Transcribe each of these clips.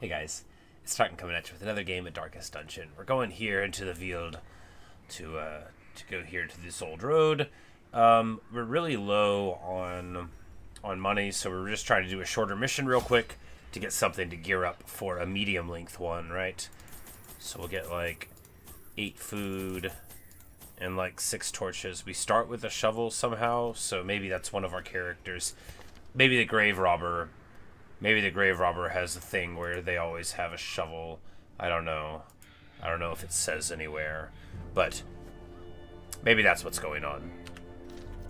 Hey guys, it's Titan coming at you with another game of Darkest Dungeon. We're going here into the field to go here to this old road. We're really low on money, so we're just trying to do a shorter mission real quick to get something to gear up for a medium length one, right? So we'll get like 8 food and like 6 torches. We start with a shovel somehow, so maybe that's one of our characters. Maybe the grave robber. Maybe the grave robber has a thing where they always have a shovel. I don't know. I don't know if it says anywhere, but maybe that's what's going on.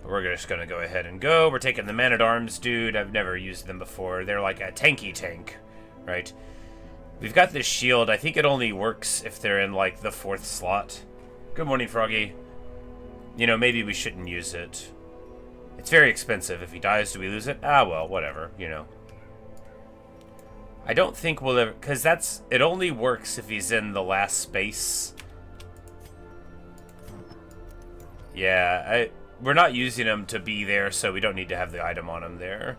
We're just gonna go ahead and go. We're taking the man-at-arms dude. I've never used them before. They're like a tanky tank, right? We've got this shield. I think it only works if they're in like the 4th slot. Good morning, Froggy. You know, maybe we shouldn't use it. It's very expensive. If he dies, do we lose it? Ah, well, whatever, you know. I don't think we'll ever... Because it only works if he's in the last space. Yeah, we're not using him to be there, so we don't need to have the item on him there.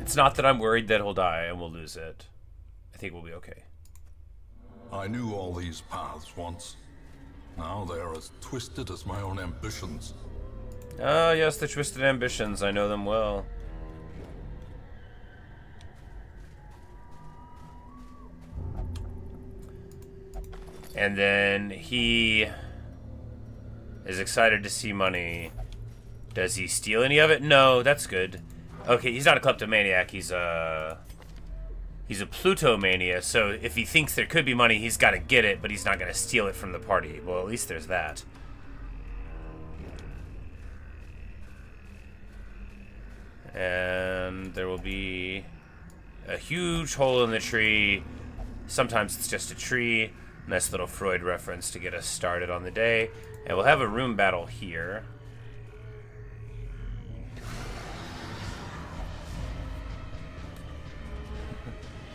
It's not that I'm worried that he'll die and we'll lose it. I think we'll be okay. I knew all these paths once. Now they are as twisted as my own ambitions. Ah, yes, the twisted ambitions. I know them well. And then he is excited to see money. Does he steal any of it? No, that's good. Okay, he's not a kleptomaniac. He's a plutomania. So if he thinks there could be money, he's got to get it, but he's not going to steal it from the party. Well, at least there's that. And there will be a huge hole in the tree. Sometimes it's just a tree. Nice little Freud reference to get us started on the day. And we'll have a room battle here.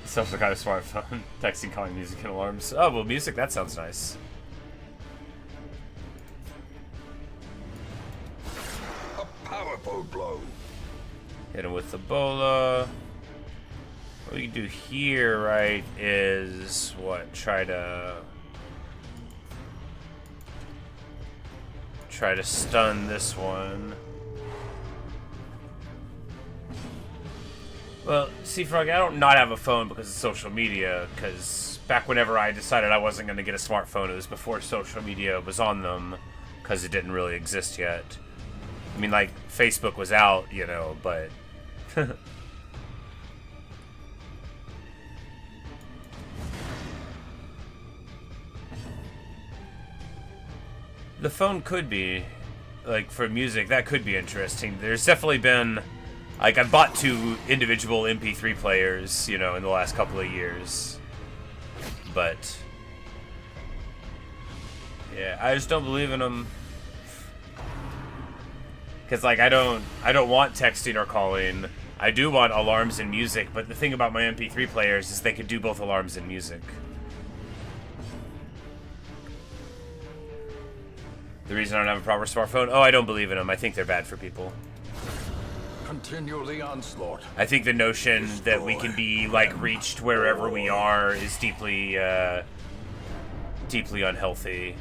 Sounds like I have a smartphone. Texting, calling, music, and alarms. Oh, well, music, that sounds nice. A powerful blow. Hit him with the bola. What we can do here, right, is what? Try to stun this one. Well, see, Frog, I don't not have a phone because of social media, because back whenever I decided I wasn't going to get a smartphone, it was before social media was on them, because it didn't really exist yet. I mean, like, Facebook was out, you know, but... The phone could be, like, for music, that could be interesting. There's definitely been, like, I bought 2 individual MP3 players, you know, in the last couple of years. But, yeah, I just don't believe in them. Because, like, I don't want texting or calling. I do want alarms and music, but the thing about my MP3 players is they could do both alarms and music. The reason I don't have a proper smartphone? Oh, I don't believe in them. I think they're bad for people. Continue the onslaught. I think the notion that we can be, like, reached wherever we are is deeply, deeply unhealthy.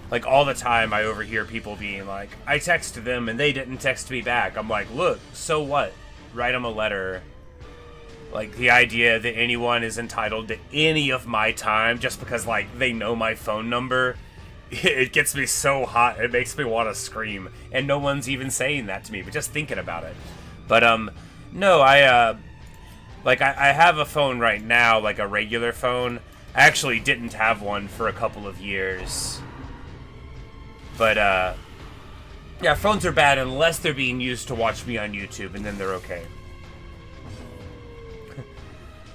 Like, all the time I overhear people being like, I texted them and they didn't text me back. I'm like, look, so what? Write them a letter. Like, the idea that anyone is entitled to any of my time just because, like, they know my phone number... It gets me so hot, it makes me want to scream. And no one's even saying that to me, but just thinking about it. But, no, I have a phone right now, like a regular phone. I actually didn't have one for a couple of years. But, yeah, phones are bad unless they're being used to watch me on YouTube, and then they're okay.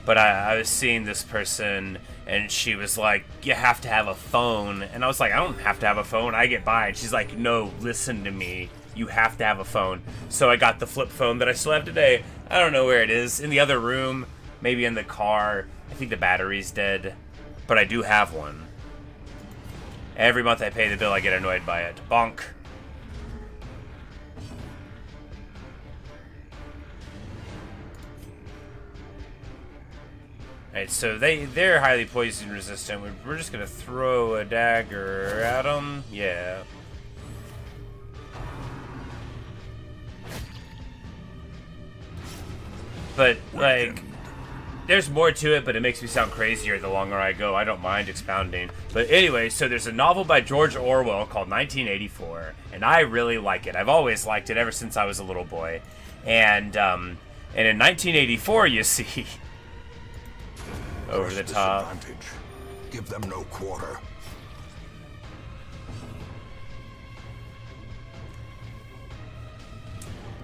But I was seeing this person, and she was like, you have to have a phone. And I was like, I don't have to have a phone. I get by. And she's like, no, listen to me. You have to have a phone. So I got the flip phone that I still have today. I don't know where it is. In the other room. Maybe in the car. I think the battery's dead. But I do have one. Every month I pay the bill, I get annoyed by it. Bonk. Alright, so they're highly poison resistant. We're just gonna throw a dagger at them. Yeah. But, like, there's more to it, but it makes me sound crazier the longer I go. I don't mind expounding. But anyway, so there's a novel by George Orwell called 1984, and I really like it. I've always liked it ever since I was a little boy. And in 1984, you see, over the top. Give them no quarter.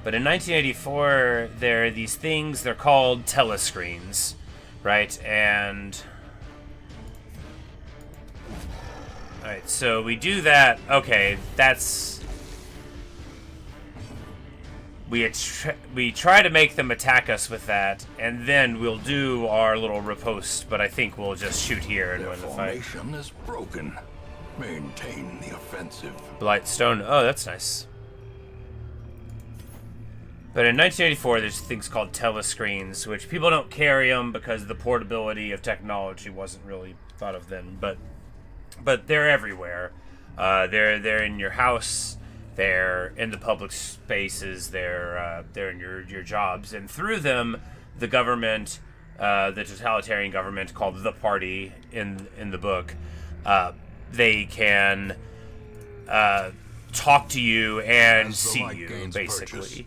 But in 1984, there are these things, they're called telescreens, right? And... Alright, so we do that. Okay, that's... We try to make them attack us with that, and then we'll do our little riposte, but I think we'll just shoot here and win the fight. Formation is broken. Maintain the offensive. Blightstone. Oh, that's nice. But in 1984, there's things called telescreens, which people don't carry them because the portability of technology wasn't really thought of then. But they're everywhere. They're in your house. They're in the public spaces. They're in your jobs, and through them, the government, the totalitarian government called the Party in the book, they can talk to you and see you, basically. Purchase.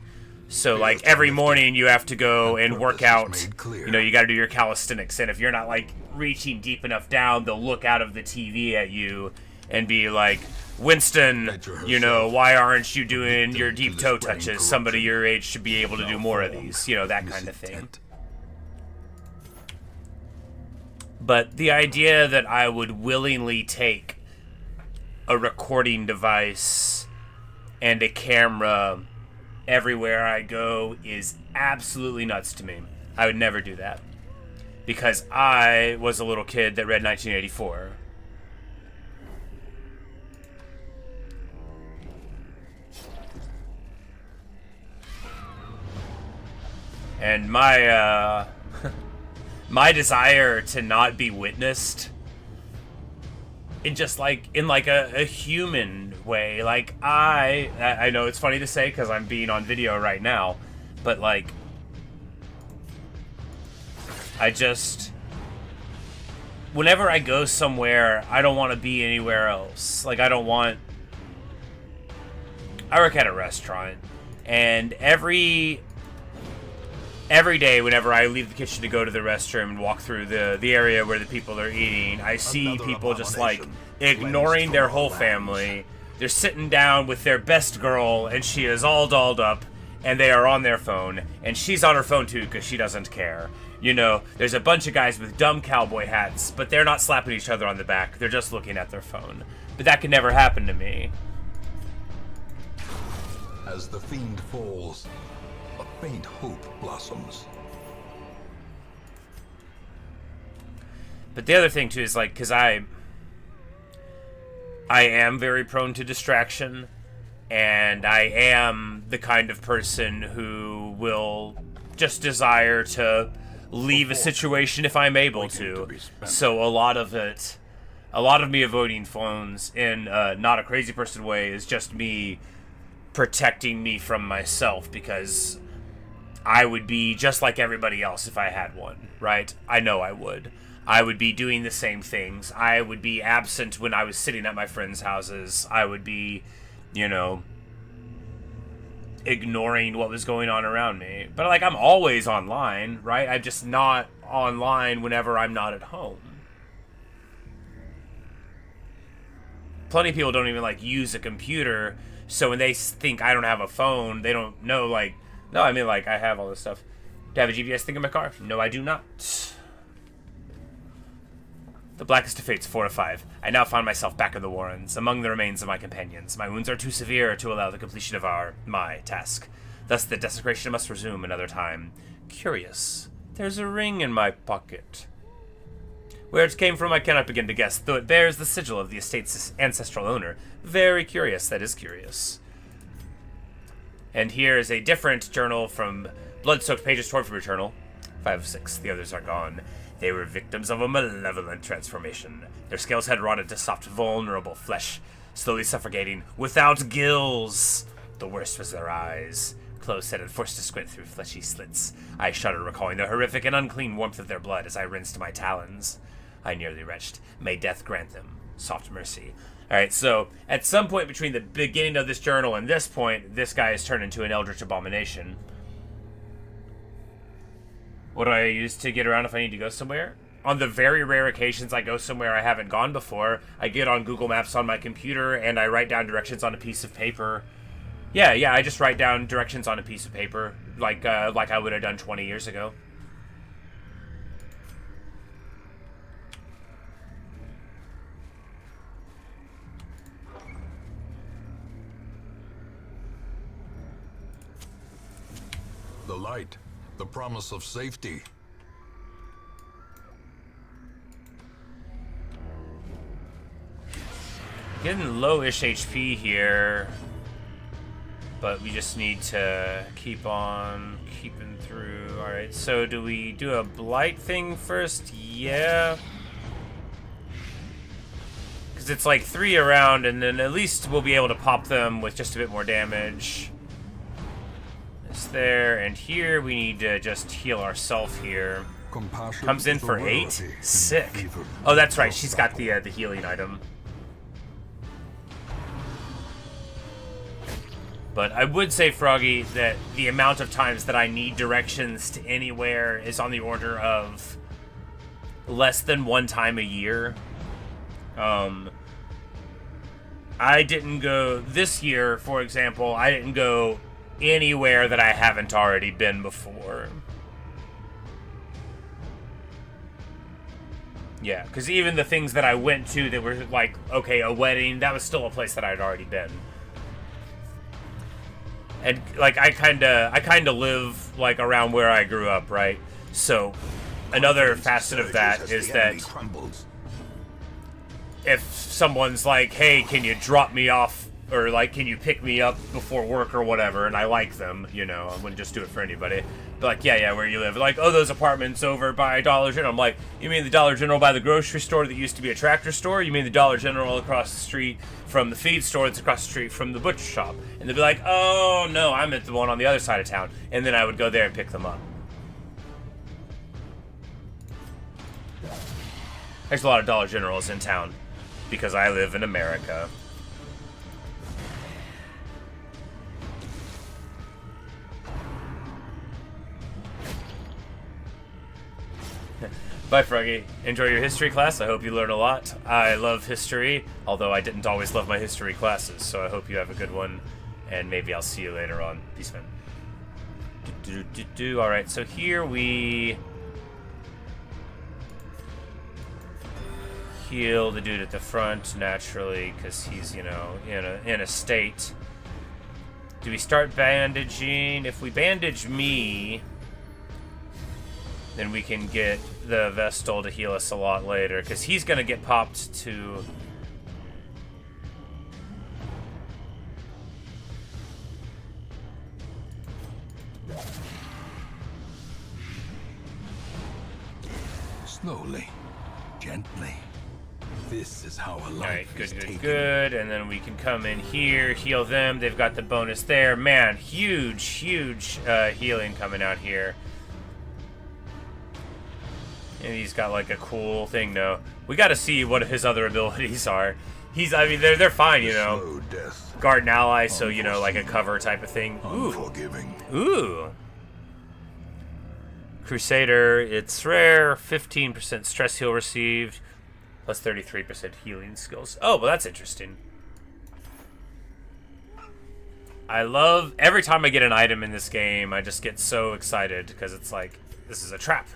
So, like, every morning you have to go and work out, you know, you gotta do your calisthenics, and if you're not, like, reaching deep enough down, they'll look out of the TV at you and be like, Winston, you know, why aren't you doing your deep toe touches? Somebody your age should be able to do more of these, you know, that kind of thing. But the idea that I would willingly take a recording device and a camera everywhere I go is absolutely nuts to me. I would never do that. Because I was a little kid that read 1984. And my, my desire to not be witnessed in just like, in like a human way. Like, I know it's funny to say because I'm being on video right now, but like, I just, whenever I go somewhere, I don't want to be anywhere else. Like, I work at a restaurant, and every day whenever I leave the kitchen to go to the restroom and walk through the area where the people are eating, I see people just like ignoring their whole family. They're sitting down with their best girl, and she is all dolled up, and they are on their phone, and she's on her phone too because she doesn't care. You know, there's a bunch of guys with dumb cowboy hats, but they're not slapping each other on the back. They're just looking at their phone. But that could never happen to me. As the fiend falls, a faint hope blossoms. But the other thing too is like, because I am very prone to distraction, and I am the kind of person who will just desire to leave a situation if I'm able to. So a lot of me avoiding phones in not a crazy person way is just me protecting me from myself, because I would be just like everybody else if I had one, right? I know I would. I would be doing the same things. I would be absent when I was sitting at my friends' houses. I would be, you know, ignoring what was going on around me. But, like, I'm always online, right? I'm just not online whenever I'm not at home. Plenty of people don't even, like, use a computer, so when they think I don't have a phone, they don't know, like, no, I mean, like, I have all this stuff. Do I have a GPS thing in my car? No, I do not. The blackest of fates, 4 of 5. I now find myself back in the Warrens, among the remains of my companions. My wounds are too severe to allow the completion of my task. Thus the desecration must resume another time. Curious. There's a ring in my pocket. Where it came from I cannot begin to guess, though it bears the sigil of the estate's ancestral owner. Very curious, that is curious. And here is a different journal from Blood-Soaked Pages Torn from your journal. 5 of 6. The others are gone. They were victims of a malevolent transformation. Their scales had rotted to soft, vulnerable flesh, slowly suffocating, without gills. The worst was their eyes, close-set and forced to squint through fleshy slits. I shuddered, recalling the horrific and unclean warmth of their blood as I rinsed my talons. I nearly retched. May death grant them soft mercy. Alright, so at some point between the beginning of this journal and this point, this guy has turned into an eldritch abomination. What do I use to get around if I need to go somewhere? On the very rare occasions I go somewhere I haven't gone before, I get on Google Maps on my computer and I write down directions on a piece of paper. Yeah, I just write down directions on a piece of paper, like I would have done 20 years ago. The light, the promise of safety. Getting low-ish HP here, but we just need to keep on keeping through. Alright, so do we do a blight thing first? Yeah. Because it's like 3 around, and then at least we'll be able to pop them with just a bit more damage. It's there, and here we need to just heal ourselves here. Comes in for 8? Sick. Oh, that's right, she's got the healing item. But I would say, Froggy, that the amount of times that I need directions to anywhere is on the order of less than 1 time a year. I didn't go... This year, for example, I didn't go anywhere that I haven't already been before. Yeah, because even the things that I went to that were like, okay, a wedding, that was still a place that I'd already been. And like I kind of live like around where I grew up, right? So another facet of that is that if someone's like, "Hey, can you drop me off?" or like, "Can you pick me up before work or whatever?" and I like them, you know, I wouldn't just do it for anybody. But like, yeah, where you live? Like, oh, those apartments over by Dollar General. I'm like, you mean the Dollar General by the grocery store that used to be a Tractor store? You mean the Dollar General across the street from the feed store that's across the street from the butcher shop? And they'd be like, oh, no, I'm at the one on the other side of town. And then I would go there and pick them up. There's a lot of Dollar Generals in town because I live in America. Bye, Froggy. Enjoy your history class. I hope you learn a lot. I love history, although I didn't always love my history classes, so I hope you have a good one, and maybe I'll see you later on. Peace, man. Alright, so here we heal the dude at the front naturally, because he's, you know, in a state. Do we start bandaging? If we bandage me, then we can get the Vestal to heal us a lot later, because he's going to get popped to... Slowly, gently. This is how a life Alright, is taken. good. And then we can come in here, heal them. They've got the bonus there. Man, huge healing coming out here. And he's got like a cool thing though. We got to see what his other abilities are. I mean, they're fine, you know. Guard and ally, so you know, like a cover type of thing. Ooh. Crusader, it's rare. 15% stress heal received, plus 33% healing skills. Oh, well, that's interesting. I love every time I get an item in this game. I just get so excited because it's like this is a trap.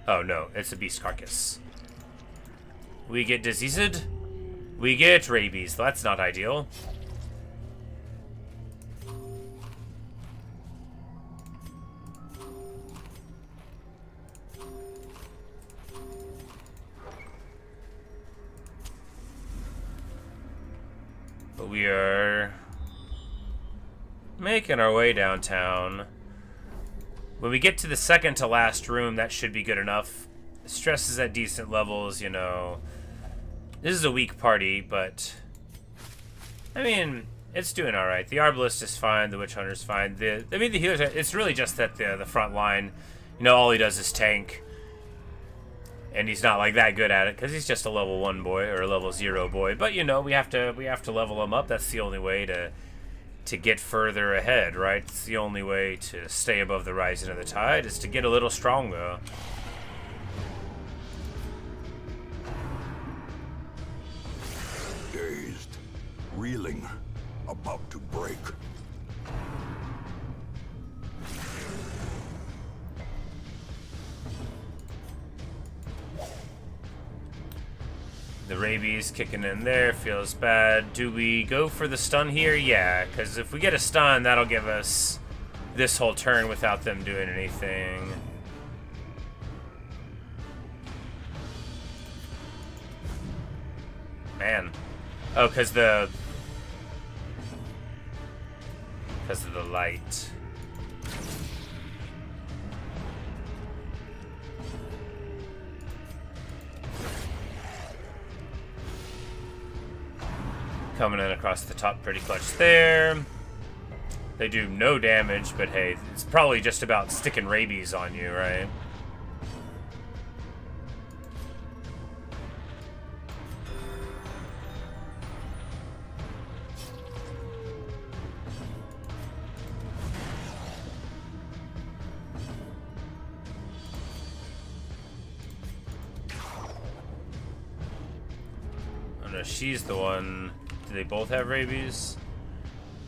Oh no, it's a beast carcass. We get diseased. We get rabies. That's not ideal. But we are making our way downtown. When we get to the second to last room, that should be good enough. Stress is at decent levels, you know. This is a weak party, but I mean, it's doing all right. The Arbalist is fine. The Witch Hunter's fine. The healers. It's really just that the front line, you know, all he does is tank, and he's not like that good at it because he's just a level 1 boy or a level 0 boy. But you know, we have to level him up. That's the only way to get further ahead, right? It's the only way to stay above the rising of the tide is to get a little stronger. Dazed, reeling, about to break. The rabies kicking in there feels bad. Do we go for the stun here? Yeah, because if we get a stun, that'll give us this whole turn without them doing anything. Man. Oh, because of the light. Coming in across the top pretty clutch there. They do no damage, but hey, it's probably just about sticking rabies on you, right? Oh no, she's the one. Do they both have rabies?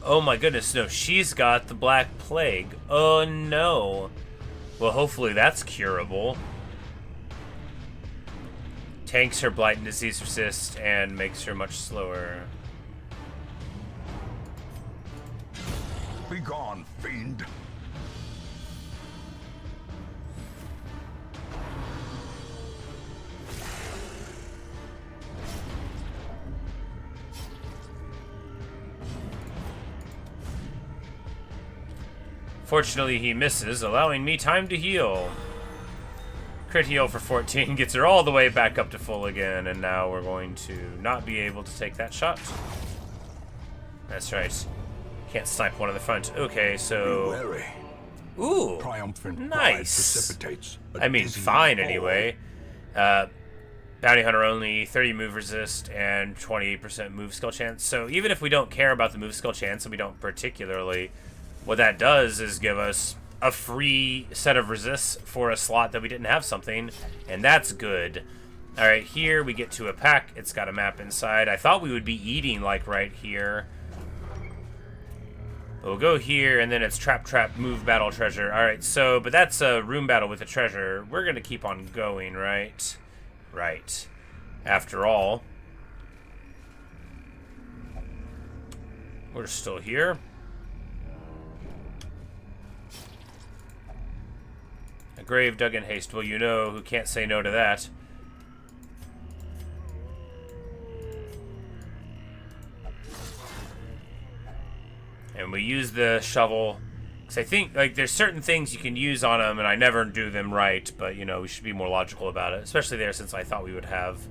Oh my goodness, no, she's got the Black Plague. Oh no. Well, hopefully that's curable. Tanks her Blight and Disease Resist and makes her much slower. Be gone, fiend. Fortunately, he misses, allowing me time to heal. Crit heal for 14 gets her all the way back up to full again, and now we're going to not be able to take that shot. That's right. Can't snipe one in the front. Okay, so... Be wary. Ooh, Triumphant pride nice. precipitates a I mean, dizzy fine fall. anyway. Bounty Hunter only, 30 move resist, and 28% move skill chance. So even if we don't care about the move skill chance, and we don't particularly... What that does is give us a free set of resists for a slot that we didn't have something, and that's good. Alright, here we get to a pack. It's got a map inside. I thought we would be eating, like, right here. We'll go here, and then it's trap, move, battle, treasure. Alright, so, but that's a room battle with a treasure. We're gonna keep on going, right? Right. After all. We're still here. A grave dug in haste. Well, you know who can't say no to that. And we use the shovel. Because I think, like, there's certain things you can use on them, and I never do them right. But, you know, we should be more logical about it. Especially there, since I thought we would have.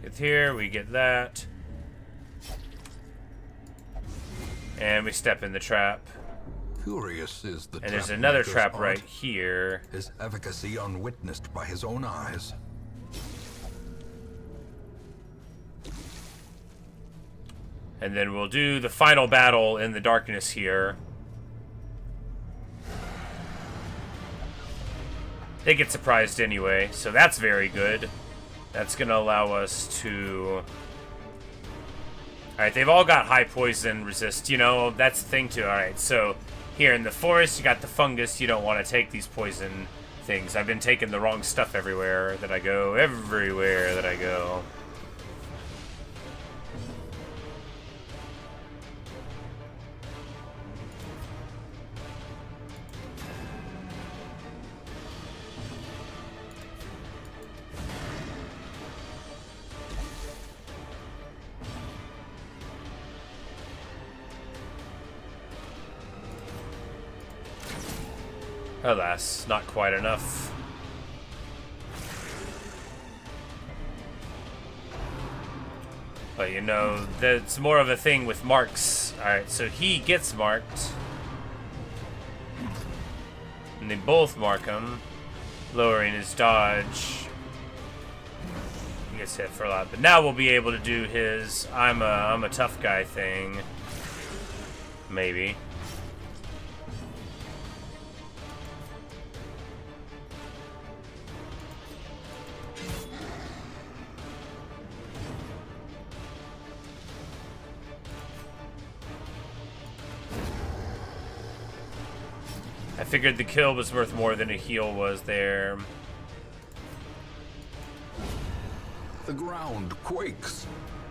Get here, we get that. And we step in the trap. Curious is the And there's trap another maker's trap art, right here. His efficacy unwitnessed by his own eyes. And then we'll do the final battle in the darkness here. They get surprised anyway, so that's very good. That's going to allow us to... Alright, they've all got high poison resist, you know, that's the thing too. Alright, so here in the forest, you got the fungus. You don't want to take these poison things. I've been taking the wrong stuff everywhere that I go. Everywhere that I go. Alas, not quite enough. But you know, that's more of a thing with marks. Alright, so he gets marked. And they both mark him, lowering his dodge. He gets hit for a lot. But now we'll be able to do his I'm a tough guy thing. Maybe. I figured the kill was worth more than a heal was there. The ground quakes.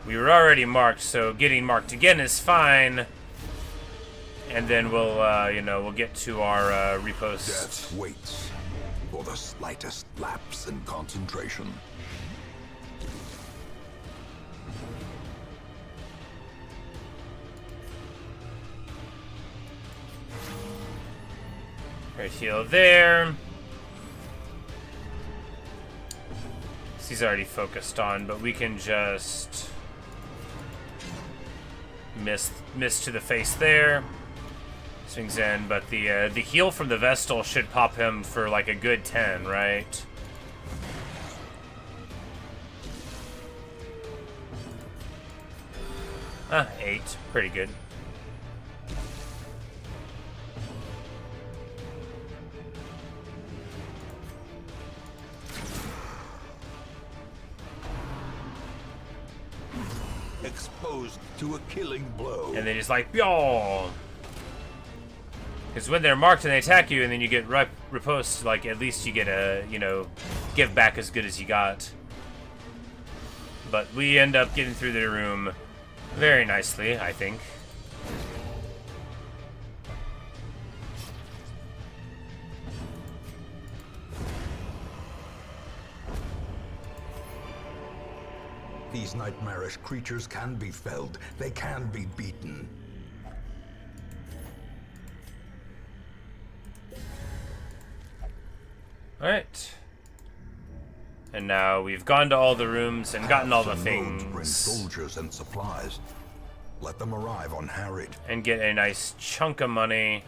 We were already marked, so getting marked again is fine. And then we'll, you know, we'll get to our repost. Death waits for the slightest lapse in concentration. Right heal there. He's already focused on, but we can just miss to the face there. Swings in, but the heal from the Vestal should pop him for like a good 10, right? Ah, 8. Pretty good. Exposed to a killing blow. And then he's like, yo! Because when they're marked and they attack you and then you get riposte, like, at least you get a, you know, give back as good as you got. But we end up getting through the room very nicely, I think. These nightmarish creatures can be felled. They can be beaten. Alright. And now we've gone to all the rooms and gotten all the Paths and roads bring things. soldiers and supplies. Let them arrive unharried. And get a nice chunk of money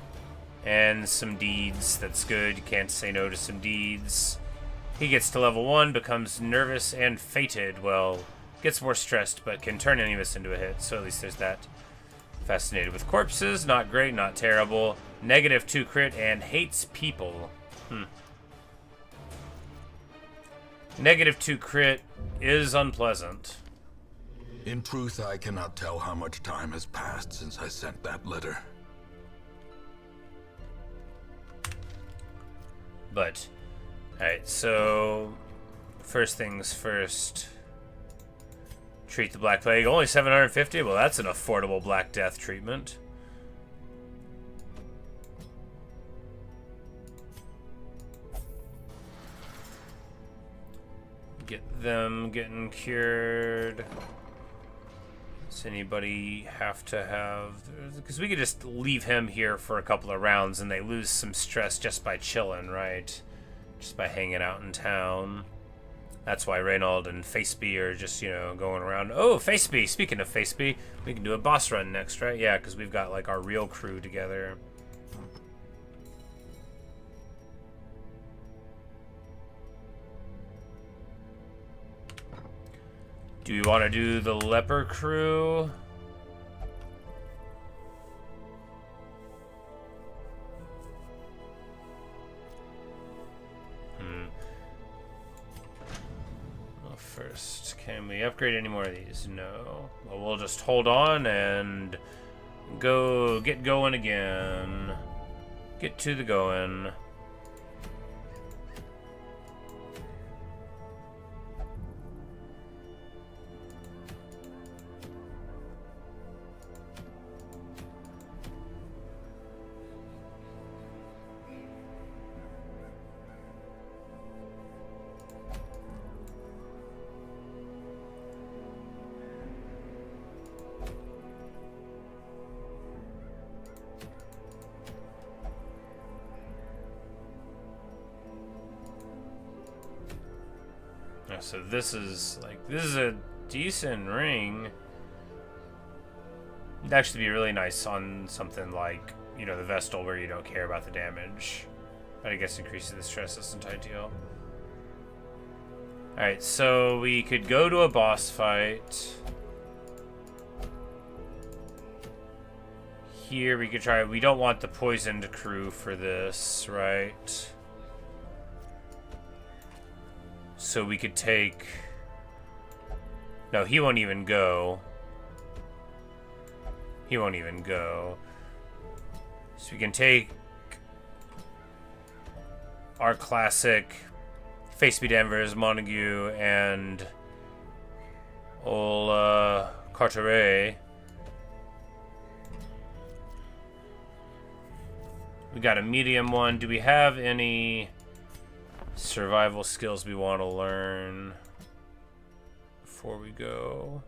and some deeds. That's good. You can't say no to some deeds. He gets to level 1, becomes nervous and fated. Well, gets more stressed, but can turn any of us into a hit. So at least there's that. Fascinated with corpses. Not great, not terrible. -2 crit and hates people. -2 crit is unpleasant. In truth, I cannot tell how much time has passed since I sent that letter. But, alright, so first things first. Treat the Black Plague. Only 750? Well, that's an affordable Black Death treatment. Get them getting cured. Does anybody have to have... Because we could just leave him here for a couple of rounds and they lose some stress just by chilling, right? Just by hanging out in town. That's why Reynold and Faceby are just, you know, going around. Oh, Faceby! Speaking of Faceby, we can do a boss run next, right? Yeah, because we've got, like, our real crew together. Do we want to do the leper crew? Well, first, can we upgrade any more of these? No. Well, we'll just hold on and get going again. Get to the going. So this is a decent ring. It'd actually be really nice on something like, you know, the Vestal, where you don't care about the damage. But I guess increases the stress isn't ideal. Alright, so we could go to a boss fight. Here we could try. We don't want the poisoned crew for this, right? So we could take... No, he won't even go. He won't even go. So we can take our classic Face Me Danvers, Montague, and old Carteret. We got a medium one. Do we have any survival skills we want to learn before we go?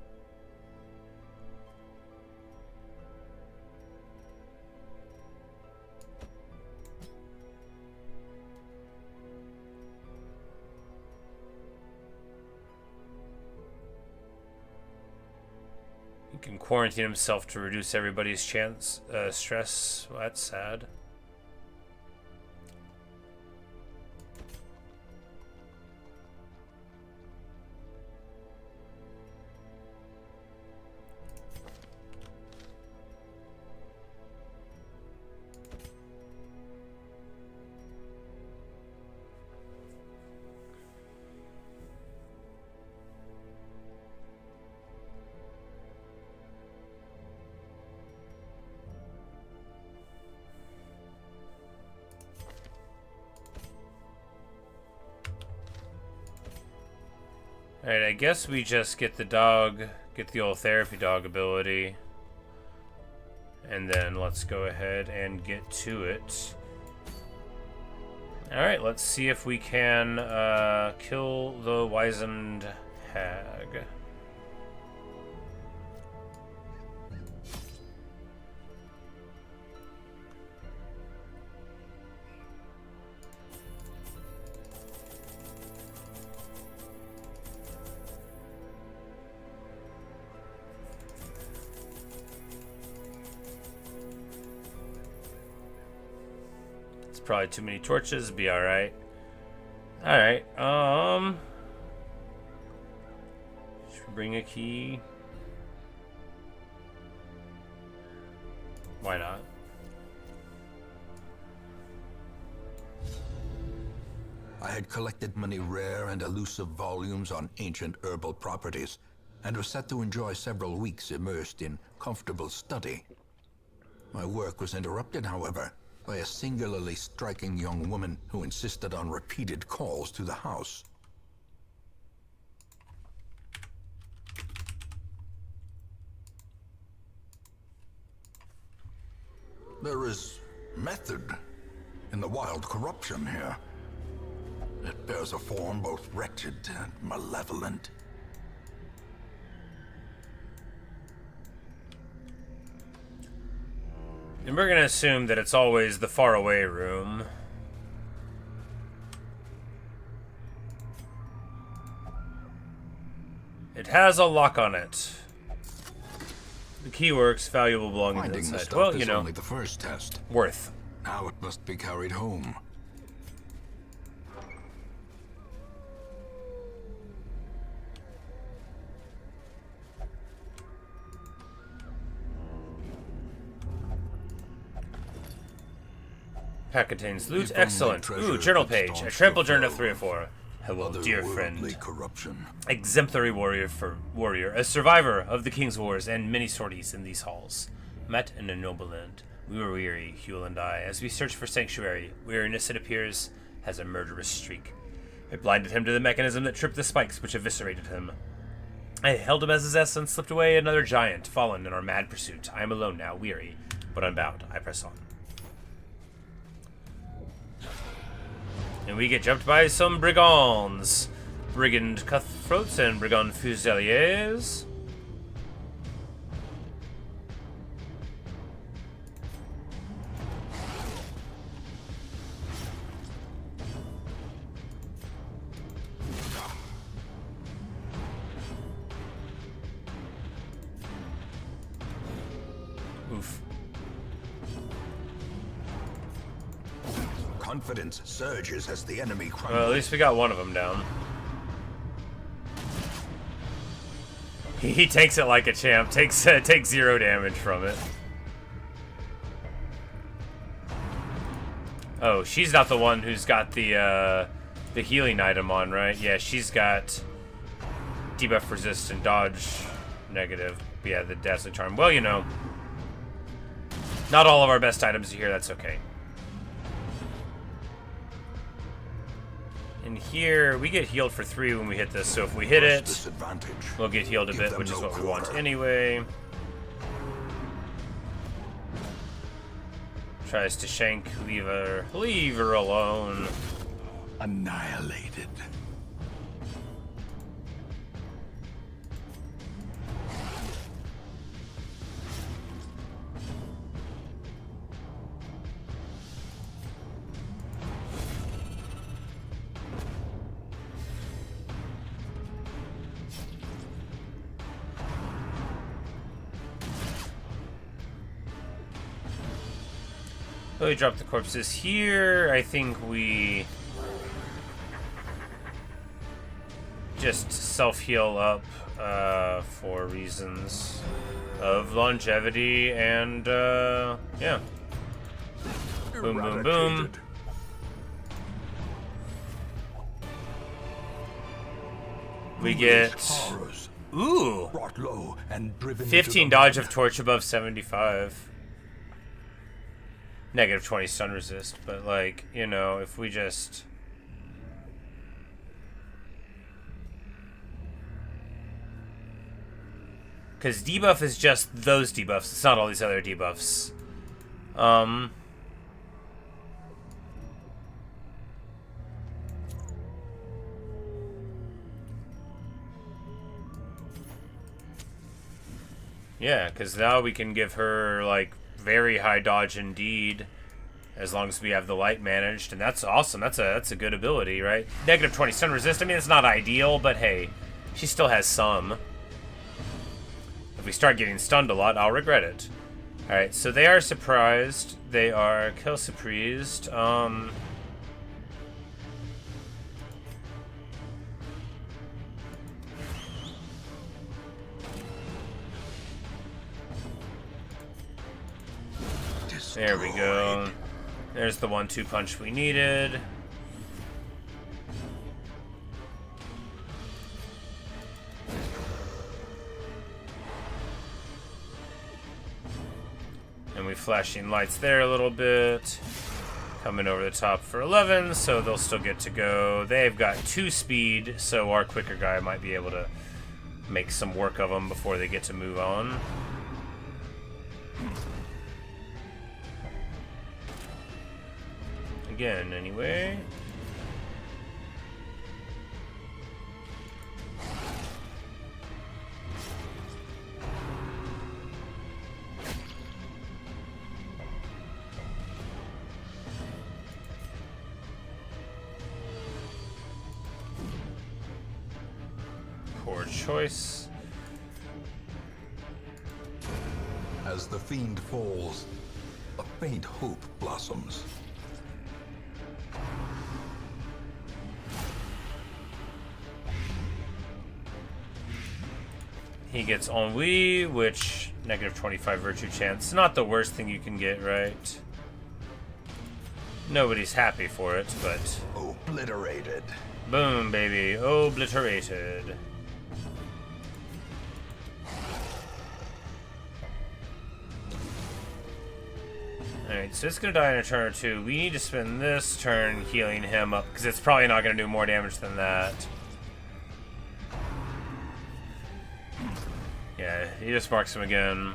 He can quarantine himself to reduce everybody's stress. Well, that's sad. Alright, I guess we just get the dog, get the old therapy dog ability. And then let's go ahead and get to it. Alright, let's see if we can kill the wizened hag. Probably too many torches, be alright. Alright, should we bring a key? Why not? I had collected many rare and elusive volumes on ancient herbal properties, and was set to enjoy several weeks immersed in comfortable study. My work was interrupted, however, by a singularly striking young woman who insisted on repeated calls to the house. There is method in the wild corruption here. It bears a form both wretched and malevolent. And we're gonna assume that it's always the faraway room. It has a lock on it. The key works, valuable belongings Finding the inside. stuff Well, you is know, only the first test. worth. Now it must be carried home. Pack contains loot. If only Excellent. treasure Ooh, journal could page. A staunch trampled the journal flow 3 or 4. Hello, dear friend. Otherworldly corruption. Exemplary warrior, a survivor of the King's Wars and many sorties in these halls. Met in a noble land. We were weary, Huel and I, as we searched for sanctuary. Weariness, it appears, has a murderous streak. It blinded him to the mechanism that tripped the spikes which eviscerated him. I held him as his essence, slipped away another giant, fallen in our mad pursuit. I am alone now, weary, but unbound. I press on. And we get jumped by some brigands. Brigand cutthroats and brigand fusiliers. confidence surges as the enemy crumbles. Well, at least we got one of them down. He takes it like a champ. Takes 0 damage from it. Oh, she's not the one who's got the healing item on, right? Yeah, she's got debuff resist and dodge negative. Yeah, the Dazzling Charm. Well, you know, not all of our best items are here. That's okay. And here, we get healed for 3 when we hit this, so if we hit it, we'll get healed a bit, which is what we want anyway. Tries to shank, leave her alone. Annihilated. So we drop the corpses here. I think we just self-heal up for reasons of longevity and yeah. Boom, boom, boom. We get ooh, 15 dodge of torch above 75. Negative 20 stun resist, but like, you know, if we just because debuff is just those debuffs, it's not all these other debuffs. Yeah, because now we can give her like very high dodge indeed, as long as we have the light managed, and that's awesome. That's a good ability, right? Negative 20 stun resist. I mean, it's not ideal, but hey, she still has some. If we start getting stunned a lot, I'll regret it. All right, so they are surprised. They are kill surprised. There we go. There's the 1-2 punch we needed. And we flashing lights there a little bit. Coming over the top for 11, so they'll still get to go. They've got 2 speed, so our quicker guy might be able to make some work of them before they get to move on. Again, anyway. Poor choice. As the fiend falls, a faint hope blossoms. He gets ennui, which negative 25 virtue chance. Not the worst thing you can get, right? Nobody's happy for it, but Obliterated. boom, baby, obliterated. Alright, so it's gonna die in a turn or 2. We need to spend this turn healing him up, because it's probably not gonna do more damage than that. Yeah, he just marks him again.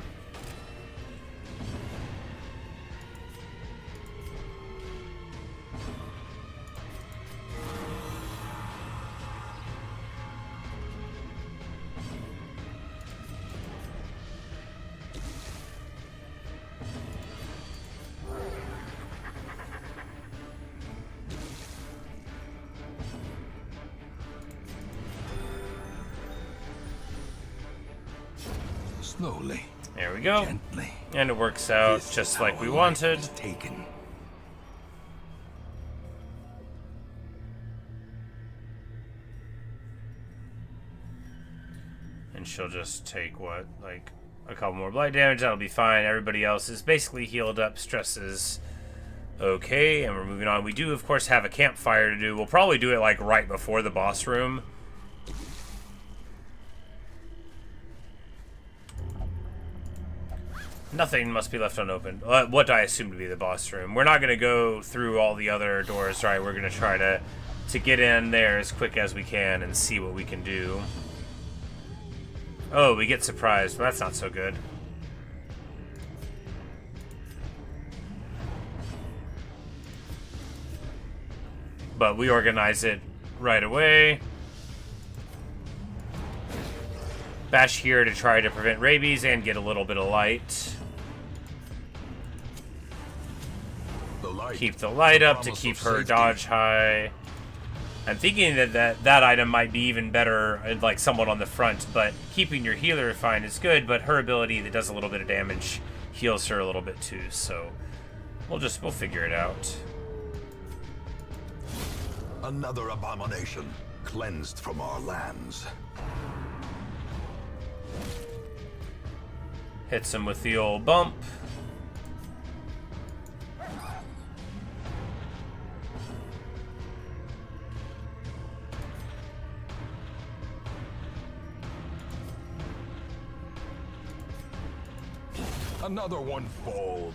Slowly. There we go. Gently. And it works out just like we wanted. Taken. And she'll just take, what, like a couple more blight damage. That'll be fine. Everybody else is basically healed up. Stress is okay, and we're moving on. We do, of course, have a campfire to do. We'll probably do it, like, right before the boss room. Nothing must be left unopened. What I assume to be the boss room. We're not going to go through all the other doors, right? We're going to try to get in there as quick as we can and see what we can do. Oh, we get surprised. Well, that's not so good. But we organize it right away. Bash here to try to prevent rabies and get a little bit of light. Keep the light up to keep her dodge high. I'm thinking that item might be even better, like someone on the front, but keeping your healer fine is good, but her ability that does a little bit of damage heals her a little bit too, so we'll figure it out. Another abomination cleansed from our lands. Hits him with the old bump. Another one falls.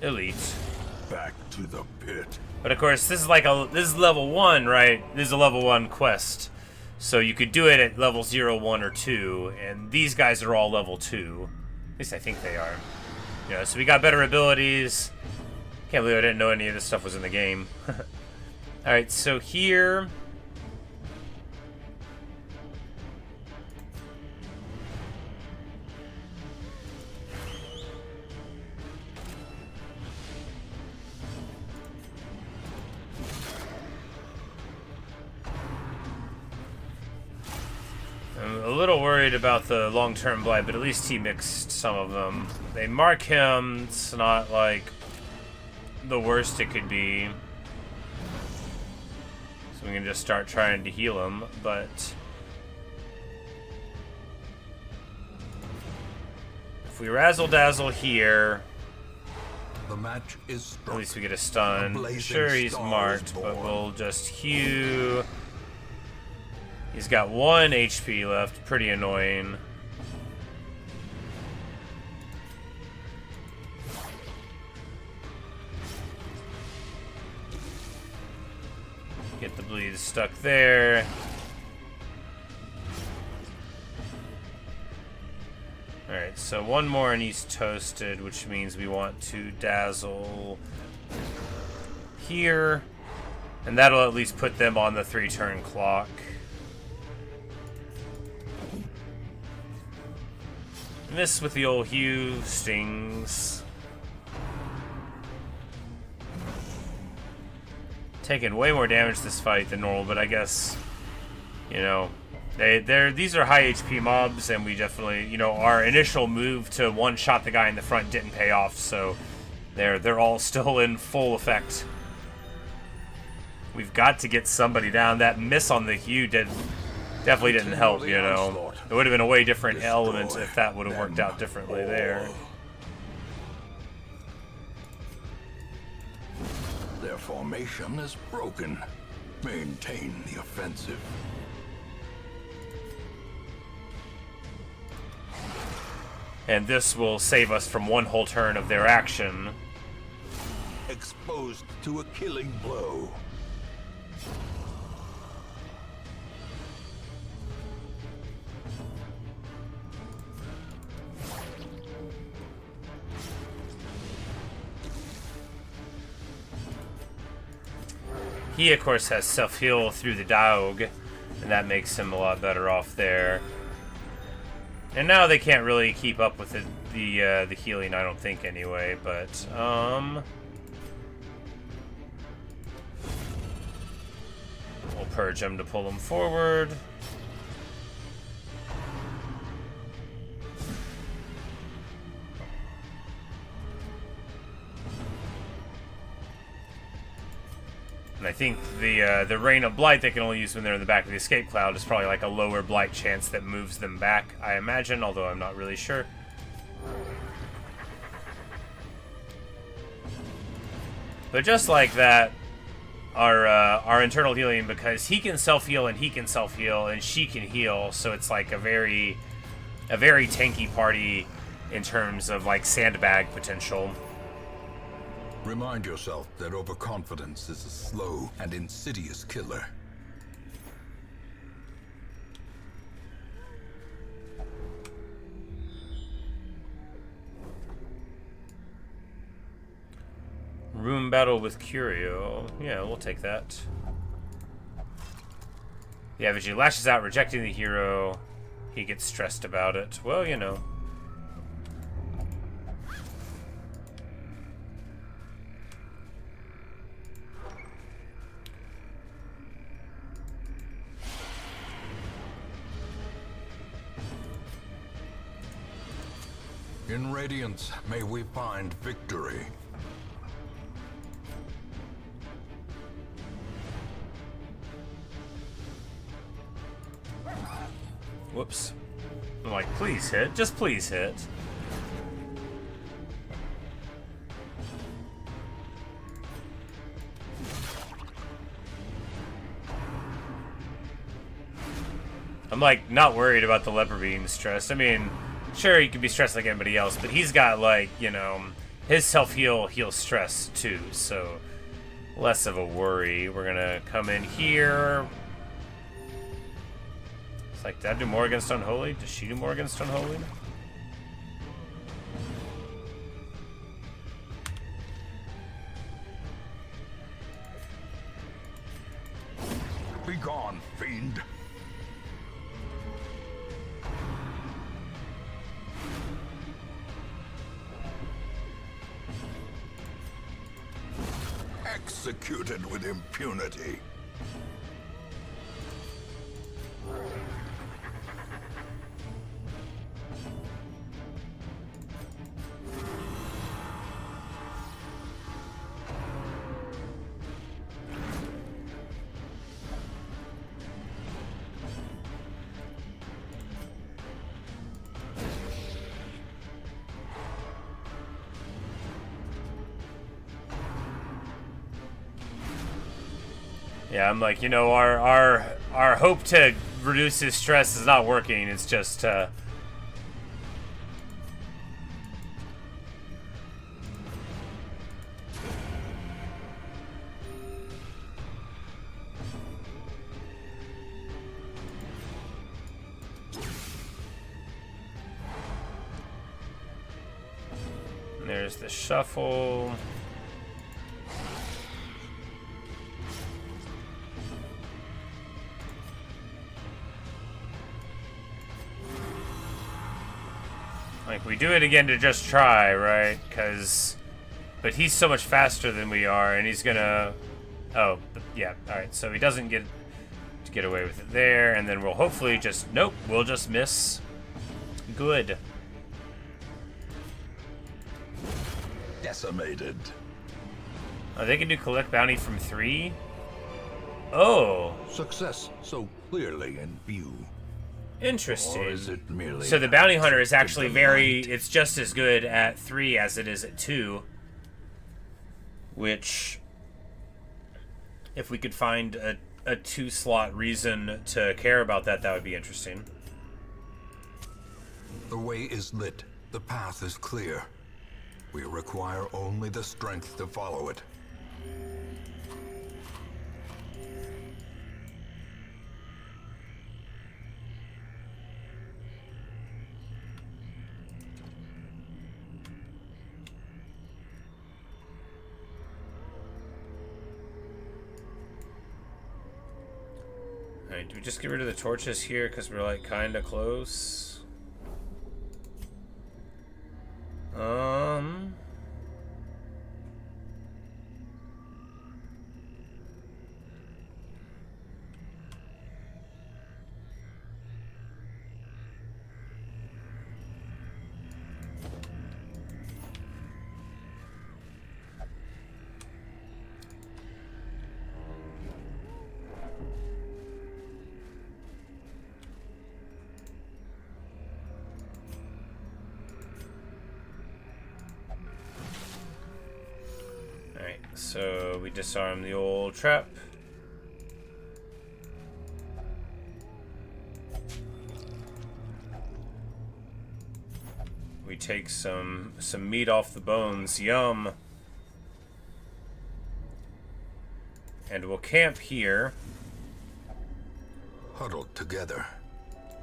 Elite. Back to the pit. But of course, this is level 1, right? This is a level 1 quest. So you could do it at level 0, 1, or 2, and these guys are all level 2. At least I think they are. Yeah, so we got better abilities. Can't believe I didn't know any of this stuff was in the game. Alright, so here... I'm a little worried about the long-term blight, but at least he mixed some of them. They mark him. It's not like the worst it could be. So we can just start trying to heal him, but if we razzle-dazzle here, the match is struck. At least we get a stun. Sure, he's marked, but we'll just hew. He's got 1 HP left. Pretty annoying. Get the bleed stuck there. Alright, so 1 more and he's toasted, which means we want to dazzle here. And that'll at least put them on the 3-turn clock. Miss with the old Hugh stings. Taking way more damage this fight than normal, but I guess, you know, these are high HP mobs, and we definitely, you know, our initial move to one-shot the guy in the front didn't pay off, so they're all still in full effect. We've got to get somebody down. That miss on the Hugh definitely didn't help, you know. It would have been a way different element if that would have worked out differently there. Their formation is broken. Maintain the offensive. And this will save us from 1 whole turn of their action. Exposed to a killing blow. He, of course, has self-heal through the dog, and that makes him a lot better off there. And now they can't really keep up with the healing, I don't think, anyway, but, we'll purge him to pull him forward. think the rain of blight they can only use when they're in the back of the escape cloud is probably like a lower blight chance that moves them back, I imagine, although I'm not really sure. But just like that, our internal healing, because he can self-heal and he can self-heal and she can heal, so it's like a very tanky party in terms of like sandbag potential. Remind yourself that overconfidence is a slow and insidious killer. Room battle with Curio. Yeah, we'll take that. The effigy lashes out, rejecting the hero. He gets stressed about it. Well, you know. In Radiance, may we find victory. Whoops. I'm like, please hit. Just please hit. I'm like, not worried about the leper being stressed. I mean, sure, he can be stressed like anybody else, but he's got, like, you know, his self-heal heals stress too, so less of a worry. We're gonna come in here. It's like, did I do more against Unholy? Does she do more against Unholy? Be gone, fiend. Executed with impunity. Yeah, I'm like, you know, our hope to reduce his stress is not working. It's just there's the shuffle. Like, we do it again to just try, right? But he's so much faster than we are, and he's gonna... Oh, yeah, alright, so he doesn't get to get away with it there, and then we'll hopefully just... Nope, we'll just miss. Good. Decimated. Oh, they can do collect bounty from 3? Oh. Success so clearly in view. Interesting. Or is it merely So the bounty hunter is actually it's just as good at 3 as it is at 2. Which, if we could find a 2-slot reason to care about that, that would be interesting. The way is lit. The path is clear. We require only the strength to follow it. Alright, do we just get rid of the torches here because we're like kinda close? So we disarm the old trap. We take some meat off the bones. Yum. And we'll camp here. Huddled together,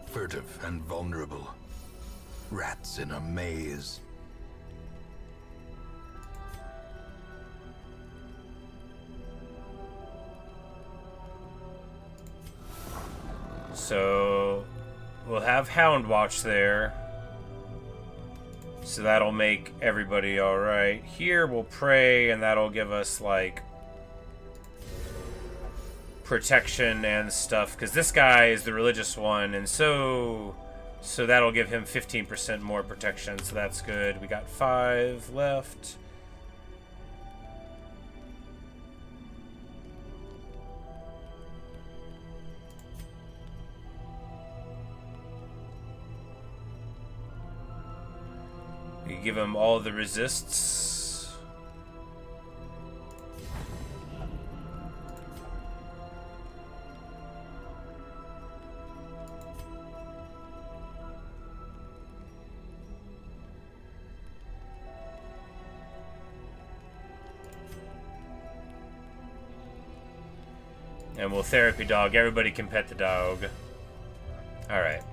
furtive and vulnerable. Rats in a maze. So we'll have Hound Watch there. So that'll make everybody alright. Here we'll pray, and that'll give us, like, protection and stuff. Because this guy is the religious one, and so that'll give him 15% more protection. So that's good. We got 5 left. We give him all the resists. And we'll therapy dog. Everybody can pet the dog. Alright.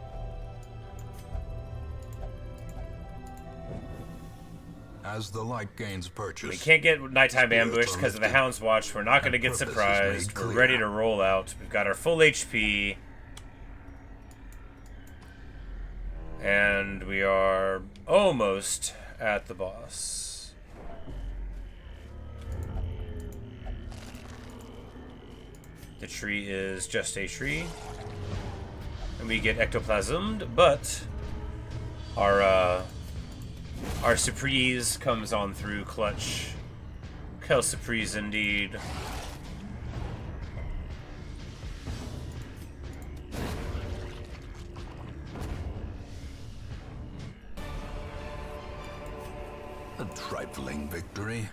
As the light gains purchase, We can't get nighttime ambush because of the Hound's Watch. We're not going to get surprised. We're ready to roll out. We've got our full HP. And we are almost at the boss. The tree is just a tree. And we get ectoplasmed, but our surprise comes on through clutch. Quelle surprise indeed. a trifling victory,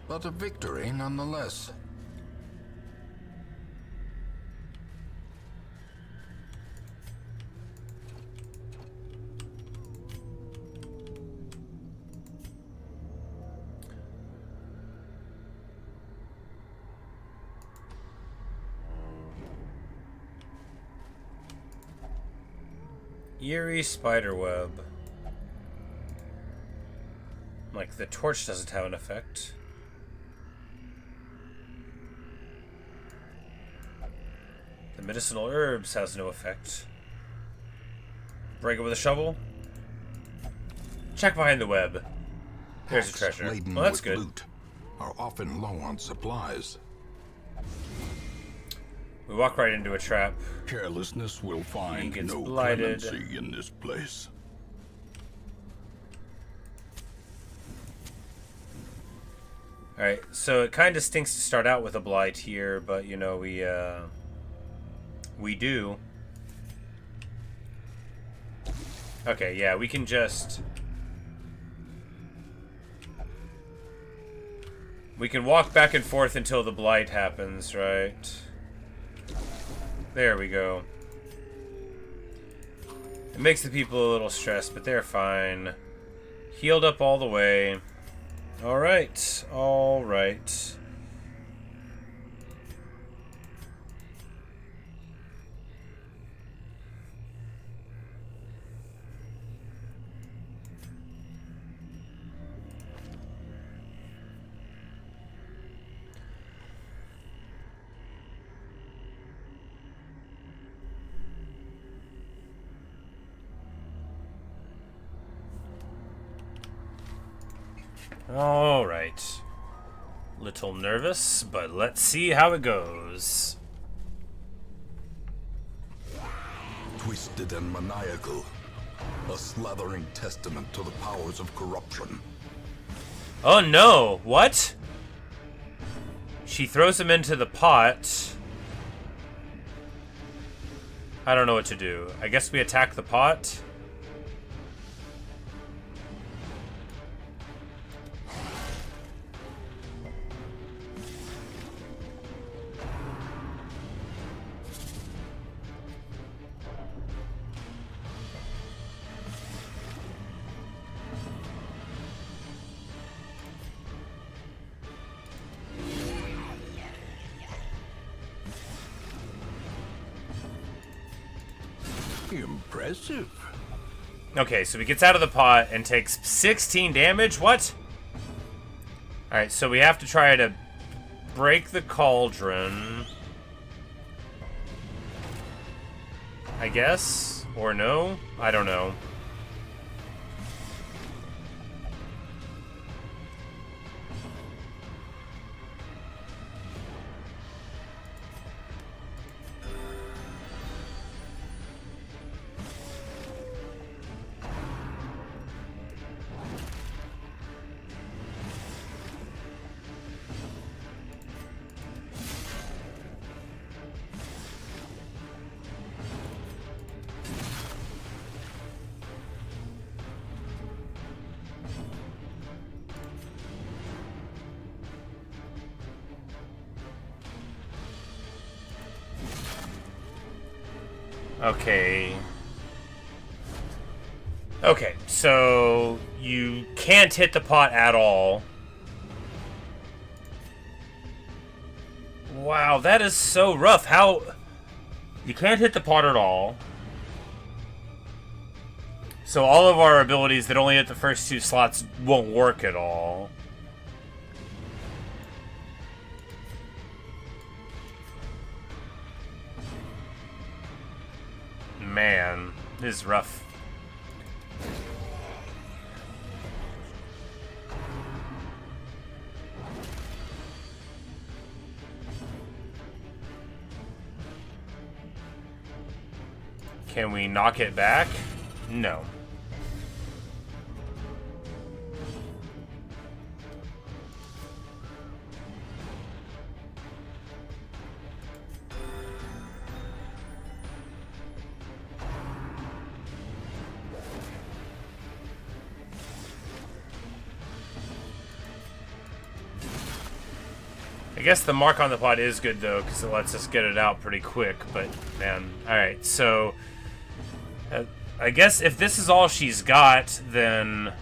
but a victory nonetheless. Eerie spiderweb. Like, the torch doesn't have an effect. The medicinal herbs has no effect. Break it with a shovel. Check behind the web. There's a treasure. Laden Well, that's with good. loot are often low on supplies. We walk right into a trap. Carelessness will find gets no blighted. clemency in this place. Alright, so it kind of stinks to start out with a blight here, but, you know, we do. Okay, yeah, we can just... We can walk back and forth until the blight happens, right? There we go. It makes the people a little stressed, but they're fine. Healed up all the way. Alright, alright. Alright. Little nervous, but let's see how it goes. Twisted and maniacal. A slathering testament to the powers of corruption. Oh no! What? She throws him into the pot. I don't know what to do. I guess we attack the pot. Impressive. Okay, so he gets out of the pot and takes 16 damage. What? Alright, so we have to try to break the cauldron. I guess? Or no? I don't know. Okay. Okay, so you can't hit the pot at all. Wow, that is so rough. How... You can't hit the pot at all. So all of our abilities that only hit the first 2 slots won't work at all. Man, this is rough. Can we knock it back? No. I guess the mark on the pot is good, though, because it lets us get it out pretty quick, but, man. Alright, so... I guess if this is all she's got, then...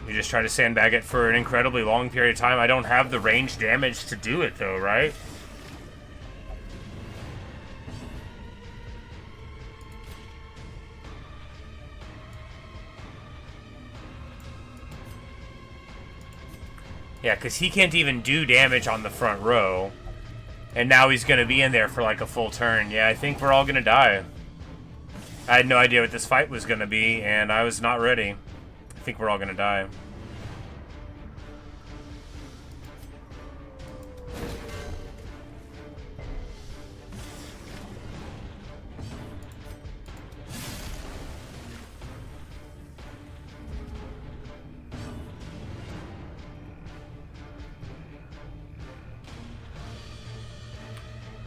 we just try to sandbag it for an incredibly long period of time. I don't have the range damage to do it, though, right? Yeah, because he can't even do damage on the front row. And now he's going to be in there for like a full turn. Yeah, I think we're all going to die. I had no idea what this fight was going to be, and I was not ready. I think we're all going to die.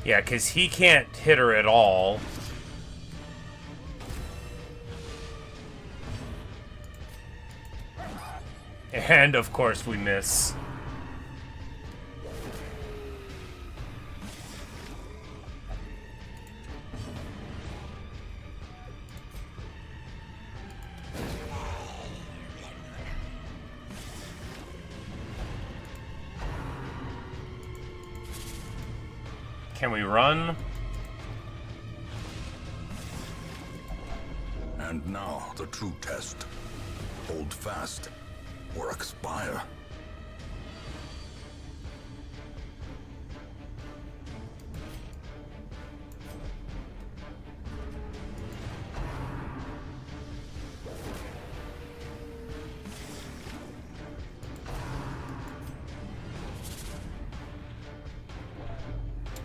Yeah, because he can't hit her at all. And, of course, we miss. Can we run? And now, the true test. Hold fast, or expire.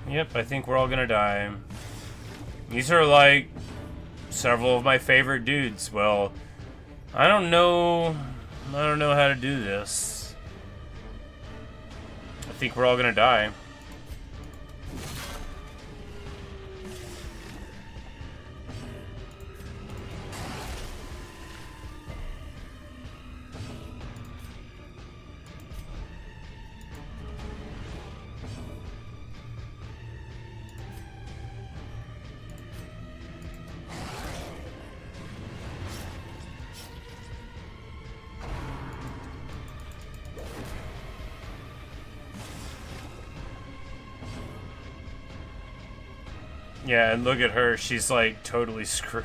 Yep, I think we're all gonna die. These are like several of my favorite dudes. Well, I don't know how to do this. I think we're all gonna die. Yeah, and look at her. She's like totally screwed.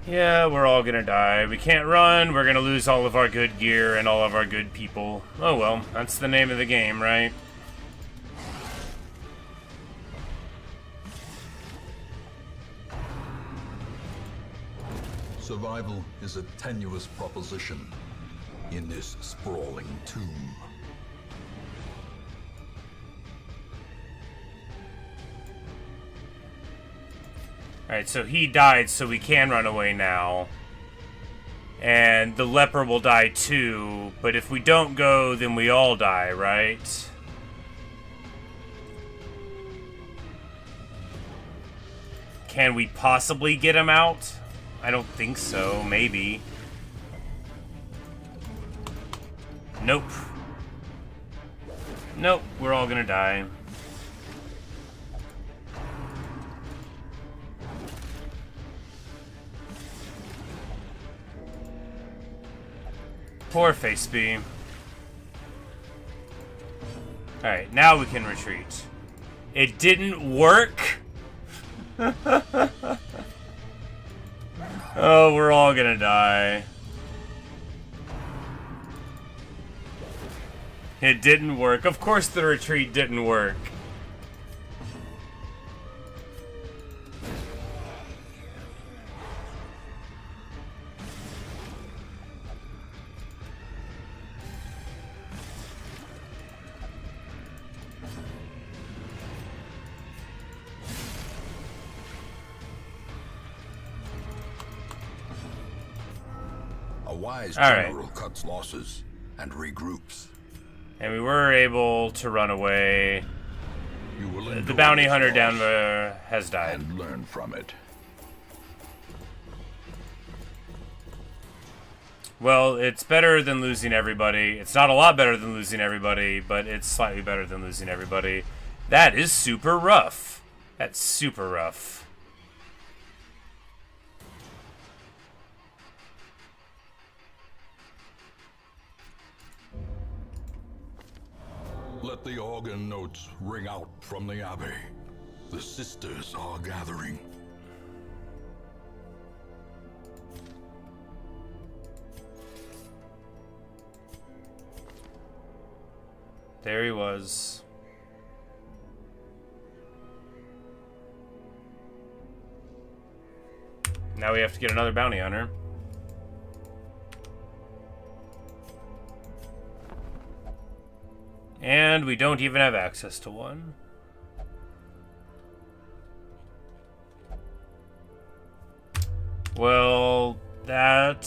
Yeah, we're all gonna die. We can't run, we're gonna lose all of our good gear and all of our good people. Oh well, that's the name of the game, right? Survival is a tenuous proposition in this sprawling tomb. Alright, so he died, so we can run away now. And the leper will die too, but if we don't go, then we all die, right? Can we possibly get him out? I don't think so, maybe. Nope. Nope, we're all gonna die. Poor Face B. Alright, now we can retreat. It didn't work? Oh, we're all gonna die. It didn't work. Of course the retreat didn't work. A wise All right. general cuts losses and regroups. And we were able to run away. You will The endure bounty this hunter loss down there has died. and learn from it. Well, it's better than losing everybody. It's not a lot better than losing everybody, but it's slightly better than losing everybody. That is super rough. That's super rough. Let the organ notes ring out from the abbey. The sisters are gathering. There he was. Now we have to get another bounty hunter. And we don't even have access to one. Well, that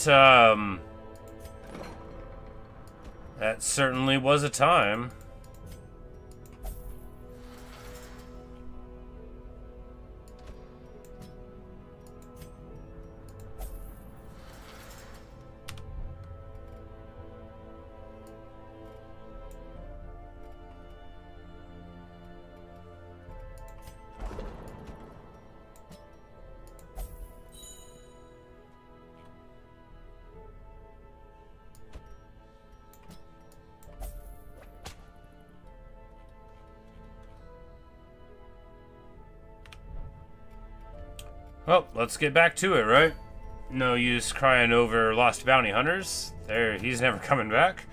certainly was a time. Well, let's get back to it, right? No use crying over lost bounty hunters. He's never coming back.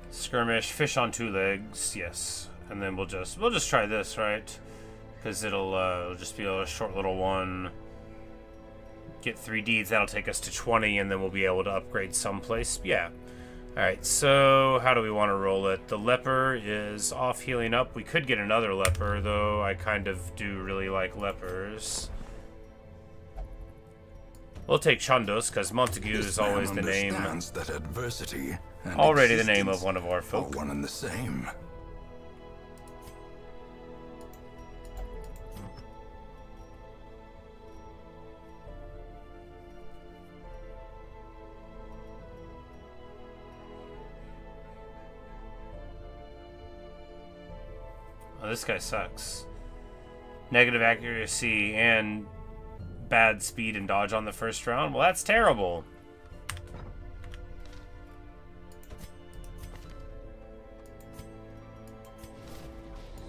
Skirmish, fish on two legs, yes. And then we'll just try this, right? Because it'll just be a short little one. get 3 deeds. That'll take us to 20, and then we'll be able to upgrade someplace. Yeah. Alright, so how do we want to roll it? The leper is off healing up. We could get another leper, though I kind of do really like lepers. We'll take Chandos, because Montague is always the name. That adversity and already the name of one of our folk. One and the same. Oh, this guy sucks. Negative accuracy and bad speed and dodge on the first round. Well, that's terrible.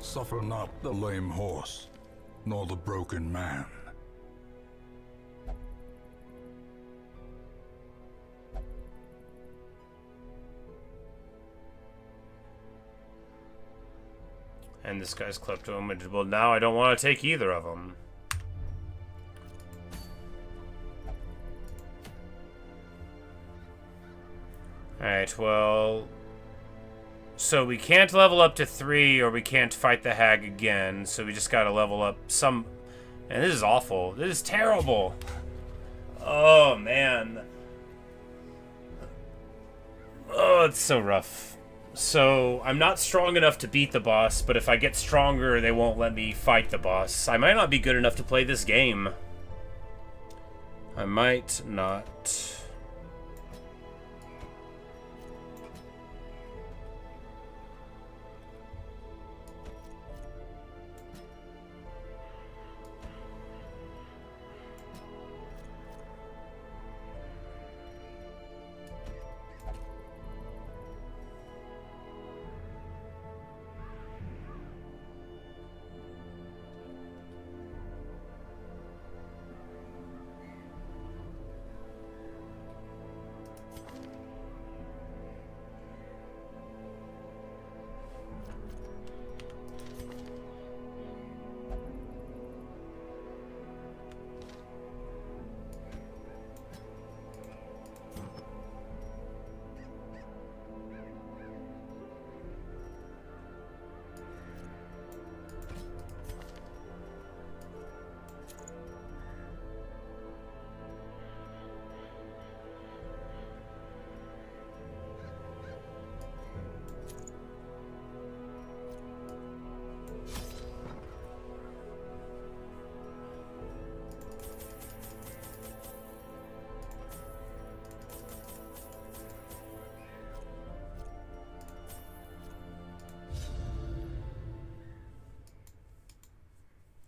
Suffer not the lame horse, nor the broken man. And this guy's klepto-image. Well, now I don't want to take either of them. Alright, well... So we can't level up to 3, or we can't fight the hag again, so we just gotta level up some... And this is awful. This is terrible! Oh, man. Oh, it's so rough. So, I'm not strong enough to beat the boss, but if I get stronger, they won't let me fight the boss. I might not be good enough to play this game. I might not.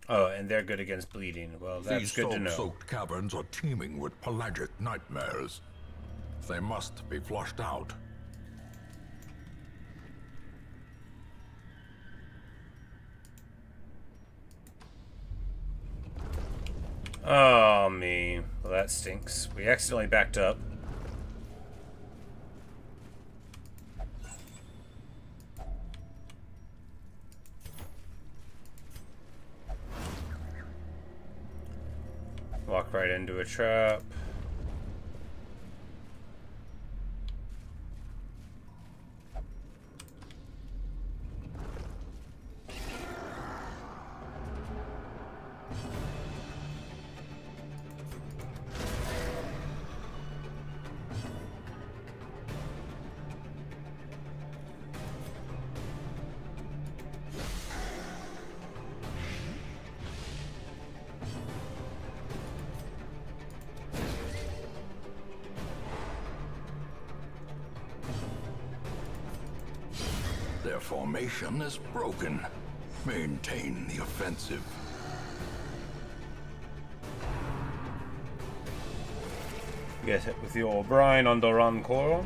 Oh, and they're good against bleeding. Well, that's good to know. These salt-soaked caverns are teeming with pelagic nightmares. They must be flushed out. Oh, me. Well, that stinks. We accidentally backed up. Walk right into a trap. Their formation is broken. Maintain the offensive. Get hit with the O'Brien on the run, Coral.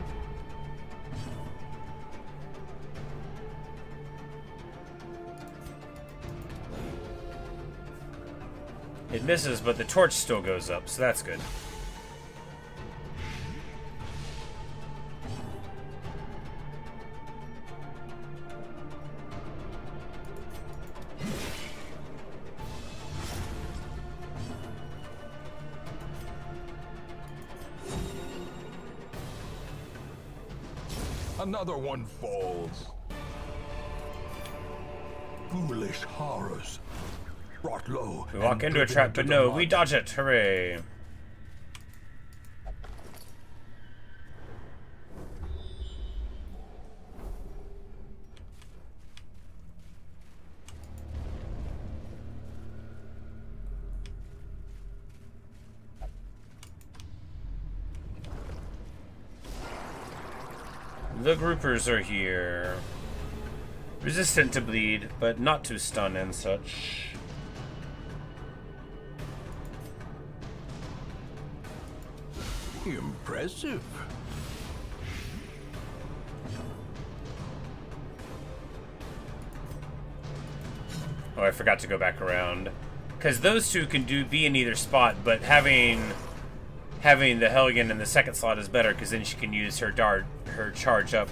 It misses, but the torch still goes up, so that's good. Another one falls. Foolish horrors. Brought low. We walk into a trap, but no, we dodge it. Hooray. The groupers are here. Resistant to bleed, but not to stun and such. Impressive. Oh, I forgot to go back around. Because those two can be in either spot, but having the Hellion in the second slot is better, because then she can use her charge up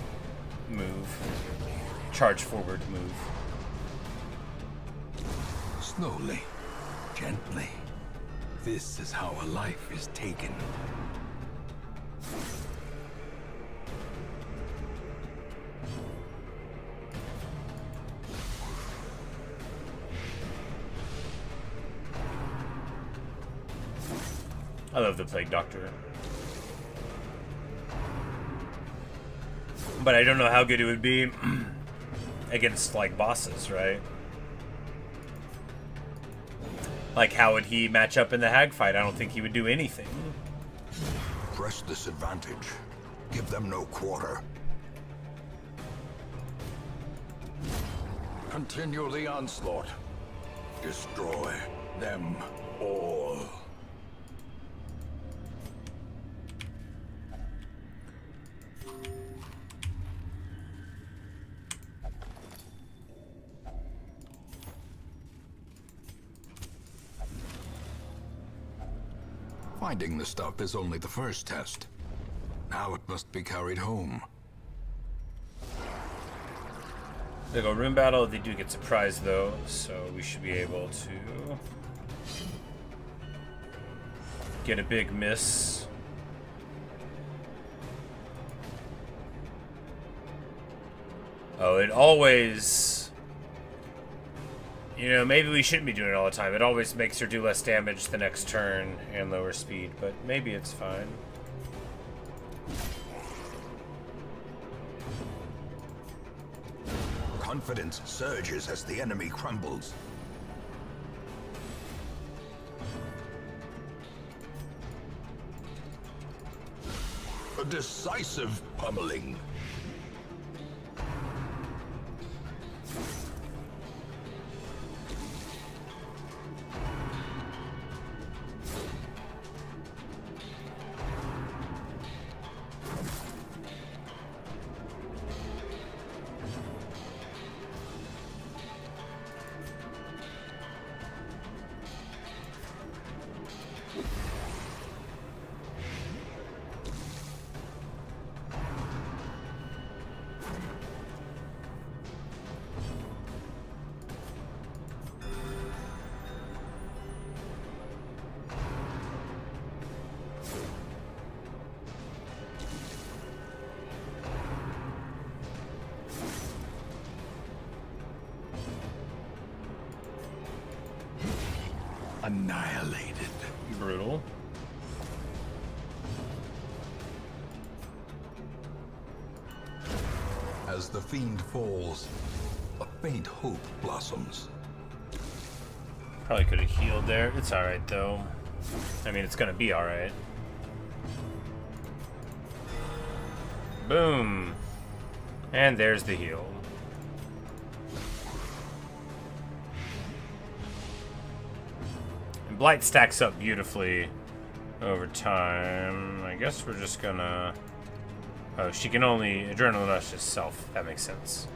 move. Charge forward move. Slowly, gently. This is how a life is taken. I love the Plague Doctor. But I don't know how good it would be against, like, bosses, right? Like, how would he match up in the hag fight? I don't think he would do anything. Press this advantage. Give them no quarter. Continue the onslaught. Destroy them all. Finding the stuff is only the first test. Now it must be carried home. They go room battle. They do get surprised though, so we should be able to get a big miss. Oh, it always... You know, maybe we shouldn't be doing it all the time. It always makes her do less damage the next turn and lower speed, but maybe it's fine. Confidence surges as the enemy crumbles. A decisive pummeling. Annihilated. Brutal. As the fiend falls, a faint hope blossoms. Probably could have healed there. It's alright though. I mean, it's gonna be alright. Boom. And there's the heal. And Blight stacks up beautifully over time. I guess we're just gonna... Oh, she can only Adrenaline Rush herself. That makes sense.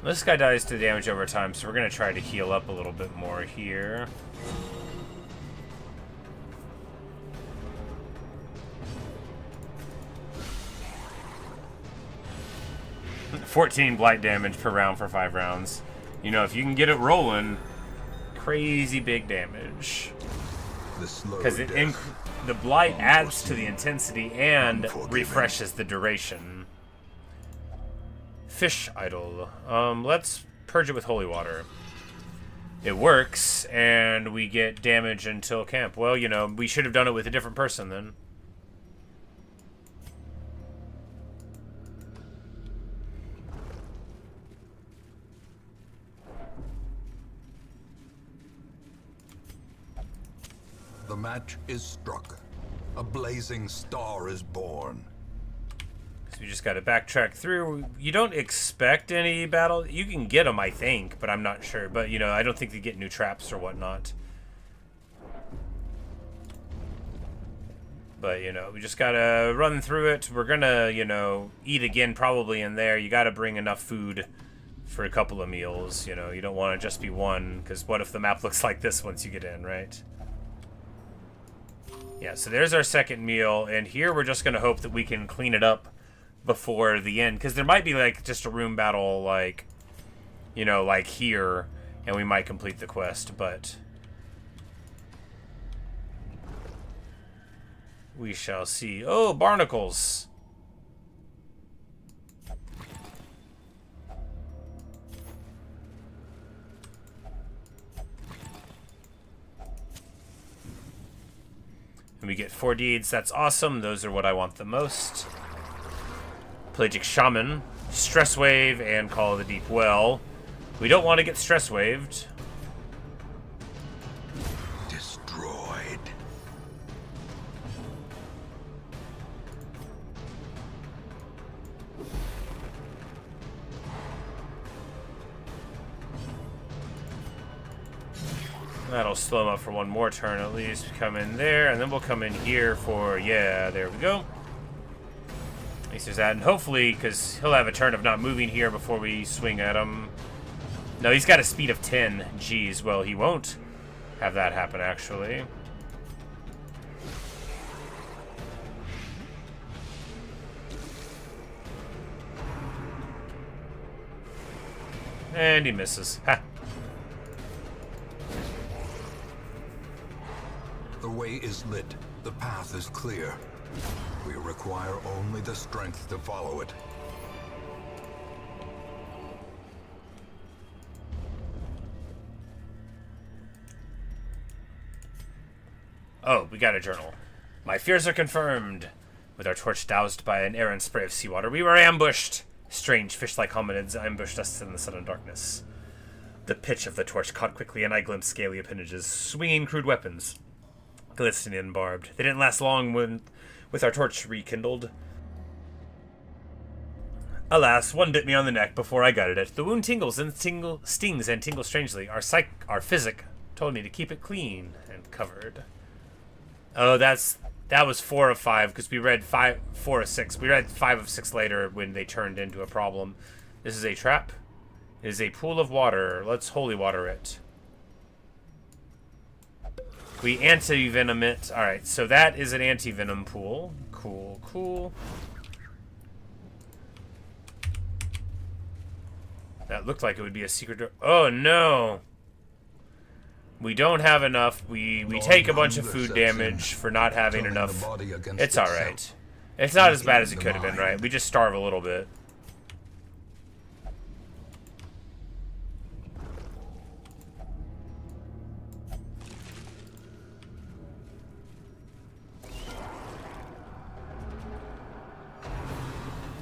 This guy dies to damage over time, so we're gonna try to heal up a little bit more here. $14 blight damage per round for 5 rounds. You know, if you can get it rolling, crazy big damage. the slow Because death. the blight adds to the Unforeseen. intensity and Unforgiving. refreshes the duration. Fish idol. Let's purge it with holy water. It works, and we get damage until camp. Well, you know, we should have done it with a different person then. The match is struck. A blazing star is born. So we just got to backtrack through. You don't expect any battle. You can get them, I think, but I'm not sure. But, you know, I don't think they get new traps or whatnot. But, you know, we just got to run through it. We're going to, you know, eat again probably in there. You got to bring enough food for a couple of meals. You know, you don't want to just be one, because what if the map looks like this once you get in, right? Yeah, so there's our second meal, and here we're just going to hope that we can clean it up before the end, because there might be, like, just a room battle, like, you know, like here, and we might complete the quest, but we shall see. Oh, barnacles! And we get 4 deeds. That's awesome. Those are what I want the most. Pelagic Shaman, Stress Wave, and Call of the Deep Well. We don't want to get Stress Waved. Destroyed. That'll slow him up for one more turn at least. Come in there, and then we'll come in here for, yeah, there we go. At least there's that, and hopefully, because he'll have a turn of not moving here before we swing at him. No, he's got a speed of 10. Jeez, well, he won't have that happen, actually. And he misses. Ha! The way is lit. The path is clear. We require only the strength to follow it. Oh, we got a journal. My fears are confirmed. With our torch doused by an errant spray of seawater, we were ambushed. Strange fish-like hominids ambushed us in the sudden darkness. The pitch of the torch caught quickly, and I glimpsed scaly appendages, swinging crude weapons, glistening and barbed. They didn't last long when, with our torch rekindled. Alas, one bit me on the neck before I gutted it. The wound tingles and stings and tingles strangely. Our physic told me to keep it clean and covered. Oh, that was 4 of 5, because we read 4 of 6. We read 5 of 6 later when they turned into a problem. This is a trap. It is a pool of water. Let's holy water it. We anti-venom it. Alright, so that is an anti-venom pool. Cool, cool. That looked like it would be a secret door. Oh, no! We don't have enough. We take a bunch of food damage for not having enough. It's alright. It's not as bad as it could have been, right? We just starve a little bit.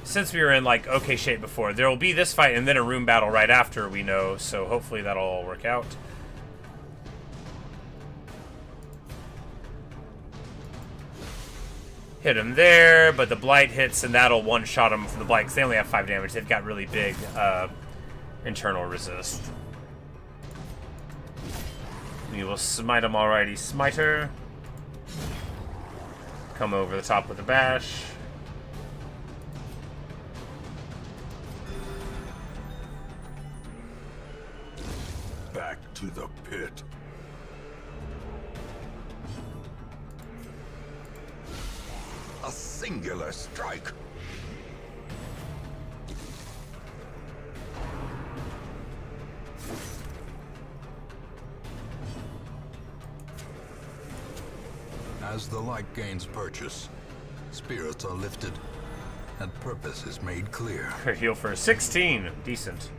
Since we were in, like, okay shape before, there will be this fight and then a room battle right after, we know, so hopefully that'll all work out. Hit him there, but the blight hits, and that'll one-shot him from the blight, because they only have 5 damage. They've got really big internal resist. We will smite him, alrighty, smiter. Come over the top with a bash. Back to the pit. A singular strike. As the light gains purchase, spirits are lifted, and purpose is made clear. Heal for 16. Decent.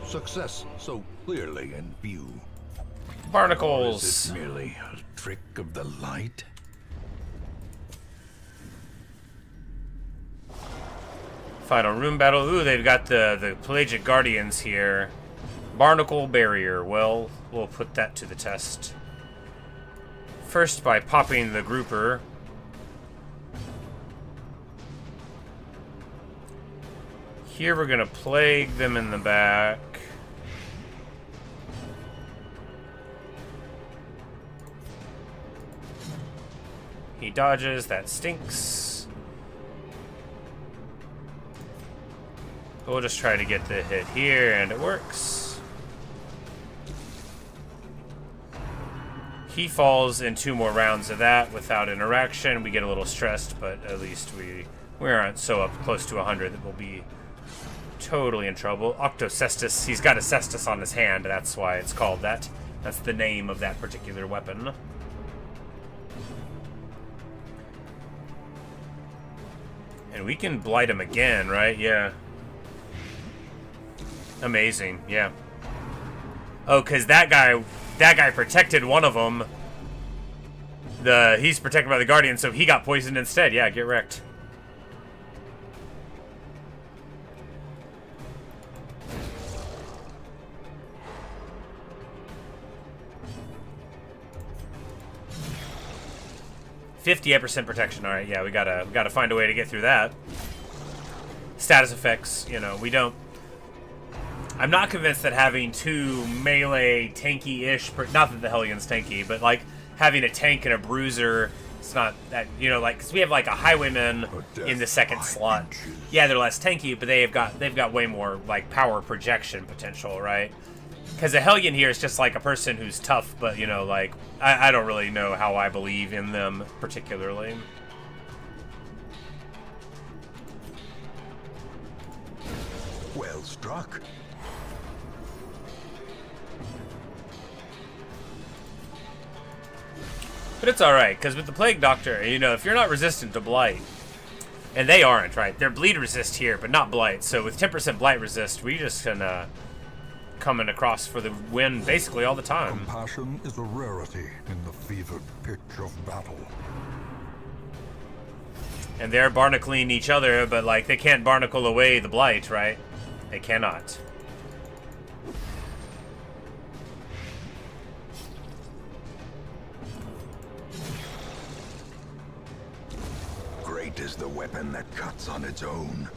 Success so clearly in view. Or is Barnacles. this merely a trick of the light? Final room battle. Ooh, they've got the Pelagic Guardians here. Barnacle Barrier. Well, we'll put that to the test. First by popping the grouper. Here we're gonna plague them in the back. He dodges, that stinks. We'll just try to get the hit here, and it works. He falls in 2 more rounds of that without interaction. We get a little stressed, but at least we aren't so up close to 100 that we'll be totally in trouble. Octocestus, he's got a cestus on his hand, that's why it's called that. That's the name of that particular weapon. And we can blight him again, right? Yeah. Amazing, yeah. Oh, because that guy protected one of them. He's protected by the Guardian, so he got poisoned instead. Yeah, get wrecked. %58 protection. All right, yeah, we gotta find a way to get through that. Status effects, you know, we don't. I'm not convinced that having 2 melee tanky-ish, not that the Helligion's tanky, but like having a tank and a bruiser, it's not that, you know, like, because we have like a highwayman in the second slot. Yeah, they're less tanky, but they've got way more like power projection potential, right? Because a Hellion here is just like a person who's tough, but, you know, like, I don't really know how I believe in them particularly. Well struck. But it's alright, because with the Plague Doctor, you know, if you're not resistant to Blight, and they aren't, right? They're bleed resist here, but not Blight. So with 10% Blight resist, we just can coming across for the win basically all the time. Compassion is a rarity in the fevered pitch of battle. And they're barnacling each other, but like they can't barnacle away the Blight, right? They cannot. Great is the weapon that cuts on its own.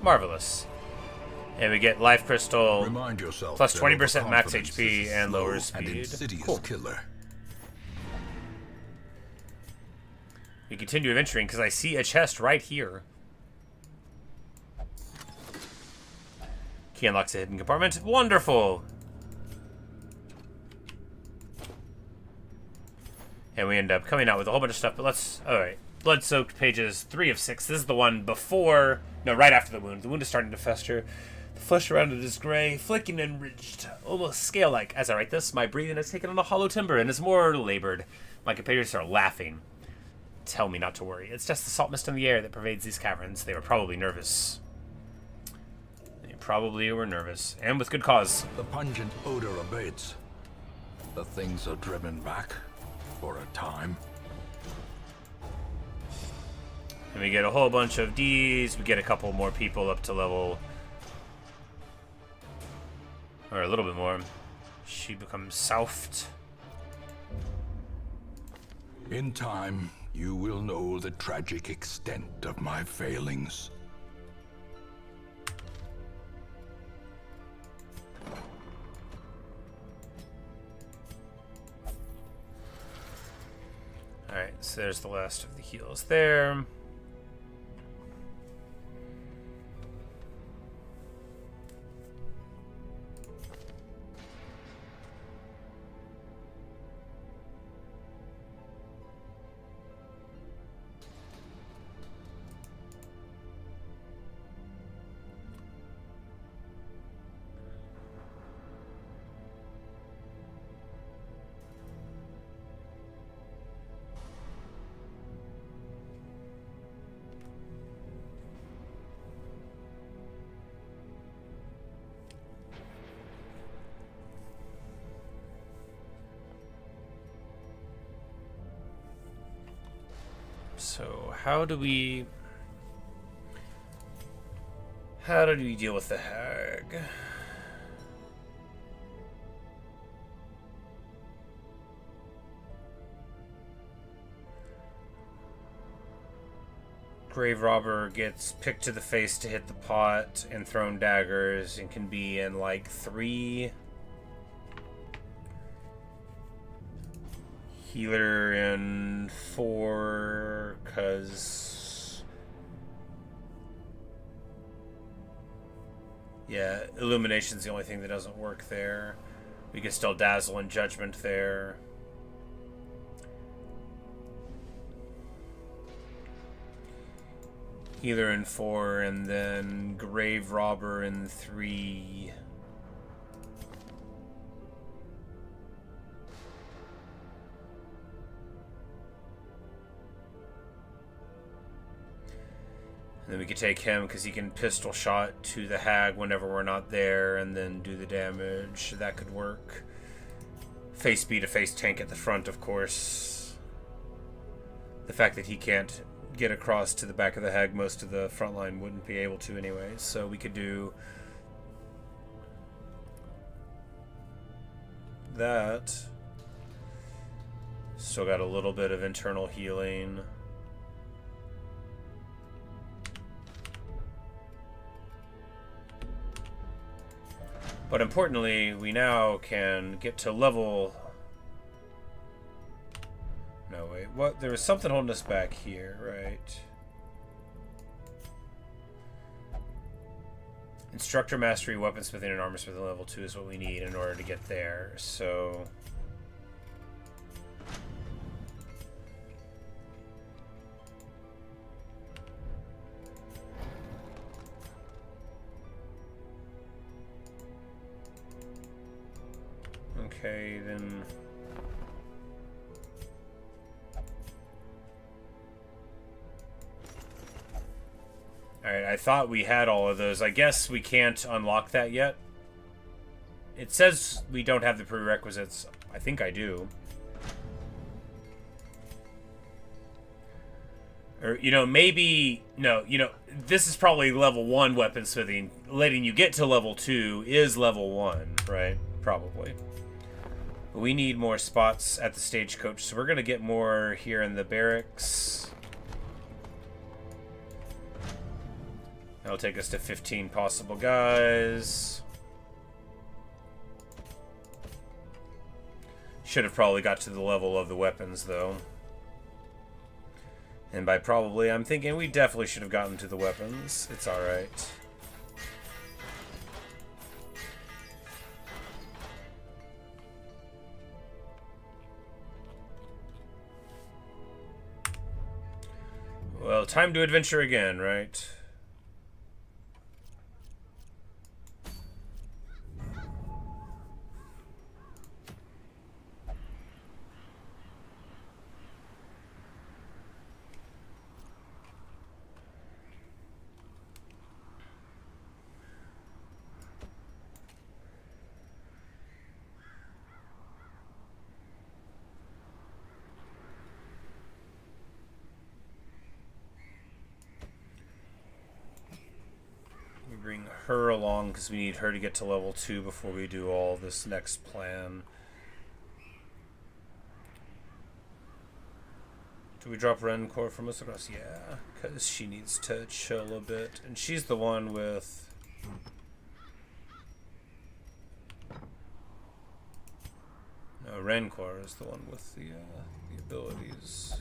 Marvelous. And we get Life Crystal, Remind yourself plus that 20% max overconfidence HP is a and slow lower and speed. insidious Cool. killer. We continue adventuring because I see a chest right here. Key unlocks a hidden compartment. Wonderful! And we end up coming out with a whole bunch of stuff, but let's... Alright. Blood-soaked pages 3 of 6. This is the one before... No, right after the wound. The wound is starting to fester. The flesh around it is gray, flaking and ridged, almost scale-like. As I write this, my breathing has taken on a hollow timbre and is more labored. My companions are laughing. Tell me not to worry. It's just the salt mist in the air that pervades these caverns. They were probably nervous. They probably were nervous. And with good cause. The pungent odor abates. The things are driven back for a time. And we get a whole bunch of Ds. We get a couple more people up to level... Or a little bit more. She becomes soft. In time, you will know the tragic extent of my failings. Alright, so there's the last of the heals there. So how do we deal with the hag? Grave Robber gets picked to the face to hit the pot and thrown daggers and can be in like 3. Healer in 4, cause yeah, Illumination's the only thing that doesn't work there. We can still Dazzle and Judgment there. Healer in 4, and then Grave Robber in 3. And then we could take him because he can pistol shot to the hag whenever we're not there and then do the damage. That could work. Face B to face tank at the front, of course. The fact that he can't get across to the back of the hag, most of the front line wouldn't be able to anyway. So we could do that. Still got a little bit of internal healing. But importantly, we now can get to level... No, wait. What? There was something holding us back here, right? Instructor Mastery, Weaponsmithing, and Armorsmithing level 2 is what we need in order to get there, so... Okay, then... Alright, I thought we had all of those. I guess we can't unlock that yet. It says we don't have the prerequisites. I think I do. Or, you know, maybe... No, you know, this is probably level 1 weaponsmithing. Letting you get to level 2 is level 1, right? Probably. But we need more spots at the stagecoach, so we're going to get more here in the barracks. That'll take us to 15 possible guys. Should have probably got to the level of the weapons, though. And by probably, I'm thinking we definitely should have gotten to the weapons. It's alright. Well, time to adventure again, right? Bring her along because we need her to get to level 2 before we do all this next plan. Do we drop Rencore from us across? Yeah, because she needs to chill a bit. And she's the one with... No, Rencore is the one with the abilities.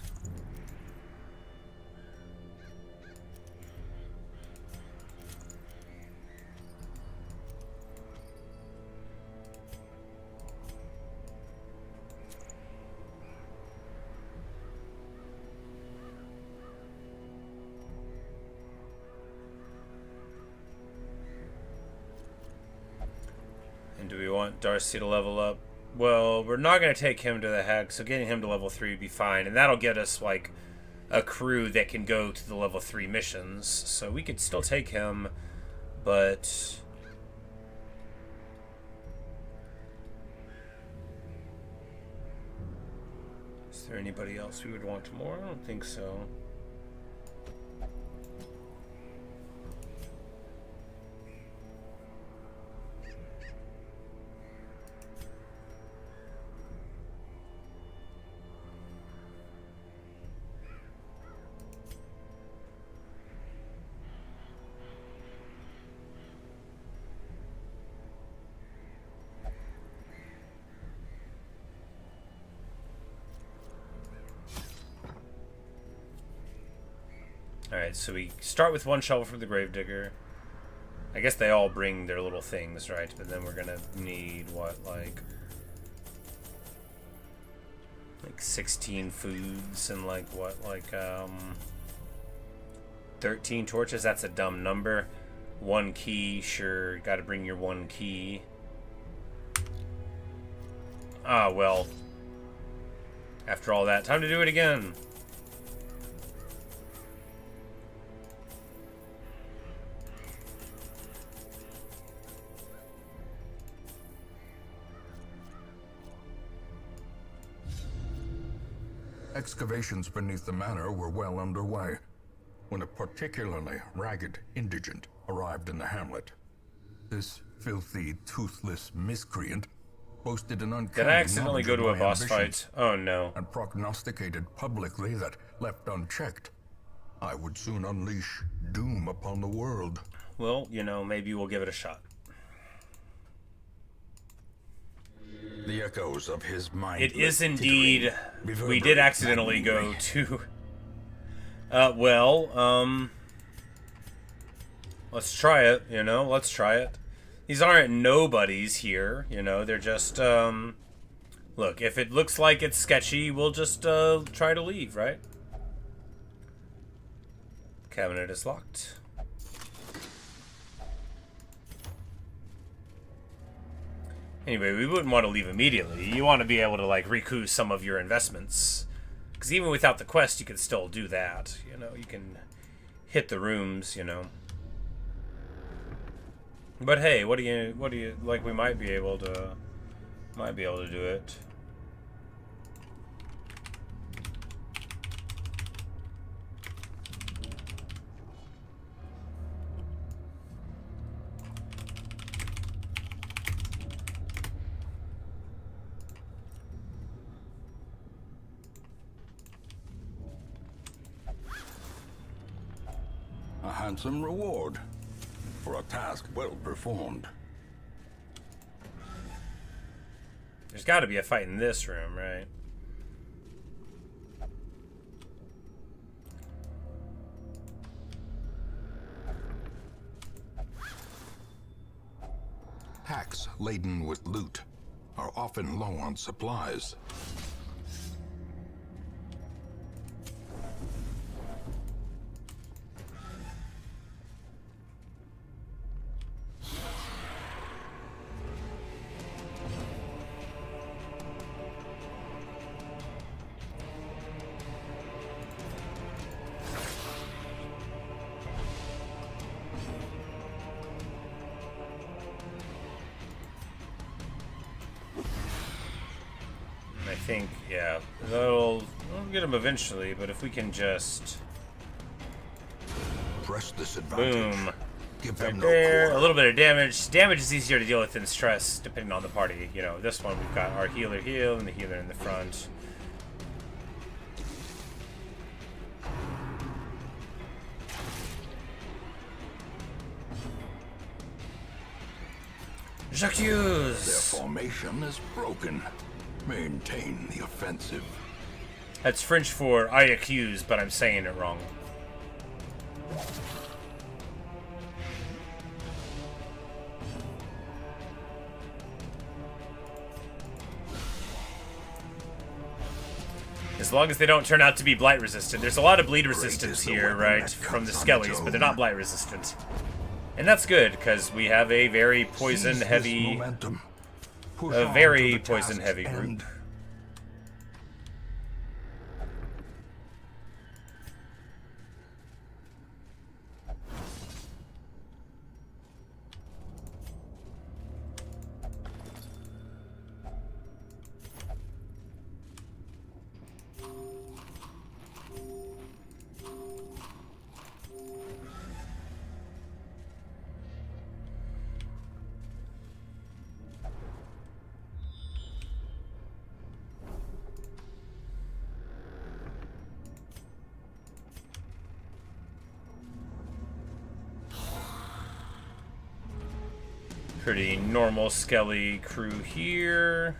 Do we want Darcy to level up? Well, we're not going to take him to the hag, so getting him to level 3 would be fine. And that'll get us, like, a crew that can go to the level 3 missions. So we could still take him, but... Is there anybody else we would want more? I don't think so. Alright, so we start with one shovel from the Gravedigger. I guess they all bring their little things, right? But then we're gonna need, what, like 16 foods and like, what, like, 13 torches? That's a dumb number. 1 key, sure, gotta bring your 1 key. Ah, well. After all that, time to do it again. Excavations beneath the manor were well underway when a particularly ragged indigent arrived in the hamlet. This filthy, toothless miscreant boasted an uncanny Did I accidentally knowledge go of to a my boss ambitions fight? Oh no. and prognosticated publicly that, left unchecked, I would soon unleash doom upon the world. Well, you know, maybe we'll give it a shot. The echoes of his mind. It is indeed. We did accidentally go to. Let's try it. You know, let's try it. These aren't nobodies here. You know, they're just. Look, if it looks like it's sketchy, we'll just try to leave, right? Cabinet is locked. Anyway, we wouldn't want to leave immediately. You want to be able to, like, recoup some of your investments. Because even without the quest, you can still do that. You know, you can hit the rooms, you know. But hey, what do you, like, we might be able to do it. A handsome reward for a task well performed. There's got to be a fight in this room, right? Packs laden with loot are often low on supplies. I think, yeah, we'll get him eventually, but if we can just... Press this advantage. Boom. Give them Right no there, a quarter. little bit of damage. Damage is easier to deal with than stress, depending on the party. You know, this one we've got our healer heal and the healer in the front. Their J'accuse! formation is broken. Maintain the offensive. That's French for I accuse, but I'm saying it wrong. As long as they don't turn out to be blight resistant. There's a lot of bleed resistance the here, weapon right, that from the cuts on its skellies, but own. they're not blight resistant. And that's good, because we have a very Seize poison this heavy, momentum. Push a on very to the poison task's heavy end. group. Pretty normal skelly crew here.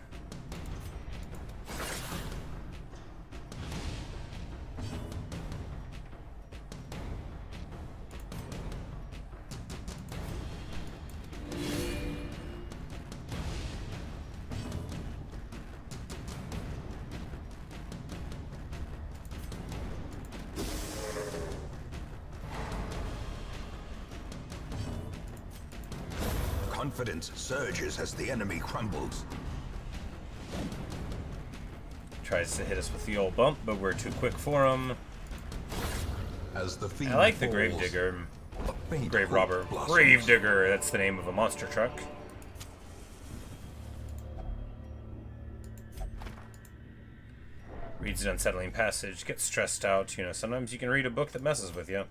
confidence surges as the enemy crumbles. Tries to hit us with the old bump, but we're too quick for him. As the I like the Gravedigger. Grave Robber. Gravedigger, that's the name of a monster truck. Reads an unsettling passage, gets stressed out. You know, sometimes you can read a book that messes with you.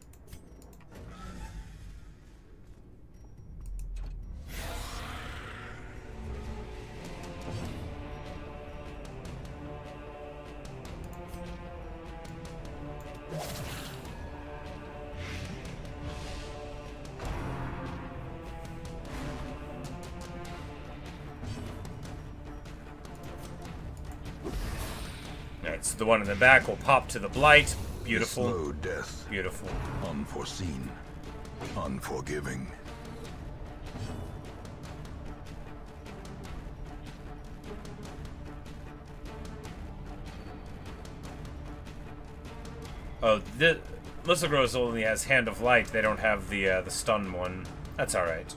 It's the one in the back will pop to the blight. Beautiful. Slow death. Beautiful. Unforeseen. Unforgiving. Oh, this Lysogros only has Hand of Light. They don't have the stun one. That's all right.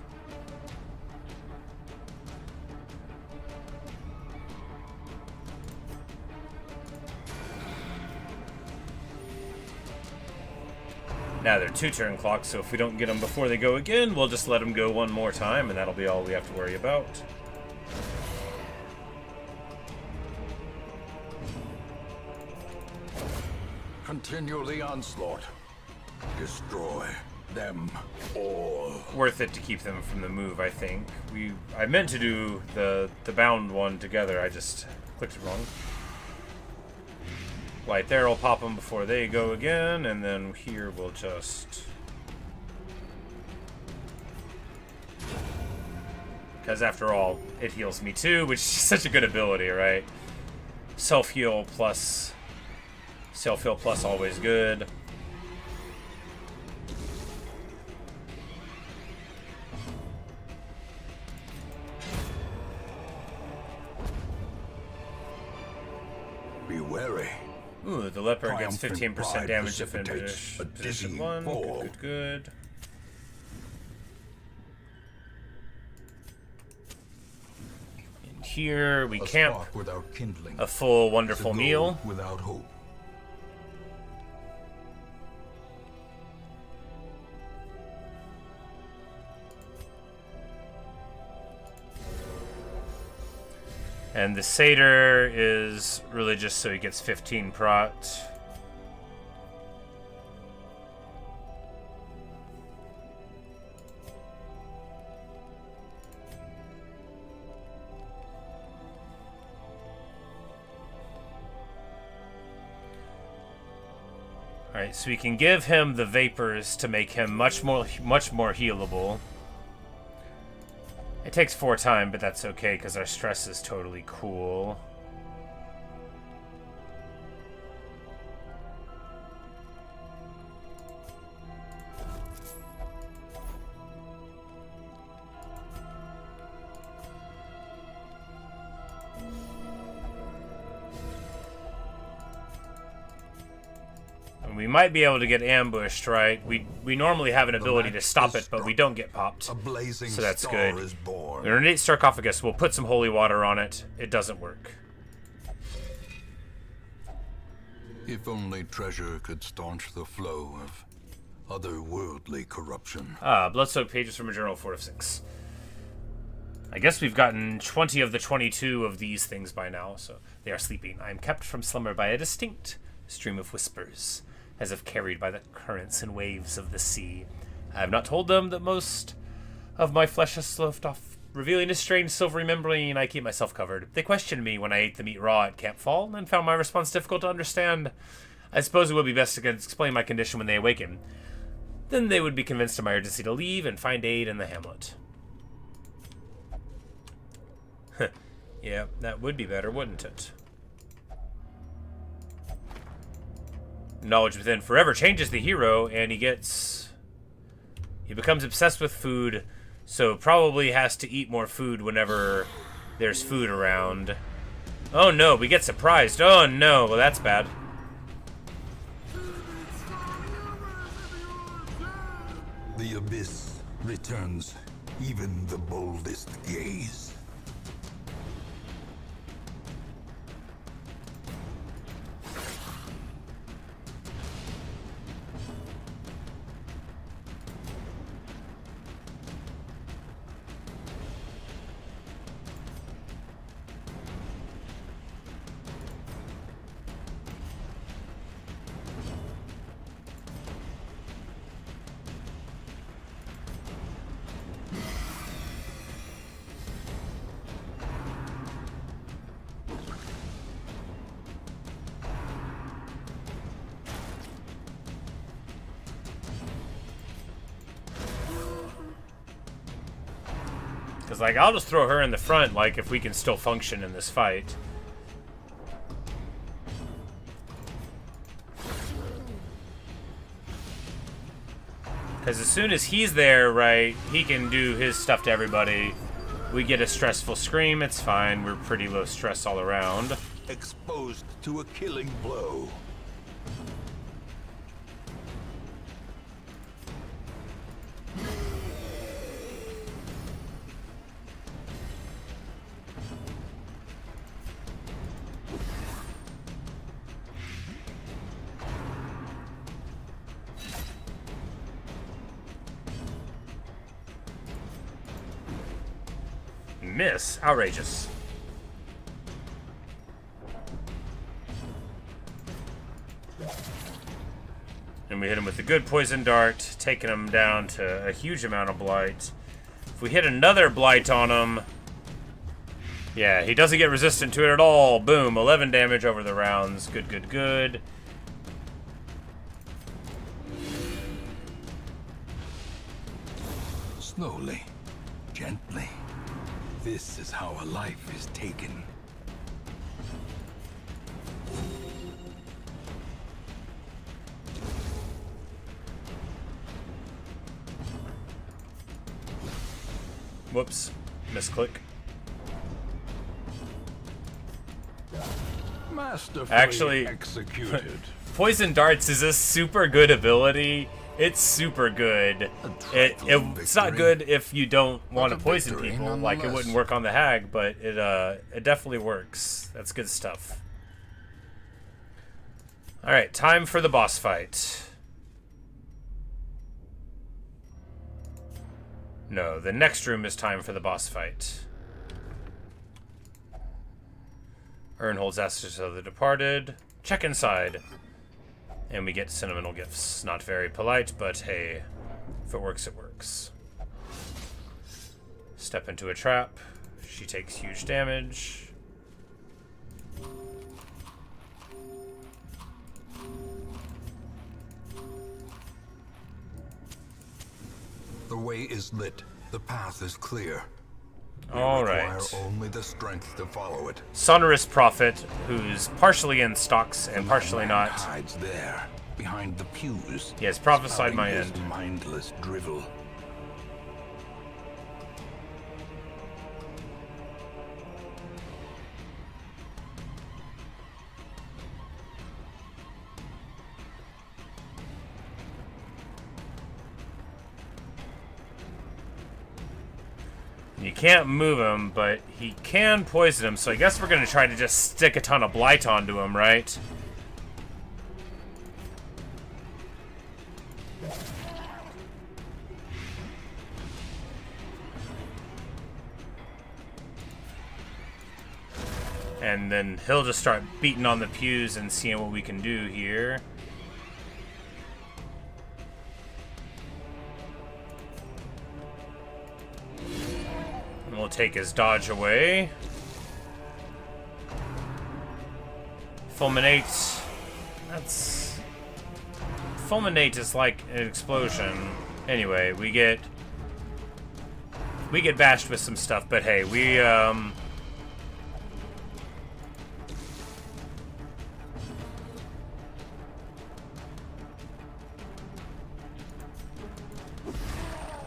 Now they're 2-turn clocks, so if we don't get them before they go again, we'll just let them go one more time, and that'll be all we have to worry about. Continue the onslaught. Destroy them all. Worth it to keep them from the move, I think. I meant to do the bound one together, I just clicked it wrong. Light there will pop them before they go again, and then here we'll just... Because after all, it heals me too, which is such a good ability, right? Self-heal plus always good. Be wary. Ooh, the leopard gets Triumphant 15% pride damage to precipitates finish a position dizzying 1. fall. Good, good. In here, we camp spark without kindling. a full Is a wonderful goal meal. without hope. And the satyr is really just so he gets 15 prot. Alright, so we can give him the vapors to make him much more healable. It takes 4 time, but that's okay because our stress is totally cool. And we might be able to get ambushed, right? We normally have an ability to stop it, but we don't get popped. A blazing So that's star good. is born. An ornate sarcophagus, we'll put some holy water on it. It doesn't work. If only treasure could staunch the flow of otherworldly corruption. Ah, blood-soaked pages from a journal 4 of 6. I guess we've gotten 20 of the 22 of these things by now, so they are sleeping. I am kept from slumber by a distinct stream of whispers, as if carried by the currents and waves of the sea. I have not told them that most of my flesh has sloughed off, revealing a strange silvery membrane. I keep myself covered. They questioned me when I ate the meat raw at Campfall, and found my response difficult to understand. I suppose it would be best to explain my condition when they awaken. Then they would be convinced of my urgency to leave and find aid in the hamlet. Yeah, that would be better, wouldn't it? Knowledge within forever changes the hero, and he becomes obsessed with food, so probably has to eat more food whenever there's food around. Oh no, we get surprised. Oh no, well that's bad. The abyss returns even the boldest gaze. Because, like, I'll just throw her in the front, like, if we can still function in this fight. Because as soon as he's there, right, he can do his stuff to everybody. We get a stressful scream, it's fine. We're pretty low stress all around. Exposed to a killing blow. Miss. Outrageous. And we hit him with a good poison dart, taking him down to a huge amount of blight. If we hit another blight on him... Yeah, he doesn't get resistant to it at all. Boom, 11 damage over the rounds. Good, good, good. Slowly, gently. This is how a life is taken. Whoops. Misclick. Masterfully Actually, executed. Poison darts is a super good ability. It's super good. It's not good if you don't want to poison people, like it wouldn't work on the hag, but it definitely works. That's good stuff. Alright, time for the boss fight. No, the next room is time for the boss fight. Urn holds ashes of the departed. Check inside. And we get sentimental gifts. Not very polite, but hey, if it works, it works. Step into a trap. She takes huge damage. The way is lit. The path is clear. All Require right. only the strength to follow it. Sonorous Prophet, who's partially in stocks and partially not. Hides there, behind the pews. He has prophesied my spouting his end. mindless drivel. You can't move him, but he can poison him, so I guess we're going to try to just stick a ton of blight onto him, right? And then he'll just start beating on the pews and seeing what we can do here. And we'll take his dodge away. Fulminate. That's... Fulminate is like an explosion. Anyway, we get bashed with some stuff, but hey, we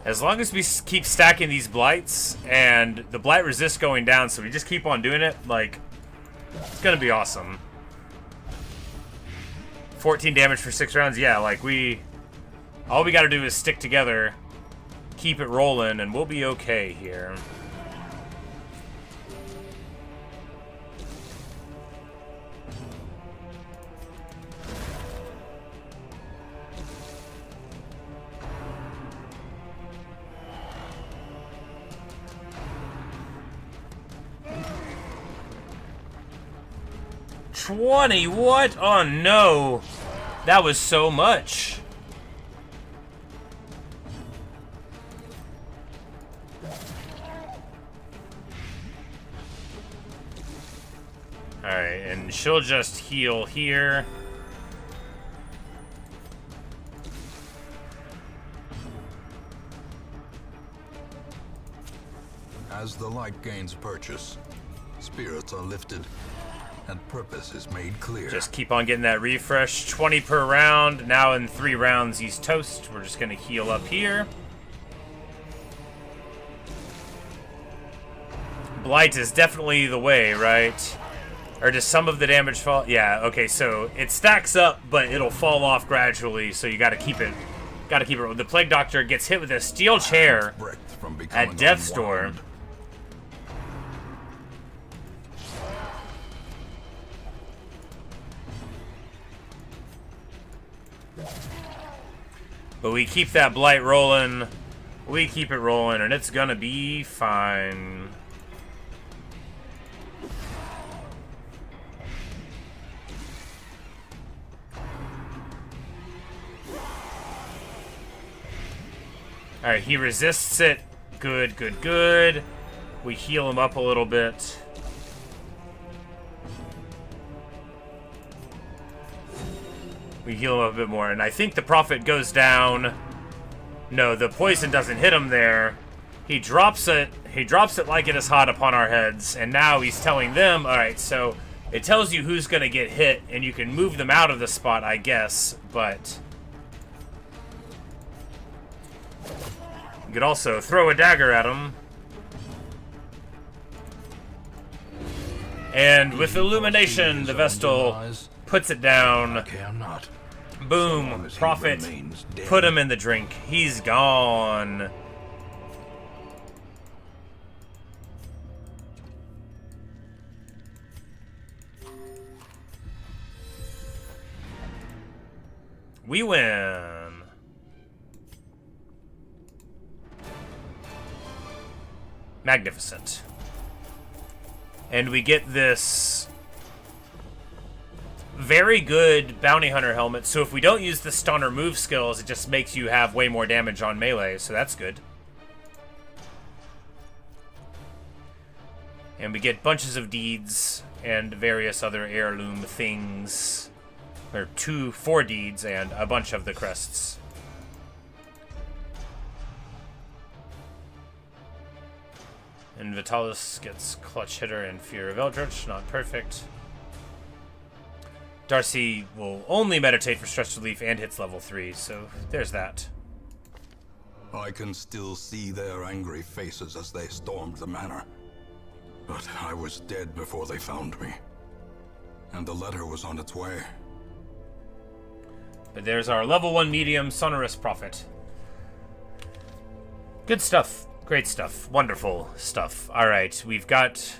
as long as we keep stacking these blights, and the blight resists going down, so we just keep on doing it, like, it's gonna be awesome. 14 damage for 6 rounds, yeah, like, all we gotta do is stick together keep it rolling, and we'll be okay here. $20, what? Oh no! That was so much. Alright, and she'll just heal here. As the light gains purchase, spirits are lifted, and purpose is made clear. Just keep on getting that refresh. 20 per round. Now in 3 rounds, he's toast. We're just going to heal up here. Blight is definitely the way, right? Or does some of the damage fall? Yeah, okay, so it stacks up, but it'll fall off gradually, so you gotta keep it. Gotta keep it. The Plague Doctor gets hit with a steel chair at Death's Door. But we keep that Blight rolling. We keep it rolling, and it's gonna be fine. Alright, he resists it. Good, good, good. We heal him up a little bit. We heal him up a bit more, and I think the Prophet goes down. No, the poison doesn't hit him there. He drops it. He drops it like it is hot upon our heads, and now he's telling them, alright, so it tells you who's going to get hit, and you can move them out of the spot, I guess, but you could also throw a dagger at him. And with Illumination, the Vestal puts it down. Boom. Prophet put him in the drink. He's gone. We win. Magnificent. And we get this very good Bounty Hunter helmet. So if we don't use the stun or move skills, it just makes you have way more damage on melee. So that's good. And we get bunches of deeds and various other heirloom things. Or 4 deeds and a bunch of the crests. And Vitalis gets Clutch Hitter and Fear of Eldritch, not perfect. Darcy will only meditate for stress relief and hits level 3, so there's that. I can still see their angry faces as they stormed the manor. But I was dead before they found me. And the letter was on its way. But there's our level 1 medium Sonorous Prophet. Good stuff. Great stuff. Wonderful stuff. Alright, we've got...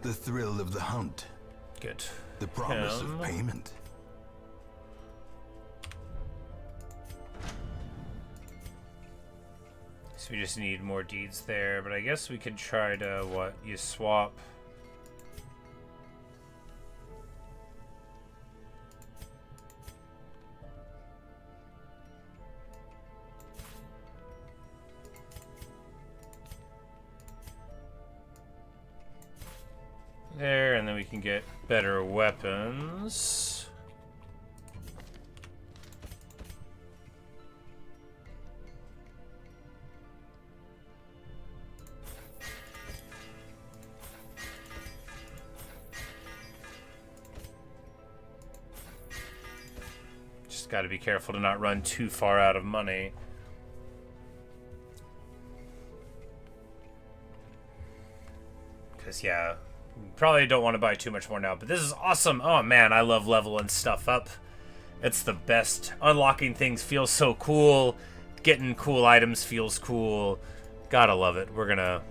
The thrill of the hunt. Good. The promise of payment. So we just need more deeds there, but I guess we could try to, what, you swap... there, and then we can get better weapons. got to be careful to not run too far out of money. Because, yeah, probably don't want to buy too much more now. But this is awesome. Oh, man, I love leveling stuff up. It's the best. Unlocking things feels so cool. Getting cool items feels cool. Gotta love it. We're gonna...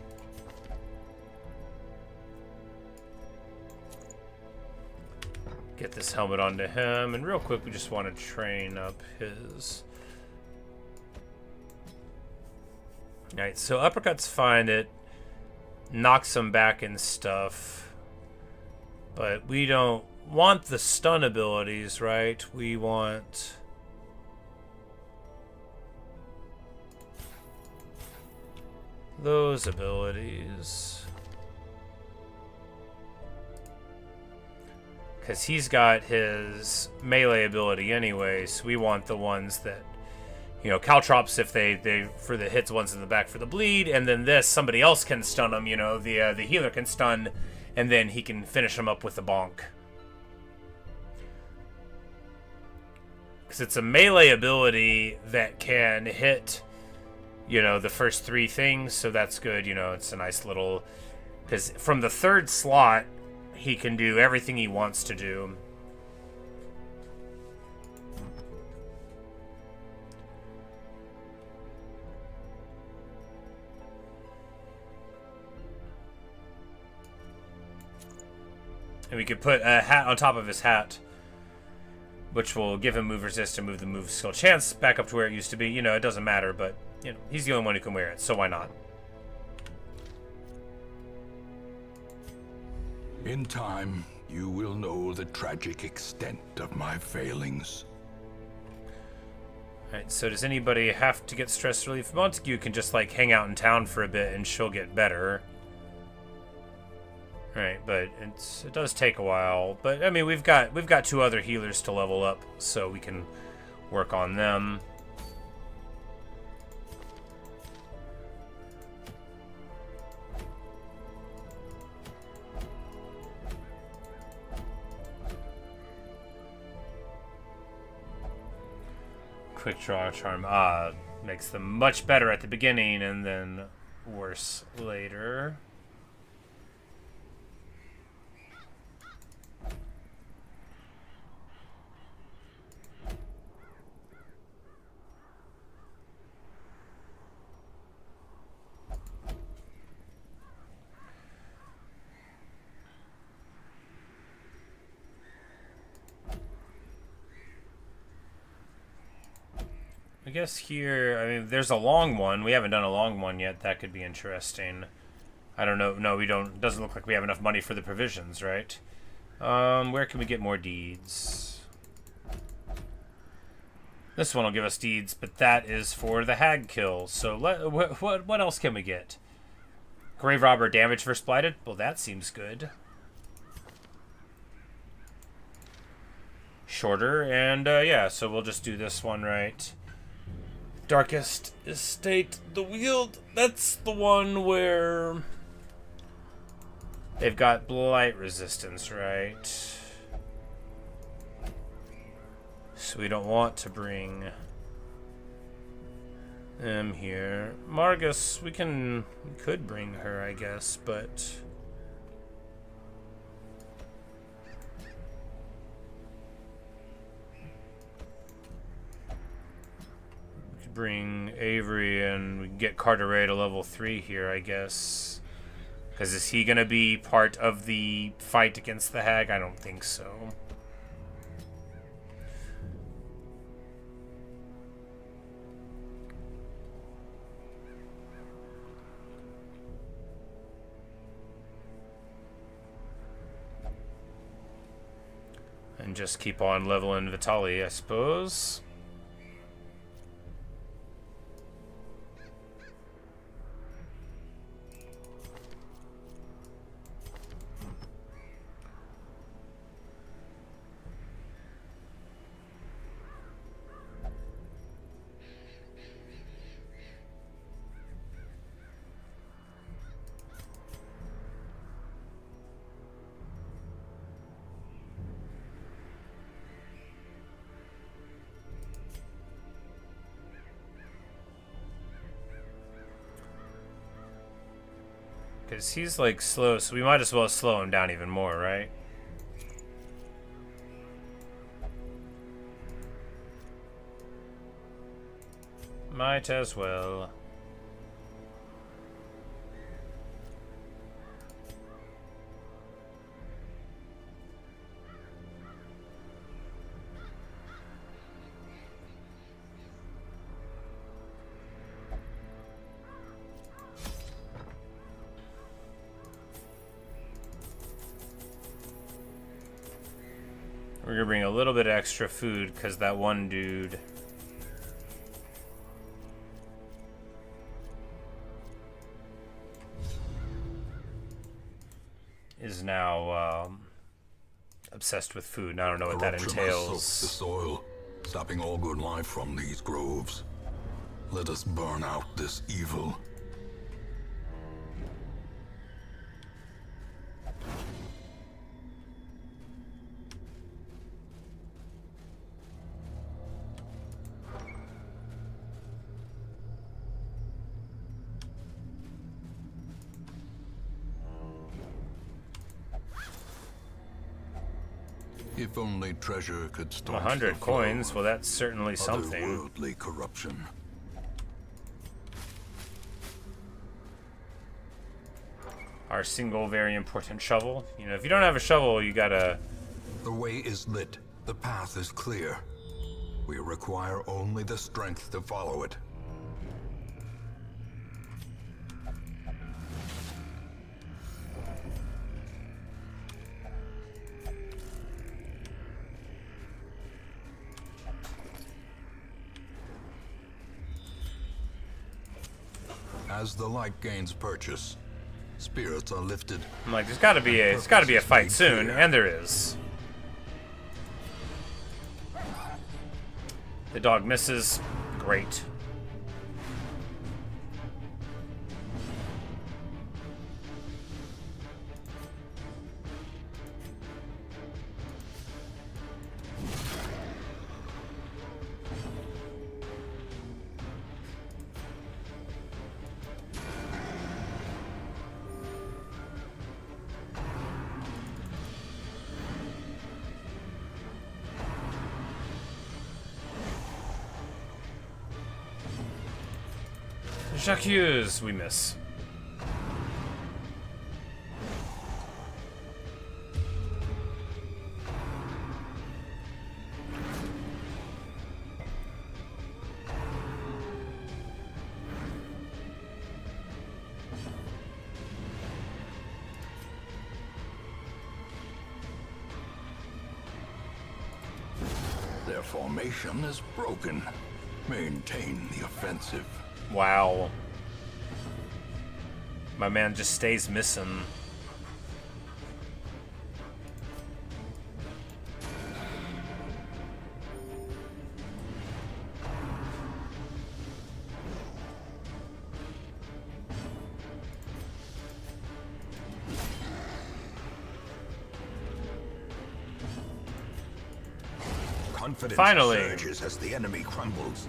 get this helmet onto him. And real quick, we just want to train up his... Alright, so uppercuts fine. It knocks him back and stuff. But we don't want the stun abilities, right? We want... those abilities. Because he's got his melee ability anyway, so we want the ones that, you know, caltrops if they for the hits, ones in the back for the bleed, and then this, somebody else can stun him, you know, the healer can stun, and then he can finish him up with the bonk. Because it's a melee ability that can hit, you know, the first three things, so that's good, you know, it's a nice little... Because from the third slot, he can do everything he wants to do. And we could put a hat on top of his hat, which will give him move resist and move the move skill chance back up to where it used to be. You know, it doesn't matter, but, you know, he's the only one who can wear it, so why not? In time, you will know the tragic extent of my failings. Alright, so does anybody have to get stress relief? Montague can just, like, hang out in town for a bit and she'll get better. Right, but it does take a while. But I mean, we've got two other healers to level up, so we can work on them. Quick draw charm makes them much better at the beginning and then worse later. I guess here, I mean, there's a long one. We haven't done a long one yet. That could be interesting. I don't know. No, we don't. Doesn't look like we have enough money for the provisions, right? Where can we get more deeds? This one will give us deeds, but that is for the hag kill. So what else can we get? Grave robber damage for blighted? Well, that seems good. Shorter, and yeah, so we'll just do this one, right? Darkest Estate, the Wield, that's the one where they've got blight resistance, right? So we don't want to bring them here. Margus, we could bring her, I guess, but bring Avery and we can get Carteret to level 3 here, I guess. Because is he going to be part of the fight against the hag? I don't think so. And just keep on leveling Vitali, I suppose. Because he's like slow, so we might as well slow him down even more, right? Might as well. We're gonna bring a little bit of extra food because that one dude is now obsessed with food, and I don't know what that Corruption has soaked the entails. soil, stopping all good life from these groves. Let us burn out this evil. If only treasure could staunch 100 the flow coins, well, that's certainly of something. otherworldly corruption. Our single very important shovel. You know, if you don't have a shovel, you gotta... The way is lit. The path is clear. We require only the strength to follow it. As the light gains purchase, spirits are lifted. I'm like, there's gotta be a fight soon, and there is. The dog misses. Great. Jacques, we miss. Their formation is broken. Maintain the offensive. Wow. My man just stays missing. Confidence Finally. surges as the enemy crumbles.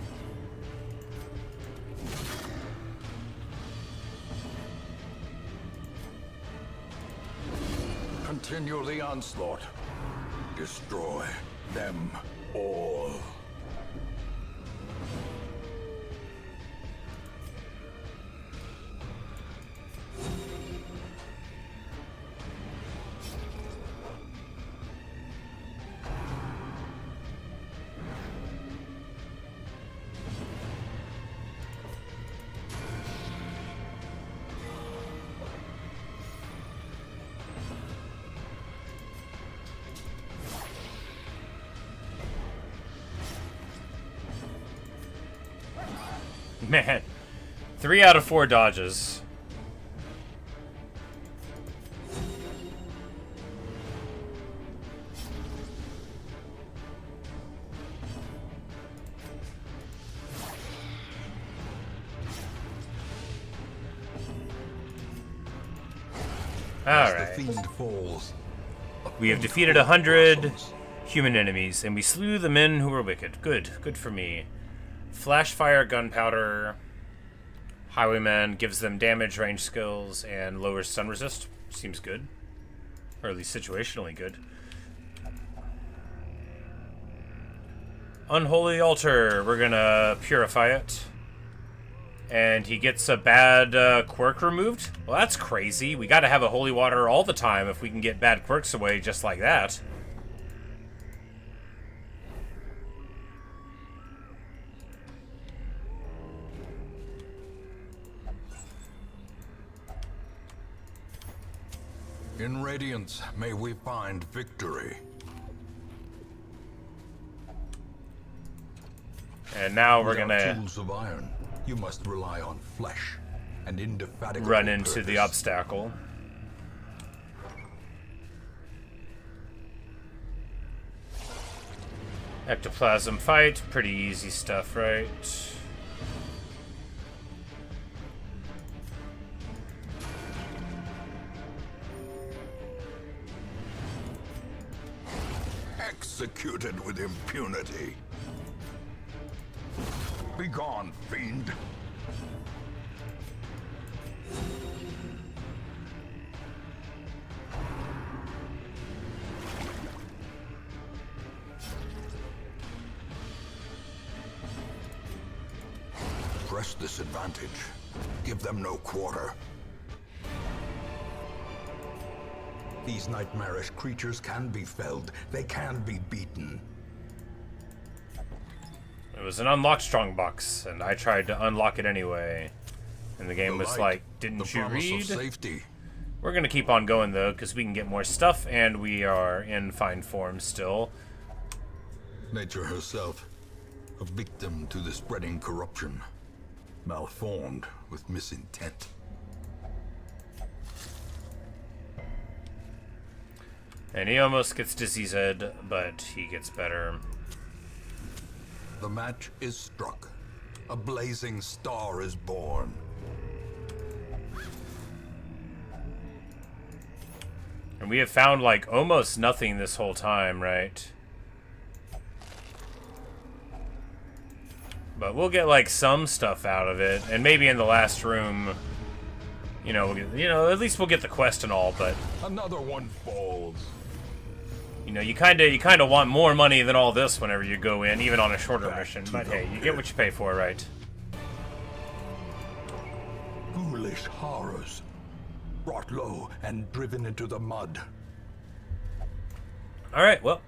Continue the onslaught. Destroy them all. Man, 3 out of 4 dodges. As Alright. the fiend falls, We have defeated 100 human enemies, and we slew the men who were wicked. Good. Good for me. Flash fire gunpowder. Highwayman gives them damage, range skills, and lowers stun resist. Seems good. Or at least situationally good. Unholy Altar. We're gonna purify it. And he gets a bad quirk removed? Well, that's crazy. We gotta have a holy water all the time if we can get bad quirks away just like that. In Radiance, may we find victory. And now we're Without gonna tools of iron, you must rely on flesh and indefatigable run into purpose. the obstacle. Ectoplasm fight, pretty easy stuff, right? Executed with impunity. Begone, fiend. Press this advantage. Give them no quarter. These nightmarish creatures can be felled. They can be beaten. It was an unlocked strongbox, and I tried to unlock it anyway. And the game The was light, like, the didn't you promise of read? safety. We're gonna keep on going though, because we can get more stuff, and we are in fine form still. Nature herself, a victim to the spreading corruption, malformed with misintent. And he almost gets diseased, but he gets better. The match is struck. A blazing star is born. And we have found like almost nothing this whole time, right? But we'll get like some stuff out of it, and maybe in the last room, you know, we'll get, at least we'll get the quest and all. But Another one falls. you know, you kind of want more money than all this whenever you go in, even on a shorter Back mission. to But the hey, you pit. get what you pay for, right? Foolish horrors. Brought low and driven into the mud. All right, well,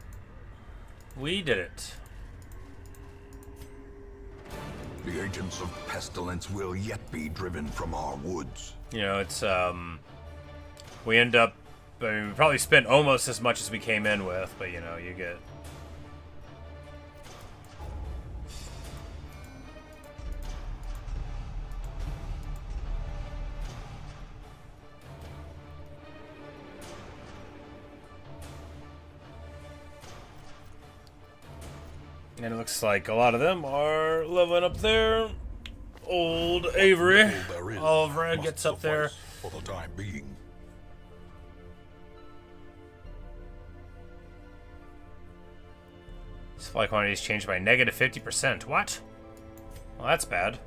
we did it. The agents of pestilence will yet be driven from our woods. You know, it's we end up. I mean, we probably spent almost as much as we came in with, but you know, you get. And it looks like a lot of them are leveling up there. Old Avery. There is Oliver must gets up there. suffice for the time being. Supply quantity is changed by negative 50%. What? Well, that's bad.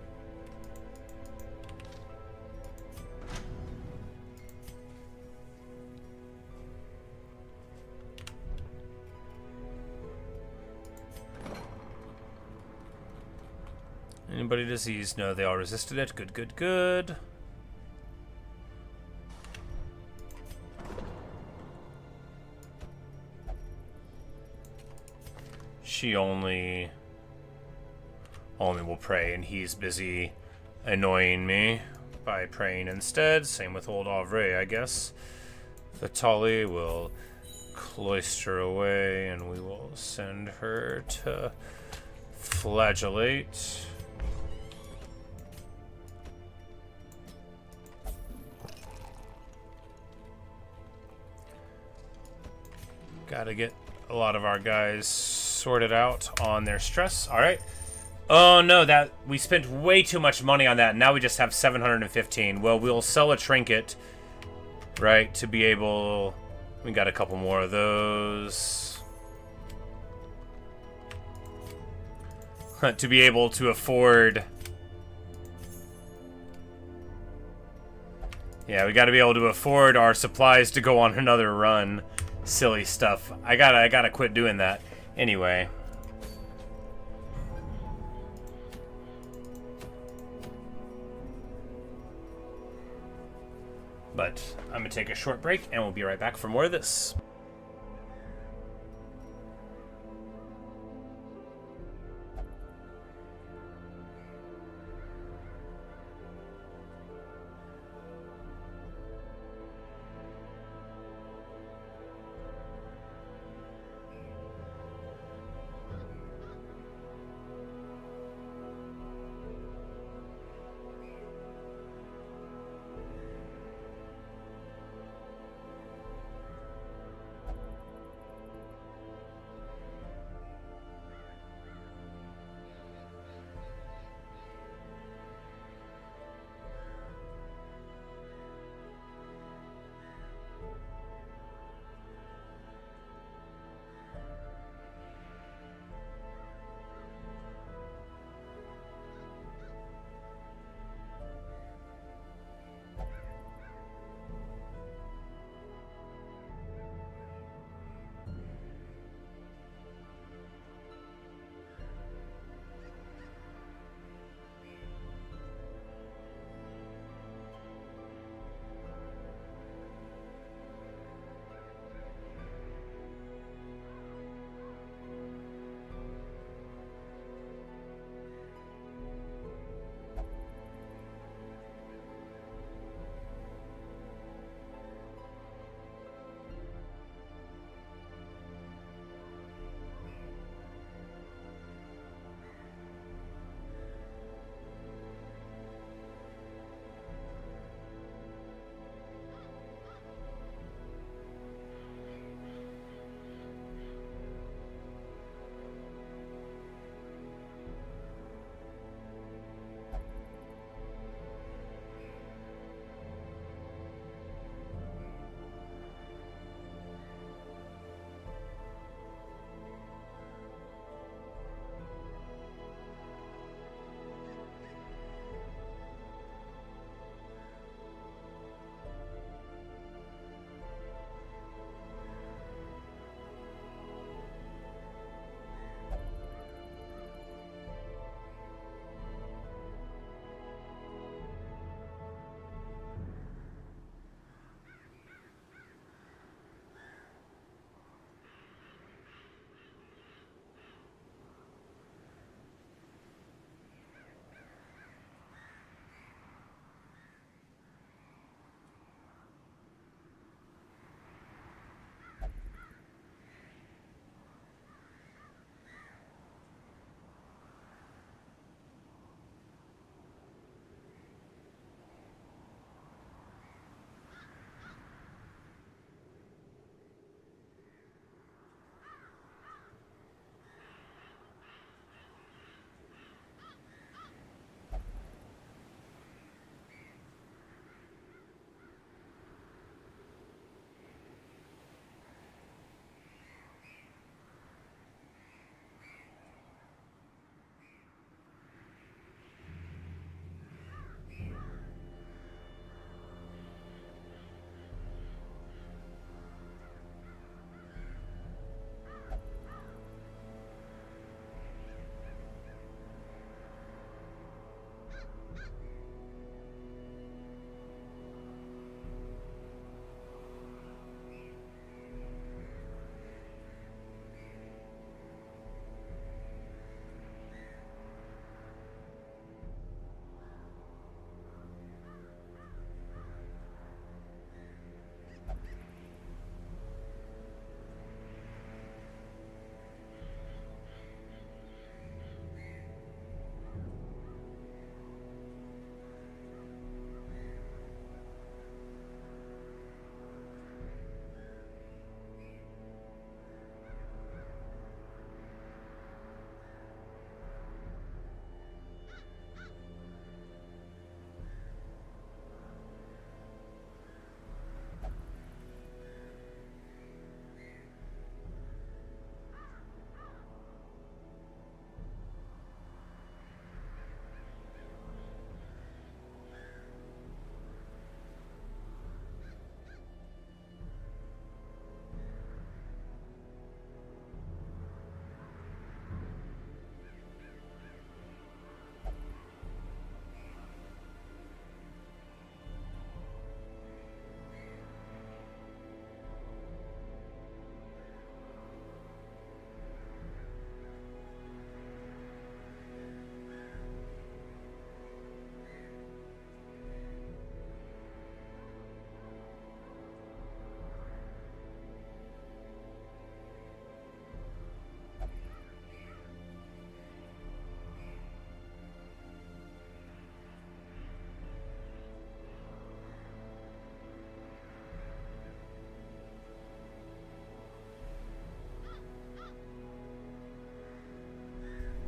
Anybody diseased? No, they all resisted it. Good, good, good. She only will pray, and he's busy annoying me by praying instead. Same with old Auvray, I guess. Vitali will cloister away, and we will send her to flagellate. Gotta get a lot of our guys sorted out on their stress. All right. Oh no, that we spent way too much money on that. And now we just have 715. Well, we'll sell a trinket, right, to be able. We got a couple more of those. To be able to afford Yeah, we got to be able to afford our supplies to go on another run. Silly stuff. I gotta quit doing that. Anyway. But I'm gonna take a short break, and we'll be right back for more of this.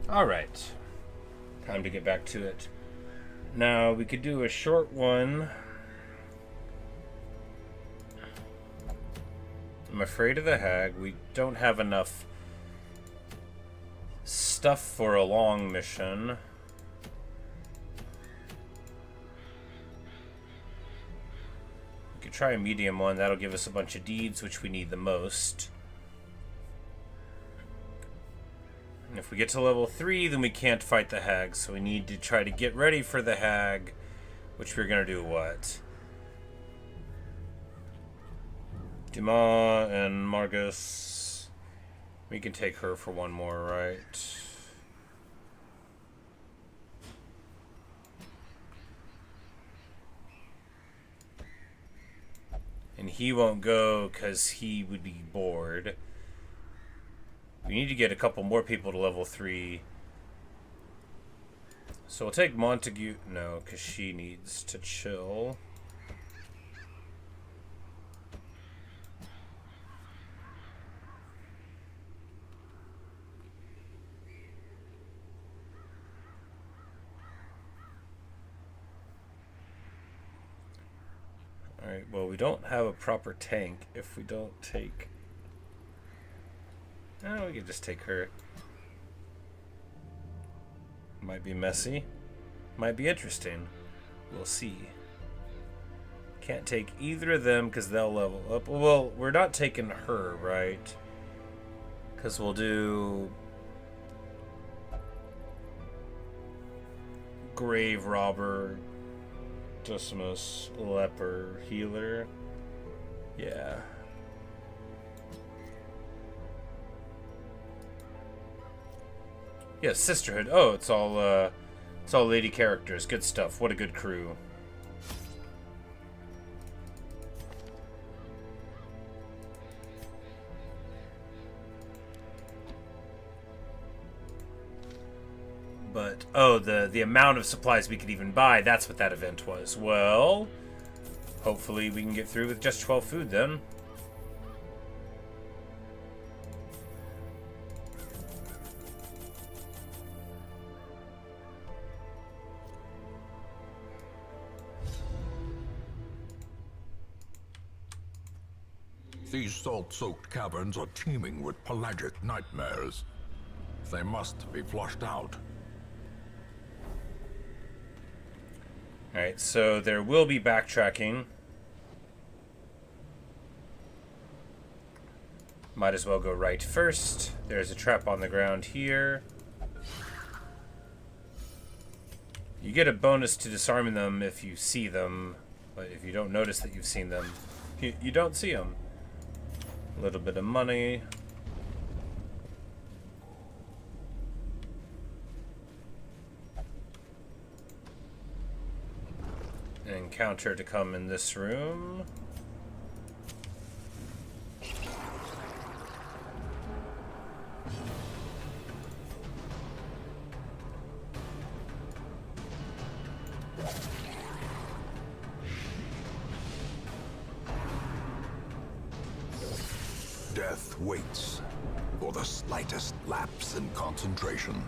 Alright. Time to get back to it. Now, we could do a short one. I'm afraid of the hag. We don't have enough stuff for a long mission. We could try a medium one. That'll give us a bunch of deeds, which we need the most. And if we get to level 3, then we can't fight the hag. So we need to try to get ready for the hag, which we're going to do what? Dumas and Margus. We can take her for one more, right? And he won't go because he would be bored. We need to get a couple more people to level 3. So we'll take Montague. No, because she needs to chill. Alright, well, we don't have a proper tank if we don't take... Oh, we can just take her. Might be messy. Might be interesting. We'll see. Can't take either of them because they'll level up. Well, we're not taking her, right? Because we'll do... Grave Robber... Decimus, Leper, Healer. Yeah. Yeah, Sisterhood. Oh, it's all lady characters. Good stuff. What a good crew. But, oh, the amount of supplies we could even buy, that's what that event was. Well, hopefully we can get through with just 12 food then. These salt-soaked caverns are teeming with pelagic nightmares. They must be flushed out. Alright, so there will be backtracking. Might as well go right first. There's a trap on the ground here. You get a bonus to disarming them if you see them, but if you don't notice that you've seen them, you don't see them. A little bit of money. Encounter to come in this room. Death waits for the slightest lapse in concentration.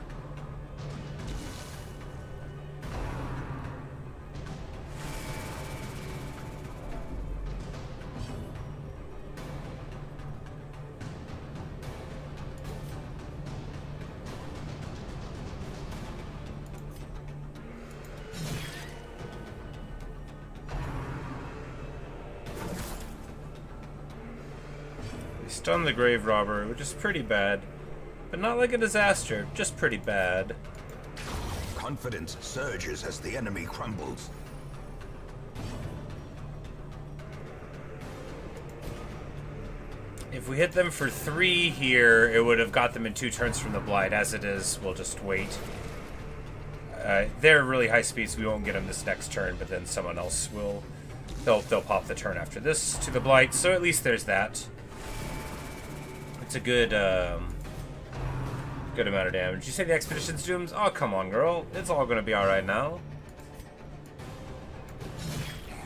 Stun the Grave Robber, which is pretty bad. But not like a disaster, just pretty bad. Confidence surges as the enemy crumbles. If we hit them for 3 here, it would have got them in 2 turns from the Blight. As it is, we'll just wait. They're really high speed, so we won't get them this next turn, but then someone else will... They'll pop the turn after this to the Blight, so at least there's that. It's a good, good amount of damage. You say the Expedition's doomed? Oh, come on, girl. It's all gonna be alright now.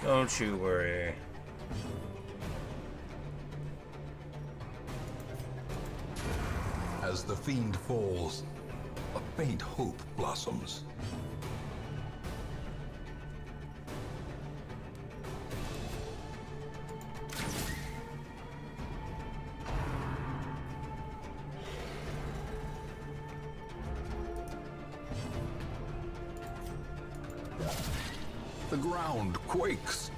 Don't you worry. As the fiend falls, a faint hope blossoms. The ground quakes.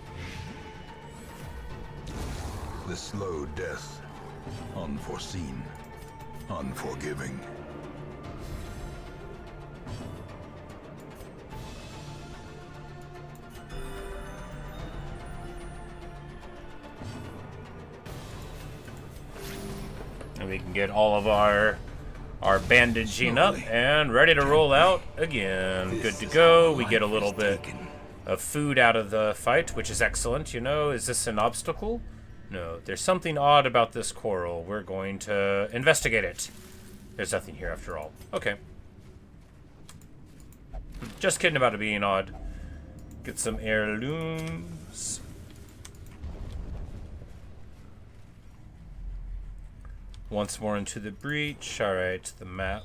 The slow death, unforeseen, unforgiving. And we can get all of our bandaging up and ready to roll out again. Good to go. We get a little bit of food out of the fight, which is excellent. You know, is this an obstacle? No, there's something odd about this coral. We're going to investigate it. There's nothing here after all. Okay. Just kidding about it being odd. Get some heirlooms. Once more into the breach. Alright, the map.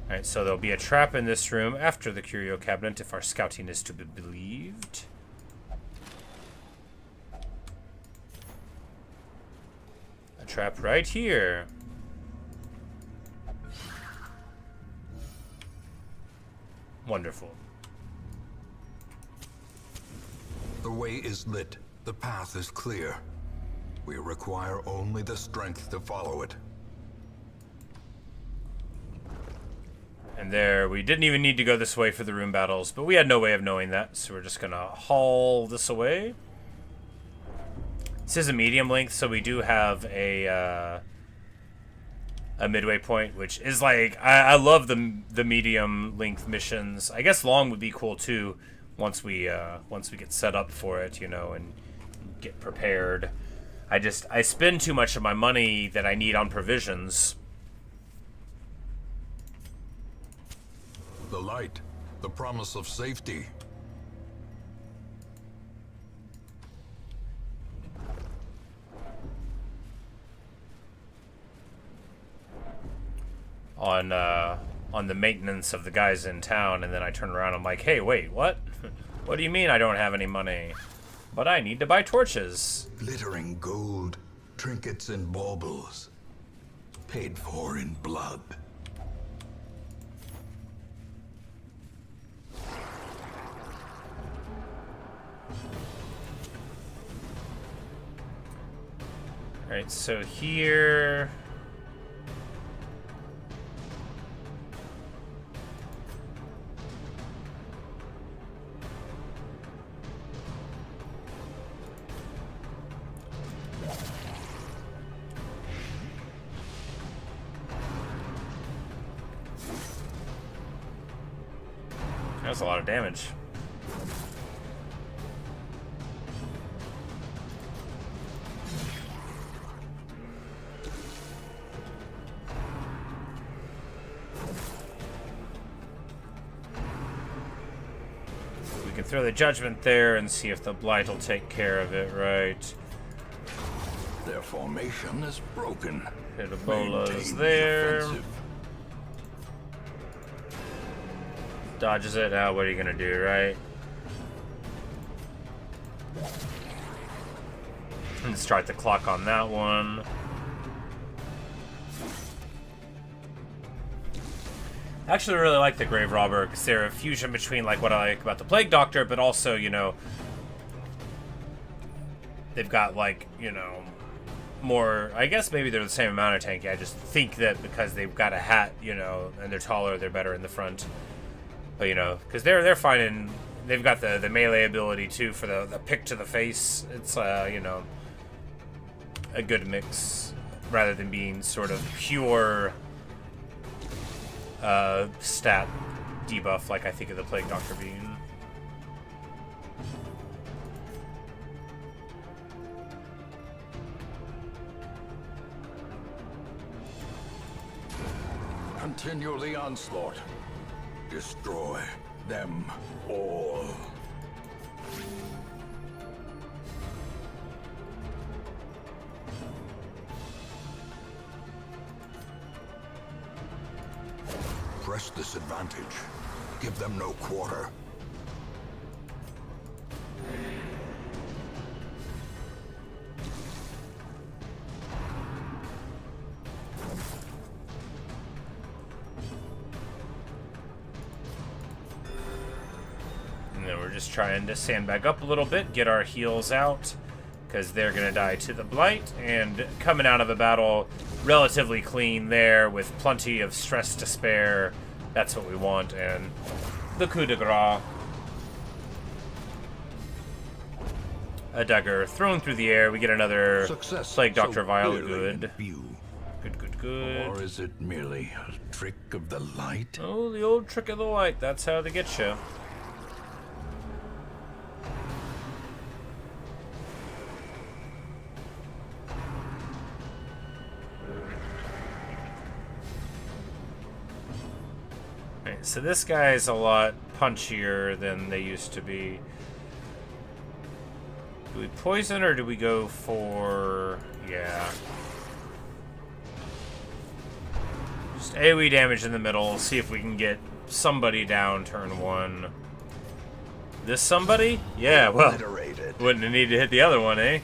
Alright, so there'll be a trap in this room after the curio cabinet if our scouting is to be believed. A trap right here. Wonderful. The way is lit. The path is clear. We require only the strength to follow it. And there, we didn't even need to go this way for the room battles, but we had no way of knowing that, so we're just gonna haul this away. This is a medium length, so we do have a midway point, which is like, I love the medium length missions. I guess long would be cool too, once we get set up for it, you know, and get prepared. I spend too much of my money that I need on provisions. The light, the promise of safety. On the maintenance of the guys in town, and then I turn around and I'm like, hey, wait, what? What do you mean I don't have any money? But I need to buy torches. Glittering gold, trinkets and baubles. Paid for in blood. Alright, so here... That's a lot of damage. We can throw the judgment there and see if the blight will take care of it, right? Their formation is broken. Hit Ebola's Maintain the there. offensive. Dodges it. Now, what are you gonna do, right? And start the clock on that one. I actually really like the Grave Robber because they're a fusion between like what I like about the Plague Doctor, but also, you know, they've got like, you know, more. I guess maybe they're the same amount of tanky. I just think that because they've got a hat, you know, and they're taller, they're better in the front. But you know, because they're finding they've got the melee ability too for the pick to the face. It's you know, a good mix rather than being sort of pure stat debuff like I think of the Plague Doctor being. Continue the onslaught. Destroy them all. press this advantage. Give them no quarter. And then we're just trying to sandbag up a little bit, get our heals out, because they're going to die to the Blight, and coming out of the battle relatively clean there with plenty of stress to spare. That's what we want, and the coup de grace. A dagger thrown through the air. We get another Success Plague Doctor so Vial. clearly in Good. view. Good. Or is it merely a trick of the light? Oh, the old trick of the light. That's how they get you. Alright, so this guy's a lot punchier than they used to be. Do we poison or do we go for... Yeah. Just AoE damage in the middle. See if we can get somebody down turn one. This somebody? Yeah, well, wouldn't have needed to hit the other one, eh?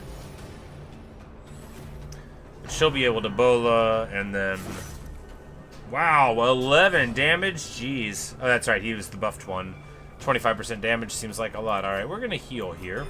But she'll be able to bola, and then... Wow, 11 damage? Jeez. Oh, that's right, he was the buffed one. 25% damage seems like a lot. Alright, we're gonna heal here.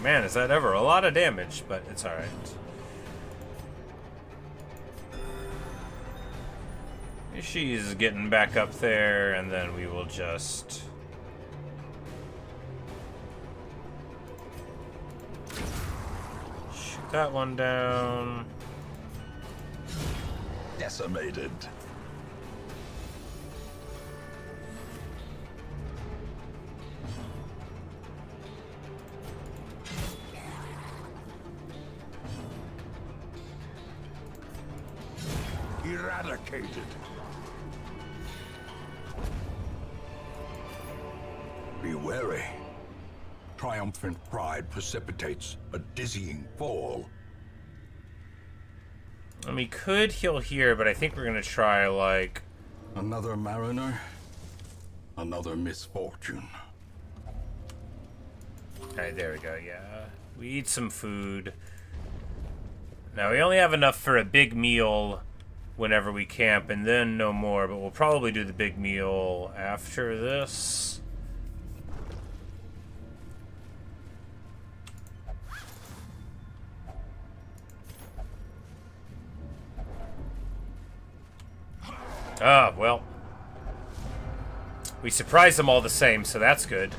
Man, is that ever a lot of damage, but it's alright. She's getting back up there, and then we will just... shoot that one down. Decimated. Eradicated. Be wary. Triumphant pride precipitates a dizzying fall. We could heal here, but I think we're gonna try, like... Another mariner, another misfortune. Alright, there we go, yeah. We eat some food. Now, we only have enough for a big meal whenever we camp, and then no more, but we'll probably do the big meal after this. Ah, well. We surprised them all the same, so that's good.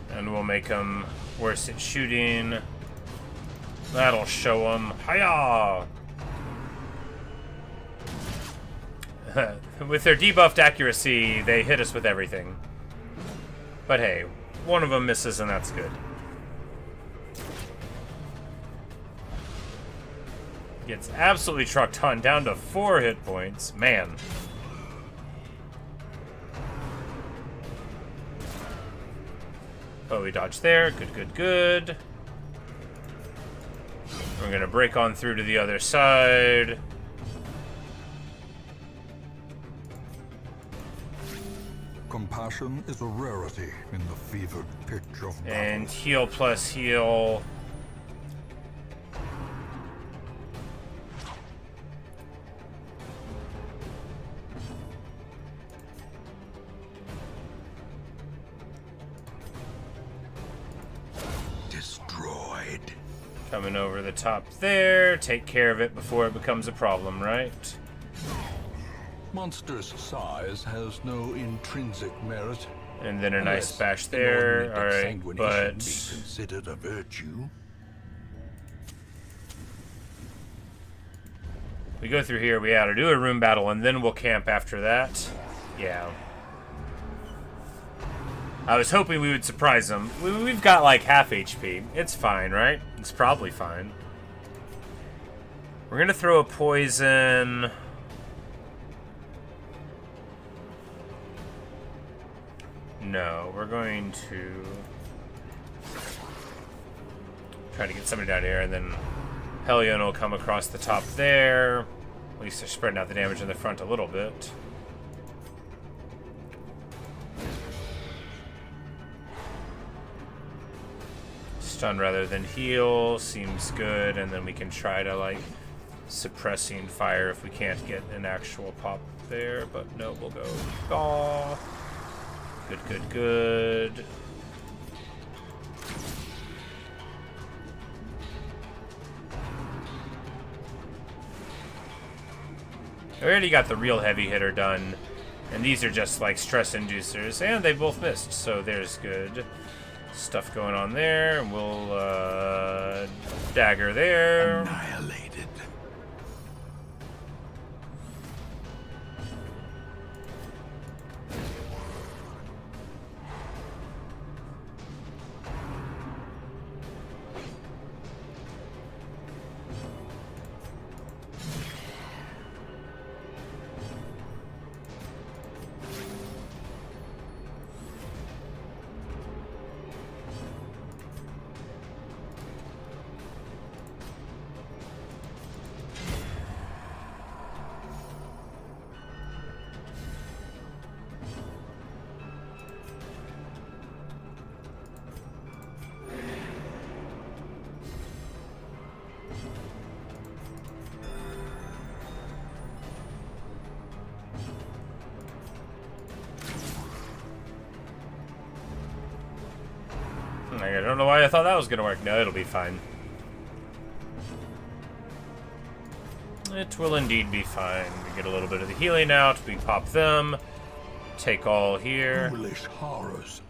And we'll make them worse at shooting. That'll show them. Hiya! With their debuffed accuracy, they hit us with everything. But hey, one of them misses and that's good. Gets absolutely trucked on, down to 4 hit points. Man. Oh, we dodged there. Good. We're gonna break on through to the other side. Compassion is a rarity in the fevered pitch of battle. And heal plus heal. dead. Coming over the top there. Take care of it before it becomes a problem, right? Monster's size has no intrinsic merit. And then a nice Unless bash there. inordinate Alright, exsanguination but... be considered a virtue. We go through here, we ought to do a room battle, and then we'll camp after that. Yeah. I was hoping we would surprise them. We've got like half HP. It's fine, right? It's probably fine. We're gonna throw a poison... No, we're going to try to get somebody down here, and then Hellion will come across the top there. At least they're spreading out the damage in the front a little bit. Stun rather than heal seems good, and then we can try to like suppressing fire if we can't get an actual pop there, but no, we'll go Gaw. Good, good, good. I already got the real heavy hitter done, and these are just like stress inducers, and they both missed, so there's good stuff going on there. We'll dagger there. Annihilated. I don't know why I thought that was gonna work. No, it'll be fine. It will indeed be fine. We get a little bit of the healing out. We pop them. Take all here. Foolish horrors.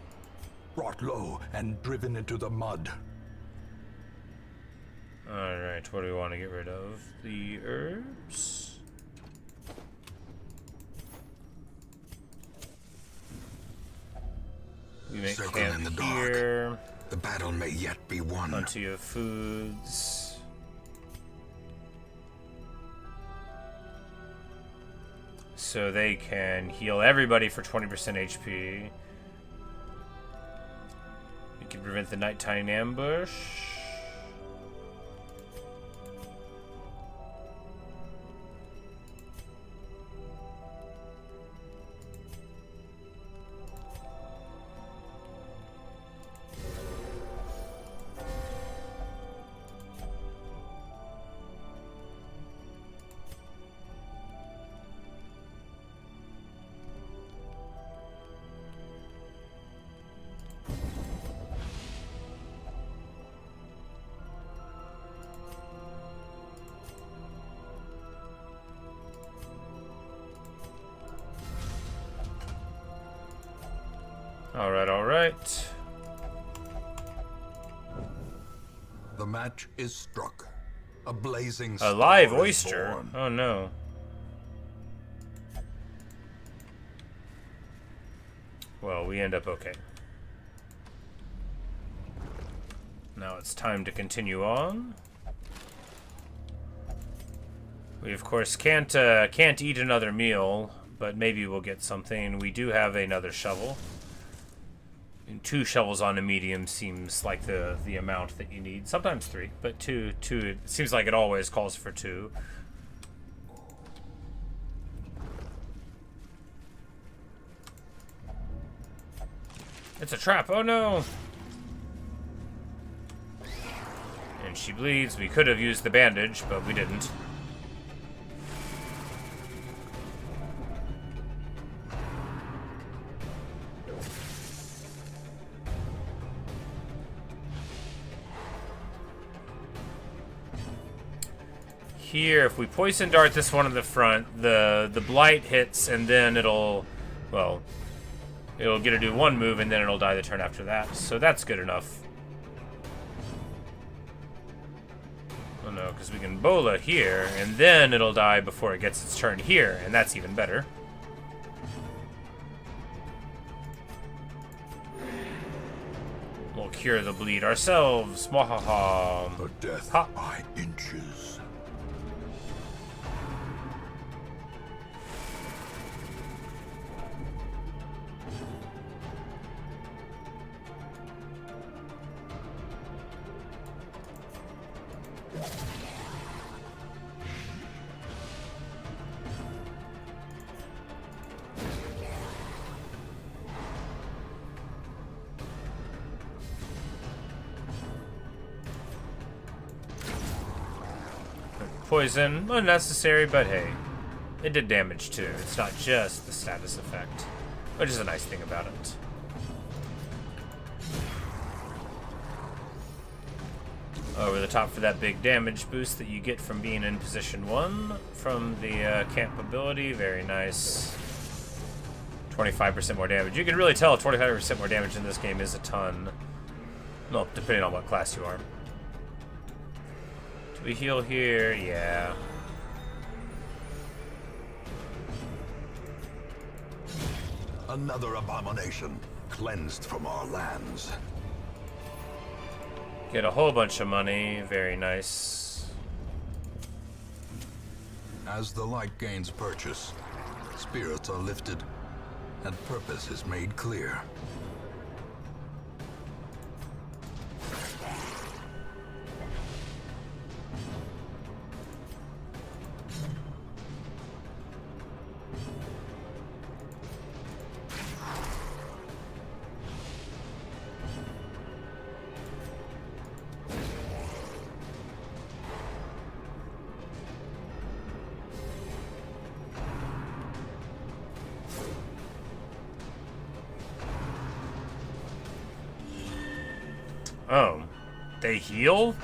Brought low and driven into the mud. Alright, what do we want to get rid of? The herbs. We make Circle camp in the here. dark. The battle may yet be won. Plenty of foods. So they can heal everybody for 20% HP. We can prevent the nighttime ambush. Alright, alright. The match is struck. A blazing A live star is oyster? born. Oh no. Well, we end up okay. Now it's time to continue on. We of course can't eat another meal, but maybe we'll get something. We do have another shovel. And 2 shovels on a medium seems like the amount that you need. Sometimes 3, but 2 it seems like it always calls for 2. It's a trap. Oh no. And she bleeds. We could have used the bandage, but we didn't. Here, if we poison dart this one in the front, the blight hits, and then it'll get to do one move, and then it'll die the turn after that. So that's good enough. Oh no, because we can bola here, and then it'll die before it gets its turn here, and that's even better. We'll cure the bleed ourselves. Mwahaha. The death Ha. by inches. Poison, unnecessary, but hey, it did damage too. It's not just the status effect, which is a nice thing about it. Over the top for that big damage boost that you get from being in position 1 from the camp ability. Very nice. 25% more damage. You can really tell 25% more damage in this game is a ton. Well, depending on what class you are. Do we heal here? Yeah. Another abomination cleansed from our lands. Get a whole bunch of money. Very nice. As the light gains purchase, spirits are lifted, and purpose is made clear. Oh, they heal?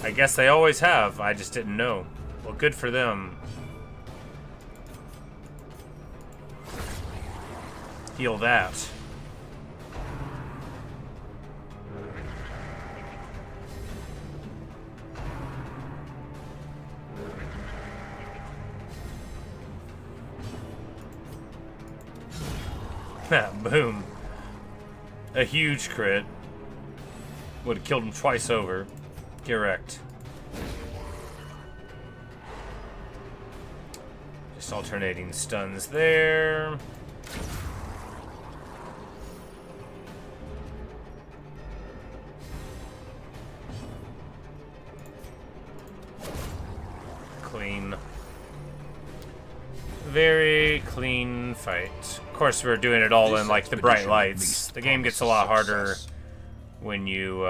I guess they always have. I just didn't know. Well, good for them. Heal that. Boom. A huge crit. Would have killed him twice over. Correct. Just alternating stuns there. Clean. Very clean fight. Of course, we're doing it all in like the bright lights. The game gets a lot harder when you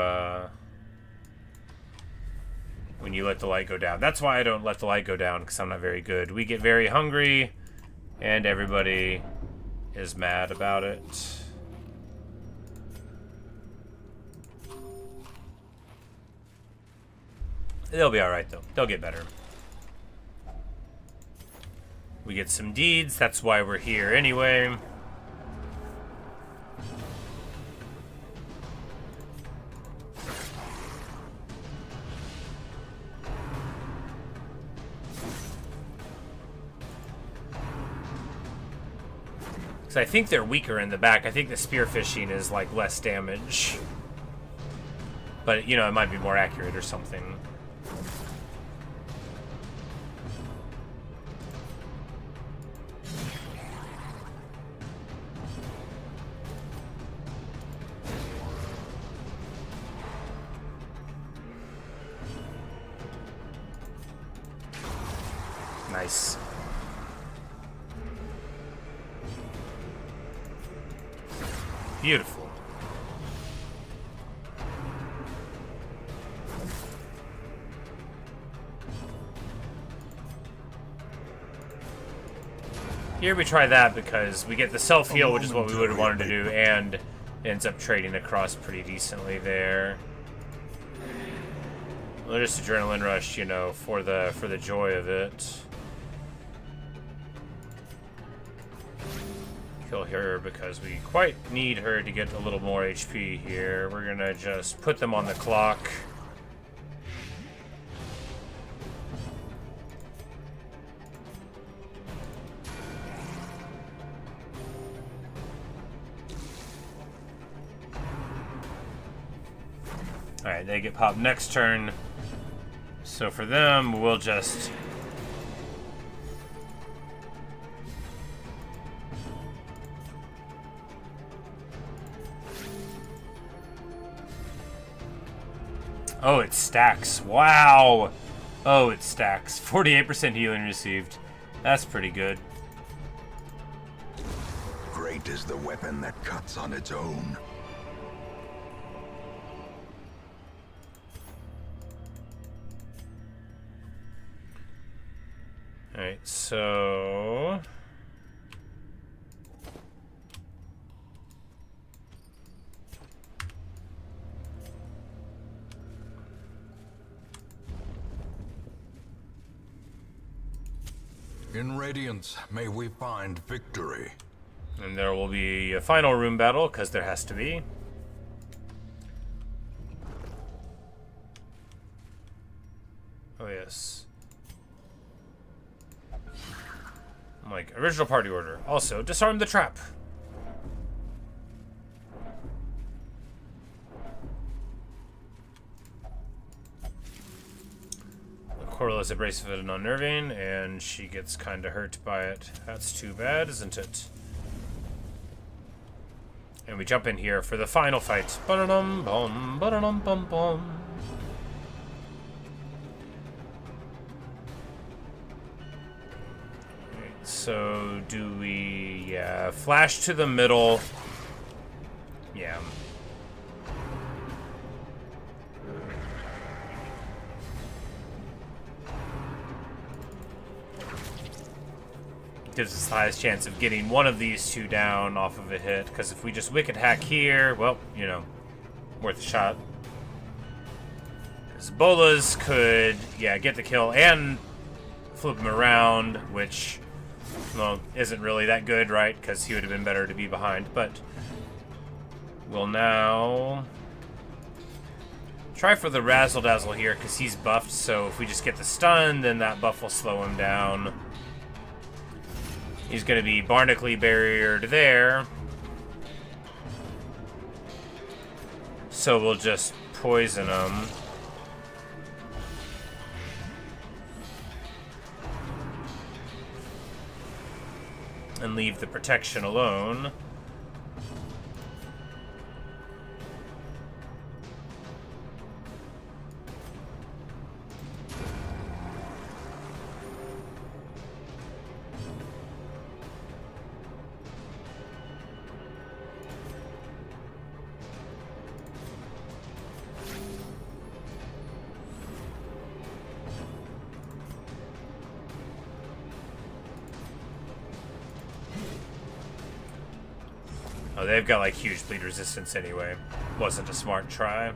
let the light go down. That's why I don't let the light go down, because I'm not very good. We get very hungry, and everybody is mad about it. They'll be alright, though. They'll get better. We get some deeds. That's why we're here anyway. Because I think they're weaker in the back. I think the spearfishing is like less damage. But, you know, it might be more accurate or something. Nice. Beautiful. Here we try that because we get the self-heal, which is what we would have wanted to do, and ends up trading across pretty decently there. Well, just adrenaline rush, you know, for the joy of it. Kill her because we quite need her to get a little more HP here. We're gonna just put them on the clock. Alright, they get popped next turn. So for them, we'll just... Oh, it stacks. Wow! Oh, it stacks. 48% healing received. That's pretty good. Great is the weapon that cuts on its own. Alright, so... In Radiance, may we find victory. And there will be a final room battle, because there has to be. Oh, yes. Like, original party order. Also, disarm the trap. Coral is abrasive and unnerving, and she gets kind of hurt by it. That's too bad, isn't it? And we jump in here for the final fight. Ba-da-dum, bum, ba-da-dum, bum, bum. Right, so do we, yeah, flash to the middle. Yeah. Gives us the highest chance of getting one of these two down off of a hit, because if we just Wicked Hack here, well, you know, worth a shot. Because Bolas could, yeah, get the kill and flip him around, which, well, isn't really that good, right? Because he would have been better to be behind, but we'll now try for the Razzle Dazzle here, because he's buffed, so if we just get the stun, then that buff will slow him down. He's going to be Barnacle barriered there. So we'll just poison him. And leave the protection alone. Oh, they've got like huge bleed resistance anyway. Wasn't a smart try.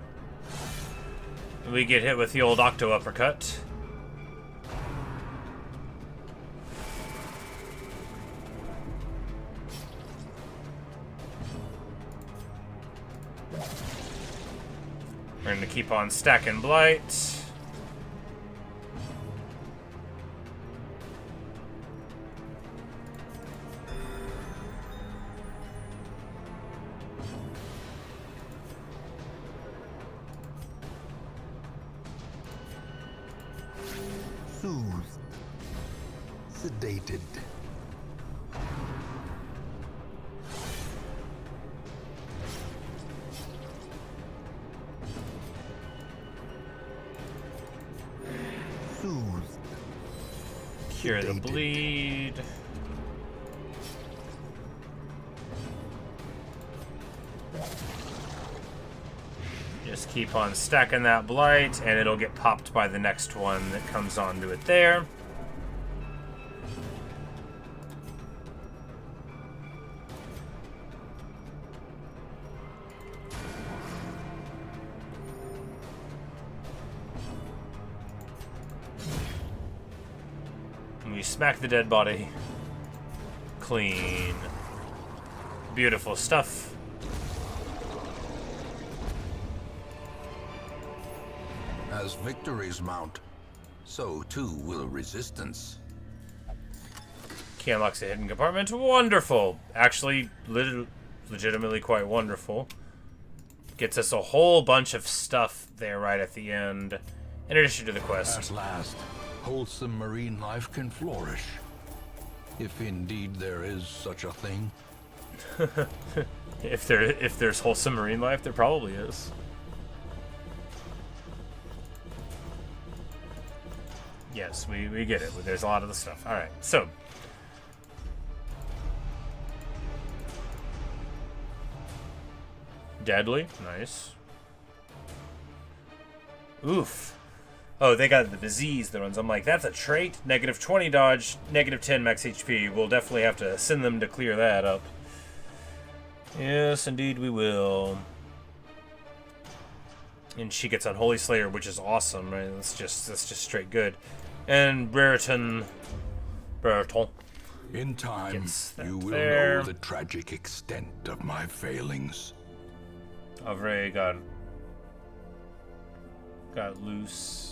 We get hit with the old Octo Uppercut. We're gonna keep on stacking Blight. Soothed. Sedated. Soothed. Cure the Sedated. bleed. Just keep on stacking that Blight, and it'll get popped by the next one that comes onto it there. We smack the dead body clean. Beautiful stuff. As victories mount, so too will resistance. Key unlocks a hidden compartment. Wonderful. Actually, legitimately quite wonderful. Gets us a whole bunch of stuff there right at the end, in addition to the quest. At last, wholesome marine life can flourish. If indeed there is such a thing. If there's wholesome marine life, there probably is. Yes, we get it. There's a lot of the stuff. All right, so deadly, nice. Oof. Oh, they got the disease ones. I'm like, that's a trait. -20 dodge, -10 max HP. We'll definitely have to send them to clear that up. Yes, indeed we will. And she gets Unholy Slayer, which is awesome, right? That's just straight good. And Brereton. In time, you will there. know the tragic extent of my failings. Avray got loose.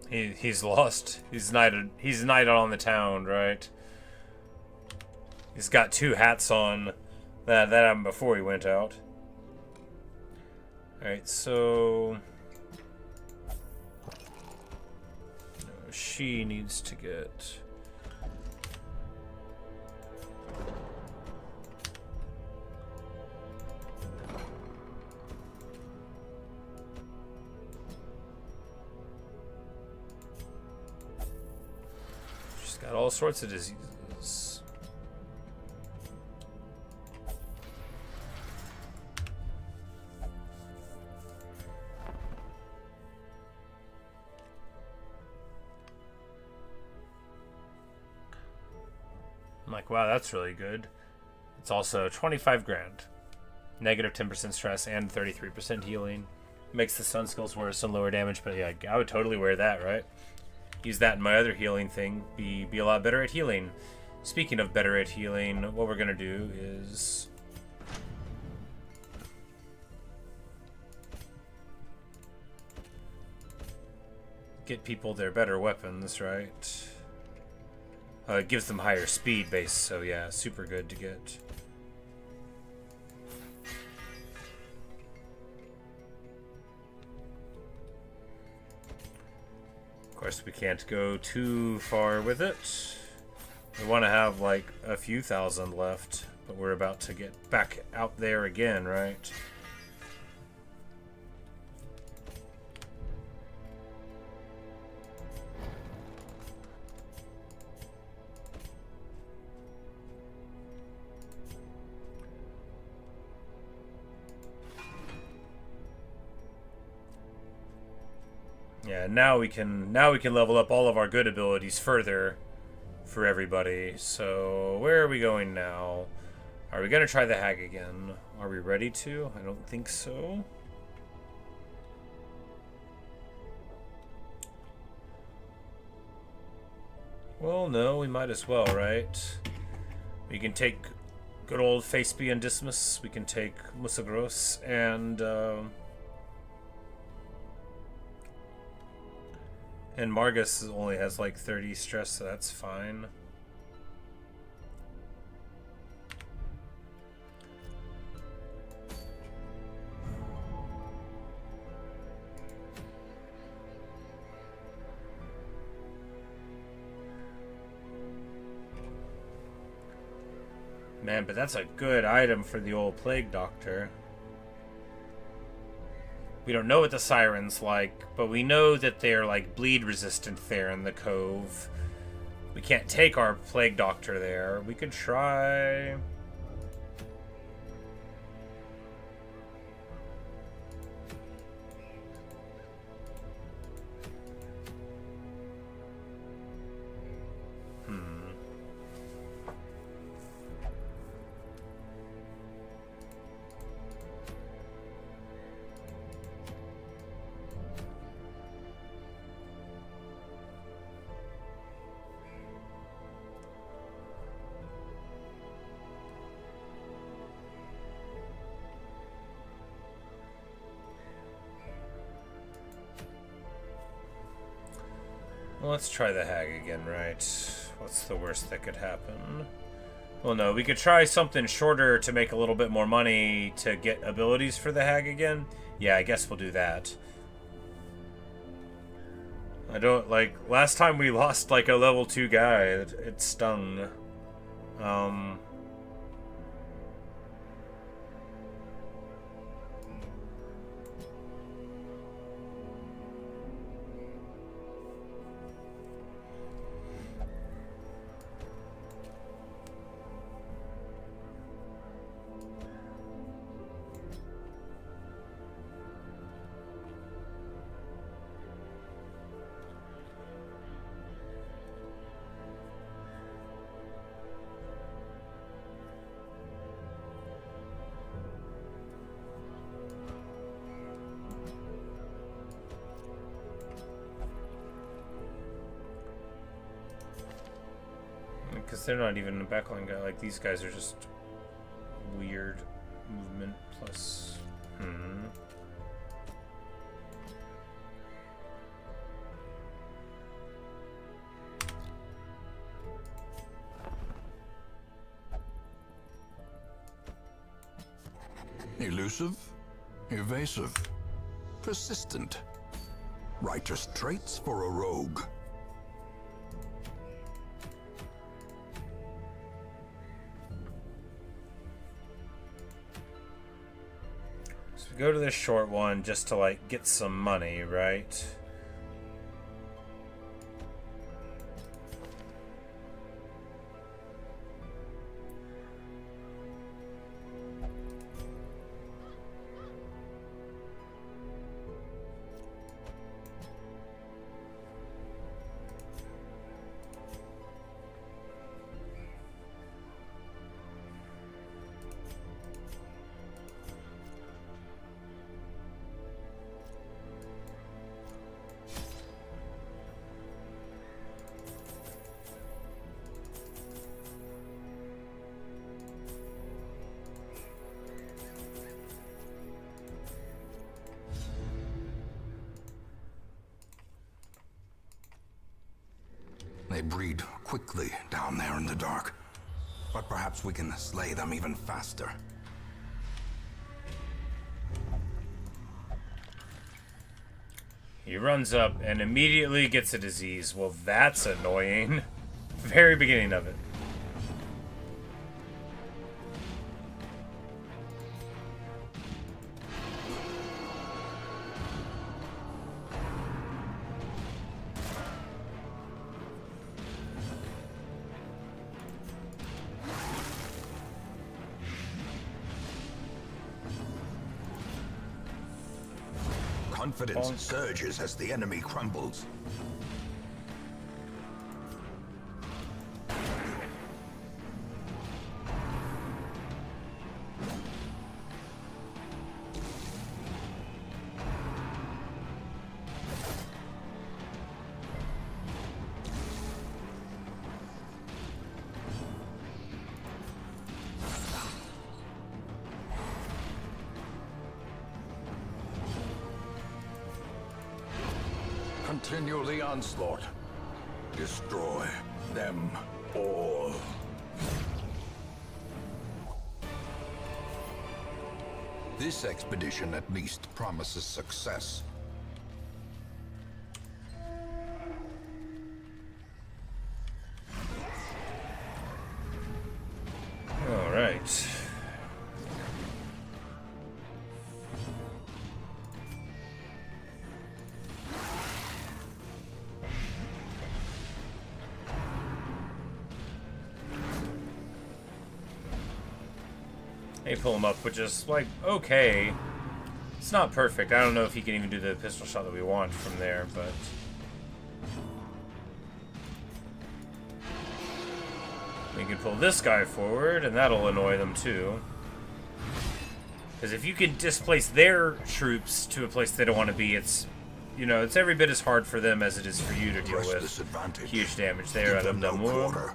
He's lost. He's knighted on the town, right? He's got 2 hats on. That happened before he went out. Alright, so she needs to get she's got all sorts of diseases. I'm like, wow, that's really good. It's also 25 grand. -10% stress and 33% healing. Makes the stun skills worse and lower damage, but yeah, I would totally wear that, right? Use that in my other healing thing. Be a lot better at healing. Speaking of better at healing, what we're gonna do is get people their better weapons, right? It gives them higher speed base, so yeah, super good to get. Of course, we can't go too far with it. We want to have like a few thousand left, but we're about to get back out there again, right? Yeah, now we can level up all of our good abilities further for everybody. So where are we going now? Are we gonna try the hag again? Are we ready to? I don't think so. Well, no, we might as well, right? We can take good old Faceby and Dismas. We can take Musagros and Margus only has like 30 stress, so that's fine. Man, but that's a good item for the old Plague Doctor. We don't know what the Siren's like, but we know that they're like bleed resistant there in the cove. We can't take our Plague Doctor there. We could try. Well, let's try the hag again, right? What's the worst that could happen? Well, no, we could try something shorter to make a little bit more money to get abilities for the hag again. Yeah, I guess we'll do that. I don't, like, last time we lost, like, a level 2 guy. It stung. Because they're not even a backline guy. Like, these guys are just weird movement plus... Elusive, evasive, persistent. Righteous traits for a rogue. So we go to this short one just to, like, get some money, right? They breed quickly down there in the dark. But perhaps we can slay them even faster. He runs up and immediately gets a disease. Well, that's annoying. Very beginning of it. Confidence surges as the enemy crumbles. Continue the onslaught. Destroy them all. This expedition at least promises success. All right. They pull him up, which is, like, okay. It's not perfect. I don't know if he can even do the pistol shot that we want from there, but... we can pull this guy forward, and that'll annoy them, too. Because if you can displace their troops to a place they don't want to be, it's... you know, it's every bit as hard for them as it is for you to deal with. Huge damage there out of Damour.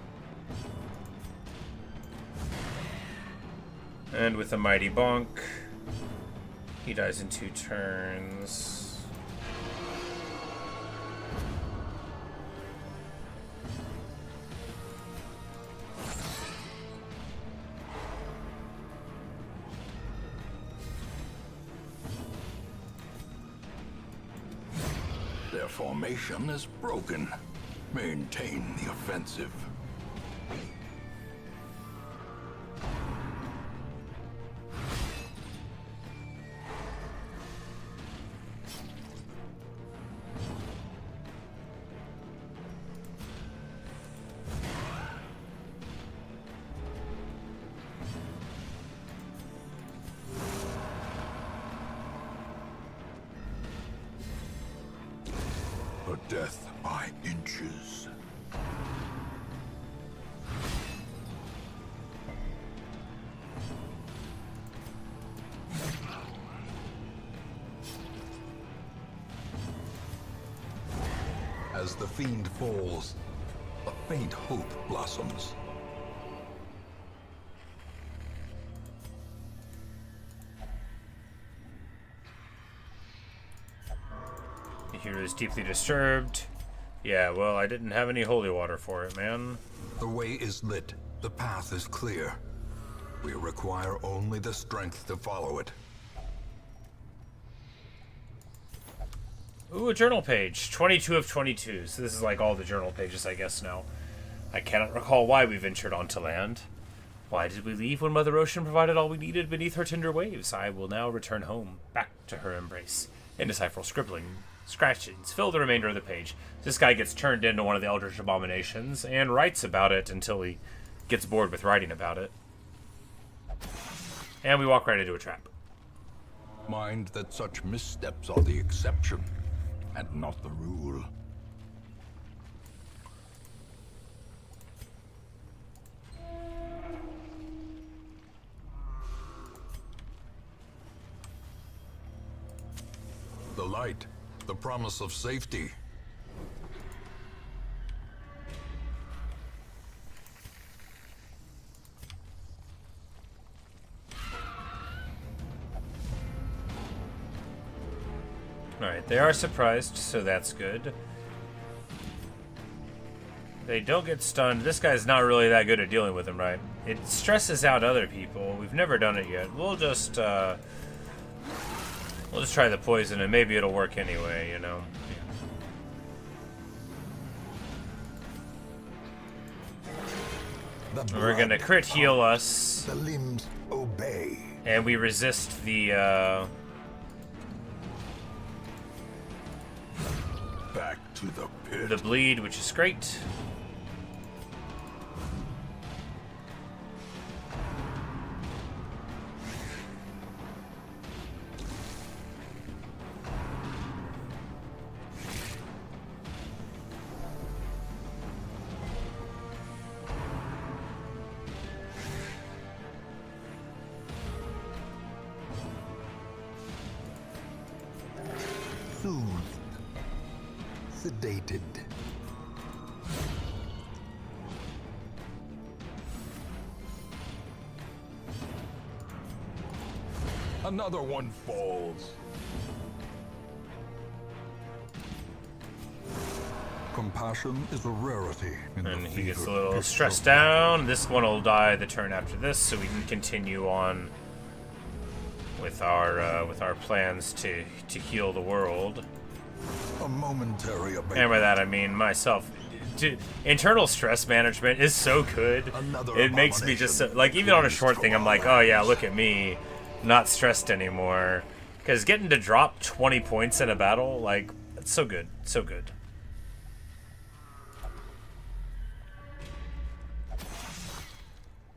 And with a mighty bonk, he dies in 2 turns. Their formation is broken. Maintain the offensive. A death by inches. As the fiend falls, a faint hope blossoms. The hero is deeply disturbed. Yeah, well, I didn't have any holy water for it, man. The way is lit. The path is clear. We require only the strength to follow it. Ooh, a journal page. 22 of 22. So this is like all the journal pages, I guess, now. I cannot recall why we ventured onto land. Why did we leave when Mother Ocean provided all we needed beneath her tender waves? I will now return home, back to her embrace. Indecipherable scribbling. Scratchings fill the remainder of the page. This guy gets turned into one of the Eldritch Abominations and writes about it until he gets bored with writing about it. And we walk right into a trap. Mind that such missteps are the exception, and not the rule. The light, the promise of safety. Alright, they are surprised, so that's good. They don't get stunned. This guy's not really that good at dealing with them, right? It stresses out other people. We've never done it yet. We'll just try the poison and maybe it'll work anyway, you know? We're gonna crit heal us. The limbs obey. And we resist the, Back to the pit. the bleed, which is great. Soothed. Sedated. Another one falls. Compassion is a rarity in And the he gets a fevered little pits stressed of down. This one will die the turn after this, so we can continue on with our plans to heal the world. a momentary abatement. And by that I mean myself. Internal stress management is so good. Another It makes me just so, like, even on a short thing, I'm like, oh yeah, look at me, not stressed anymore. Because getting to drop 20 points in a battle, like, it's so good, so good.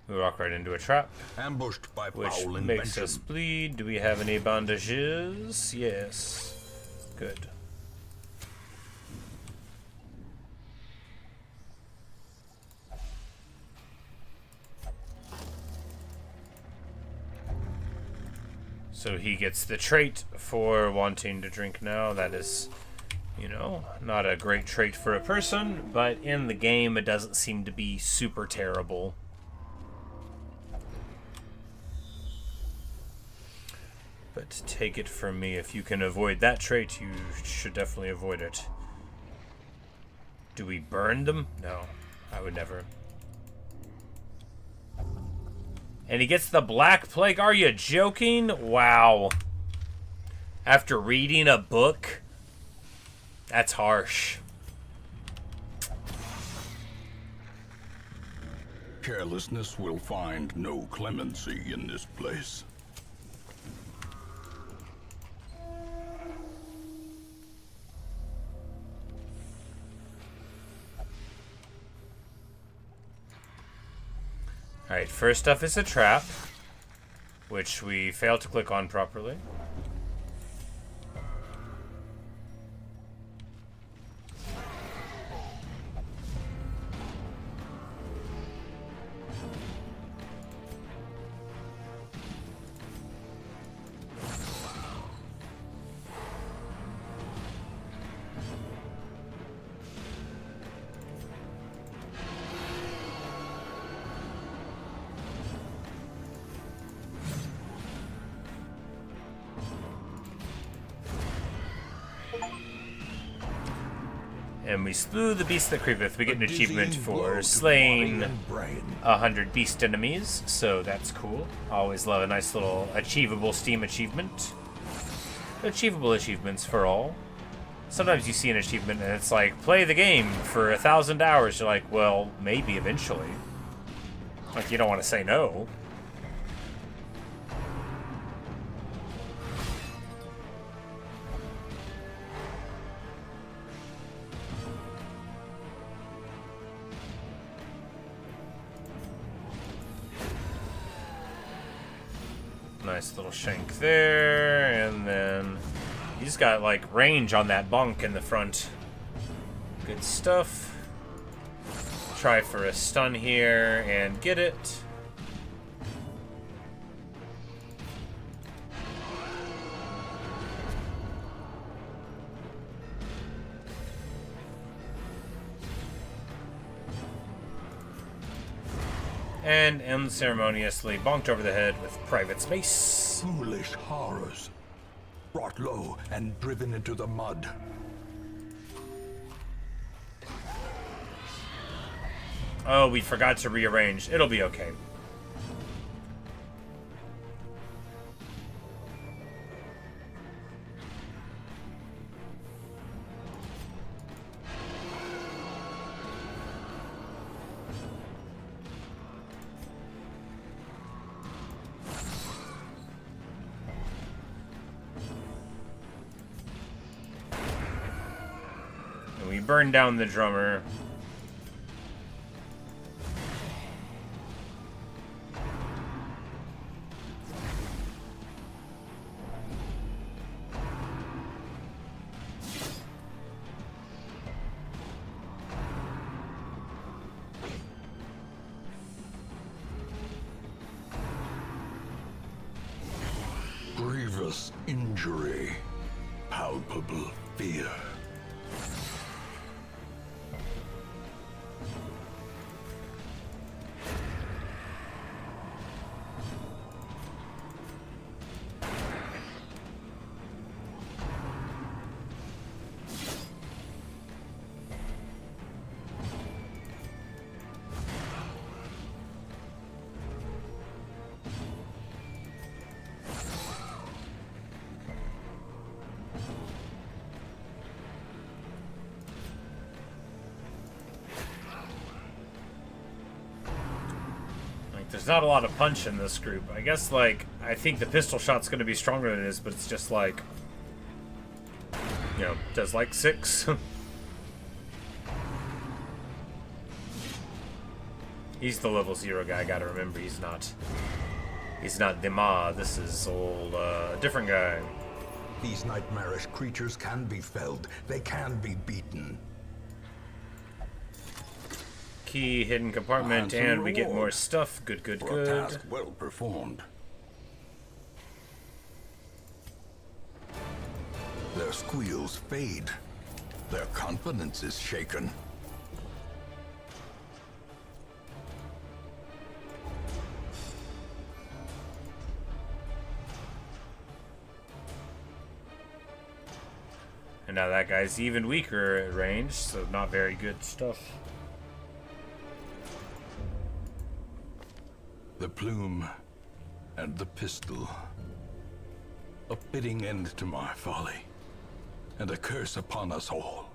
We walk right into a trap, Ambushed by which foul makes invention. us bleed. Do we have any bandages? Yes. Good. So he gets the trait for wanting to drink now. That is, you know, not a great trait for a person, but in the game it doesn't seem to be super terrible. But take it from me, if you can avoid that trait, you should definitely avoid it. Do we burn them? No, I would never. And he gets the Black Plague. Are you joking? Wow. After reading a book? That's harsh. Carelessness will find no clemency in this place. Alright, first up is a trap, which we failed to click on properly. And we slew the beast that creepeth. We get an achievement for slaying 100 beast enemies, so that's cool. Always love a nice little achievable Steam achievement. Achievable achievements for all. Sometimes you see an achievement and it's like, play the game for 1,000 hours. You're like, well, maybe eventually. Like, you don't want to say no. Nice little shank there, and then he's got like range on that bunk in the front. Good stuff. Try for a stun here and get it. And unceremoniously bonked over the head with private space. Foolish horrors. Brought low and driven into the mud. Oh, we forgot to rearrange. It'll be okay. We burn down the drummer. Grievous injury. Palpable fear. There's not a lot of punch in this group. I guess, like, I think the pistol shot's going to be stronger than it is, but it's just like, you know, does like 6. He's the level 0 guy. Gotta remember, he's not Dima. This is old, different guy. These nightmarish creatures can be felled. They can be beaten. Key, hidden compartment, and we get more stuff. Good, good, For a good. task well performed. Their squeals fade. Their confidence is shaken. And now that guy's even weaker at range, so not very good stuff. The plume and the pistol. A fitting end to my folly. and a curse upon us all.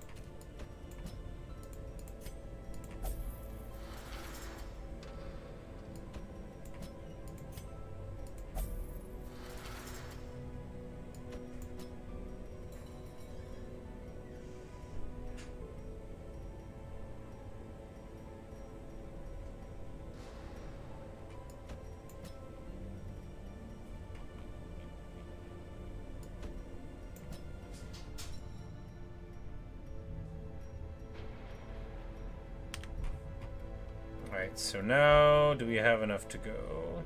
Alright, so now do we have enough to go?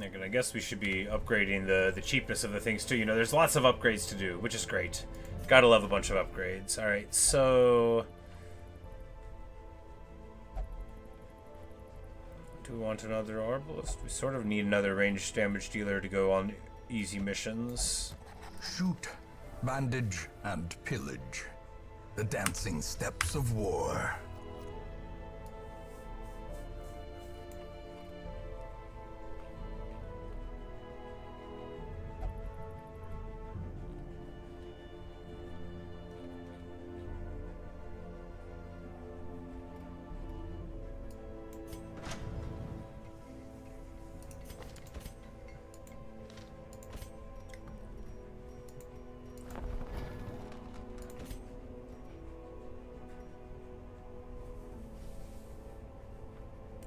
I guess we should be upgrading the cheapness of the things too. You know, there's lots of upgrades to do, which is great. Gotta love a bunch of upgrades. Alright, so... do we want another Arbalist? We sort of need another ranged damage dealer to go on easy missions. Shoot, bandage, and pillage. The dancing steps of war.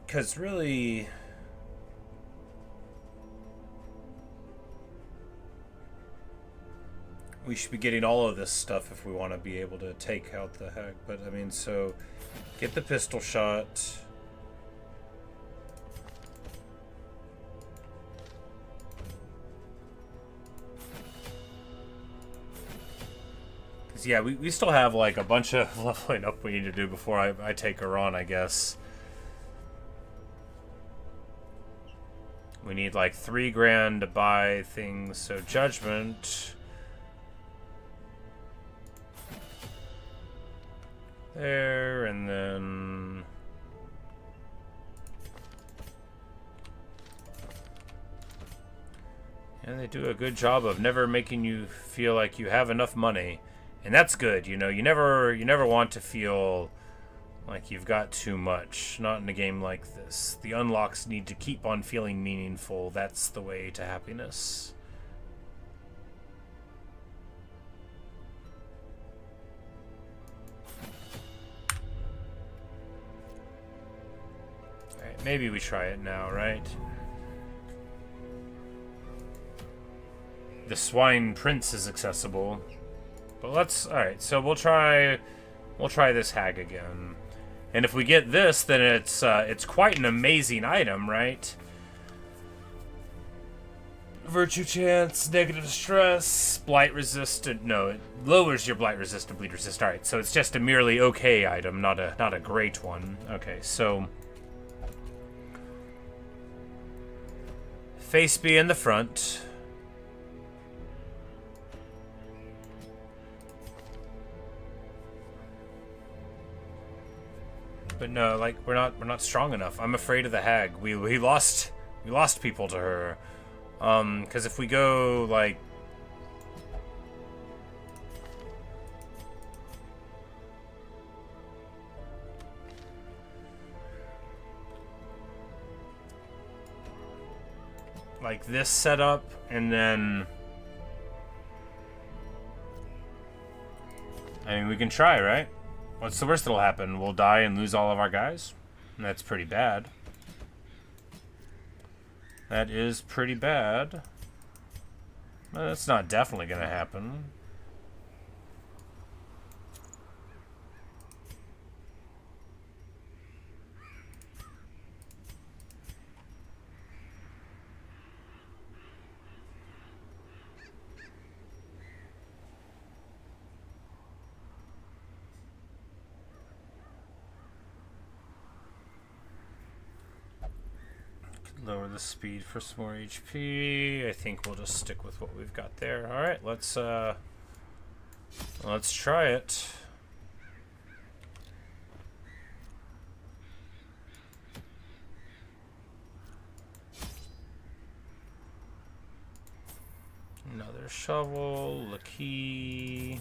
Because really... we should be getting all of this stuff if we want to be able to take out the heck. But, I mean, so... get the pistol shot. Because, yeah, we still have, like, a bunch of leveling up we need to do before I take her on, I guess. We need like $3,000 to buy things, so judgment. There, and then... and they do a good job of never making you feel like you have enough money. And that's good, you know, you never want to feel like you've got too much. Not in a game like this. The unlocks need to keep on feeling meaningful. That's the way to happiness. Alright, maybe we try it now, right? The Swine Prince is accessible. But let's... alright, so we'll try this hag again. And if we get this, then it's quite an amazing item, right? Virtue chance, negative stress, blight resistant. No, it lowers your blight resistant, bleed resist. All right, so it's just a merely okay item, not a great one. Okay, so face be in the front. But no, like we're not strong enough. I'm afraid of the hag. We lost people to her. Because if we go like this setup, and then I mean we can try, right? What's the worst that'll happen? We'll die and lose all of our guys? That's pretty bad. That is pretty bad. Well, that's not definitely gonna happen. Lower the speed for some more HP. I think we'll just stick with what we've got there. All right, let's try it. Another shovel, the key.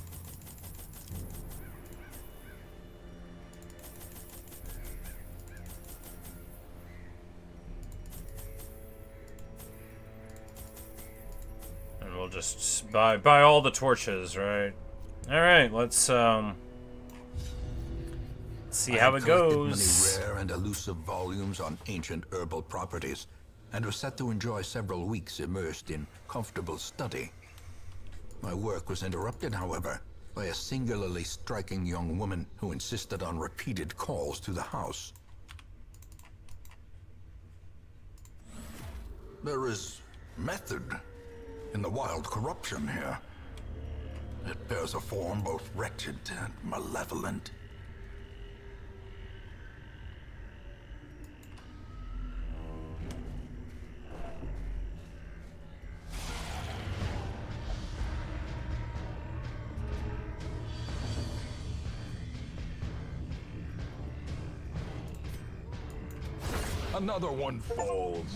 And we'll just buy all the torches, right? All right, let's see how it goes. Many rare and elusive volumes on ancient herbal properties, and was set to enjoy several weeks immersed in comfortable study. My work was interrupted, however, by a singularly striking young woman who insisted on repeated calls to the house. There is method in the wild corruption here. It bears a form both wretched and malevolent. Another one falls.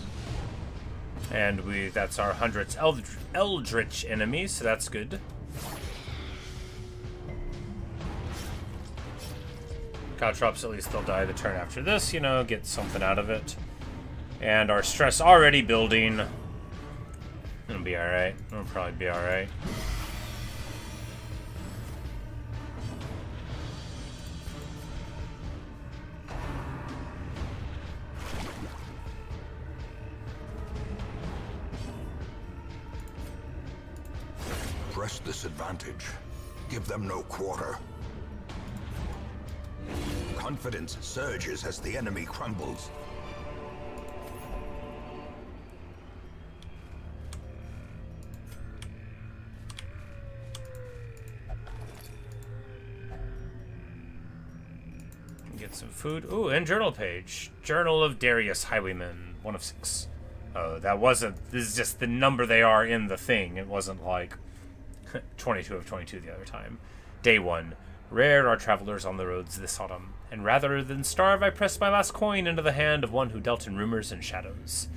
And that's our 100th Eldritch enemy, so that's good. Caltrops, at least they'll die the turn after this, you know, get something out of it. And our stress already building. It'll be alright. It'll probably be alright. Press this advantage. Give them no quarter. Confidence surges as the enemy crumbles. Get some food. Ooh, and journal page. Journal of Darius Highwayman, 1 of 6. Oh, that wasn't... This is just the number they are in the thing. It wasn't like 22 of 22 the other time. Day 1. Rare are travelers on the roads this autumn, and rather than starve, I pressed my last coin into the hand of one who dealt in rumors and shadows.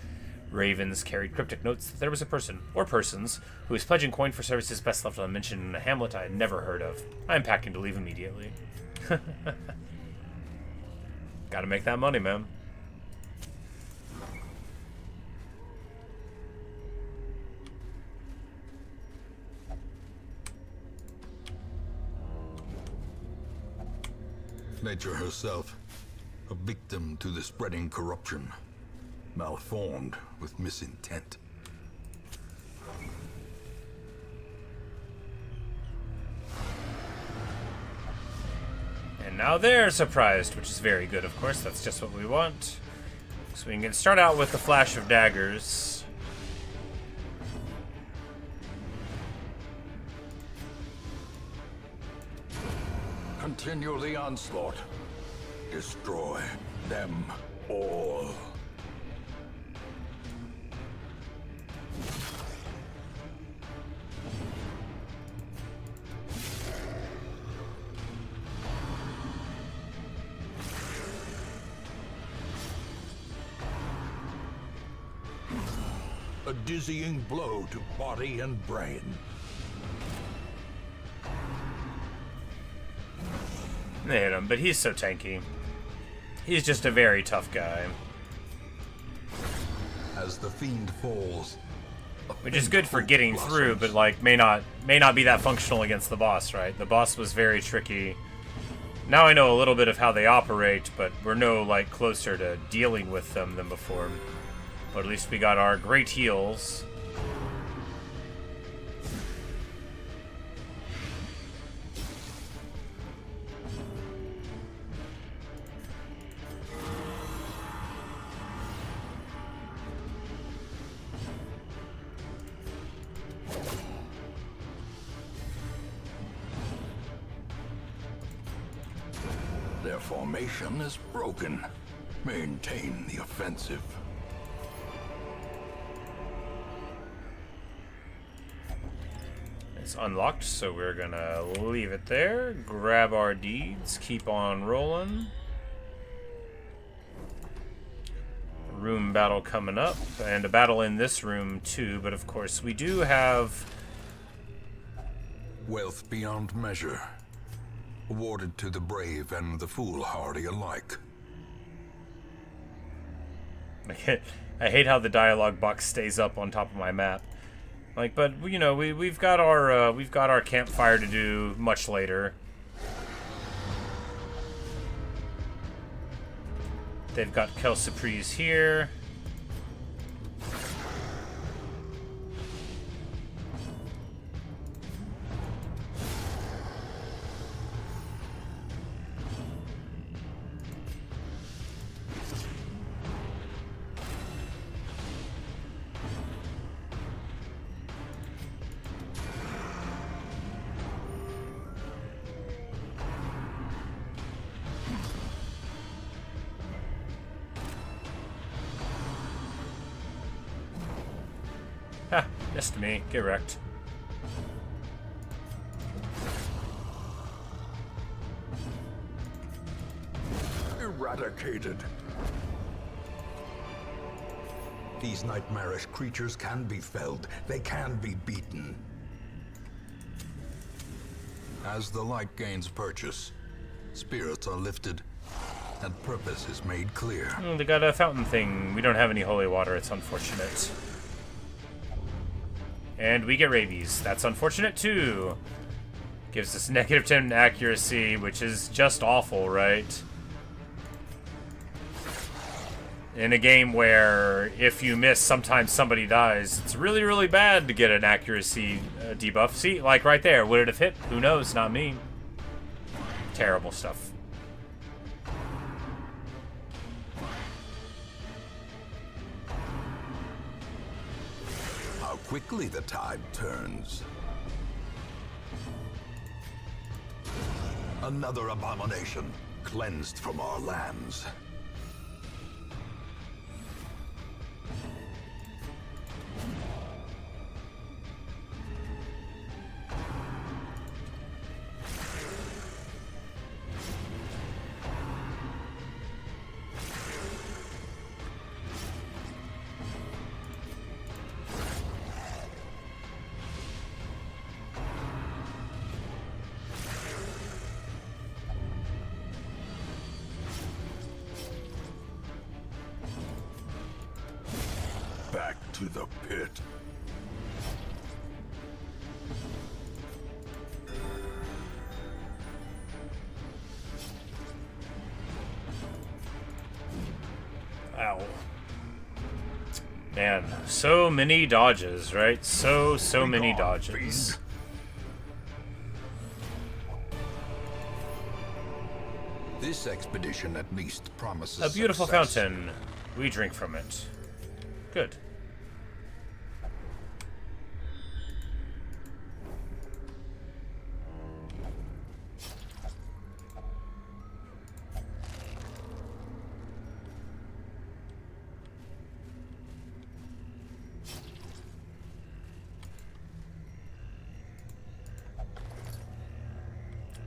Ravens carried cryptic notes that there was a person, or persons, who was pledging coin for services best left unmentioned in a hamlet I had never heard of. I am packing to leave immediately. Gotta make that money, man. Nature herself, a victim to the spreading corruption, malformed with misintent. And now they're surprised, which is very good, of course. That's just what we want. So we can start out with the flash of daggers. Continue the onslaught. Destroy them all. A dizzying blow to body and brain. They hit him, but he's so tanky. He's just a very tough guy. As the fiend falls, which is good for getting through, but like may not be that functional against the boss, right? The boss was very tricky. Now I know a little bit of how they operate, but we're no like closer to dealing with them than before. But at least we got our great heals. Their formation is broken. Maintain the offensive. It's unlocked, so we're gonna leave it there. Grab our deeds, keep on rolling. Room battle coming up, and a battle in this room too, but of course we do have Wealth beyond measure, awarded to the brave and the foolhardy alike. I hate how the dialogue box stays up on top of my map. Like, but you know, we've got our campfire to do much later. They've got Kelsiprise here. Ha, missed me. Get wrecked. Eradicated. These nightmarish creatures can be felled. They can be beaten. As the light gains purchase, spirits are lifted, and purpose is made clear. They got a fountain thing. We don't have any holy water. It's unfortunate. And we get rabies. That's unfortunate too. Gives us -10 accuracy, which is just awful, right? In a game where if you miss, sometimes somebody dies, it's really, really bad to get an accuracy debuff. See, like right there, would it have hit? Who knows? Not me. Terrible stuff. How quickly the tide turns. Another abomination cleansed from our lands. Back to the pit. Ow. Man, so many dodges, right? So many dodges. This expedition at least promises A beautiful success. fountain. We drink from it. Good.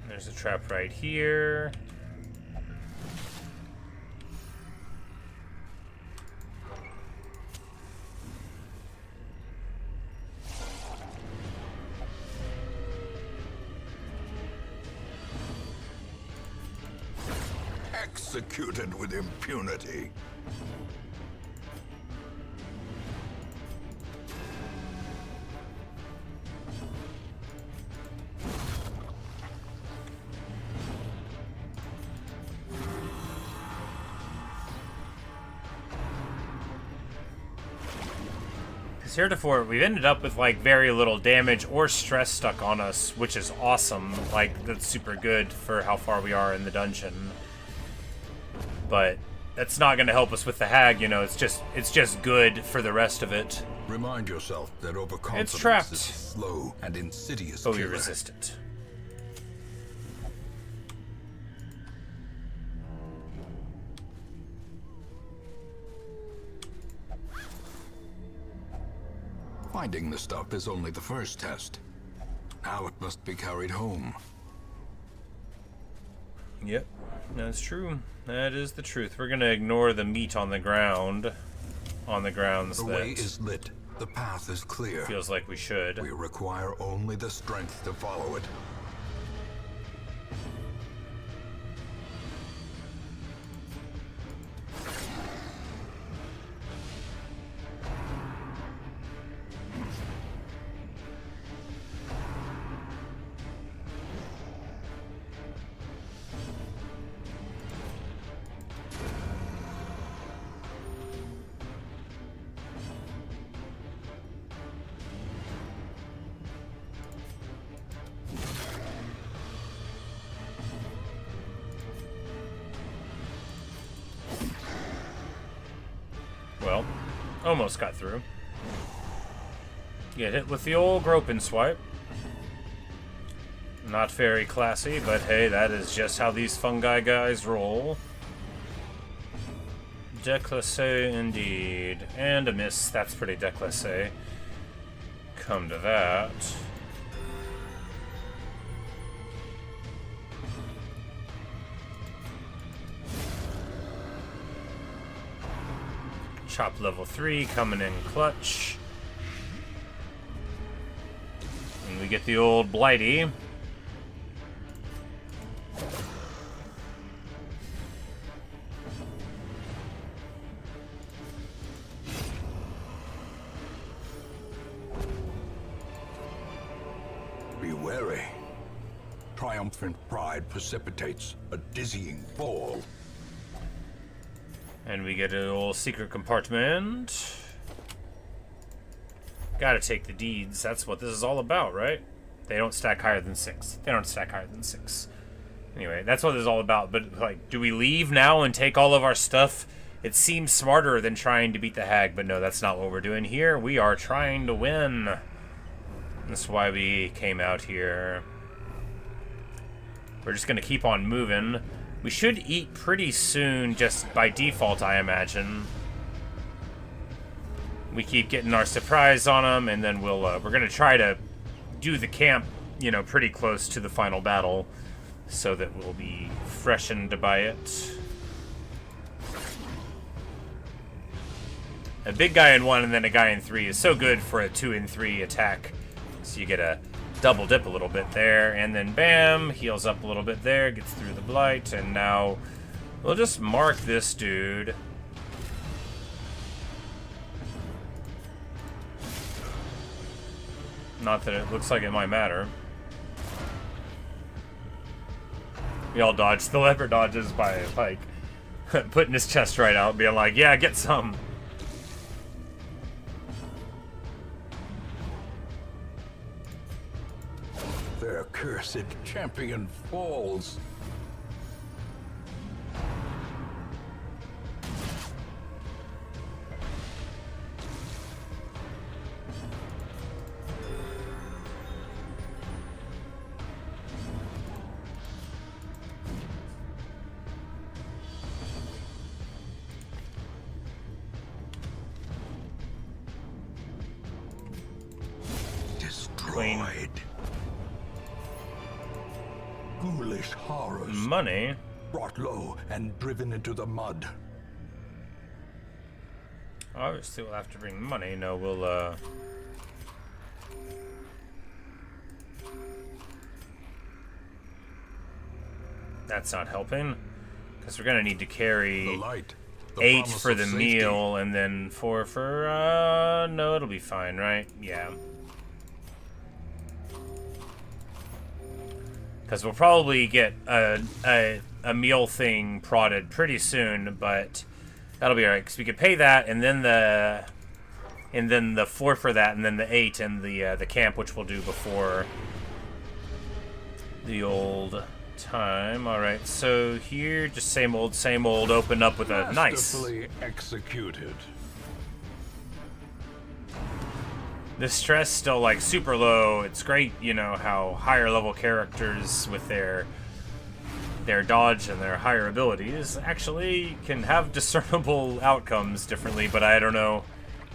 There's a trap right here. Executed with impunity. Because heretofore, we've ended up with, like, very little damage or stress stuck on us, which is awesome. Like, that's super good for how far we are in the dungeon. But that's not going to help us with the hag, you know. It's just good for the rest of it. Remind yourself that overconfidence It's trapped. is a slow and insidious But we killer. resist it. Finding the stuff is only the first test. Now it must be carried home. Yep, that's true. That is the truth. We're going to ignore the meat on the ground. On the grounds The that... way is lit. The path is clear. Feels like we should. We require only the strength to follow it. Well, almost got through. Get hit with the old groping swipe. Not very classy, but hey, that is just how these fungi guys roll. Déclassé indeed. And a miss. That's pretty déclassé. Come to that. Chop level 3 coming in clutch. And we get the old Blighty. Be wary. Triumphant pride precipitates a dizzying fall. And we get an old secret compartment. Gotta take the deeds. That's what this is all about, right? They don't stack higher than 6. They don't stack higher than 6. Anyway, that's what this is all about. But, like, do we leave now and take all of our stuff? It seems smarter than trying to beat the hag, but no, that's not what we're doing here. We are trying to win. That's why we came out here. We're just gonna keep on moving. We should eat pretty soon, just by default, I imagine. We keep getting our surprise on them, and then we're gonna try to do the camp, you know, pretty close to the final battle, so that we'll be freshened by it. A big guy in 1 and then a guy in 3 is so good for a 2 and 3 attack. So you get a double dip a little bit there, and then bam, heals up a little bit there, gets through the blight, and now we'll just mark this dude. Not that it looks like it might matter. We all dodge. The leopard dodges by, like, putting his chest right out, being like, yeah, get some. Their cursed champion falls. Destroyed. Ghoulish horrors. Money. Brought low and driven into the mud. Obviously, we'll have to bring money. No, we'll, That's not helping. Because we're gonna need to carry The light. The 8 promise for of the safety. meal, and then 4 for, no, it'll be fine, right? Yeah. Because we'll probably get a meal thing prodded pretty soon, but that'll be alright, because we could pay that, and then the 4 for that, and then the 8 and the camp, which we'll do before the old time. Alright, so here, just same old, open up with a nice. Masterfully executed. The stress still, like, super low. It's great, you know, how higher level characters with their dodge and their higher abilities actually can have discernible outcomes differently, but I don't know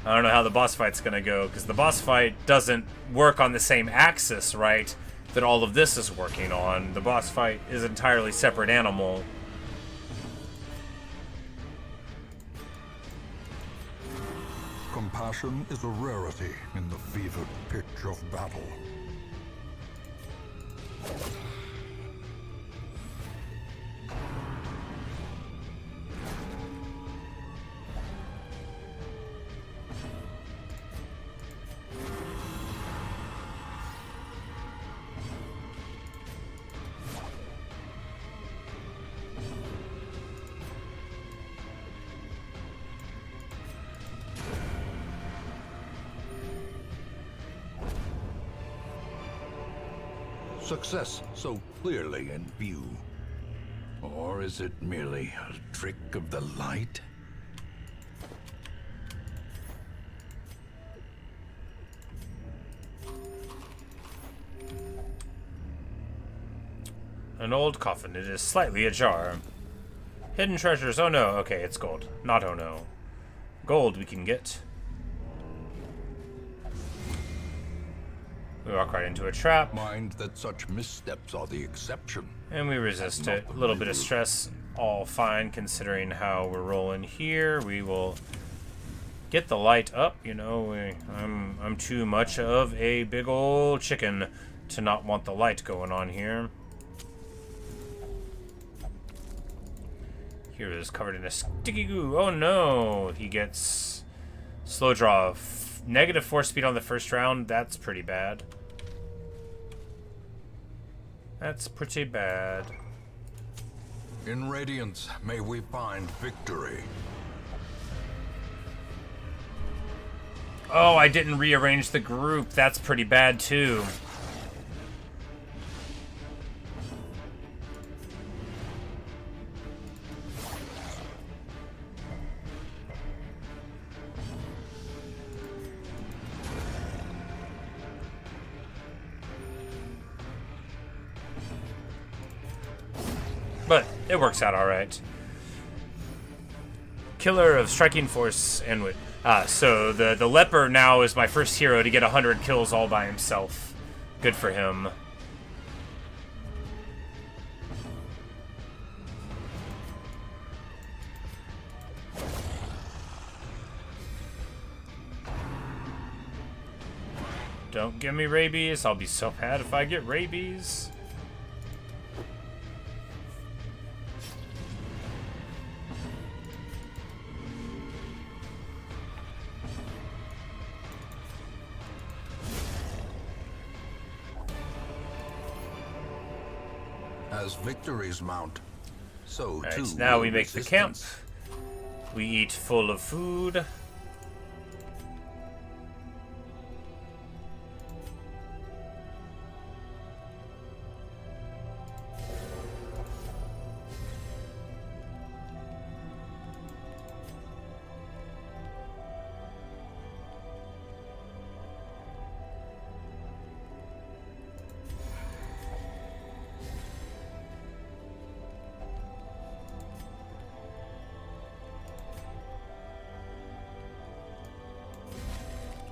how the boss fight's gonna go, because the boss fight doesn't work on the same axis, right, that all of this is working on. The boss fight is an entirely separate animal. passion is a rarity in the fevered pitch of battle. Success so clearly in view. Or is it merely a trick of the light? An old coffin. It is slightly ajar. Hidden treasures. Oh no. Okay, it's gold. Not oh no. Gold we can get. We walk right into a trap. Mind that such missteps are the exception. And we resist it. A little bit of stress. All fine considering how we're rolling here. We will get the light up. You know, I'm too much of a big old chicken to not want the light going on here. Here is covered in a sticky goo. Oh no! He gets slow draw. Negative 4 speed on the first round. That's pretty bad. That's pretty bad. In Radiance, may we find victory. Oh, I didn't rearrange the group. That's pretty bad too. But it works out all right. Killer of striking force and wit. So the leper now is my first hero to get 100 kills all by himself. Good for him. Don't give me rabies. I'll be so mad if I get rabies. As victories mount, so Alright, too now will we make the camp. resistance. We eat full of food.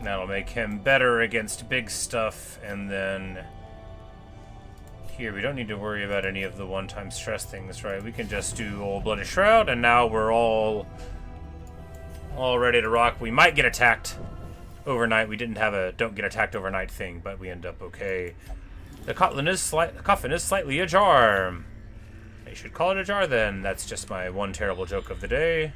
That'll make him better against big stuff, and then here we don't need to worry about any of the one-time stress things, right? We can just do old Bloody Shroud, and now we're all ready to rock. We might get attacked overnight. We didn't have a don't get attacked overnight thing, but we end up okay. The coffin is slightly ajar. I should call it ajar then. That's just my one terrible joke of the day.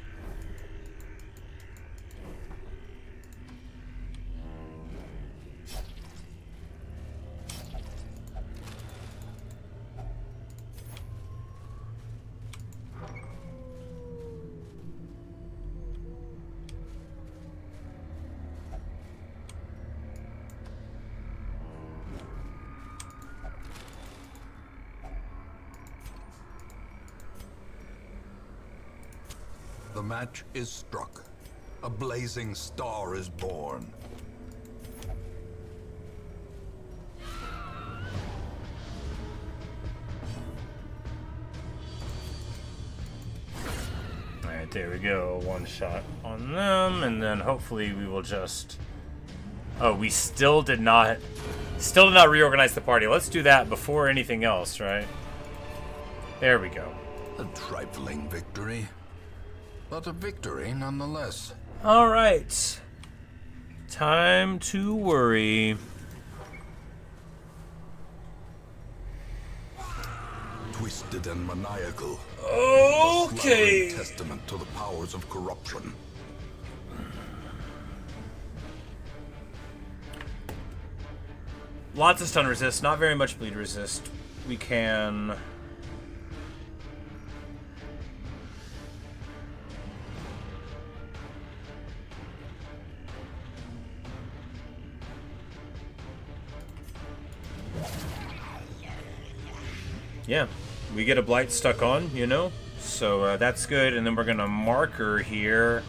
The match is struck. A blazing star is born. Alright, there we go. One shot on them, and then hopefully we will just... Oh, we still did not reorganize the party. Let's do that before anything else, right? There we go. A trifling victory, but a victory nonetheless. Alright. Time to worry. Twisted and maniacal. Okay. A testament to the powers of corruption. Lots of stun resist, not very much bleed resist. We can... Yeah, we get a blight stuck on, you know? So that's good, and then we're gonna mark her here.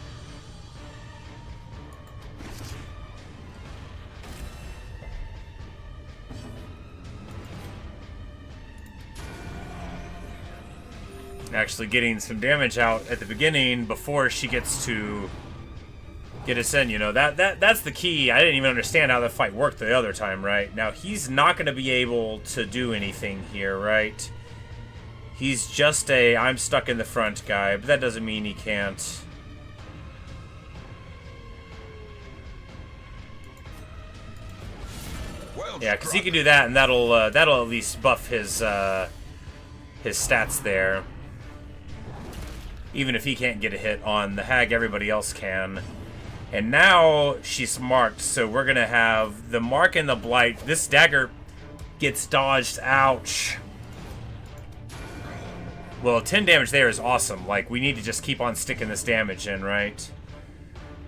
Actually getting some damage out at the beginning before she gets to get us in, you know. That's the key. I didn't even understand how the fight worked the other time, right? Now, he's not going to be able to do anything here, right? He's just a I'm stuck in the front guy, but that doesn't mean he can't. Yeah, because he can do that, and that'll at least buff his stats there. Even if he can't get a hit on the hag, everybody else can. And now she's marked, so we're gonna have the mark and the blight. This dagger gets dodged. Ouch. Well, 10 damage there is awesome. Like, we need to just keep on sticking this damage in, right?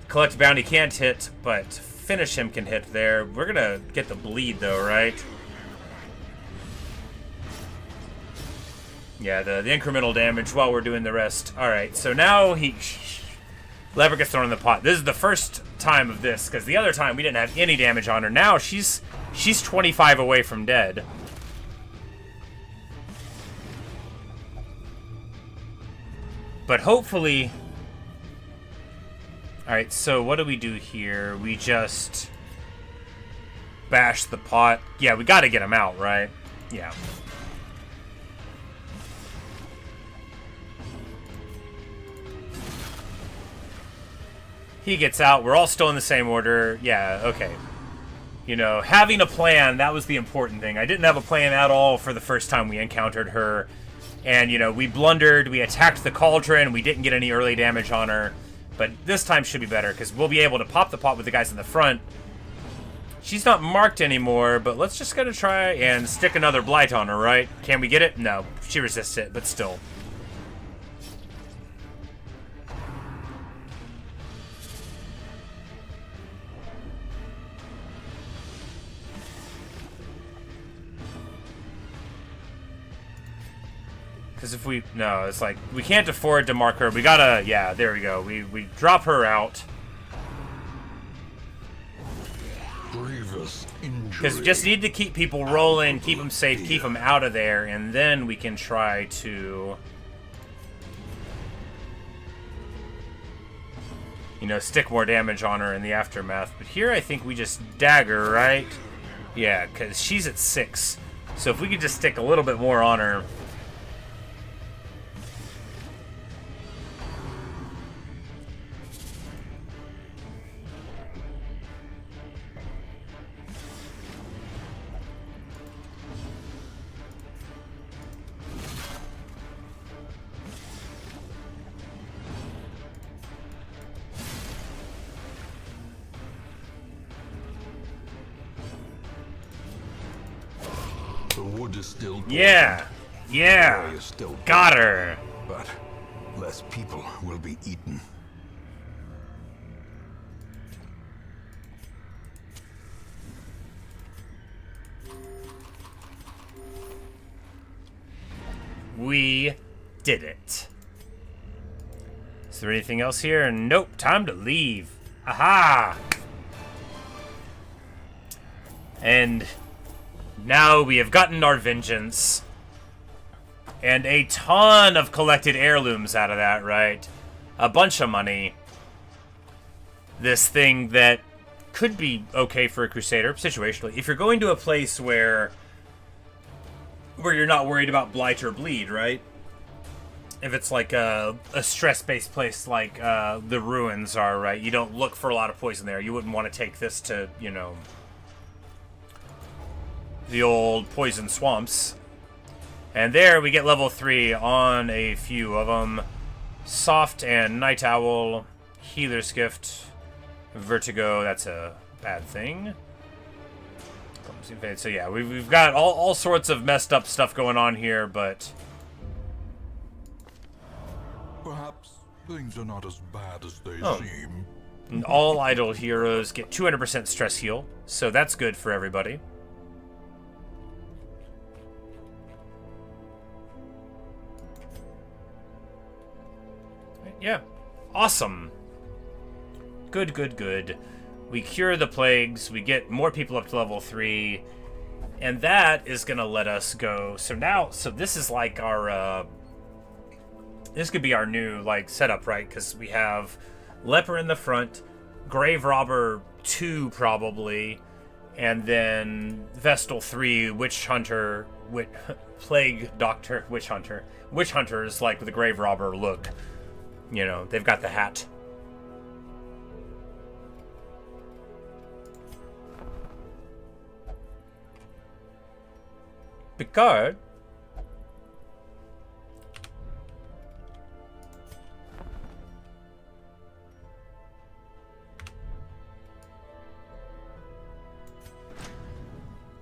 Collect bounty can't hit, but finish him can hit there. We're gonna get the bleed though, right? Yeah, the incremental damage while we're doing the rest. Alright, so now Lever gets thrown in the pot. This is the first time of this, because the other time we didn't have any damage on her. Now she's 25 away from dead. But hopefully... Alright, so what do we do here? We just... bash the pot. Yeah, we gotta get him out, right? Yeah. He gets out. We're all still in the same order. Yeah, okay. You know, having a plan, that was the important thing. I didn't have a plan at all for the first time we encountered her. And, you know, we blundered. We attacked the cauldron. We didn't get any early damage on her. But this time should be better, because we'll be able to pop the pot with the guys in the front. She's not marked anymore, but let's just gotta try and stick another blight on her, right? Can we get it? No. She resists it, but still. Because if we... No, it's like, we can't afford to mark her. We gotta... Yeah, there we go. We drop her out. Grievous injury. Because we just need to keep people rolling, keep them safe, keep them out of there, and then we can try to... You know, stick more damage on her in the aftermath. But here I think we just dagger, right? Yeah, because she's at 6. So if we could just stick a little bit more on her... The wood is still Yeah! Yeah! Is still Got her! but less people will be eaten. We did it. Is there anything else here? Nope. Time to leave. Aha! And now we have gotten our vengeance. And a ton of collected heirlooms out of that, right? A bunch of money. This thing that could be okay for a Crusader, situationally. If you're going to a place where you're not worried about blight or bleed, right? if it's like a stress-based place like the ruins are, right? You don't look for a lot of poison there. You wouldn't want to take this to, you know, the old poison swamps. And there we get level 3 on a few of them. Soft and Night Owl, Healer's Gift, Vertigo, that's a bad thing. So yeah, we've got all sorts of messed up stuff going on here, but... Perhaps things are not as bad as they seem. And all idle heroes get 200% stress heal, so that's good for everybody. Yeah, awesome. Good, good, good. We cure the plagues, we get more people up to level 3, and that is gonna let us go. So now, this is like our, this could be our new, like, setup, right? Because we have Leper in the front, Grave Robber 2, probably, and then Vestal 3, Witch Hunter, Plague Doctor, Witch Hunter. Witch Hunters, like, with the Grave Robber look. You know, they've got the hat. Picard.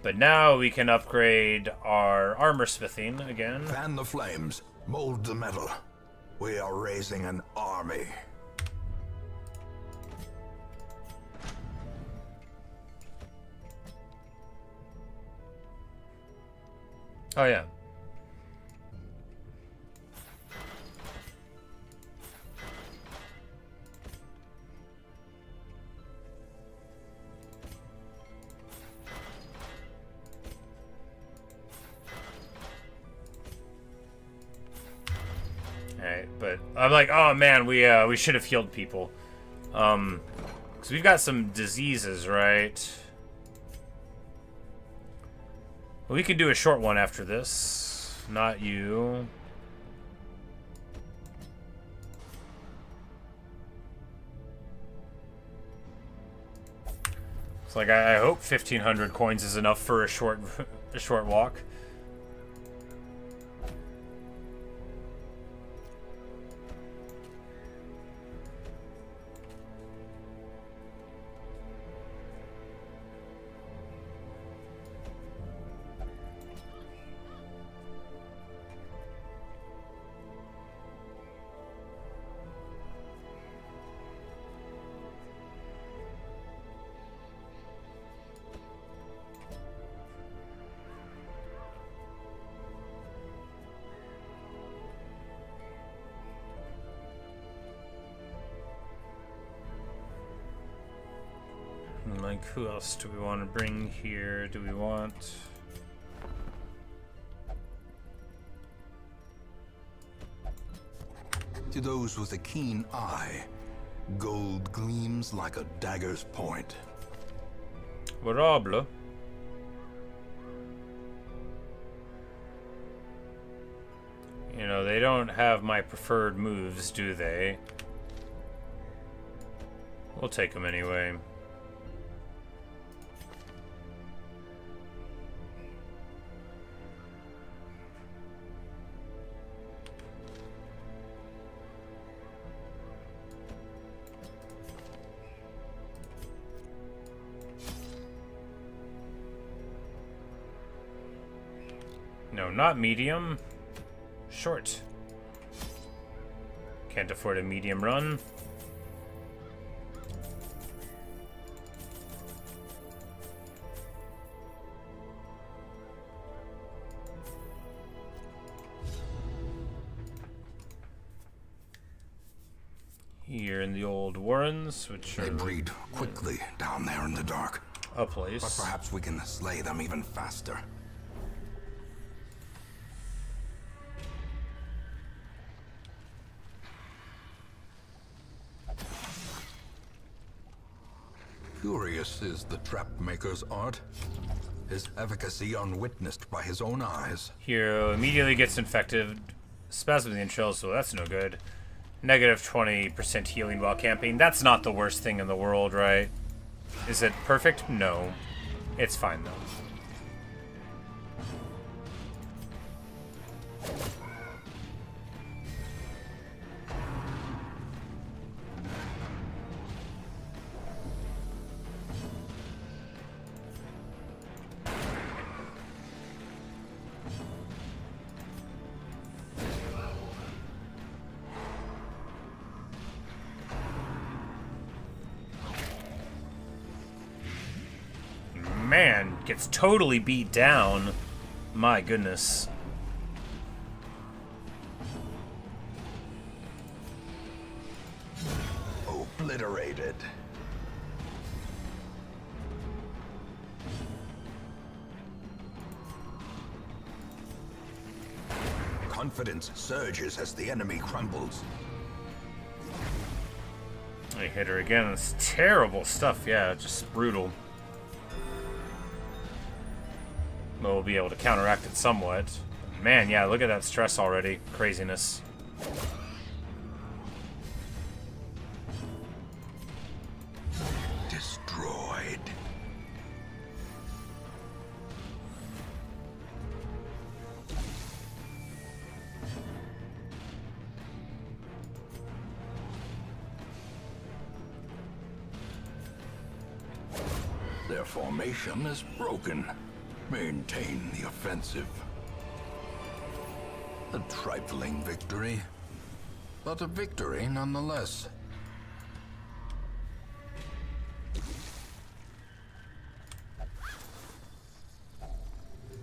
But now we can upgrade our armor smithing again. Fan the flames, mold the metal. We are raising an army. Oh, yeah. Alright, but I'm like, oh man, we should have healed people. Because we've got some diseases, right? We could do a short one after this. Not you. It's like I hope 1,500 coins is enough for a short walk. Like, who else do we want to bring here? Do we want... To those with a keen eye, gold gleams like a dagger's point. Variable. You know, they don't have my preferred moves, do they? We'll take them anyway. No, not medium. Short. Can't afford a medium run. Here in the old warrens, which They are breed quickly down there in the dark. a place. But perhaps we can slay them even faster. Curious is the trap maker's art. His efficacy unwitnessed by his own eyes. Hero immediately gets infected Spasm of the entrails, so that's no good. Negative 20% healing while camping. That's not the worst thing in the world, right? Is it perfect? No. It's fine, though. Man, gets totally beat down. My goodness. Obliterated. Confidence surges as the enemy crumbles. I hit her again. It's terrible stuff. Yeah, just brutal. We'll be able to counteract it somewhat. Man, yeah, look at that stress already. Craziness. Destroyed. Their formation is broken. Maintain the offensive. A trifling victory, but a victory nonetheless.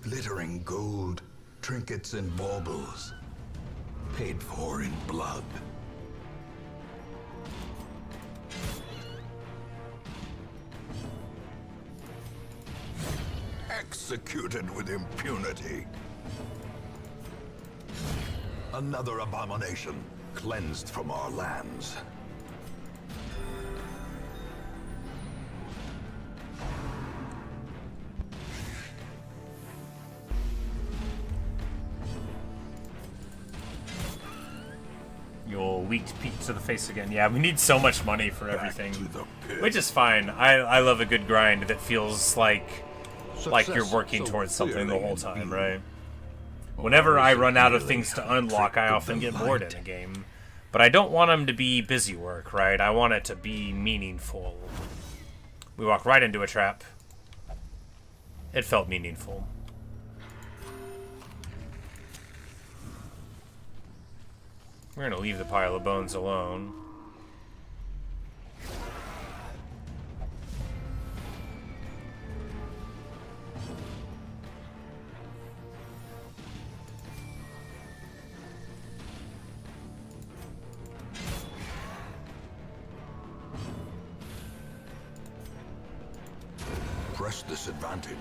Glittering gold, trinkets and baubles, paid for in blood. Executed with impunity. Another abomination cleansed from our lands. You'll weak peek to the face again. Yeah, we need so much money for everything. Back to the pit. Which is fine. I love a good grind that feels like you're Success working so towards something the clearly whole in time, view. right? Whenever I run out of merely things to unlock, I trick of often the get bored in light. a game. But I don't want them to be busy work, right? I want it to be meaningful. We walk right into a trap. It felt meaningful. We're gonna leave the pile of bones alone. Press this advantage.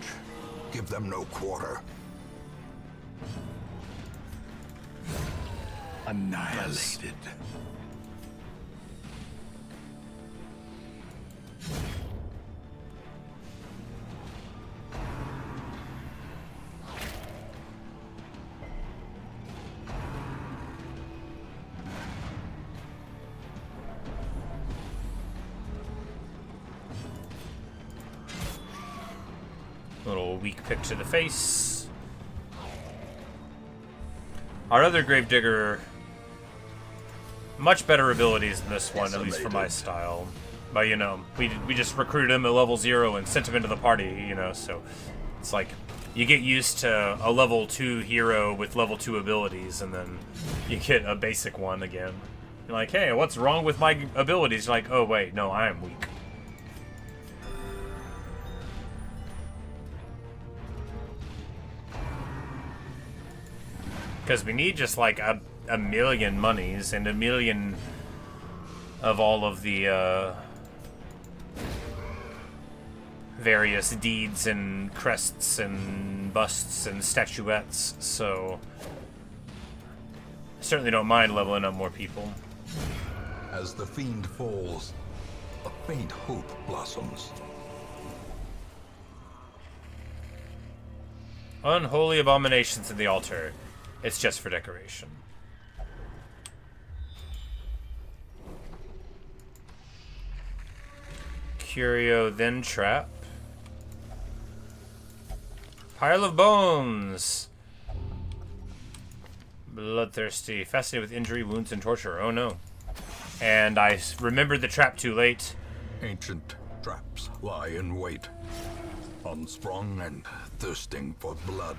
Give them no quarter. Annihilated. Little weak pick to the face. Our other Gravedigger, much better abilities than this one, at least for my style. But, you know, we just recruited him at level 0 and sent him into the party, you know, so it's like you get used to a level 2 hero with level 2 abilities, and then you get a basic one again. You're like, hey, what's wrong with my abilities? You're like, oh, wait, no, I am weak. Because we need just like a million monies and a million of all of the various deeds and crests and busts and statuettes, so I certainly don't mind leveling up more people. As the fiend falls, a faint hope blossoms. Unholy abominations in the altar. It's just for decoration. Curio, then trap. Pile of bones. Bloodthirsty. Fascinated with injury, wounds, and torture. Oh no. And I remembered the trap too late. Ancient traps lie in wait, unsprung and thirsting for blood.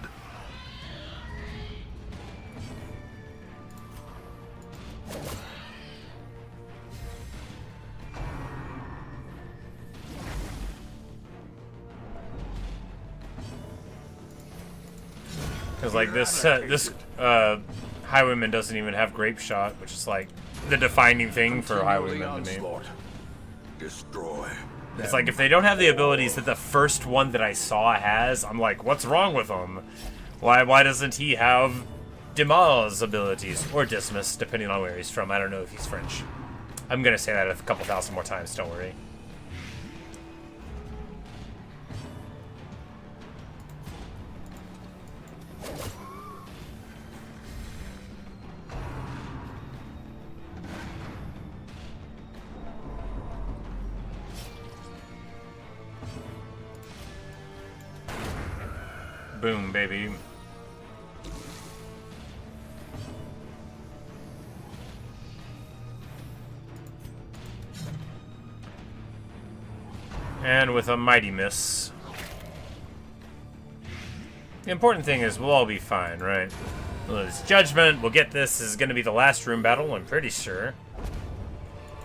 Because like this highwayman doesn't even have grape shot, which is like the defining thing for highwaymen to me. Destroy. It's like if they don't have the abilities that the first one that I saw has, I'm like, what's wrong with him? Why doesn't he have Dimal's abilities or Dismas, depending on where he's from? I don't know if he's French. I'm gonna say that a couple thousand more times. Don't worry. Boom, baby. And with a mighty miss. The important thing is we'll all be fine, right? Well, it's judgment. We'll get this. This is going to be the last room battle, I'm pretty sure.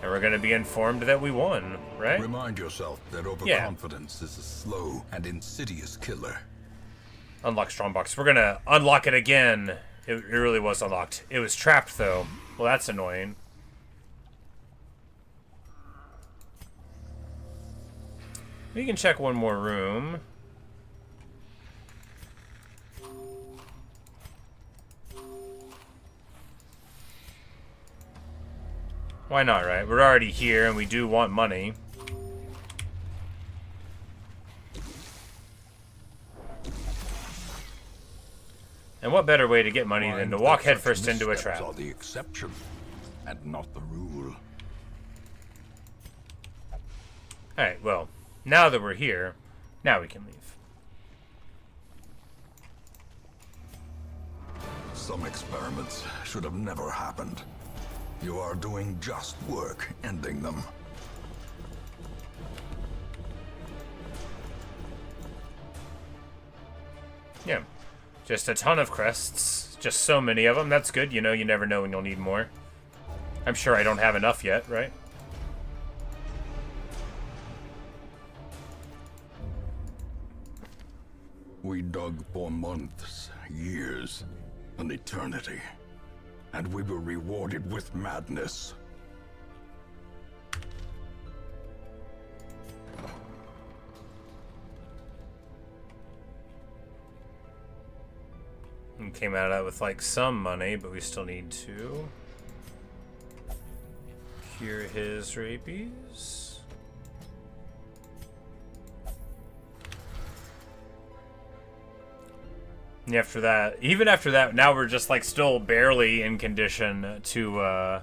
And we're going to be informed that we won, right? Remind yourself that overconfidence is a slow and insidious killer. Unlock Strongbox. We're gonna unlock it again. It really was unlocked. It was trapped, though. Well, that's annoying. We can check one more room. Why not, right? We're already here, and we do want money. And what better way to get money than to walk headfirst into a trap? Are the exception and not the rule. Alright, well, now that we're here, now we can leave. Some experiments should have never happened. You are doing just work ending them. Yeah. Just a ton of crests. Just so many of them. That's good. You know, you never know when you'll need more. I'm sure I don't have enough yet, right? We dug for months, years, an eternity. And we were rewarded with madness. We came out of that with like some money, but we still need to cure his rabies. And after that, even after that, now we're just like still barely in condition to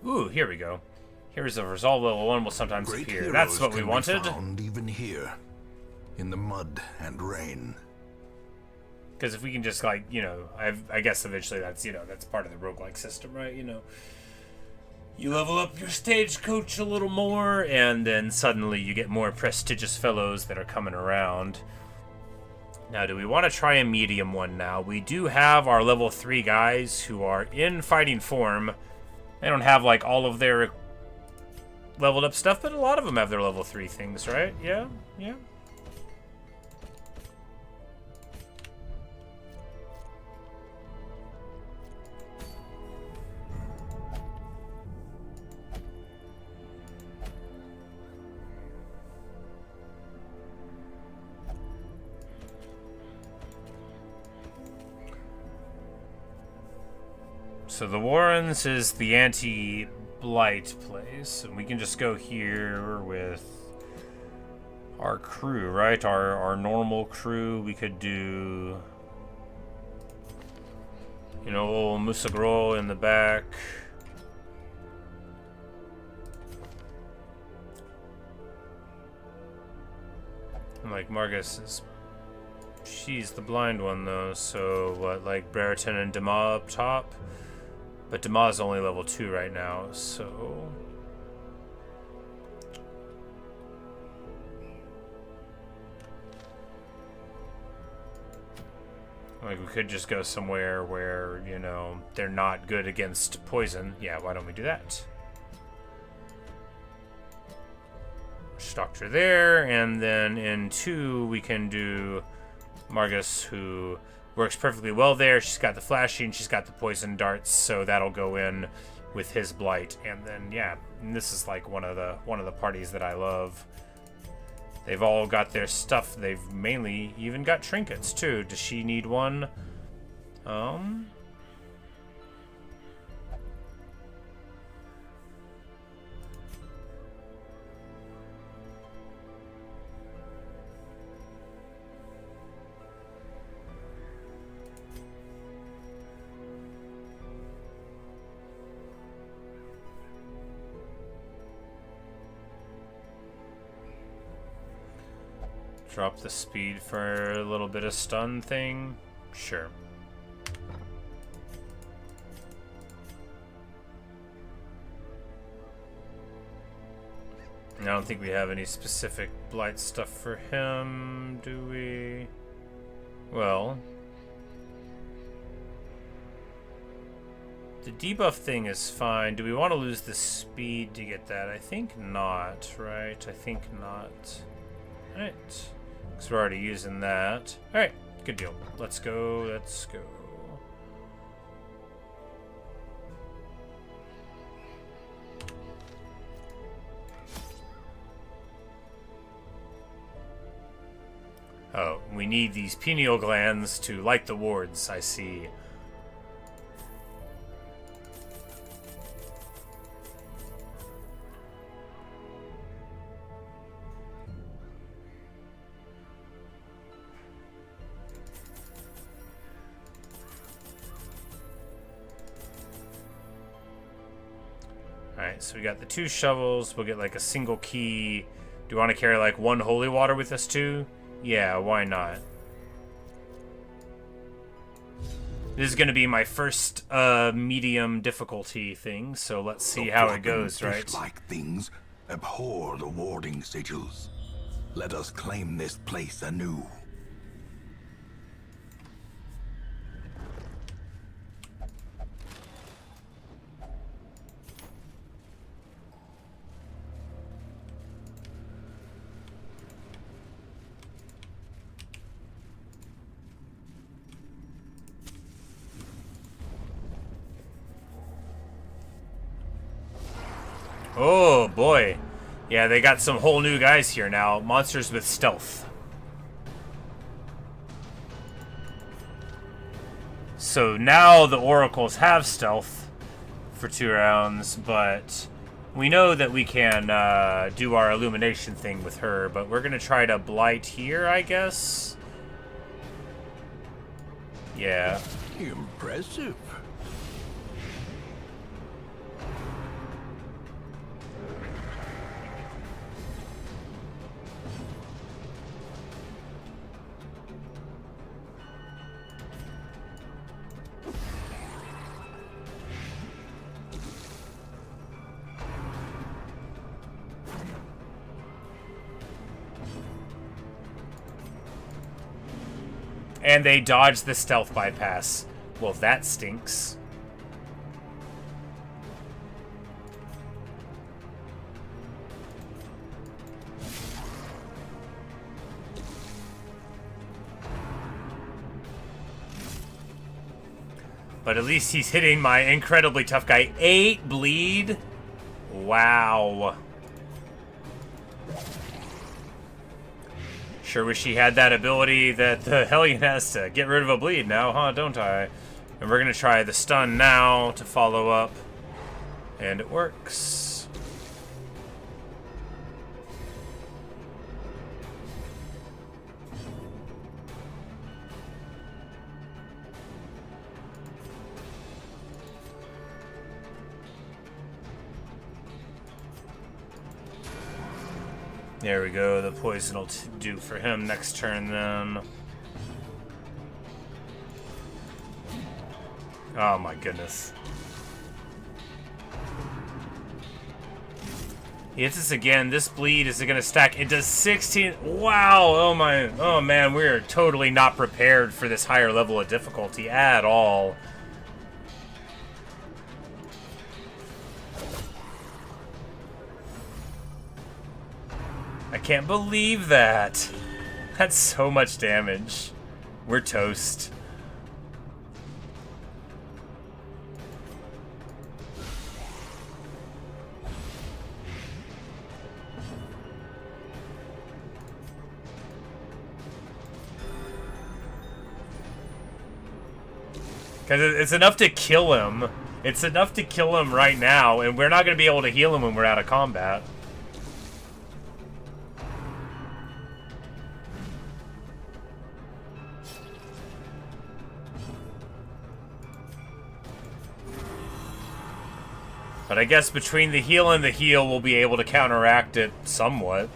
Ooh, here we go. Here's a resolve level 1 will sometimes Great appear. That's what we can wanted. be found even here, in the mud and rain. Because if we can just like, you know, I guess eventually that's, you know, that's part of the roguelike system, right? You know, you level up your stagecoach a little more, and then suddenly you get more prestigious fellows that are coming around. Now, do we want to try a medium one now? We do have our level 3 guys who are in fighting form. They don't have like all of their leveled up stuff, but a lot of them have their level 3 things, right? Yeah, yeah. So the Warrens is the anti-blight place, and we can just go here with our crew, right? Our normal crew. We could do You know, old Musagro in the back. And like Margus is... She's the blind one though, so what, like Brereton and Dema up top? But Dema's only level 2 right now, so... Like, we could just go somewhere where, you know, they're not good against poison. Yeah, why don't we do that? Doctor there, and then in 2, we can do Margus, who works perfectly well there. She's got the flashing, she's got the poison darts, so that'll go in with his blight. And then, yeah, and this is like one of the parties that I love. They've all got their stuff. They've mainly even got trinkets, too. Does she need one? Drop the speed for a little bit of stun thing? Sure. I don't think we have any specific blight stuff for him, do we? Well... The debuff thing is fine. Do we want to lose the speed to get that? I think not, right? I think not. Alright. Because we're already using that. Alright, good deal. Let's go, let's go. Oh, we need these pineal glands to light the wards, I see. Alright, so we got the 2 shovels. We'll get like a single key. Do you want to carry like 1 holy water with us too? Yeah, why not? This is going to be my first medium difficulty thing, so let's see how it goes, right? Like things abhor the warding sigils. Let us claim this place anew. Oh boy. Yeah, they got some whole new guys here now. Monsters with stealth. So now the oracles have stealth for 2 rounds, but we know that we can do our illumination thing with her, but we're gonna try to blight here, I guess. Yeah. Impressive. And they dodged the stealth bypass. Well, that stinks. But at least he's hitting my incredibly tough guy. 8 bleed? Wow. Sure wish he had that ability that the Hellion has to get rid of a bleed now, huh, don't I? And we're gonna try the stun now to follow up. And it works. There we go. The poison will do for him next turn then. Oh my goodness. He hits us again. This bleed, is it going to stack? It does 16. Wow. Oh my. Oh man, we are totally not prepared for this higher level of difficulty at all. I can't believe that. That's so much damage. We're toast. Because it's enough to kill him. It's enough to kill him right now, and we're not going to be able to heal him when we're out of combat. But I guess between the heal and the heal, we'll be able to counteract it somewhat.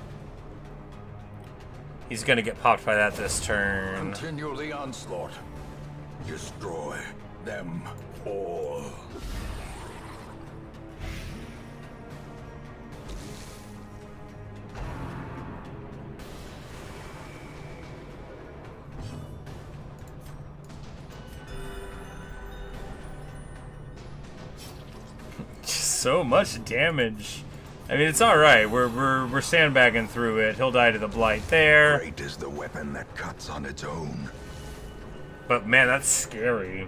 He's going to get popped by that this turn. Continue the onslaught. Destroy them all. So much damage. I mean, it's all right. We're sandbagging through it. He'll die to the blight there. Great is the weapon that cuts on its own. But man, that's scary.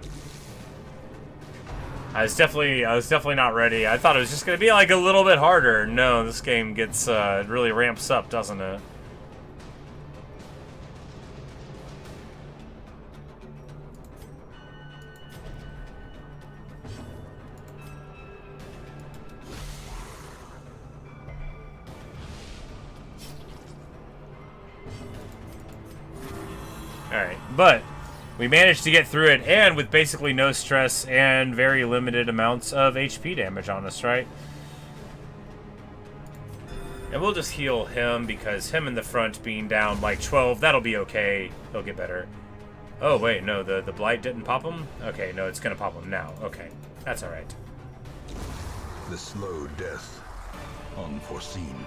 I was definitely not ready. I thought it was just gonna be like a little bit harder. No, this game gets it really ramps up, doesn't it? Alright, but we managed to get through it, and with basically no stress and very limited amounts of HP damage on us, right? And we'll just heal him, because him in the front being down like 12, that'll be okay. He'll get better. Oh, wait, no, the blight didn't pop him? Okay, no, it's gonna pop him now. Okay, that's alright. The slow death. Unforeseen.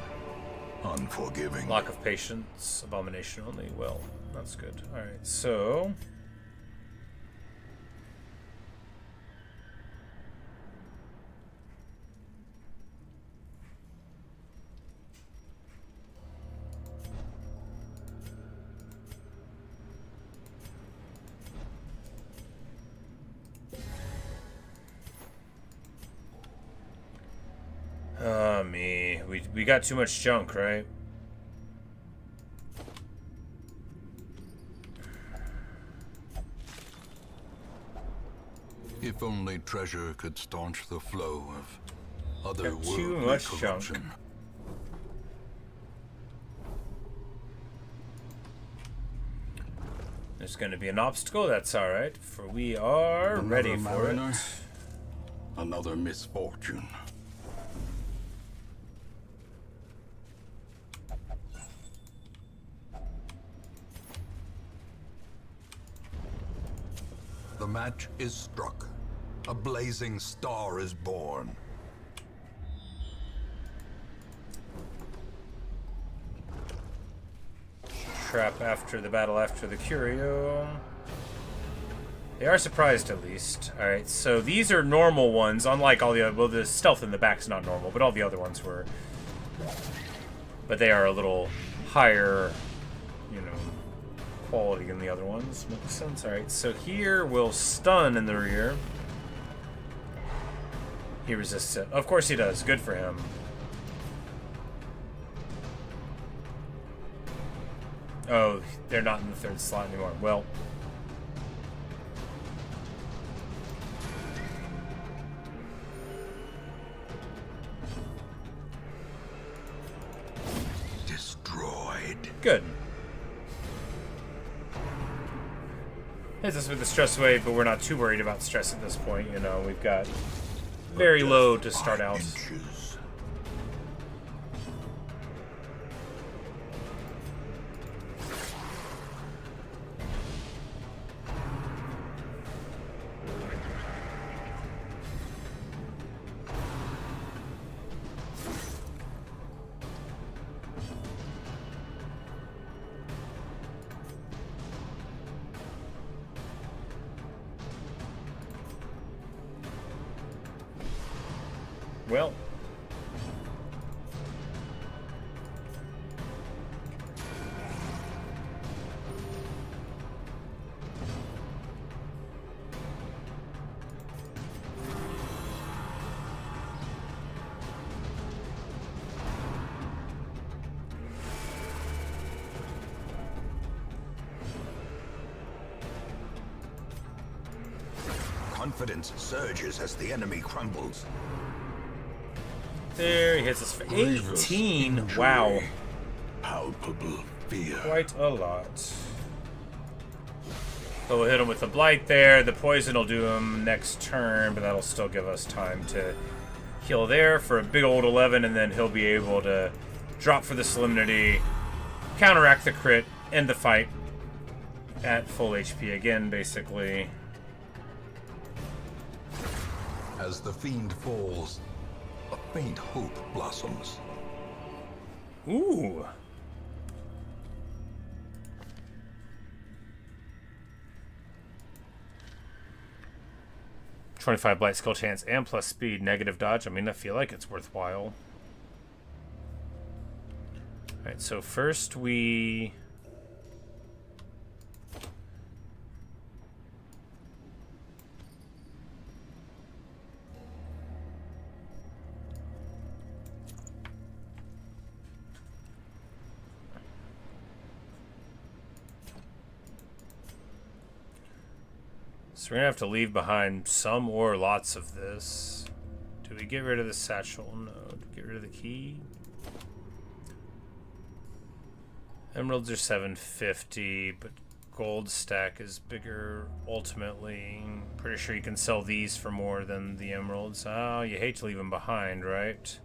Unforgiving. Lock of patience, abomination only. Well, that's good. Alright, so... me. We got too much junk, right? If only treasure could staunch the flow of Got too otherworldly much corruption. junk. There's going to be an obstacle. That's all right, for we are ready for it. Another misfortune. The match is struck. A blazing star is born. Trap after the battle after the curio. They are surprised at least. Alright, so these are normal ones, unlike all the other... Well, the stealth in the back's not normal, but all the other ones were. But they are a little higher, you know, quality than the other ones. Makes sense. Alright, so here we'll stun in the rear. He resists it. Of course he does. Good for him. Oh, they're not in the third slot anymore. Well... Destroyed. Good. Hits us with the stress wave, but we're not too worried about stress at this point. You know, we've got very low to start out. Inches. Well. Confidence surges as the enemy crumbles. There, he hits us for 18. Wow. Palpable fear. Quite a lot. So we'll hit him with the Blight there. The poison will do him next turn, but that'll still give us time to heal there for a big old 11, and then he'll be able to drop for the Solemnity, counteract the crit, end the fight at full HP again, basically. As the fiend falls, a faint hope blossoms. Ooh. $25 blight skill chance and plus speed, negative dodge. I mean, I feel like it's worthwhile. Alright, so first we... So we're gonna have to leave behind some or lots of this. Do we get rid of the satchel? No. Do we get rid of the key? Emeralds are 750, but gold stack is bigger ultimately. Pretty sure you can sell these for more than the emeralds. Oh, you hate to leave them behind, right?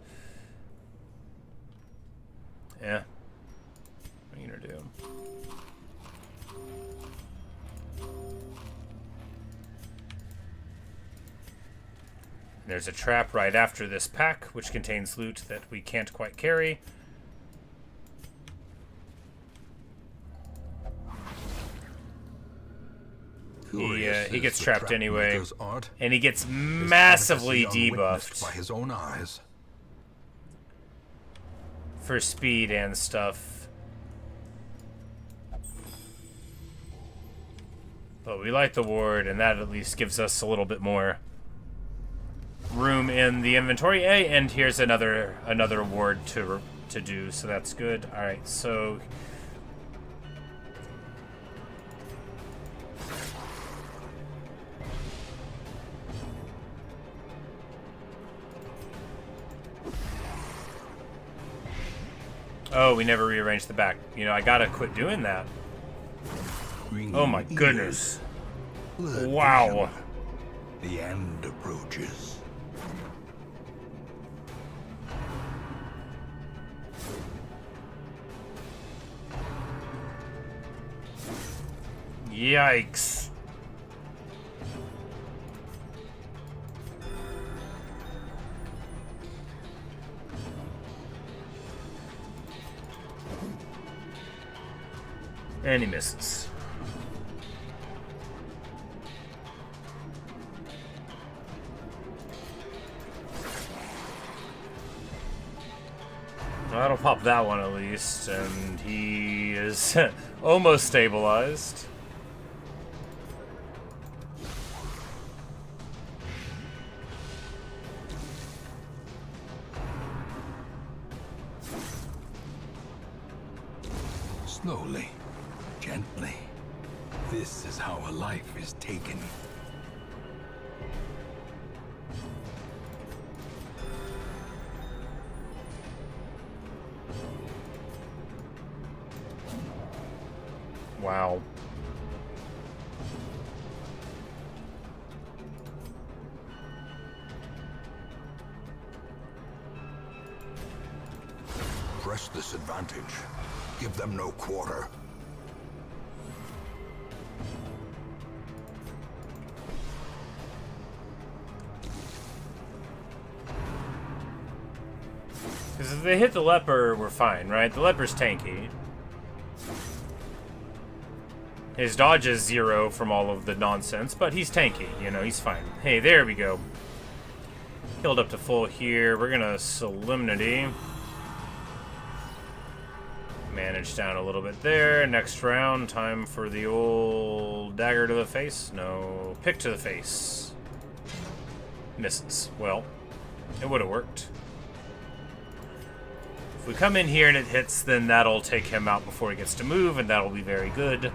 Yeah. What are you gonna do? There's a trap right after this pack, which contains loot that we can't quite carry. He gets trapped anyway, and he gets massively debuffed by his own eyes. For speed and stuff. But we light the ward, and that at least gives us a little bit more room in the inventory. And here's another ward to do, so that's good. All right, so oh, we never rearranged the back. You know, I gotta quit doing that. Oh my goodness. Wow. The end approaches. Yikes. And he misses. Well, that'll pop that one at least, and he is almost stabilized. Slowly, gently. This is how a life is taken. Wow. Press this advantage. Give them no quarter. Because if they hit the leper, we're fine, right? The leper's tanky. His dodge is 0 from all of the nonsense, but he's tanky, you know, he's fine. Hey, there we go. Healed up to full here. We're gonna Solemnity. Manage down a little bit there. Next round, time for the old dagger to the face. No, pick to the face. Misses. Well, it would have worked. If we come in here and it hits, then that'll take him out before he gets to move, and that'll be very good.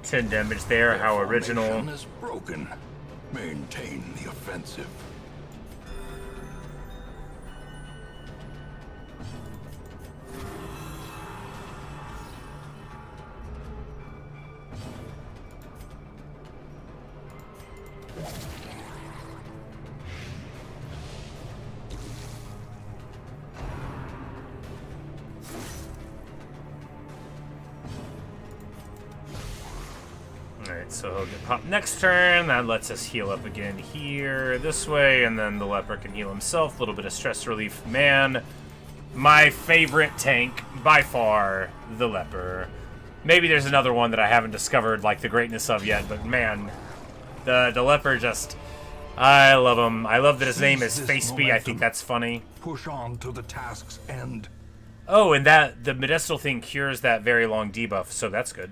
10 damage there, how original. Formation is broken. Maintain the offensive. Alright, so he'll get popped next turn. That lets us heal up again here, this way, and then the leper can heal himself. A little bit of stress relief. Man, my favorite tank, by far, the leper. Maybe there's another one that I haven't discovered, like, the greatness of yet, but man, the leper just... I love him. I love that his name is Faceby. I think that's funny. Push on to the task's end. Oh, and that the medicinal thing cures that very long debuff, so that's good.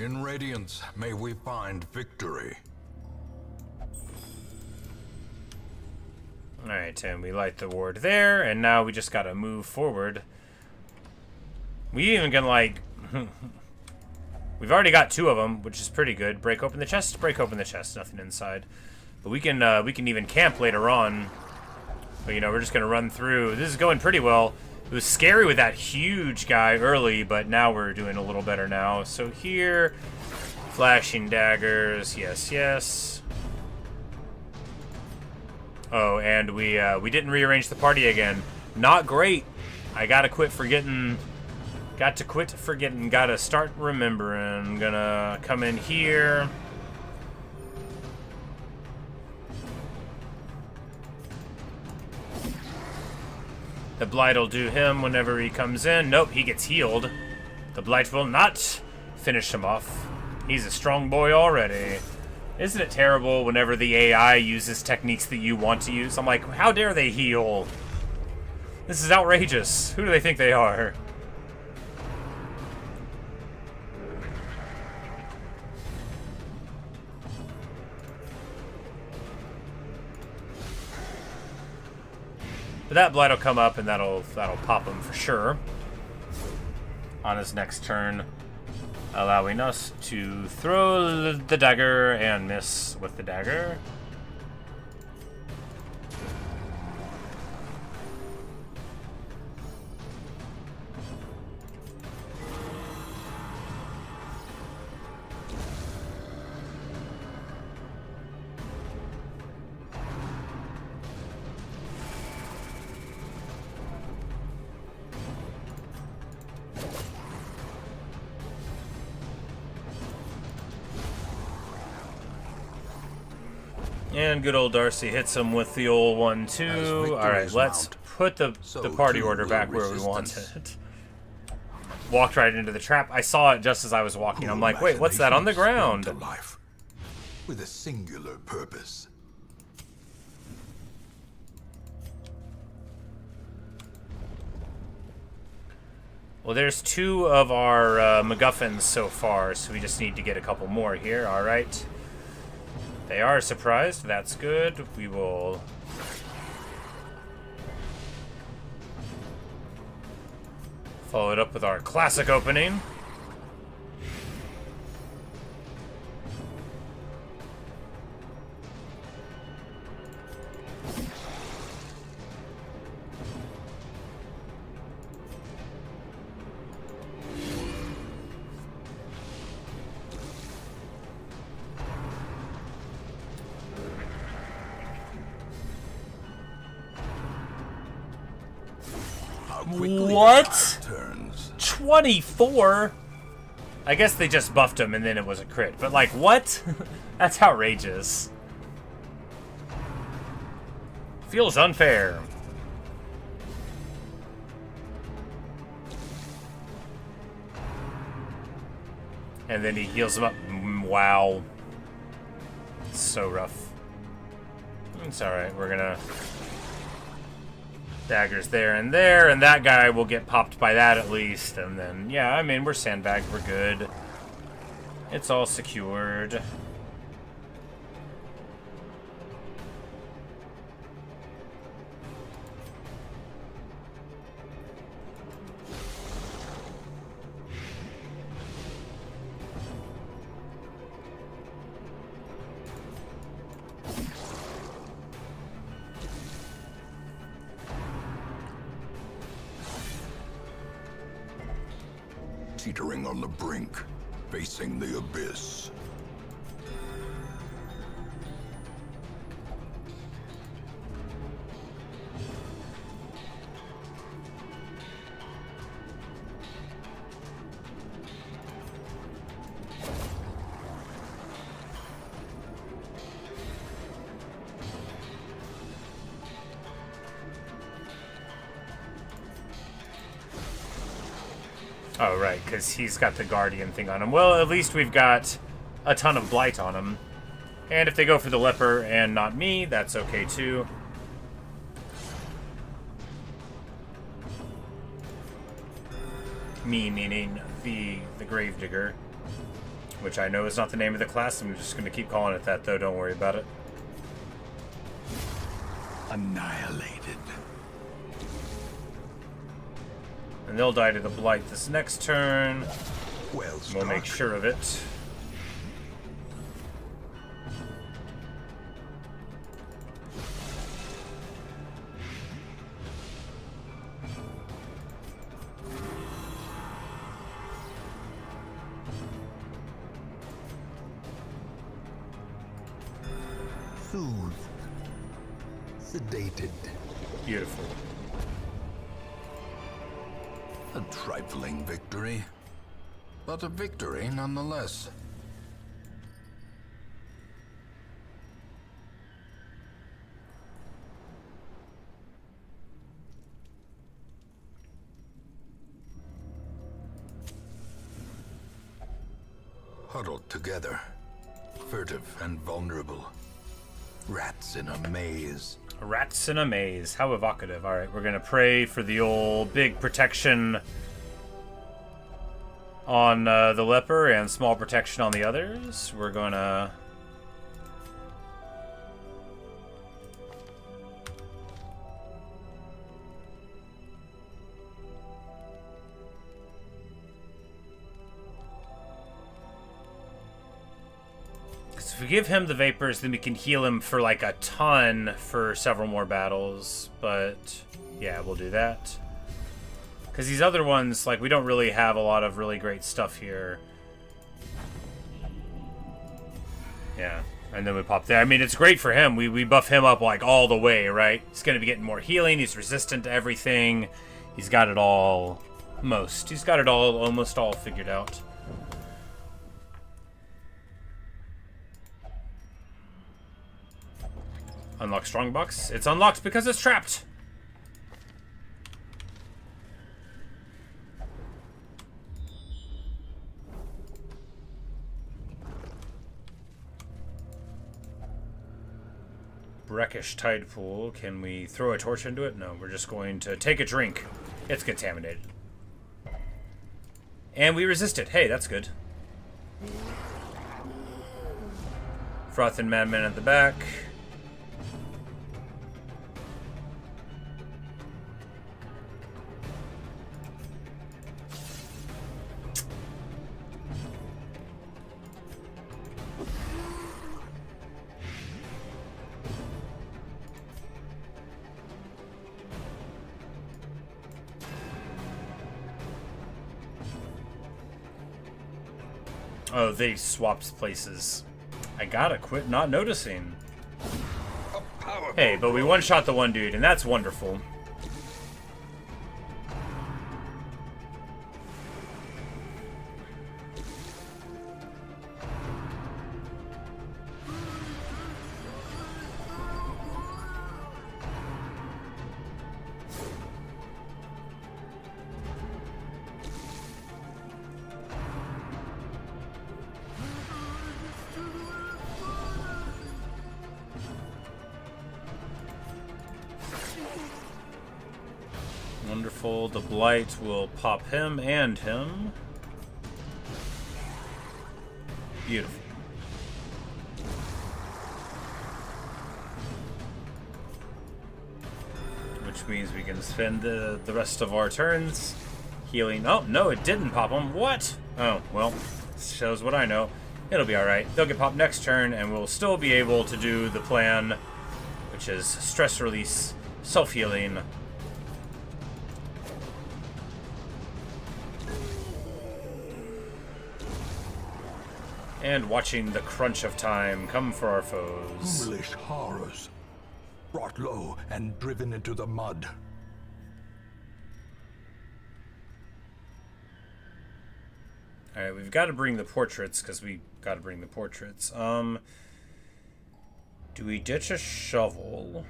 In Radiance, may we find victory. Alright, and we light the ward there, and now we just gotta move forward. We even can, like... We've already got 2 of them, which is pretty good. Break open the chest, break open the chest. Nothing inside. But we can even camp later on. But, you know, we're just gonna run through. This is going pretty well. It was scary with that huge guy early, but now we're doing a little better now. So here, flashing daggers, yes, yes. Oh, and we didn't rearrange the party again. Not great. I gotta quit forgetting. Got to quit forgetting. Gotta start remembering. Gonna come in here. The Blight will do him whenever he comes in. Nope, he gets healed. The Blight will not finish him off. He's a strong boy already. Isn't it terrible whenever the AI uses techniques that you want to use? I'm like, how dare they heal? This is outrageous. Who do they think they are? But that Blight will come up and that'll pop him for sure. On his next turn, allowing us to throw the dagger and miss with the dagger. And good old Darcy hits him with the old 1-2. Alright, let's put the party order back where we want it. Walked right into the trap. I saw it just as I was walking. I'm like, wait, what's that on the ground? Life with a singular purpose. Well, there's 2 of our MacGuffins so far, so we just need to get a couple more here. Alright. They are surprised. That's good. We will... follow it up with our classic opening. What? 24? I guess they just buffed him and then it was a crit. But like, what? That's outrageous. Feels unfair. And then he heals him up. Wow. So rough. It's alright. We're gonna... Daggers there, and that guy will get popped by that at least. And then, yeah, I mean, we're sandbagged. We're good. It's all secured. Teetering on the brink, facing the abyss. Oh, right, because he's got the Guardian thing on him. Well, at least we've got a ton of Blight on him. And if they go for the Leper and not me, that's okay, too. Me meaning the Gravedigger. Which I know is not the name of the class. I'm just going to keep calling it that, though. Don't worry about it. Annihilated. And they'll die to the Blight this next turn. Well, We'll make sure of it. Soothed. Sedated. Beautiful. A trifling victory, but a victory nonetheless. Huddled together, furtive and vulnerable. Rats in a maze. Rats in a maze. How evocative. Alright, we're gonna pray for the old big protection on the Leper and small protection on the others. We're gonna... If we give him the Vapors, then we can heal him for like a ton for several more battles. But yeah, we'll do that. Because these other ones, like, we don't really have a lot of really great stuff here. Yeah, and then we pop there. I mean, it's great for him. We buff him up like all the way, right? He's going to be getting more healing. He's resistant to everything. He's got it all, he's got it all, almost all figured out. Unlock Strongbox. It's unlocked because it's trapped. Brackish Tide Pool. Can we throw a torch into it? No, we're just going to take a drink. It's contaminated. And we resist it. Hey, that's good. Froth and Madman at the back. Oh, they swapped places. I gotta quit not noticing. Hey, but we one-shot the one dude, and that's wonderful. Wonderful. The blight will pop him and him. Beautiful. Which means we can spend the rest of our turns healing. Oh, no, it didn't pop him. What? Oh, well, shows what I know. It'll be alright. They'll get popped next turn, and we'll still be able to do the plan, which is stress release, self-healing. And watching the crunch of time come for our foes. Foolish horrors. Brought low and driven into the mud. Alright, we've got to bring the portraits, because we got to bring the portraits. Do we ditch a shovel?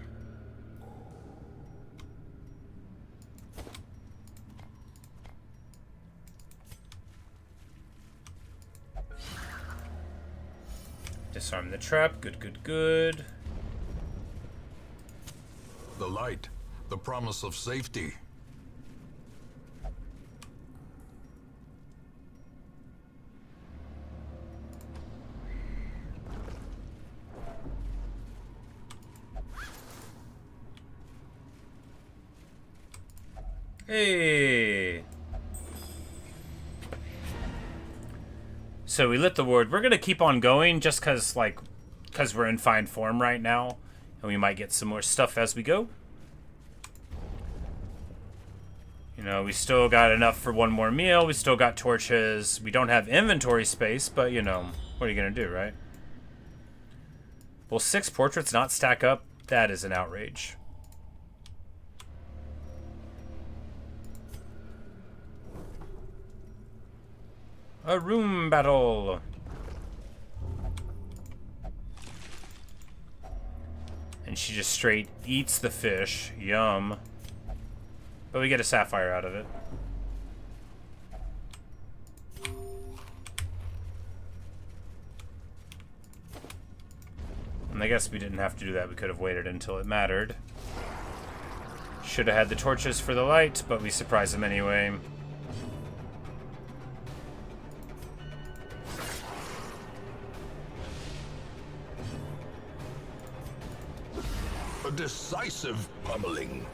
Disarm the trap. Good, good, good. The light, the promise of safety. Hey! So we lit the ward. We're gonna keep on going just cause we're in fine form right now. And we might get some more stuff as we go. You know, we still got enough for one more meal. We still got torches. We don't have inventory space, but you know, what are you gonna do, right? Will 6 portraits not stack up? That is an outrage. A room battle. And she just straight eats the fish. Yum. But we get a sapphire out of it. And I guess we didn't have to do that. We could have waited until it mattered. Should have had the torches for the light, but we surprised them anyway. A decisive pummeling.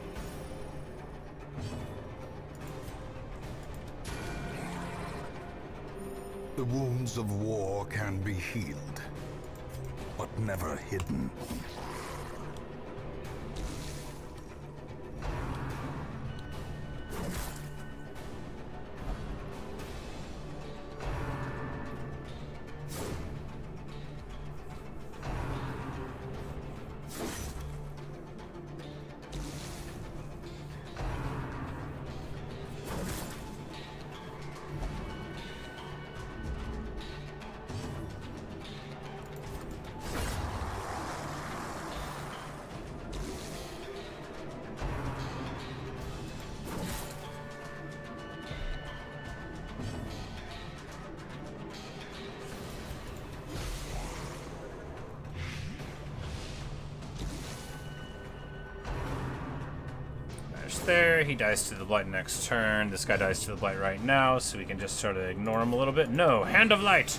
The wounds of war can be healed, but never hidden. There, he dies to the blight next turn. This guy dies to the blight right now, so we can just sort of ignore him a little bit. No, Hand of Light!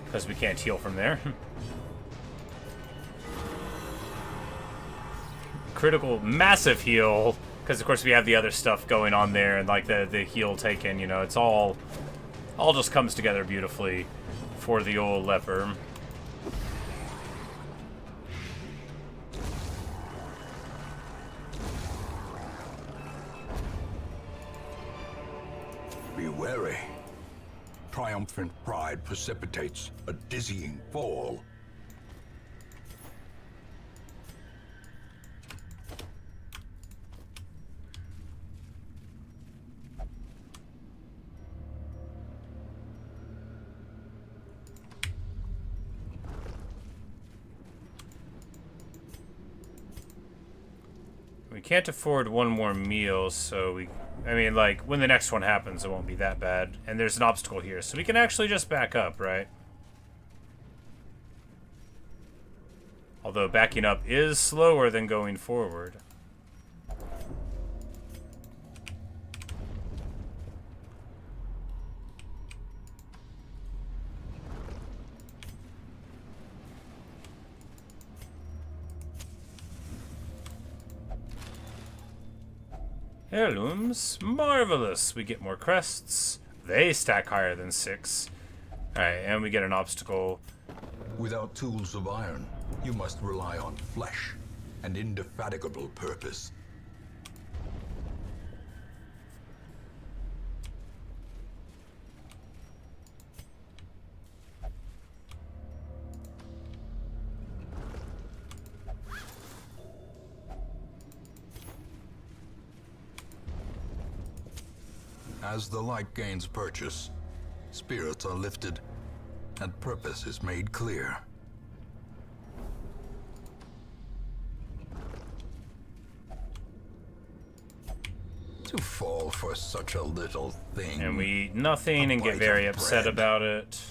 Because we can't heal from there. Critical, massive heal, because of course we have the other stuff going on there, and like the heal taken, you know, it's all just comes together beautifully for the old leper. Be wary. Triumphant pride precipitates a dizzying fall. We can't afford one more meal, so I mean, like, when the next one happens, it won't be that bad. And there's an obstacle here, so we can actually just back up, right? Although backing up is slower than going forward. Heirlooms. Marvelous. We get more crests. They stack higher than 6. Alright, and we get an obstacle. Without tools of iron, you must rely on flesh and indefatigable purpose. As the light gains purchase, spirits are lifted, and purpose is made clear. To fall for such a little thing. And we eat nothing and get very upset about it.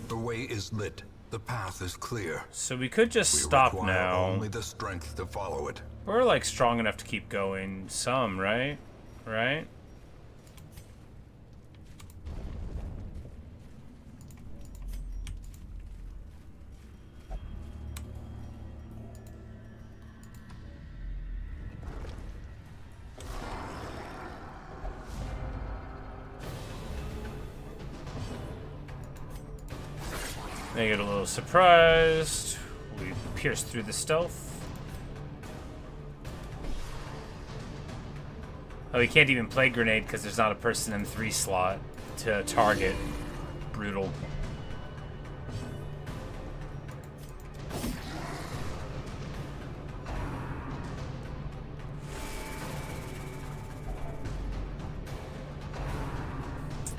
The way is lit. The path is clear. So we could just We stop require now. only the strength to follow it. We're like strong enough to keep going some, right? Right? They get a little surprised. We pierce through the stealth. Oh, we can't even play grenade because there's not a person in 3 slot to target. Brutal.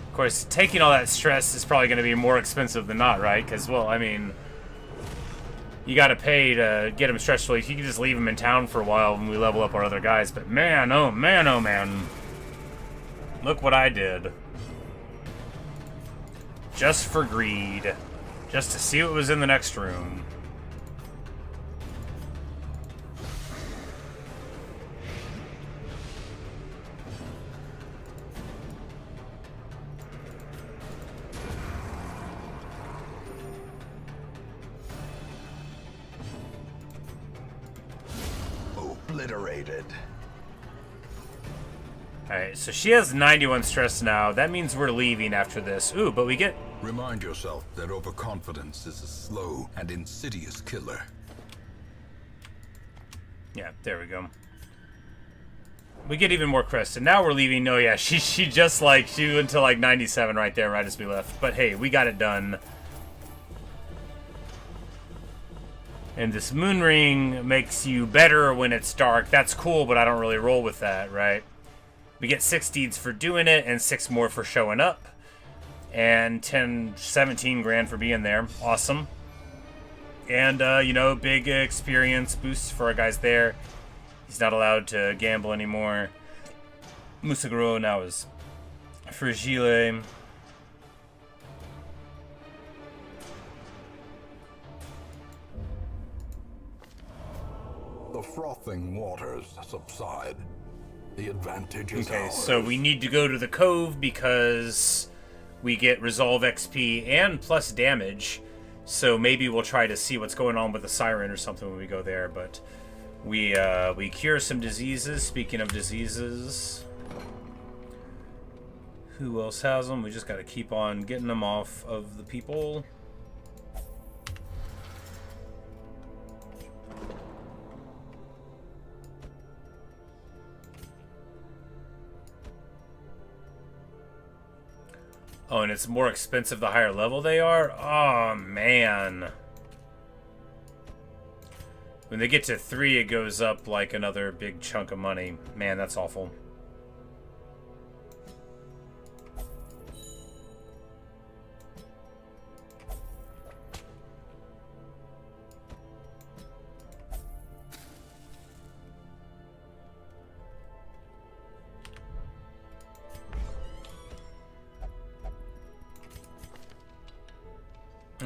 Of course, taking all that stress is probably going to be more expensive than not, right? Because, well, I mean, you got to pay to get him stressful. You can just leave him in town for a while when we level up our other guys. But man, oh man, oh man. Look what I did. Just for greed. Just to see what was in the next room. Obliterated. Alright, so she has 91 stress now. That means we're leaving after this. Ooh, but we get... Remind yourself that overconfidence is a slow and insidious killer. Yeah, there we go. We get even more crest, and now we're leaving. Oh yeah, she just like, she went to like 97 right there, right as we left. But hey, we got it done. And this moon ring makes you better when it's dark. That's cool, but I don't really roll with that, right? We get 6 deeds for doing it, and 6 more for showing up. And 17 grand for being there. Awesome. And, you know, big experience boosts for our guys there. He's not allowed to gamble anymore. Musaguro now is fragile. The frothing waters subside. The advantage is Okay, ours. so we need to go to the cove because we get resolve XP and plus damage. So maybe we'll try to see what's going on with the Siren or something when we go there. But we cure some diseases. Speaking of diseases, who else has them? We just got to keep on getting them off of the people. Oh, and it's more expensive the higher level they are? Oh, man. When they get to 3, it goes up like another big chunk of money. Man, that's awful.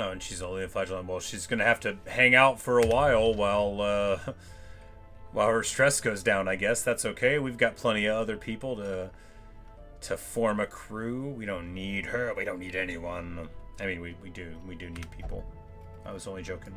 Oh, and she's only a flagellant. Well, she's gonna have to hang out for a while while her stress goes down. I guess that's okay. We've got plenty of other people to form a crew. We don't need her. We don't need anyone. I mean, we do need people. I was only joking.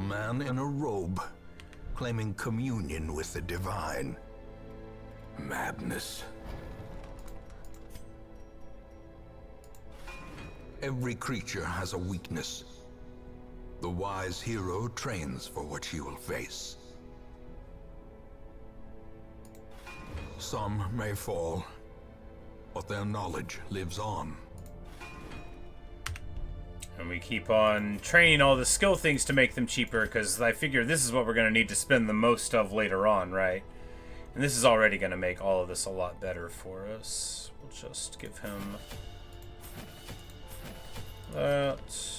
man in a robe, claiming communion with the divine. Madness. Every creature has a weakness. The wise hero trains for what she will face. Some may fall, but their knowledge lives on. And we keep on training all the skill things to make them cheaper, because I figure this is what we're going to need to spend the most of later on, right? And this is already going to make all of this a lot better for us. We'll just give him that.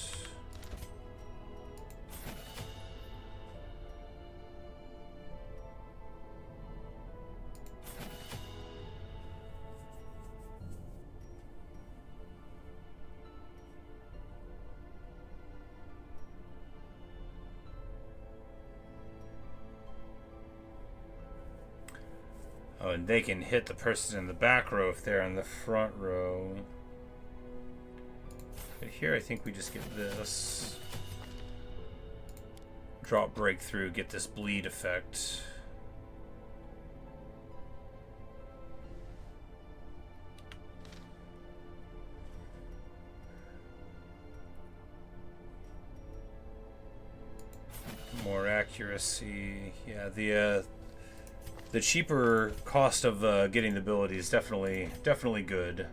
Oh, and they can hit the person in the back row if they're in the front row. But here I think we just get this. Drop breakthrough, get this bleed effect. More accuracy. Yeah, the cheaper cost of getting the ability is definitely good.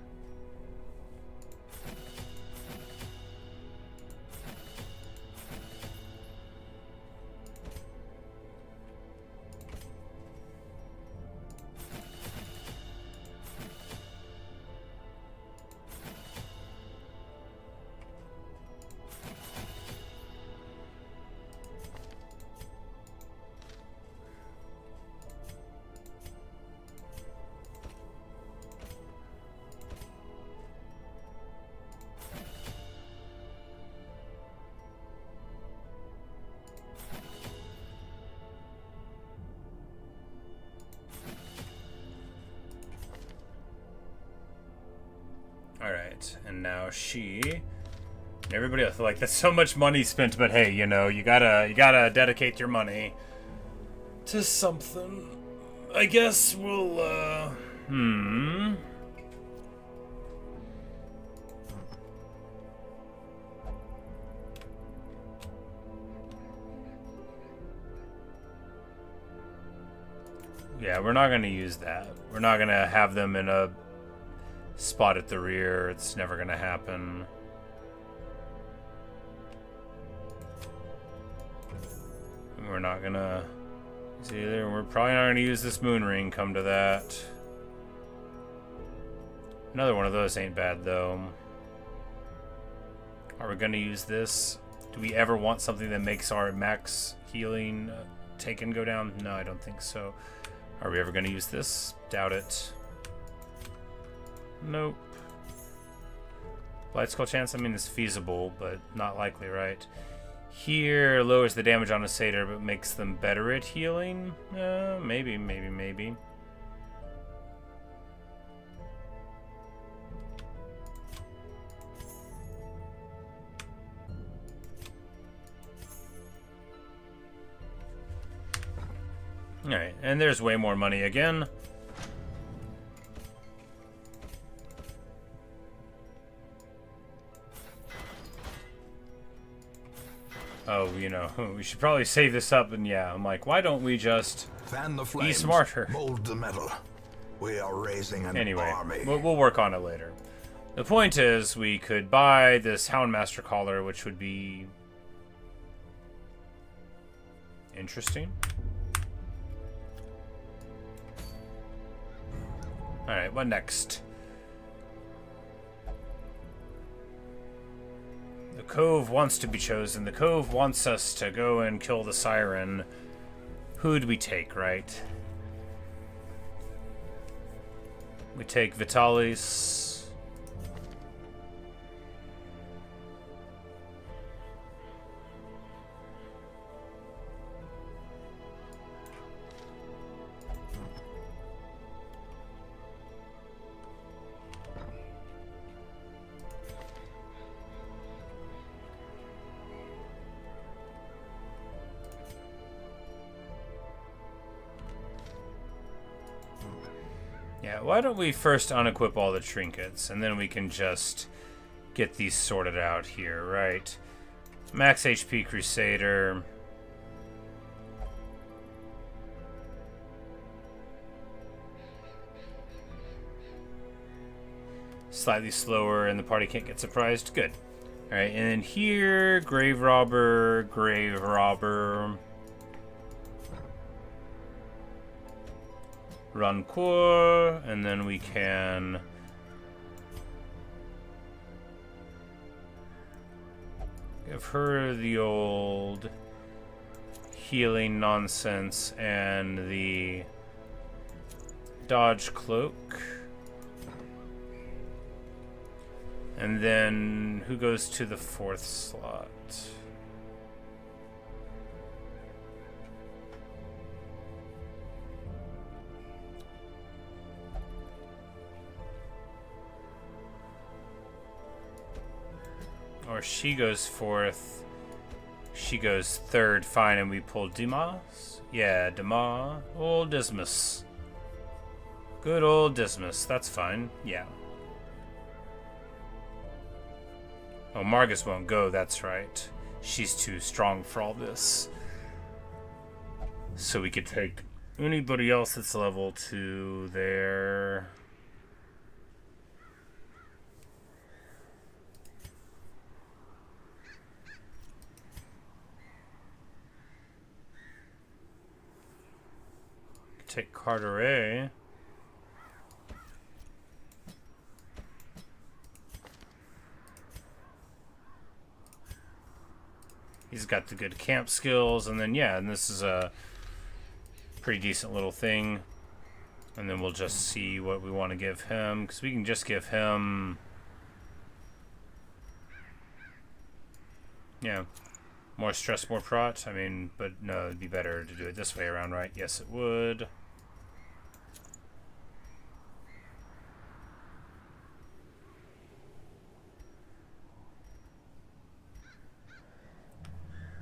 Alright, and now she and everybody else, like, that's so much money spent, but hey, you know, you gotta dedicate your money to something. I guess we'll yeah, we're not gonna use that. We're not gonna have them in a spot at the rear. It's never gonna happen. We're not gonna use it either. We're probably not gonna use this moon ring, come to that. Another one of those ain't bad though. Are we gonna use this? Do we ever want something that makes our max healing taken go down? No, I don't think so. Are we ever gonna use this? Doubt it. Nope. Blight Skull chance, I mean, is feasible, but not likely, right? Here, lowers the damage on a satyr, but makes them better at healing? Maybe. Alright, and there's way more money again. Oh, you know, we should probably save this up, and yeah, I'm like, why don't we just Fan the flames, be smarter? mold the metal. We are raising an army. We'll work on it later. The point is, we could buy this Houndmaster collar, which would be interesting. Alright, what next? The Cove wants to be chosen. The Cove wants us to go and kill the Siren. Who'd we take, right? We take Vitalis. Yeah, why don't we first unequip all the trinkets, and then we can just get these sorted out here, right? Max HP Crusader. Slightly slower, and the party can't get surprised. Good. Alright, and then here, Grave Robber, Grave Robber. Rancour, and then we can give her the old healing nonsense and the dodge cloak. And then who goes to the 4th slot? Or she goes 4th. She goes 3rd, fine, and we pull Dimas? Yeah, Dimas. Old Dismas. Good old Dismas. That's fine. Yeah. Oh, Margus won't go, that's right. She's too strong for all this. So we could take anybody else that's level 2 there. Take Carteret. He's got the good camp skills, and then yeah, and this is a pretty decent little thing. And then we'll just see what we want to give him, because we can just give him, yeah, more stress, more prot. I mean, but no, it'd be better to do it this way around, right? Yes, it would.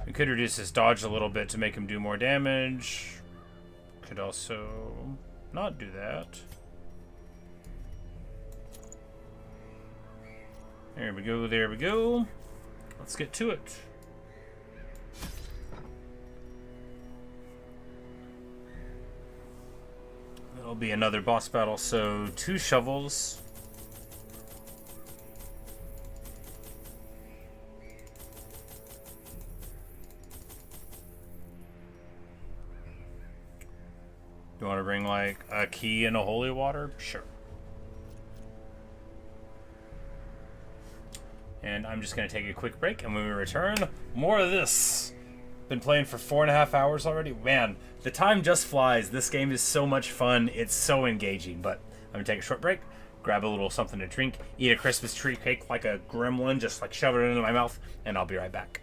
We could reduce his dodge a little bit to make him do more damage. Could also not do that. There we go, there we go. Let's get to it. It'll be another boss battle, so 2 shovels. You want to bring, like, a key and a holy water? Sure. And I'm just going to take a quick break, and when we return, more of this. Been playing for 4.5 hours already. Man, the time just flies. This game is so much fun. It's so engaging. But I'm going to take a short break, grab a little something to drink, eat a Christmas tree cake like a gremlin, just like shove it into my mouth, and I'll be right back.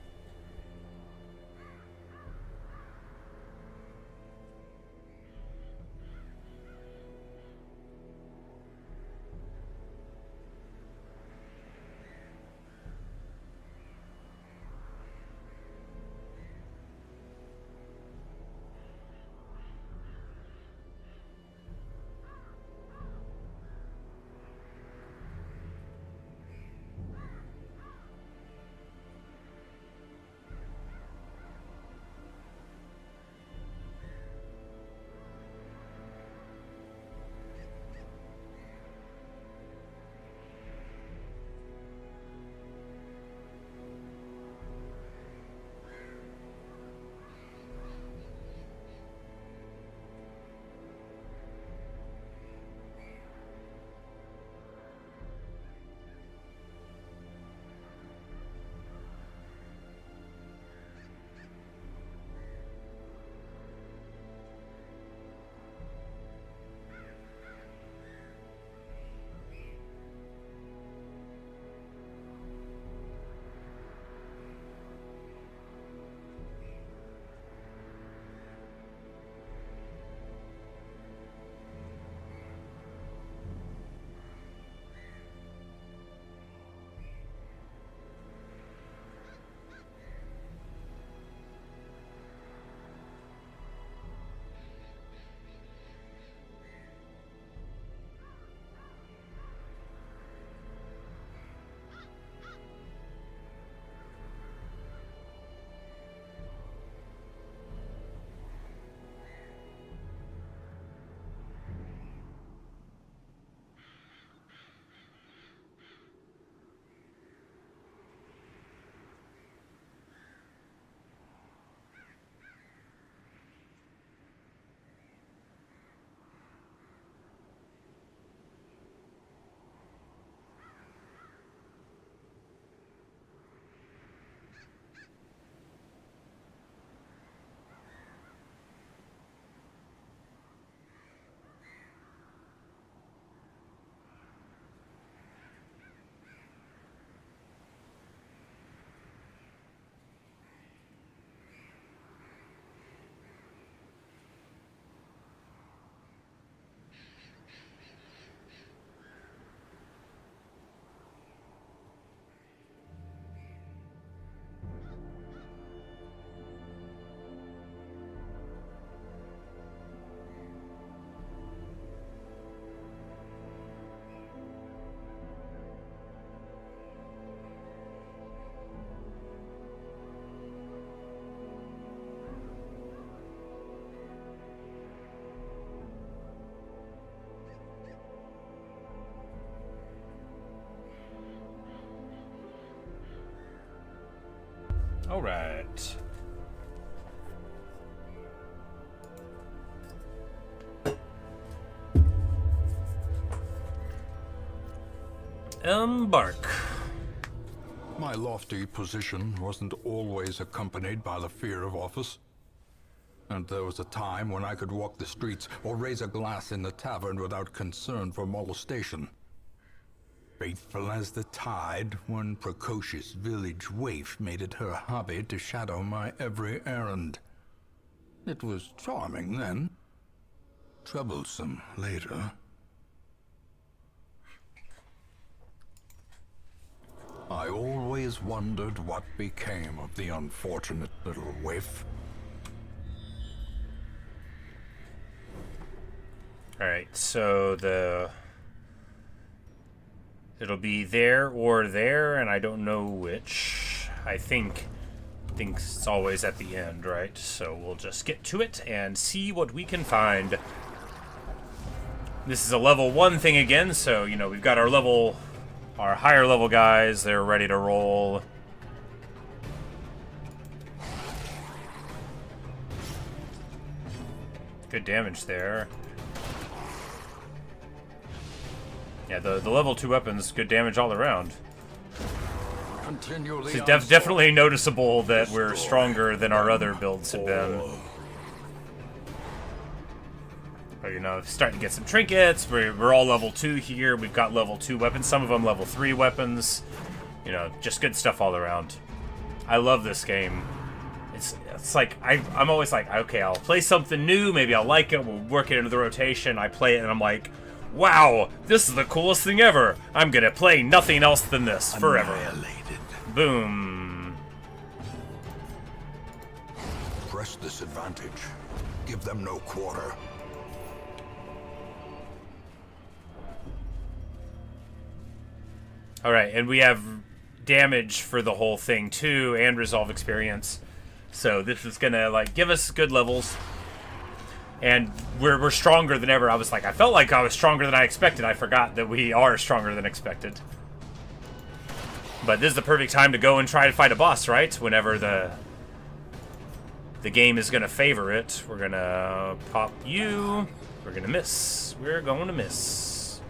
All right. Embark. My lofty position wasn't always accompanied by the fear of office. And there was a time when I could walk the streets or raise a glass in the tavern without concern for molestation. Faithful as the tide, one precocious village waif made it her hobby to shadow my every errand. It was charming then, troublesome later. I always wondered what became of the unfortunate little waif. Alright, so it'll be there or there, and I don't know which. I think it's always at the end, right? So we'll just get to it and see what we can find. This is a level 1 thing again, so, you know, we've got our higher level guys, they're ready to roll. Good damage there. Yeah, the level 2 weapons, good damage all around. It's definitely noticeable that we're stronger than our other builds have been. But, you know, starting to get some trinkets. We're all level 2 here. We've got level 2 weapons. Some of them level 3 weapons. You know, just good stuff all around. I love this game. It's like, I'm always like, okay, I'll play something new. Maybe I'll like it. We'll work it into the rotation. I play it and I'm like, wow, this is the coolest thing ever. I'm gonna play nothing else than this forever. Annihilated. Boom. Press this advantage. Give them no quarter. Alright, and we have damage for the whole thing too, and resolve experience. So this is gonna like give us good levels. And we're stronger than ever. I felt like I was stronger than I expected. I forgot that we are stronger than expected. But this is the perfect time to go and try to fight a boss, right? Whenever the game is gonna favor it. We're gonna pop you. We're gonna miss. We're going to miss.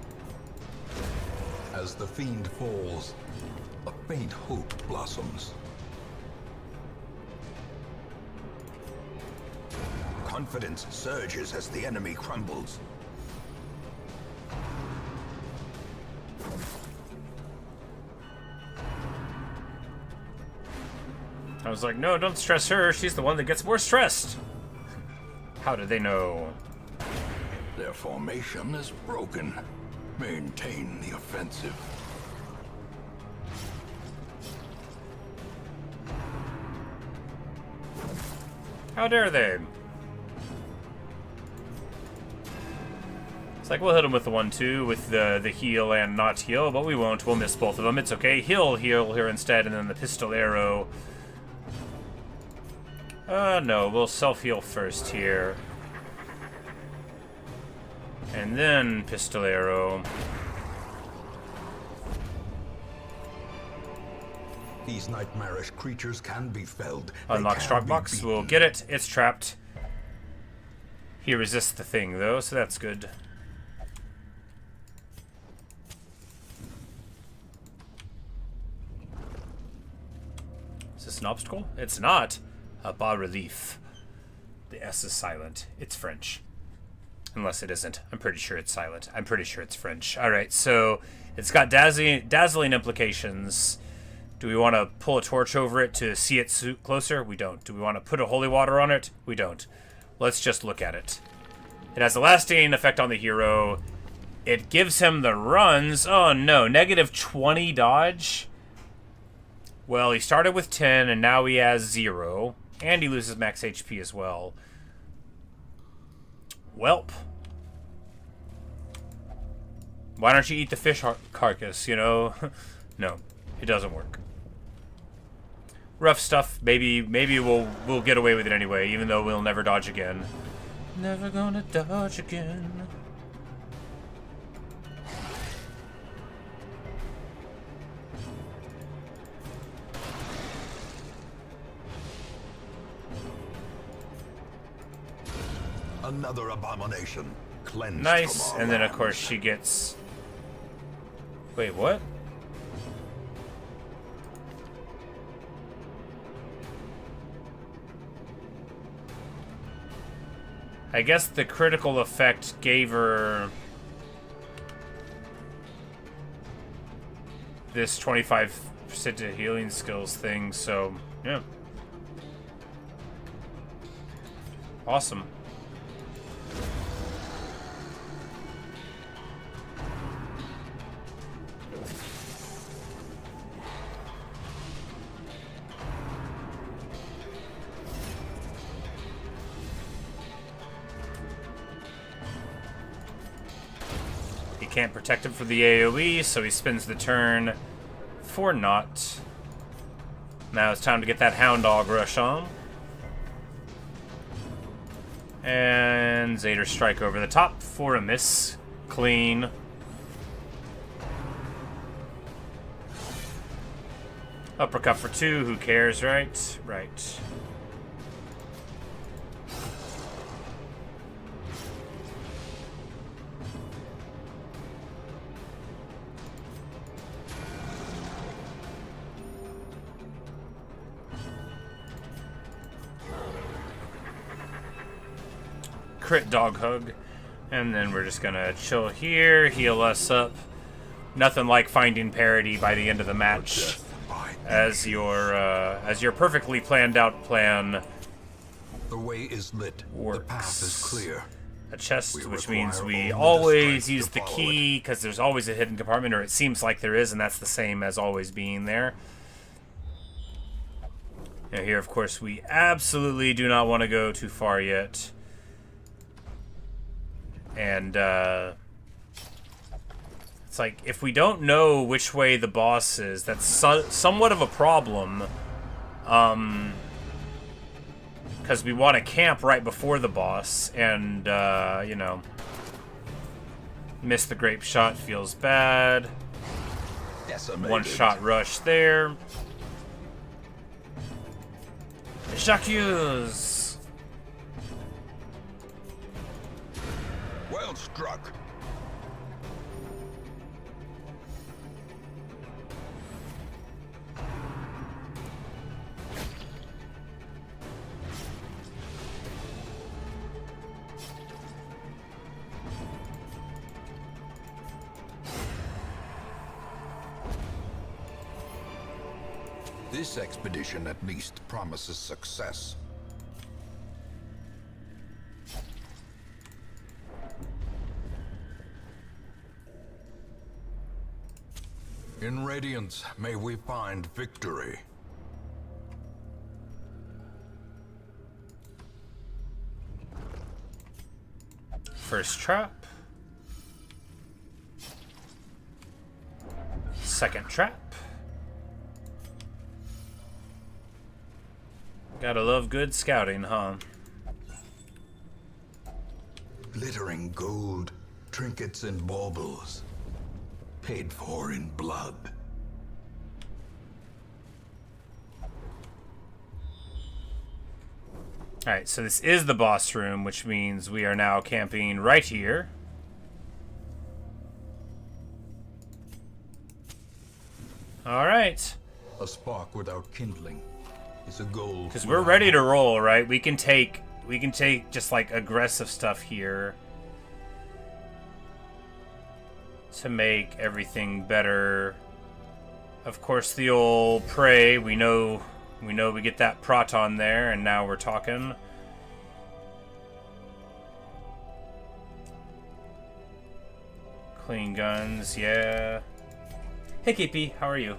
As the fiend falls, a faint hope blossoms. Confidence surges as the enemy crumbles. I was like, no, don't stress her. She's the one that gets more stressed. How did they know? Their formation is broken. Maintain the offensive. How dare they? It's like we'll hit him with the 1-2 with the heal and not heal, but we won't. We'll miss both of them. It's okay. He'll heal here instead, and then the pistol arrow. No, we'll self-heal first here. And then pistol arrow. These nightmarish creatures can be felled. Unlock Strong Box. We'll get it. It's trapped. He resists the thing, though, so that's good. Is this an obstacle? It's not. A bas-relief. The S is silent. It's French. Unless it isn't. I'm pretty sure it's silent. I'm pretty sure it's French. Alright, so it's got dazzling implications. Do we want to pull a torch over it to see it closer? We don't. Do we want to put a holy water on it? We don't. Let's just look at it. It has a lasting effect on the hero. It gives him the runs. Oh no, negative 20 dodge. Well, he started with 10 and now he has 0. And he loses max HP as well. Welp. Why don't you eat the fish carcass, you know? No, it doesn't work. Rough stuff. Maybe we'll get away with it anyway, even though we'll never dodge again. Never gonna dodge again. Another abomination. Cleansed Nice. from our And then, of lands. course, she gets... Wait, what? I guess the critical effect gave her this 25% to healing skills thing, so yeah. Awesome. He can't protect him for the AoE, so he spins the turn for naught. Now it's time to get that Hound Dog rush on. And Zader strike over the top for a miss. Clean. Uppercut for 2, who cares, right? Right. Crit dog hug, and then we're just gonna chill here, heal us up. Nothing like finding parity by the end of the match as your perfectly planned out plan The way is lit. works. The path is clear. A chest, We which require means we only the always strength use to the follow key because there's always a hidden compartment, or it seems like there is, and that's the same as always being there. Now here, of course, we absolutely do not want to go too far yet. And, it's like, if we don't know which way the boss is, that's somewhat of a problem. Because we want to camp right before the boss, and, you know, miss the grape shot feels bad. Decimated. One shot rush there. J'accuse! Well struck. This expedition at least promises success. In Radiance, may we find victory. First trap. Second trap. Gotta love good scouting, huh? Glittering gold, trinkets and baubles. Paid for in blood. Alright, so this is the boss room, which means we are now camping right here. Alright. A spark without kindling is a goal. Because we're ready to roll, right? We can take just like aggressive stuff here to make everything better. Of course, the old prey, we know we get that proton there, and now we're talking. Clean guns, yeah. Hey KP, how are you?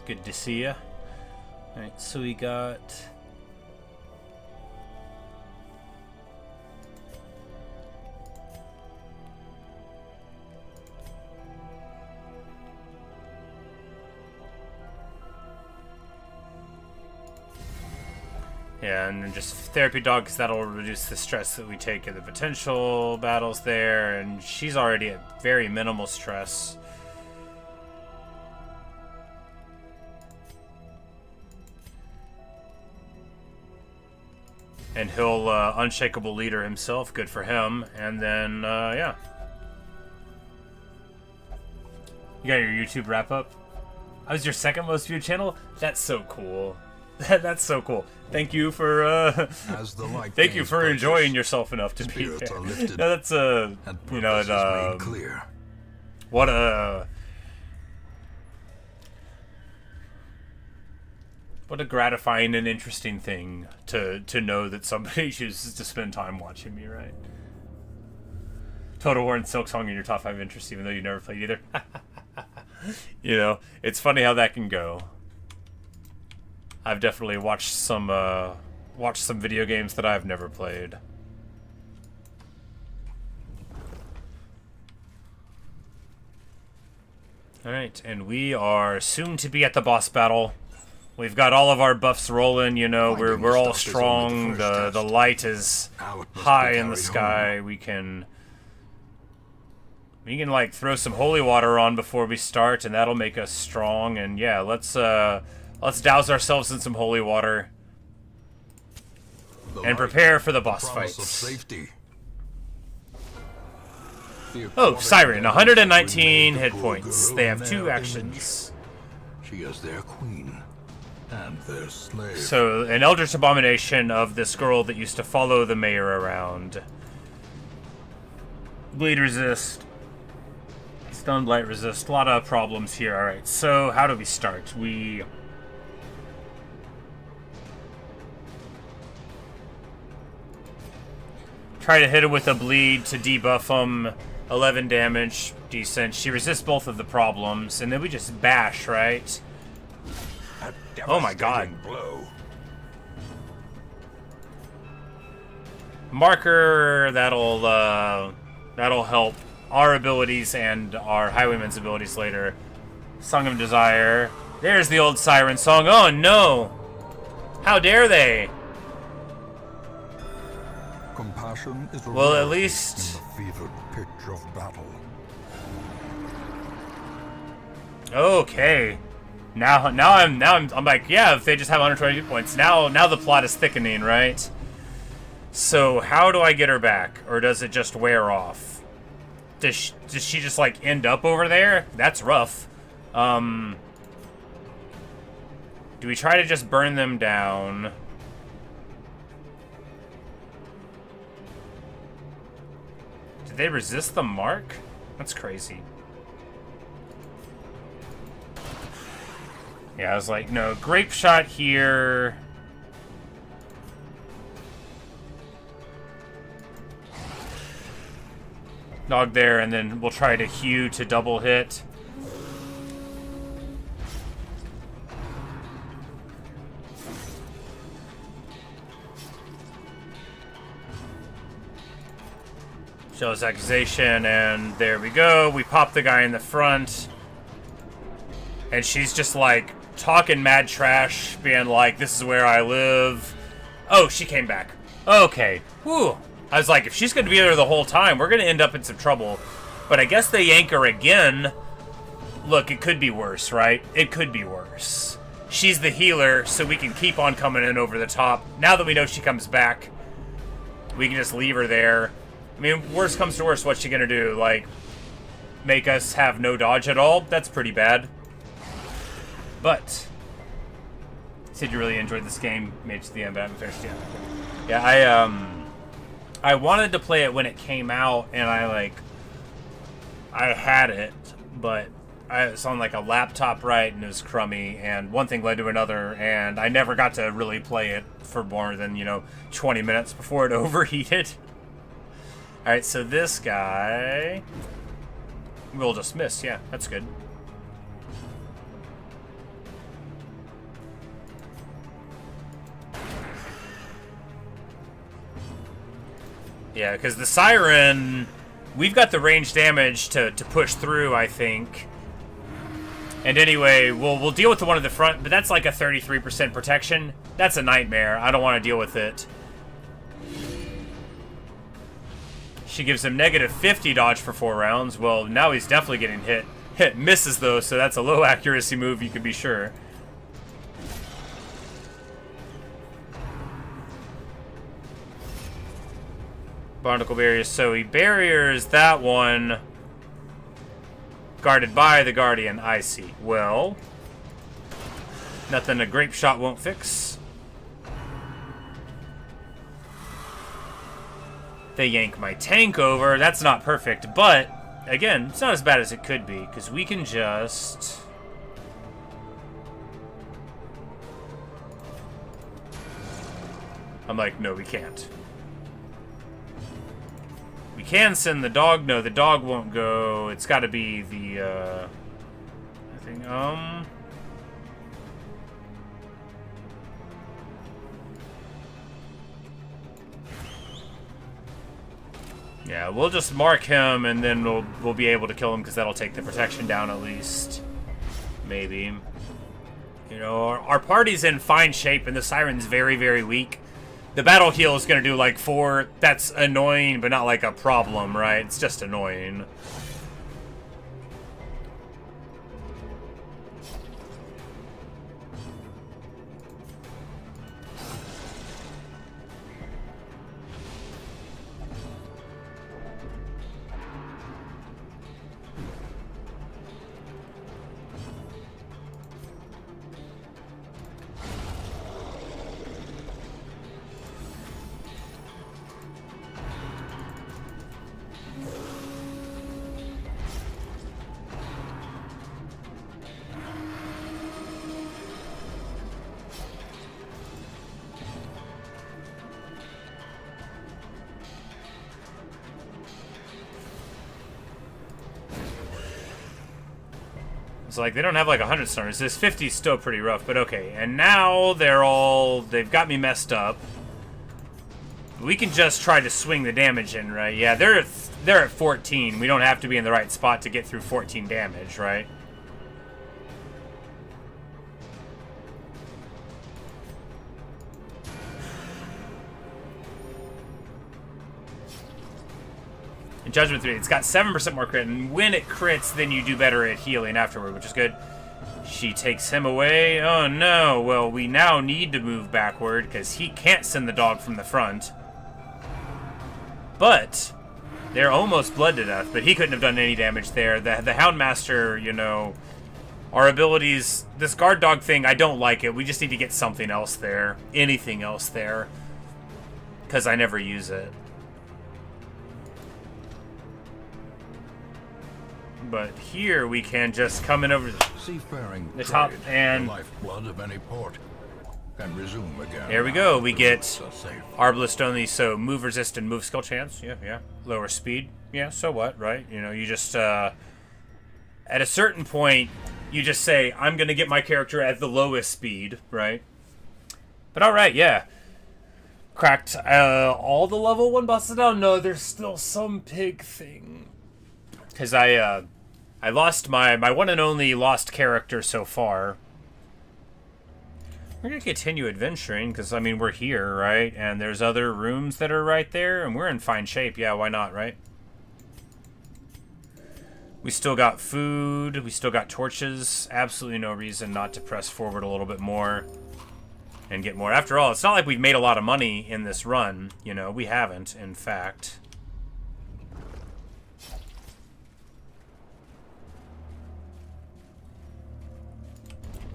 Good to see ya. Alright, so we got... Yeah, and then just therapy dog, because that'll reduce the stress that we take in the potential battles there, and she's already at very minimal stress. And he'll unshakable leader himself. Good for him. And then, yeah. You got your YouTube wrap up? I was your second most viewed channel? That's so cool. That's so cool. Thank you for As the light thank you gains for purchase, enjoying yourself enough to be spirits there. are lifted, No, that's and you know, purpose is made clear. what a gratifying and interesting thing to know that somebody chooses to spend time watching me, right? Total War and Silk Song in your top 5 interests, even though you never played either. You know, it's funny how that can go. I've definitely watched some video games that I've never played. Alright, and we are soon to be at the boss battle. We've got all of our buffs rolling, you know, we're all strong, the light is high in the sky, we can like throw some holy water on before we start, and that'll make us strong, and yeah, let's douse ourselves in some holy water and prepare for the boss fights. Oh, Siren, 119 hit points. They have 2 actions. She is their queen and their slave. So, an eldritch abomination of this girl that used to follow the mayor around. Bleed resist. Stun, blight resist. A lot of problems here. Alright, so how do we start? We try to hit her with a bleed to debuff him. 11 damage. Decent. She resists both of the problems. And then we just bash, right? Oh my god. Blow. Marker, that'll help our abilities and our Highwayman's abilities later. Song of Desire. There's the old Siren song. Oh no! How dare they? Compassion is a Well, at rarity least in the fevered pitch of battle. okay. Now I'm like, yeah, if they just have 122 points, now the plot is thickening, right? So how do I get her back, or does it just wear off? Does she just like end up over there? That's rough. Do we try to just burn them down? Did they resist the mark? That's crazy. Yeah, I was like, no, grape shot here. Dog there, and then we'll try to hew to double hit. Shows accusation, and there we go. We pop the guy in the front. And she's just like talking mad trash, being like, this is where I live. Oh, she came back. Okay. Whew. I was like, if she's going to be there the whole time, we're going to end up in some trouble. But I guess they yank her again. Look, it could be worse, right? It could be worse. She's the healer, so we can keep on coming in over the top. Now that we know she comes back, we can just leave her there. I mean, worst comes to worst, what's she going to do? Like, make us have no dodge at all? That's pretty bad. But, said you really enjoyed this game, made it to the end, but I'm thirsty. Yeah, I wanted to play it when it came out, and I had it, but it's on like a laptop, right, and it was crummy, and one thing led to another, and I never got to really play it for more than, 20 minutes before it overheated. Alright, so this guy will just miss, yeah, that's good. Yeah, because the Siren, we've got the range damage to push through, I think. And anyway, we'll deal with the one at the front, but that's like a 33% protection. That's a nightmare. I don't want to deal with it. She gives him negative 50 dodge for 4 rounds. Well, now he's definitely getting hit. Hit misses, though, so that's a low accuracy move, you can be sure. Barnacle barriers. So he barriers that one. Guarded by the Guardian. I see. Well, nothing a grape shot won't fix. They yank my tank over. That's not perfect, but again, it's not as bad as it could be, because we can just... I'm like, no, we can't. We can send the dog. No, the dog won't go. It's got to be the, I think, yeah, we'll just mark him, and then we'll be able to kill him, because that'll take the protection down at least. Maybe. You know, our party's in fine shape, and the Siren's very, very weak. The battle heal is going to do like 4. That's annoying, but not like a problem, right? It's just annoying. It's like they don't have like 100 stunners. This 50 is still pretty rough, but okay. And now they've got me messed up. We can just try to swing the damage in, right? Yeah, they're at 14. We don't have to be in the right spot to get through 14 damage, right? Judgment 3, it's got 7% more crit, and when it crits, then you do better at healing afterward, which is good. She takes him away. Oh no, well, we now need to move backward, because he can't send the dog from the front. But, they're almost bled to death, but he couldn't have done any damage there. The Houndmaster, you know, our abilities, this guard dog thing, I don't like it. We just need to get something else there. Anything else there. Because I never use it. But here we can just come in over Seafaring the top trade, and the lifeblood of any port, can resume again. there we go. We get So safe. Arbalist only, so move resist and move skill chance. Yeah. Lower speed. Yeah, so what, right? You know, you just, at a certain point, you just say, I'm going to get my character at the lowest speed, right? But alright, yeah. Cracked all the level 1 bosses down? No, there's still some pig thing. Because I lost my one and only lost character so far. We're going to continue adventuring, because, I mean, we're here, right? And there's other rooms that are right there, and we're in fine shape. Yeah, why not, right? We still got food. We still got torches. Absolutely no reason not to press forward a little bit more and get more. After all, it's not like we've made a lot of money in this run. You know, we haven't, in fact.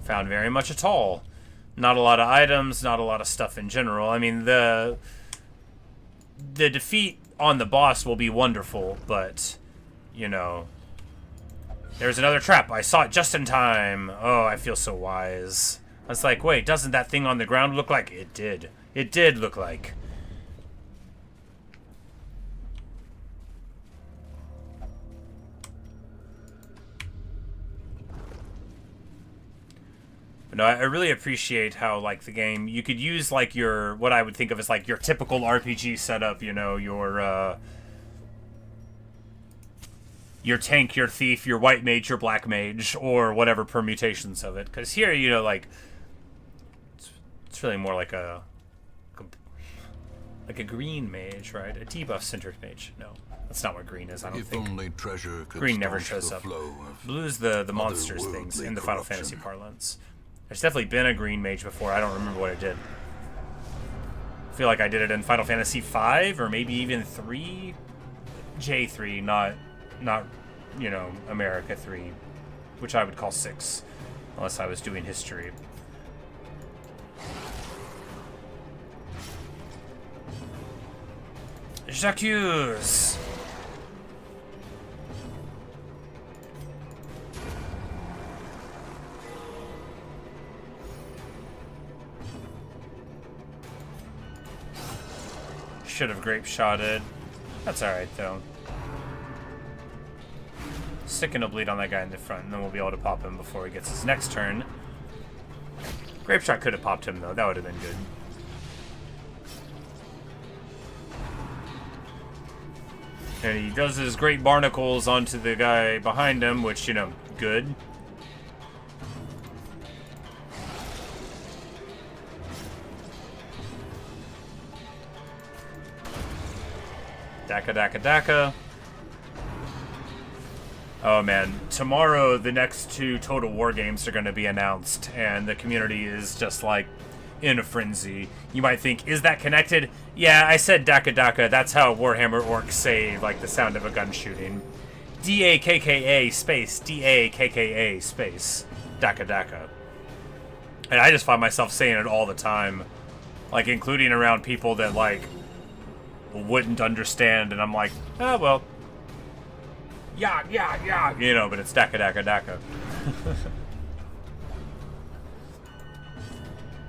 Found very much at all. Not a lot of items, not a lot of stuff in general. I mean, the defeat on the boss will be wonderful, but, you know, there's another trap. I saw it just in time. Oh, I feel so wise. I was like, wait, doesn't that thing on the ground look like? It did. It did look like. No, I really appreciate how, like, the game, you could use, like, your, what I would think of as, like, your typical RPG setup, you know, your tank, your thief, your white mage, your black mage, or whatever permutations of it. Because here, you know, like, it's really more like a green mage, right? A debuff-centered mage. No, that's not what green is, I don't think. Only treasure could green never staunch shows the up. flow of Blue's the monsters things in the Final Fantasy parlance. There's definitely been a green mage before. I don't remember what it did. feel like I did it in Final Fantasy V or maybe even 3. J3, not you know, America 3, which I would call 6, unless I was doing history. J'accuse! Should have grape shotted. That's alright, though. Sticking a bleed on that guy in the front, and then we'll be able to pop him before he gets his next turn. Grape shot could have popped him, though. That would have been good. And he does his great barnacles onto the guy behind him, which, you know, good. Daka, daka, daka. Oh man, tomorrow the next 2 Total War games are going to be announced, and the community is just like in a frenzy. You might think, is that connected? Yeah, I said Daka Daka. That's how Warhammer orcs say like the sound of a gun shooting. D-A-K-K-A space D-A-K-K-A space Daka Daka. And I just find myself saying it all the time, like including around people that like wouldn't understand, and I'm like, oh well. Yeah, you know, but it's Daka Daka Daka.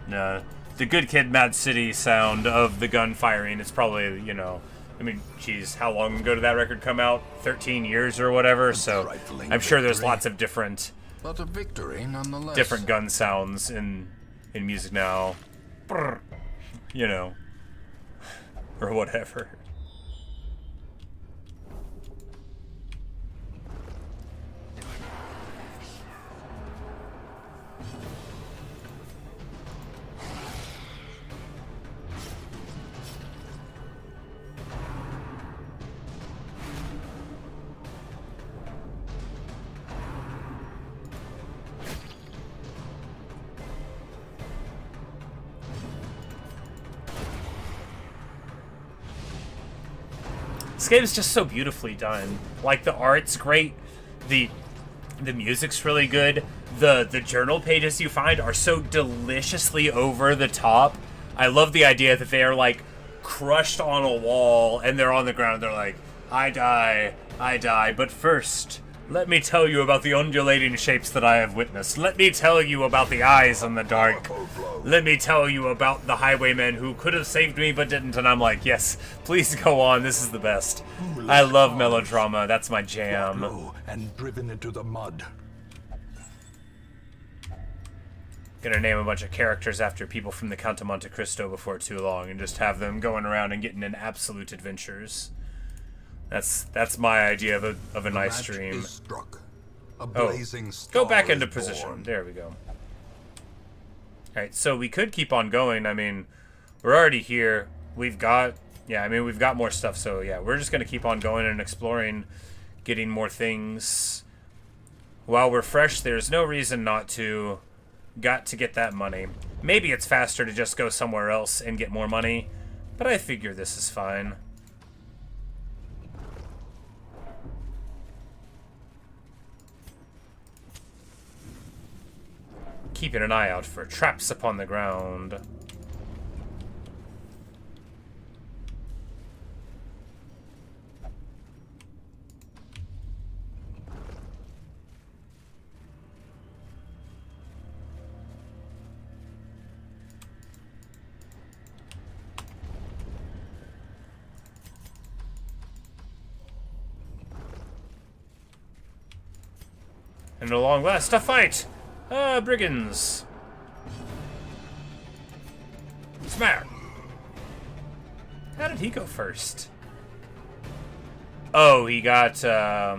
No, the Good Kid, Mad City sound of the gun firing is probably, you know, I mean, geez, how long ago did that record come out? 13 years or whatever, so I'm sure there's lots of different But a victory nonetheless. different gun sounds in music now. Brr, you know, or whatever. This game is just so beautifully done. Like, the art's great, the music's really good, the journal pages you find are so deliciously over the top. I love the idea that they are like crushed on a wall and they're on the ground. They're like, I die, but first, let me tell you about the undulating shapes that I have witnessed. Let me tell you about the eyes in the dark. Let me tell you about the highwaymen who could have saved me but didn't. And I'm like, yes, please go on. This is the best. I love melodrama. That's my jam. And driven into the mud. Gonna name a bunch of characters after people from the Count of Monte Cristo before too long and just have them going around and getting in absolute adventures. That's my idea of a nice stream. A blazing Go back into star is position. born. There we go. Alright, so we could keep on going. I mean, we're already here. We've got more stuff, so yeah, we're just gonna keep on going and exploring, getting more things. While we're fresh, there's no reason not to. Got to get that money. Maybe it's faster to just go somewhere else and get more money, but I figure this is fine. Keeping an eye out for traps upon the ground. And at long last, a fight! Brigands! Smack! How did he go first? Oh, he got, Oh,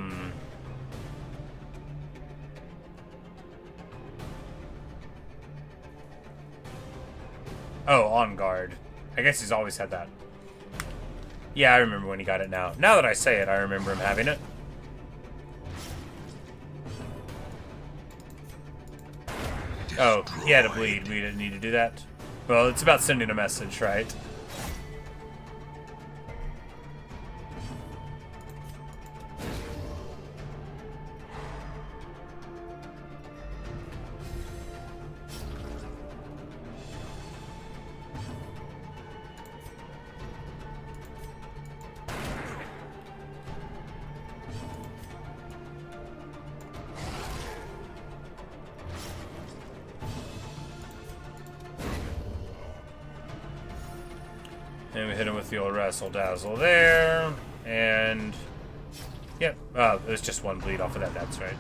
on guard. I guess he's always had that. Yeah, I remember when he got it now. Now that I say it, I remember him having it. Oh, he had a bleed. We didn't need to do that. Well, it's about sending a message, right? And we hit him with the old Razzle Dazzle there. And... Yep. Oh, it was just one bleed off of that. That's right.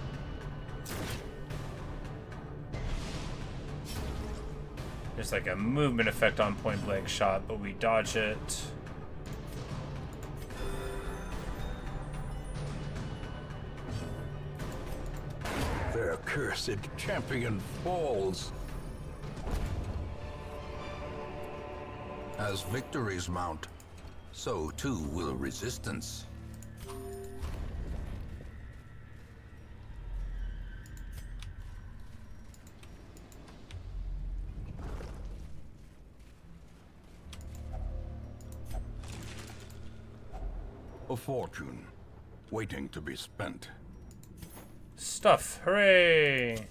There's like a movement effect on point blank shot, but we dodge it. Their cursed champion falls. As victories mount, so too will resistance. A fortune, waiting to be spent. Stuff. Hooray!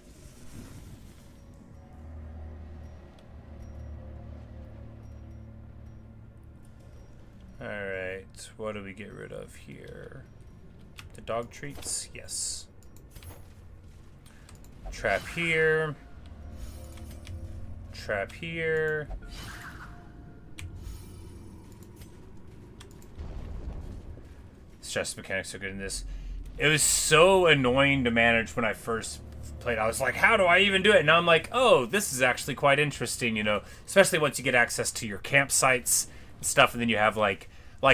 Alright, what do we get rid of here? The dog treats? Yes. Trap here. Trap here. Stress mechanics are good in this. It was so annoying to manage when I first played. I was like, how do I even do it? And now I'm like, oh, this is actually quite interesting, you know, especially once you get access to your campsites and stuff, and then you have like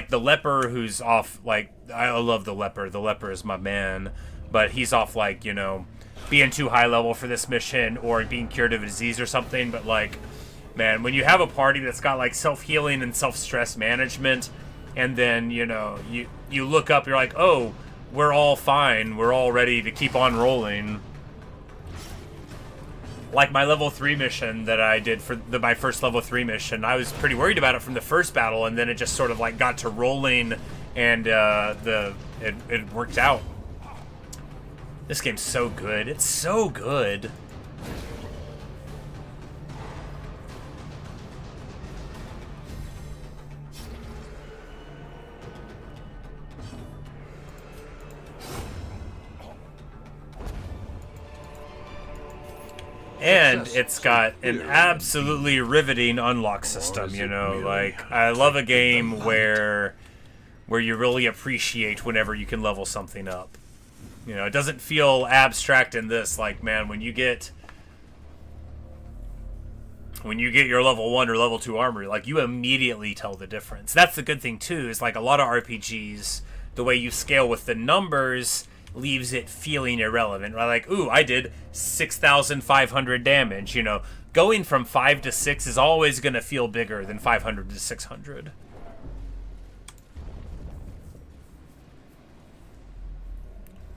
the leper who's off, like, I love the leper. The leper is my man, but he's off, like, you know, being too high level for this mission or being cured of a disease or something. But like, man, when you have a party that's got like self-healing and self-stress management, and then, you know, you look up, you're like, oh, we're all fine. We're all ready to keep on rolling. Like my level 3 mission that I did for my first level 3 mission, I was pretty worried about it from the first battle, and then it just sort of like got to rolling, and it worked out. This game's so good. It's so good. And it's got an absolutely riveting unlock system, you know, like, I love a game where you really appreciate whenever you can level something up. You know, it doesn't feel abstract in this, like, man, when you get your level 1 or level 2 armor, like, you immediately tell the difference. That's the good thing, too, is, like, a lot of RPGs, the way you scale with the numbers leaves it feeling irrelevant, right? Like, ooh, I did 6,500 damage, you know. Going from 5 to 6 is always going to feel bigger than 500 to 600.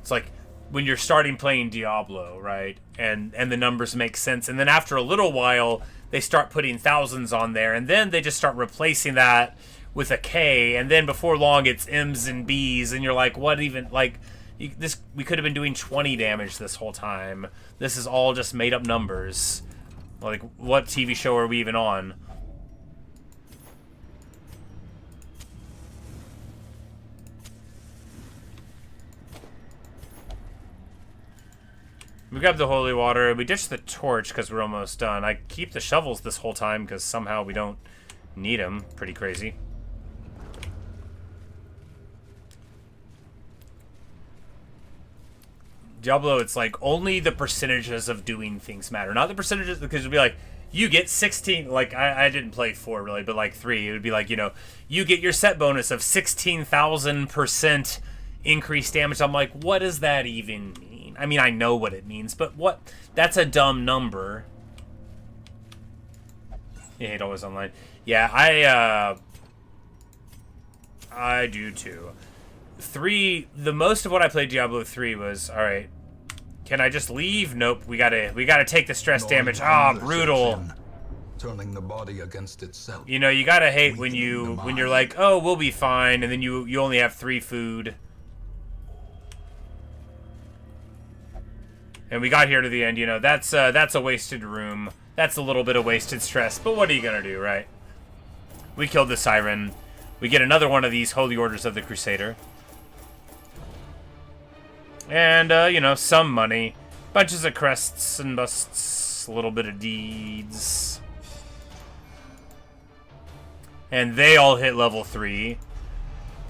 It's like when you're starting playing Diablo, right? And the numbers make sense. And then after a little while, they start putting thousands on there. And then they just start replacing that with a K. And then before long, it's M's and B's. And you're like, what even, like... we could have been doing 20 damage this whole time. This is all just made up numbers. Like, what TV show are we even on? We grabbed the holy water. We ditched the torch because we're almost done. I keep the shovels this whole time because somehow we don't need them. Pretty crazy. Diablo, it's like only the percentages of doing things matter. Not the percentages, because it'd be like, you get 16, like, I didn't play 4 really, but like 3, it would be like, you know, you get your set bonus of 16,000% increased damage. I'm like, what does that even mean? I mean, I know what it means, but what? That's a dumb number. You hate always online. Yeah, I do too. 3, the most of what I played Diablo 3 was, alright, can I just leave? Nope, we gotta take the stress damage. Ah, brutal. Turning the body against itself. You know, you gotta hate when you're like, oh, we'll be fine, and then you only have 3 food. And we got here to the end, you know, that's a wasted room. That's a little bit of wasted stress, but what are you gonna do, right? We killed the Siren. We get another one of these Holy Orders of the Crusader. And, you know, some money. Bunches of crests and busts. A little bit of deeds. and they all hit level 3,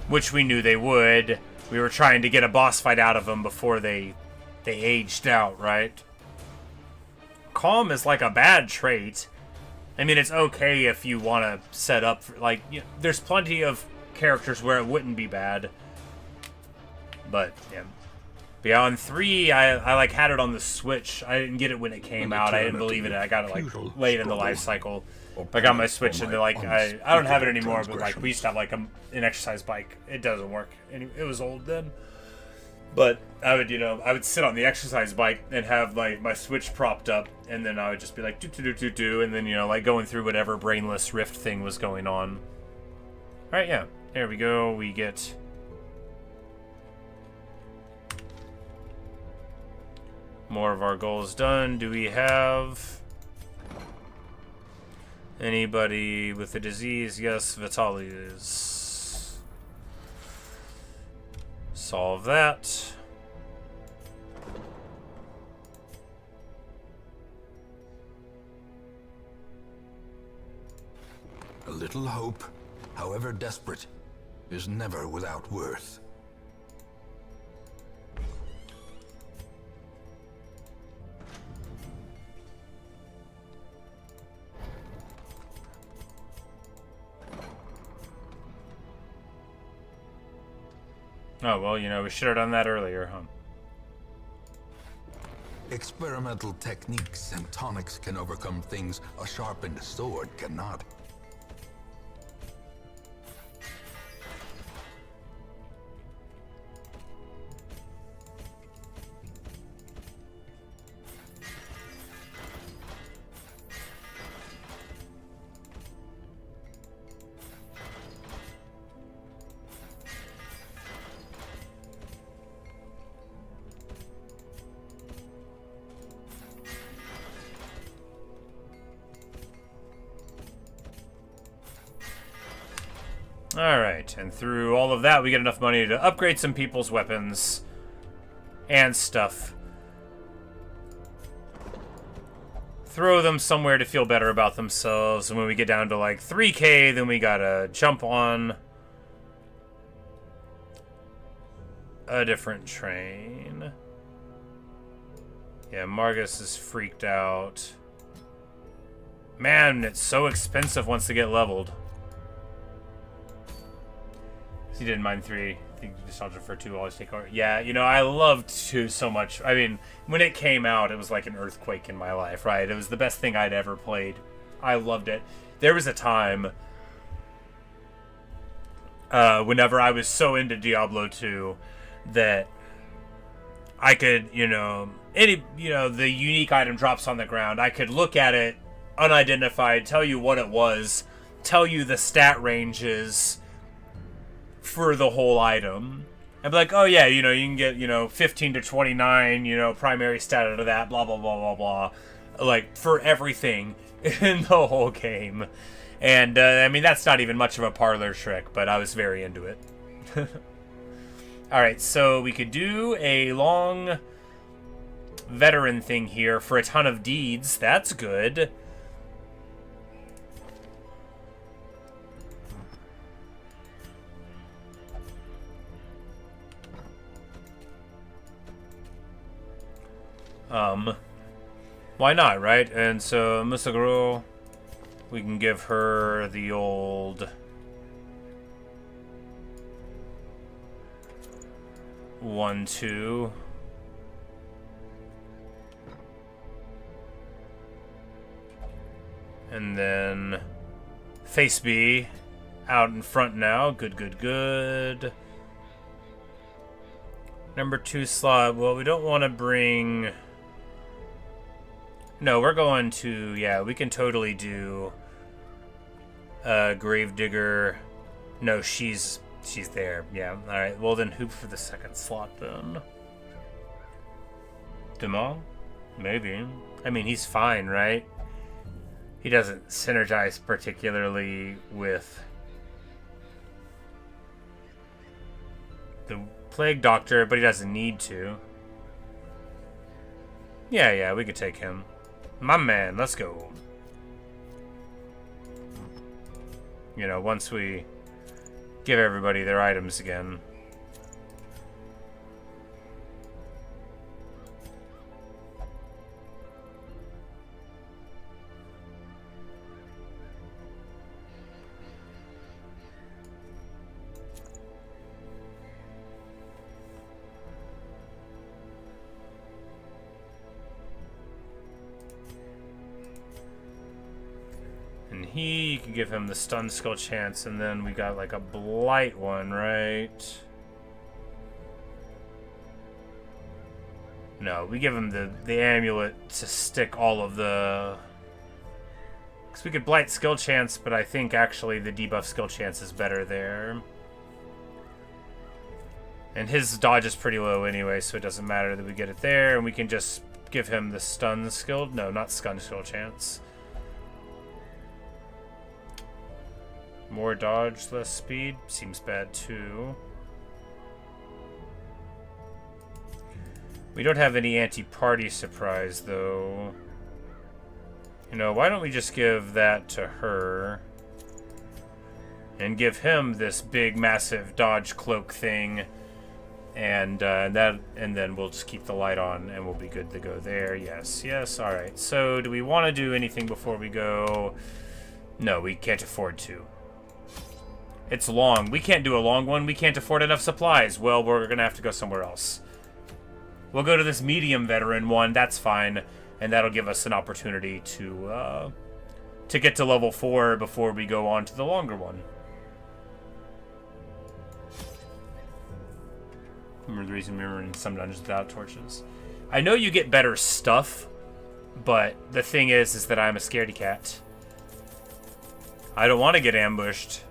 which we knew they would. We were trying to get a boss fight out of them before they aged out, right? Calm is like a bad trait. I mean, it's okay if you want to set up for, like, you know, there's plenty of characters where it wouldn't be bad. But, yeah. Beyond 3, I like had it on the Switch. I didn't get it when it came out. I didn't believe in it. I got it like late in the life cycle. I got my Switch and like I don't have it anymore, but like we used to have like an exercise bike. It doesn't work. It was old then. But I would sit on the exercise bike and have like my Switch propped up, and then I would just be like do, and then like going through whatever brainless Rift thing was going on. All right, yeah, there we go. We get more of our goals done. Do we have anybody with a disease? Yes, Vitalis. Solve that. A little hope, however desperate, is never without worth. Oh, well, we should have done that earlier, huh? Experimental techniques and tonics can overcome things a sharpened sword cannot. Alright, and through all of that, we get enough money to upgrade some people's weapons and stuff. Throw them somewhere to feel better about themselves, and when we get down to like 3K, then we gotta jump on a different train. Yeah, Margus is freaked out. Man, it's so expensive once they get leveled. He didn't mind 3. I think nostalgia for 2 always take over. Yeah, I loved 2 so much. I mean, when it came out, it was like an earthquake in my life, right? It was the best thing I'd ever played. I loved it. There was a time whenever I was so into Diablo 2 that I could, the unique item drops on the ground. I could look at it unidentified, tell you what it was, tell you the stat ranges for the whole item. I'd be like, oh yeah, you can get, 15 to 29, primary stat out of that, blah, blah, blah, blah, blah. Like, for everything in the whole game. And, I mean, that's not even much of a parlor trick, but I was very into it. Alright, so we could do a long veteran thing here for a ton of deeds. That's good. Why not, right? And so Musaguro, we can give her the old 1-2. And then Face B out in front now. Good, good, good. Number 2 slot. Well, we don't want to bring... No, we're going to... Yeah, we can totally do... Gravedigger. No, she's there. Yeah, alright. Well, then who for the 2nd slot, then? Demong? Maybe. I mean, he's fine, right? He doesn't synergize particularly with the Plague Doctor, but he doesn't need to. Yeah, we could take him. My man, let's go. You know, once we give everybody their items again. You can give him the stun skill chance, and then we got like a blight one, right? No, we give him the amulet to stick all of the... Because we could blight skill chance, but I think actually the debuff skill chance is better there. And his dodge is pretty low anyway, so it doesn't matter that we get it there, and we can just give him the stun skill. No, not stun skill chance. More dodge, less speed. Seems bad too. We don't have any anti-party surprise though. You know, why don't we just give that to her? And give him this big massive dodge cloak thing. And then we'll just keep the light on and we'll be good to go there. Yes, yes, alright. So do we want to do anything before we go? No, we can't afford to. It's long. We can't do a long one. We can't afford enough supplies. Well, we're going to have to go somewhere else. We'll go to this medium veteran one. That's fine. And that'll give us an opportunity to get to level 4 before we go on to the longer one. Remember the reason we were in some dungeons without torches. I know you get better stuff, but the thing is that I'm a scaredy cat. I don't want to get ambushed.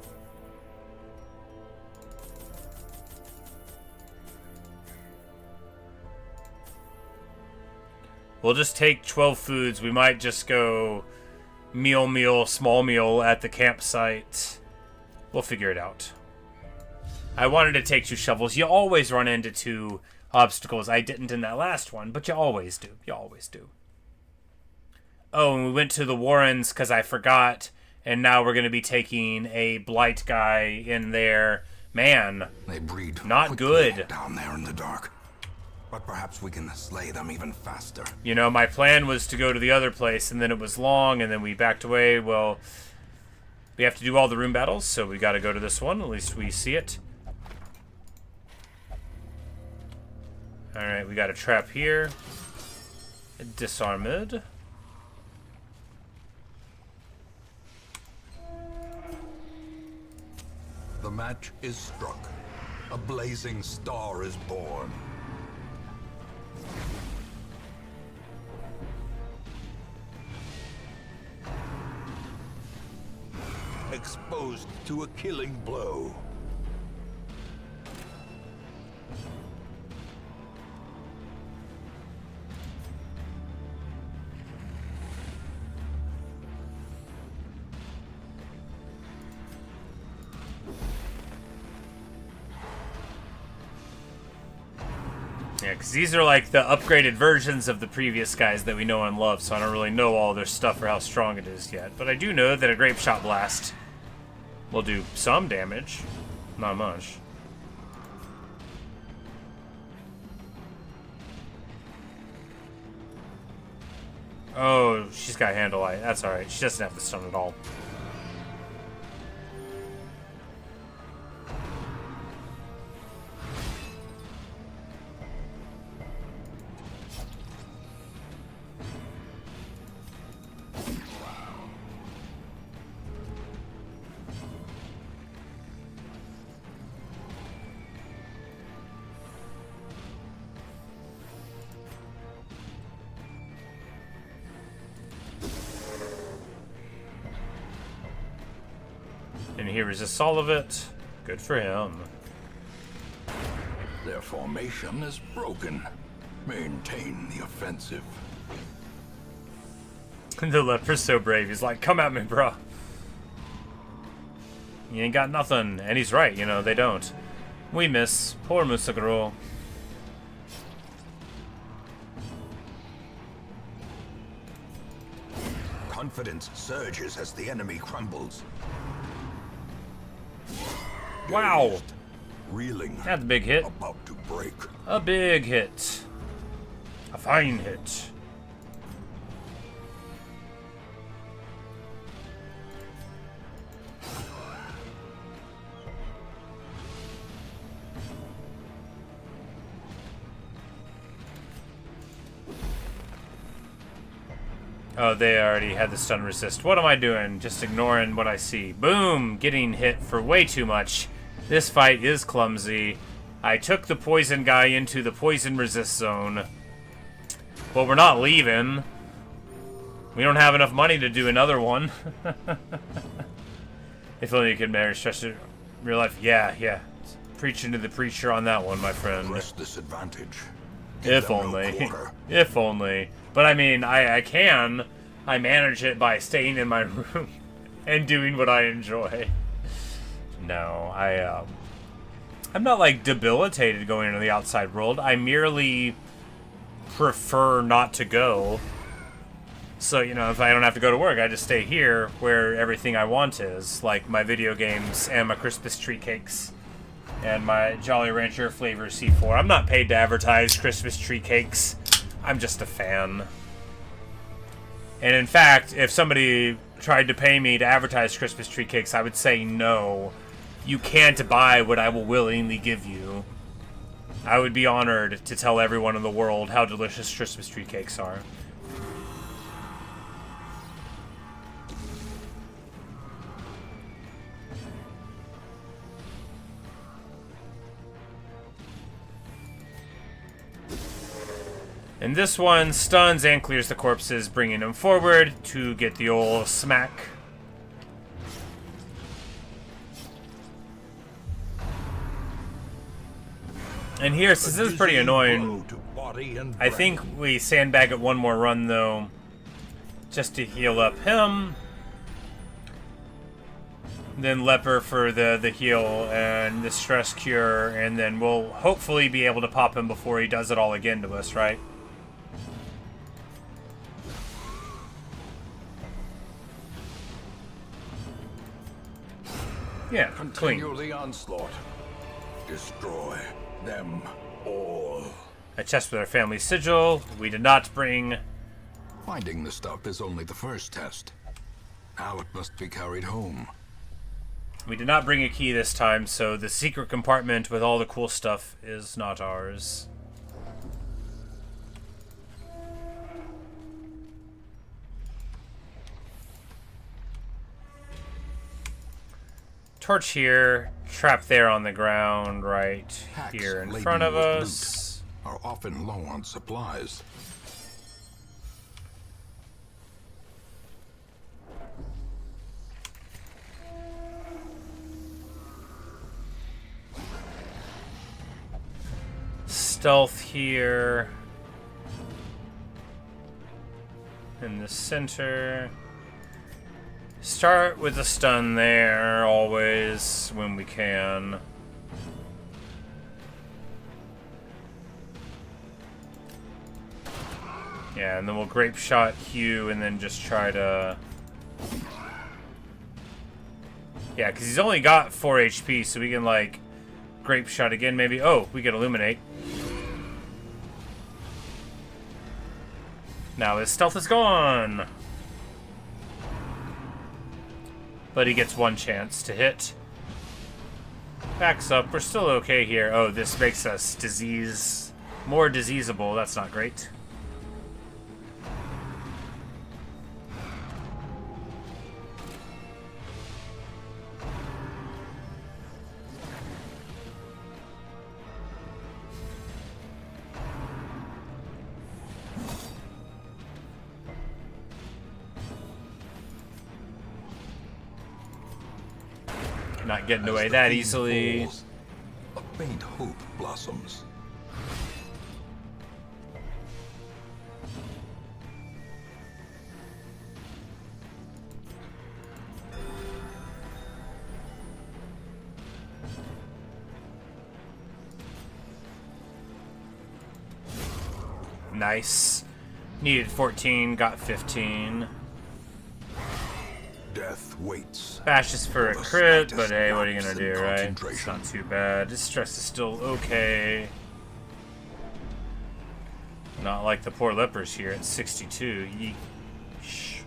We'll just take 12 foods. We might just go meal, small meal at the campsite. We'll figure it out. I wanted to take 2 shovels. You always run into 2 obstacles. I didn't in that last one, but you always do. You always do. Oh, and we went to the Warrens because I forgot, and now we're going to be taking a blight guy in there. Man, they breed not good down there in the dark. But perhaps we can slay them even faster. You know, my plan was to go to the other place, and then it was long, and then we backed away. Well, we have to do all the room battles, so we got to go to this one. At least we see it. Alright, we got a trap here. Disarmed. The match is struck. A blazing star is born. Exposed to a killing blow. Yeah, because these are like the upgraded versions of the previous guys that we know and love, so I don't really know all their stuff or how strong it is yet. But I do know that a Grape Shot Blast will do some damage. Not much. Oh, she's got Handle Light. That's alright. She doesn't have the stun at all. And he resists all of it. Good for him. Their formation is broken. Maintain the offensive. The leper's so brave. He's like, come at me, bro. You ain't got nothing. And he's right, you know, they don't. We miss. Poor Musaguro. Confidence surges as the enemy crumbles. Wow. dazed, reeling, That's a big hit. about to break. A big hit. A fine hit. Oh, they already had the stun resist. What am I doing? Just ignoring what I see. Boom! Getting hit for way too much. This fight is clumsy. I took the poison guy into the poison resist zone. But we're not leaving. We don't have enough money to do another one. If only you could manage stress in real life. Yeah. Preaching to the preacher on that one, my friend. Press this advantage. If only. If only. But I mean, I can. I manage it by staying in my room and doing what I enjoy. No, I'm not like debilitated going into the outside world. I merely prefer not to go. So, you know, if I don't have to go to work, I just stay here where everything I want is. Like my video games and my Christmas tree cakes. And my Jolly Rancher flavor C4. I'm not paid to advertise Christmas tree cakes. I'm just a fan. And in fact, if somebody tried to pay me to advertise Christmas tree cakes, I would say no. You can't buy what I will willingly give you. I would be honored to tell everyone in the world how delicious Christmas tree cakes are. And this one stuns and clears the corpses, bringing them forward to get the old smack. And here, since this is pretty annoying, I think we sandbag it one more run, though, just to heal up him. Then Leper for the heal and the stress cure, and then we'll hopefully be able to pop him before he does it all again to us, right? Yeah, Continue clean. the onslaught. Destroy them all. A chest with our family sigil. We did not bring. Finding the stuff is only the first test. Now it must be carried home. We did not bring a key this time, so the secret compartment with all the cool stuff is not ours. Torch here, trap there on the ground, right Packs here in laden front of with us. loot are often low on supplies. Stealth here. In the center. Start with a stun there, always, when we can. Yeah, and then we'll grape shot Hugh and then just try to... Yeah, because he's only got 4 HP, so we can, like, grape shot again, maybe. Oh, we can illuminate. Now his stealth is gone. But he gets one chance to hit. Backs up. We're still okay here. Oh, this makes us more diseasable. That's not great. Not getting away that easily. Falls, a faint hope blossoms. Nice. Needed 14, got 15. death waits. Bashes for a The crit, slightest but hey, what are you lapse gonna in do, right? It's concentration. not too bad. His stress is still okay. Not like the poor lepers here at 62. Yeesh.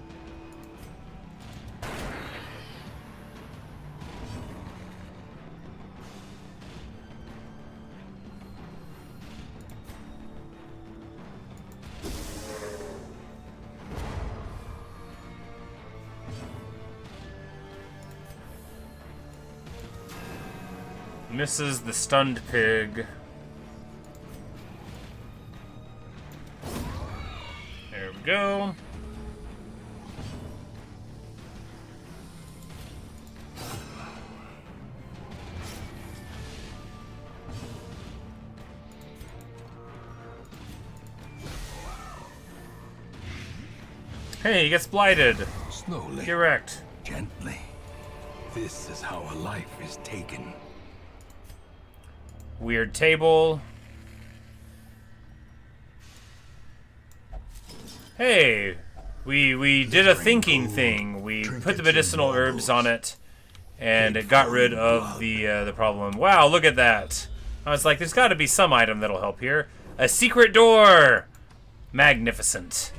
Misses the stunned pig. There we go. Hey, he gets blighted. Slowly, Get wrecked. gently. This is how a life is taken. Weird table. Hey, we did a thinking thing. We put the medicinal herbs on it, and it got rid of the problem. Wow, look at that! I was like, there's got to be some item that'll help here. A secret door. Magnificent.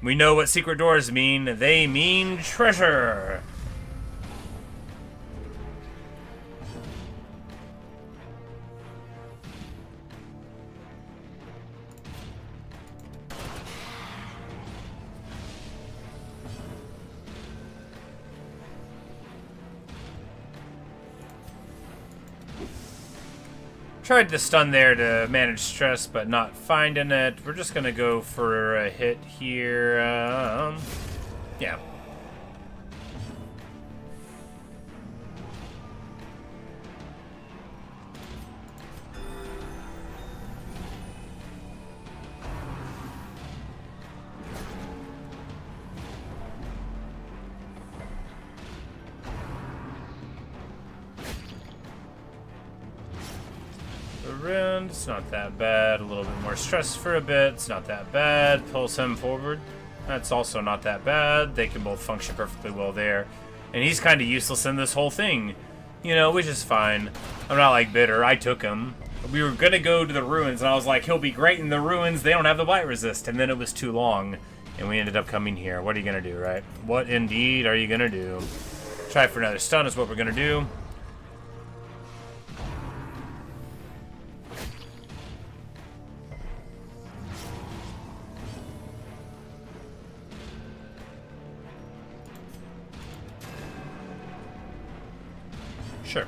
We know what secret doors mean. They mean treasure. Tried to stun there to manage stress, but not finding it. We're just gonna go for a hit here. Yeah. Around, it's not that bad. A little bit more stress for a bit, it's not that bad. Pulls him forward, that's also not that bad. They can both function perfectly well there. And he's kind of useless in this whole thing, you know, which is fine. I'm not like bitter, I took him. We were gonna go to the ruins, and I was like, he'll be great in the ruins, they don't have the blight resist. And then it was too long, and we ended up coming here. What are you gonna do, right? What indeed are you gonna do? Try for another stun is what we're gonna do. Sure.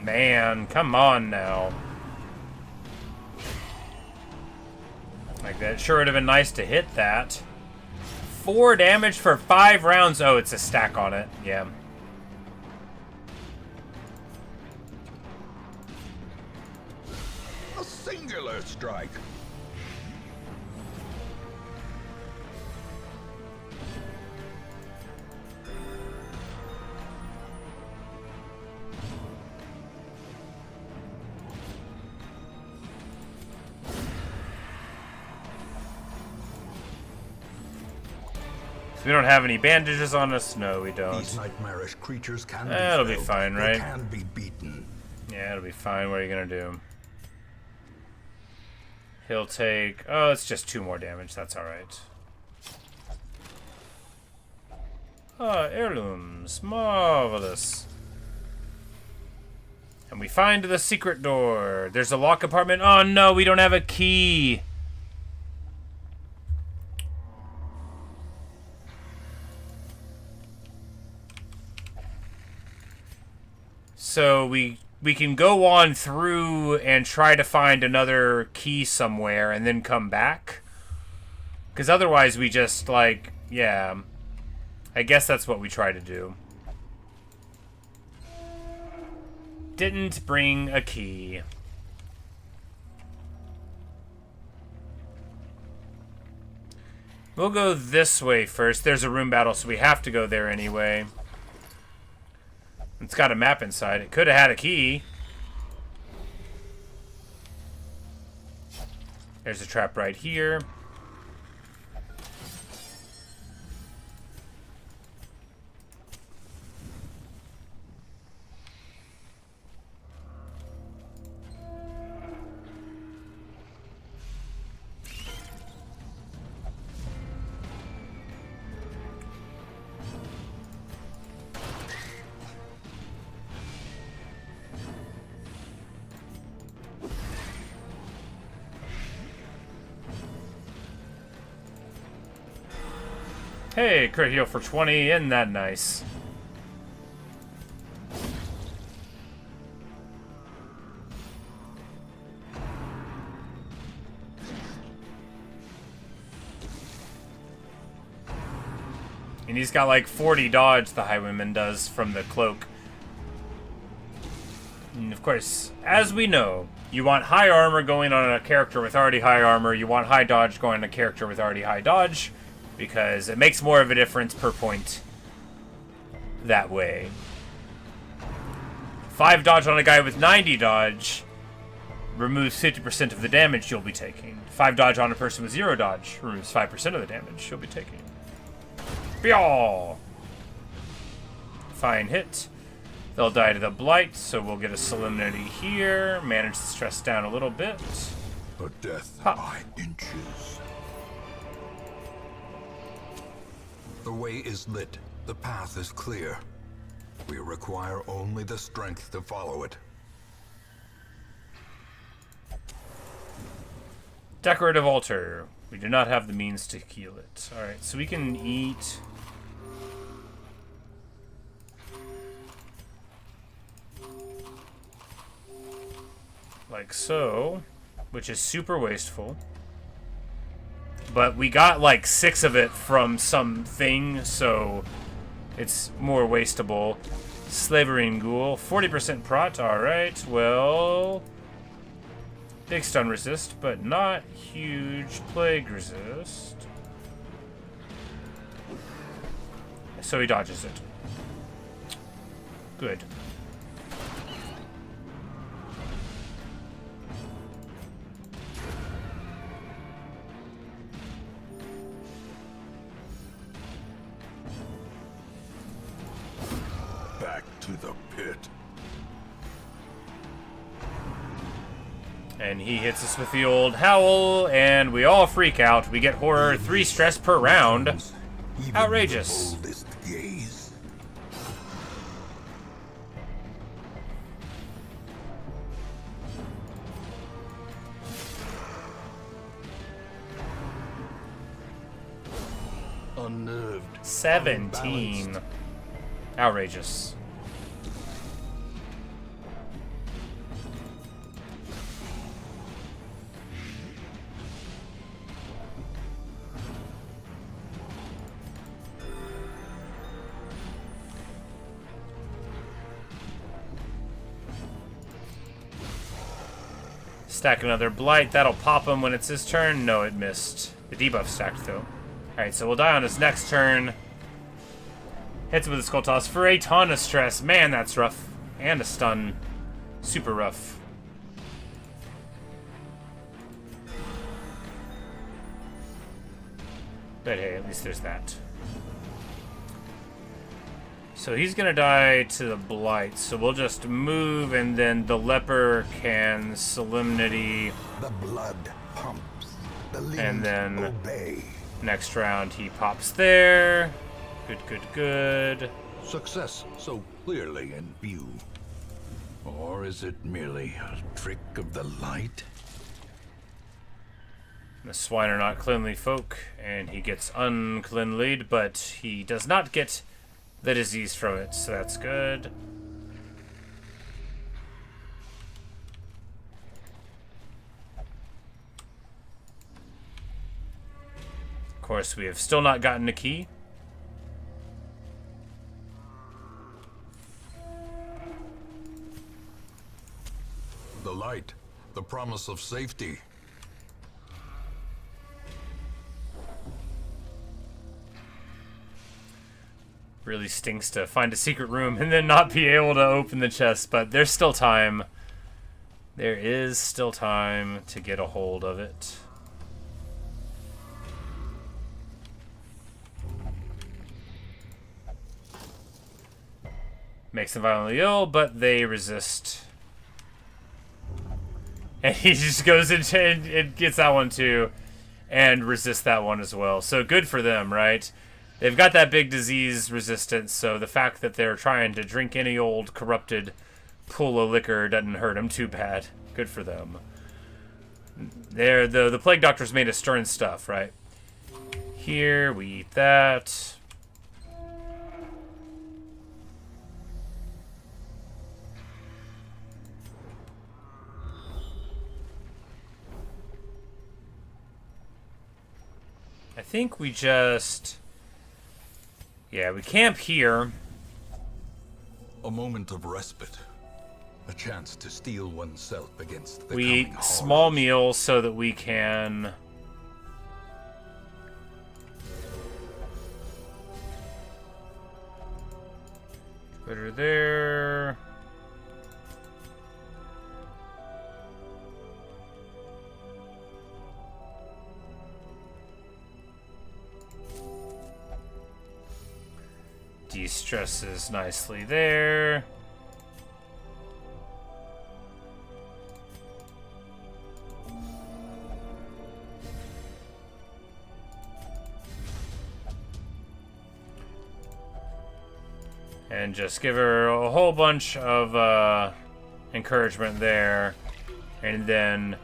Man, come on now. Like, that sure would have been nice to hit that. 4 damage for 5 rounds. Oh, it's a stack on it. Yeah. A singular strike. We don't have any bandages on us? No, we don't. These nightmarish creatures can That'll be be felled. fine, They right? can be beaten. Yeah, it'll be fine. What are you gonna do? He'll take... Oh, it's just 2 more damage. That's alright. Ah, heirlooms. Marvelous. And we find the secret door. There's a lock compartment. Oh no, we don't have a key. So we can go on through and try to find another key somewhere and then come back. Because otherwise we just, like, yeah. I guess that's what we try to do. Didn't bring a key. We'll go this way first. There's a room battle, so we have to go there anyway. It's got a map inside. It could have had a key. There's a trap right here. Hey, crit heal for 20, isn't that nice? And he's got like 40 dodge, the Highwayman does, from the cloak. And of course, as we know, you want high armor going on a character with already high armor, you want high dodge going on a character with already high dodge, because it makes more of a difference per point that way. 5 dodge on a guy with 90 dodge removes 50% of the damage you'll be taking. 5 dodge on a person with 0 dodge removes 5% of the damage you'll be taking. Byaw! Fine hit. They'll die to the blight, so we'll get a solemnity here. Manage the stress down a little bit. A death Ha. by inches. The way is lit. The path is clear. We require only the strength to follow it. Decorative altar. We do not have the means to heal it. Alright, so we can eat. Like so. Which is super wasteful. But we got like 6 of it from something, so it's more wastable. Slavering Ghoul. 40% prot. Alright, well. Big stun resist, but not huge plague resist. So he dodges it. Good. Back to the pit. And he hits us with the old howl, and we all freak out. We get horror, 3 stress per round. Even Outrageous. the boldest gaze. Unnerved. 17. Unbalanced. Outrageous. Stack another blight. That'll pop him when it's his turn. No, it missed. The debuff stacked, though. Alright, so we'll die on his next turn. Hits with a skull toss for a ton of stress. Man, that's rough. And a stun. Super rough. But hey, at least there's that. So he's gonna die to the blight, so we'll just move, and then the leper can solemnity, The blood pumps. The limbs and then obey. next round he pops there. Good, good, good. Success so clearly in view. Or is it merely a trick of the light? The swine are not cleanly folk, and he gets uncleanlied, but he does not get the disease from it, so that's good. Of course, we have still not gotten a key. The light, the promise of safety. Really stinks to find a secret room and then not be able to open the chest, but there's still time. There is still time to get a hold of it. Makes them violently ill, but they resist. And he just goes into and gets that one too, and resists that one as well. So good for them, right? They've got that big disease resistance, so the fact that they're trying to drink any old corrupted pool of liquor doesn't hurt them too bad. Good for them. The plague doctor's made of stern stuff, right? Here, we eat that. I think we just... Yeah, we camp here. A moment of respite. A chance to steel oneself against the We coming eat horrors. small meals so that we can... Put her there. De-stresses nicely there. And just give her a whole bunch of encouragement there. And then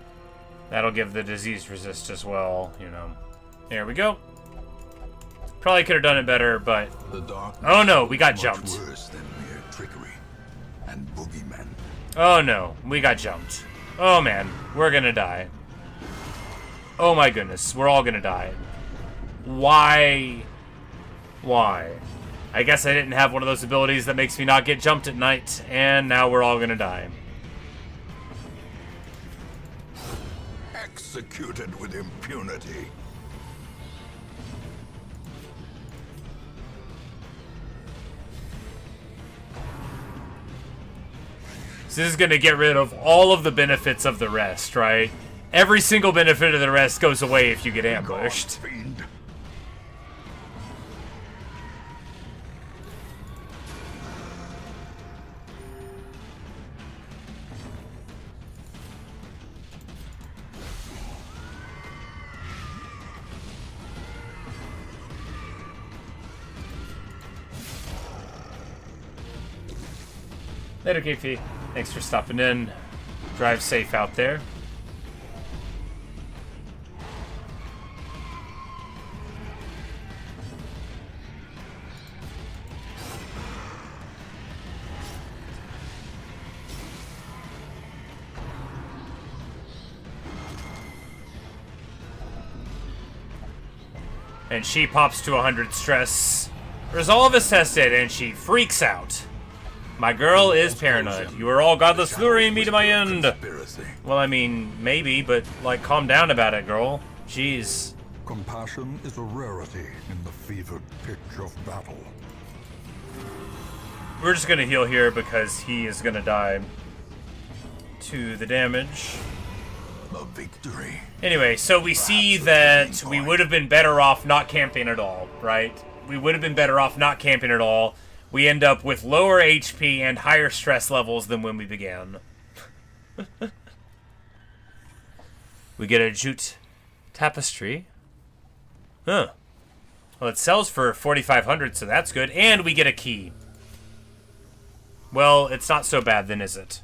that'll give the disease resist as well, you know. There we go. Probably could have done it better, but... The darkness Oh no, we got much jumped. worse than mere trickery and boogeymen. Oh no, we got jumped. Oh man, we're gonna die. Oh my goodness, we're all gonna die. Why? Why? I guess I didn't have one of those abilities that makes me not get jumped at night, and now we're all gonna die. Executed with impunity. So this is gonna get rid of all of the benefits of the rest, right? Every single benefit of the rest goes away if you get ambushed. God, fiend. Later, KP. Thanks for stopping in. Drive safe out there. And she pops to 100 stress. Resolve is tested, and she freaks out. My girl is paranoid. You are all godless luring me to my end. Conspiracy. Well, I mean, maybe, but, like, calm down about it, girl. Jeez. Compassion is a rarity in the fevered pitch of battle. We're just gonna heal here because he is gonna die to the damage. A victory. Anyway, so we see that we would have been better off not camping at all, right? We would have been better off not camping at all. We end up with lower HP and higher stress levels than when we began. We get a jute tapestry. Huh. Well, it sells for 4,500, so that's good. And we get a key. Well, it's not so bad then, is it?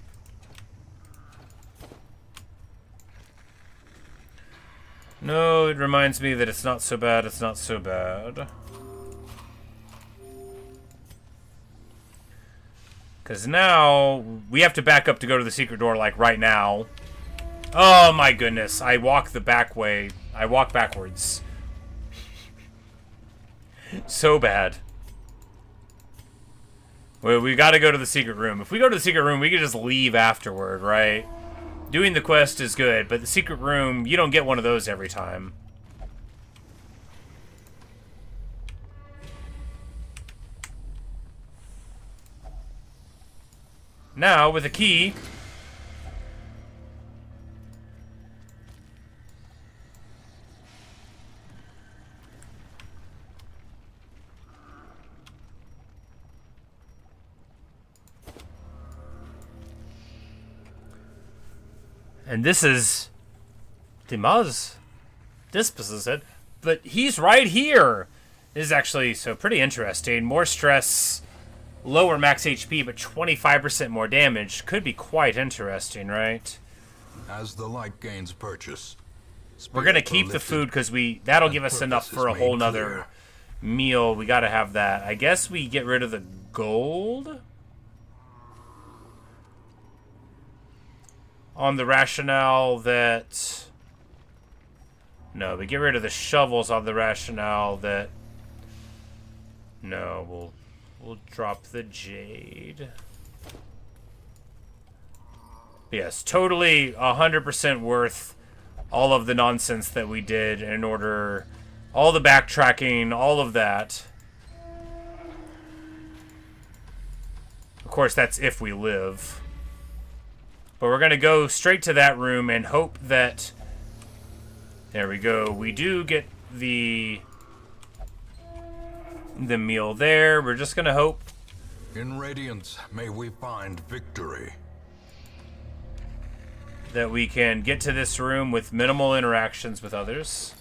No, it reminds me that it's not so bad, it's not so bad. Because now, we have to back up to go to the secret door, like, right now. Oh, my goodness. I walk the back way. I walk backwards. So bad. Well, we gotta go to the secret room. If we go to the secret room, we can just leave afterward, right? Doing the quest is good, but the secret room, you don't get one of those every time. Now, with a key... And this is... Dimas? Dispus said. But he's right here! This is actually so pretty interesting. More stress, lower max HP, but 25% more damage. Could be quite interesting, right? As the light gains purchase, we're gonna keep the food because that'll give us enough for a whole nother meal. We gotta have that. I guess we get rid of the gold on the rationale that... No, we get rid of the shovels on the rationale that... No, we'll drop the jade. Yes, totally 100% worth all of the nonsense that we did in order... All the backtracking, all of that. Of course, that's if we live. But we're going to go straight to that room and hope that... There we go. We do get the meal there. We're just going to hope. In Radiance, may we find victory. That we can get to this room with minimal interactions with others.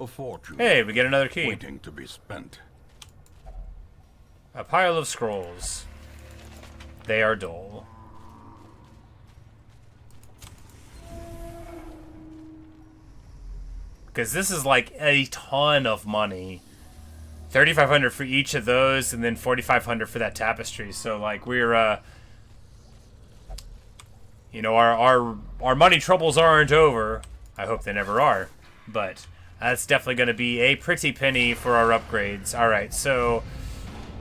A fortune. Hey, we get another key. Waiting to be spent. A pile of scrolls. They are dull. Because this is like a ton of money. 3,500 for each of those, and then 4,500 for that tapestry. So like we're, you know, our money troubles aren't over. I hope they never are, but that's definitely going to be a pretty penny for our upgrades. All right, so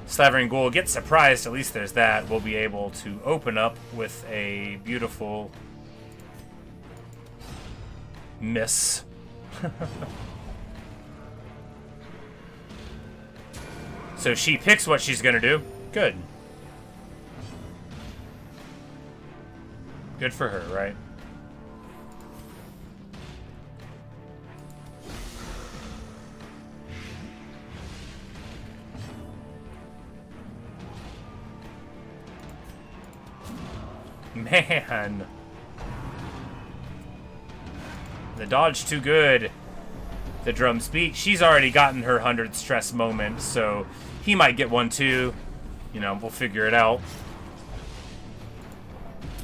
Slavering Ghoul gets surprised. At least there's that. We'll be able to open up with a beautiful miss. So she picks what she's gonna do. Good. Good for her, right? Man. The dodge too good. The drum's beat. She's already gotten her 100 stress moment, so he might get one too. You know, we'll figure it out.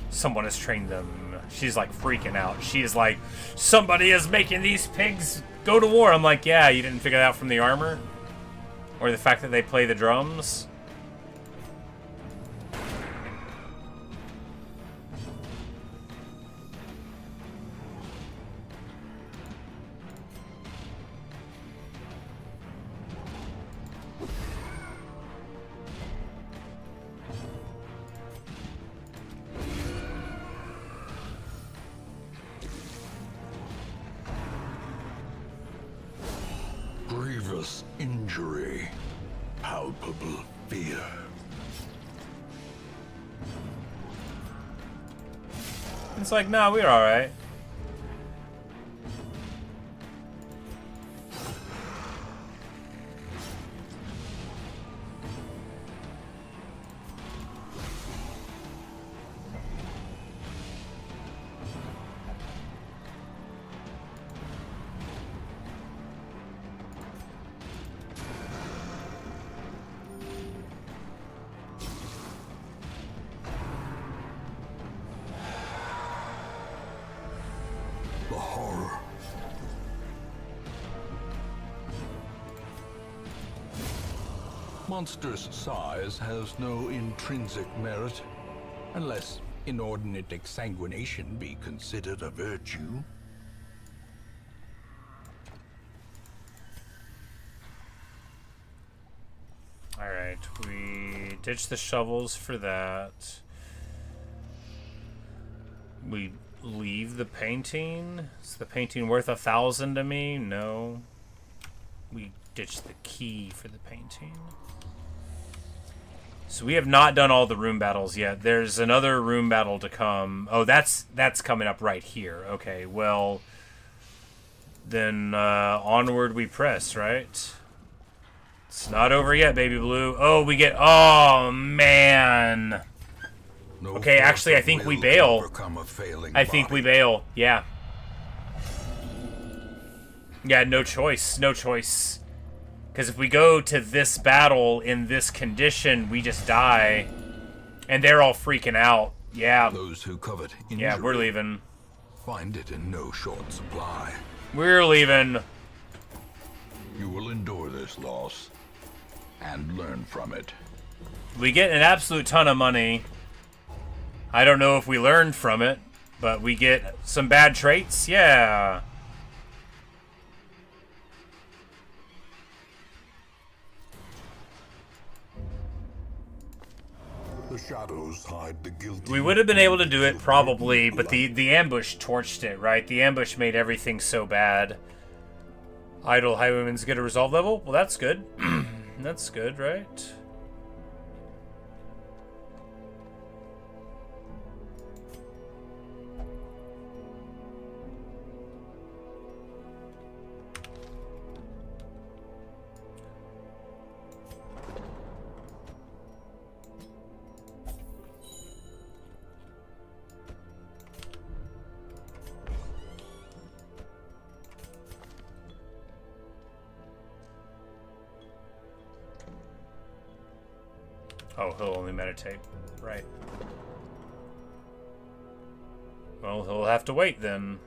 Someone has trained them. She's like freaking out. She is like, somebody is making these pigs go to war. I'm like, yeah, you didn't figure that out from the armor? Or the fact that they play the drums? Grievous injury. Palpable fear. It's like, nah, we're alright. The horror. Monster's size has no intrinsic merit, unless inordinate exsanguination be considered a virtue. Alright, we ditch the shovels for that. We leave the painting. Is the painting worth 1,000 to me? No. We ditch the key for the painting. So we have not done all the room battles yet. There's another room battle to come. Oh, that's coming up right here. Okay, well, then onward we press, right? It's not over yet, baby blue. Oh, we get... Oh, man. No Okay, force actually, I of think we will bail. can overcome a failing I think we body. bail. Yeah. Yeah, no choice. No choice. Because if we go to this battle in this condition, we just die. And they're all freaking out. Yeah. Those who covet injury Yeah, we're leaving. find it in no short supply. We're leaving. You will endure this loss and learn from it. We get an absolute ton of money. I don't know if we learned from it, but we get some bad traits. Yeah. The shadows hide the guilty. We would have been able to do it probably, but the ambush torched it, right? The ambush made everything so bad. Idle highwaymen's get a resolve level? Well, that's good. That's good, right? Oh, he'll only meditate. Right. Well, he'll have to wait then.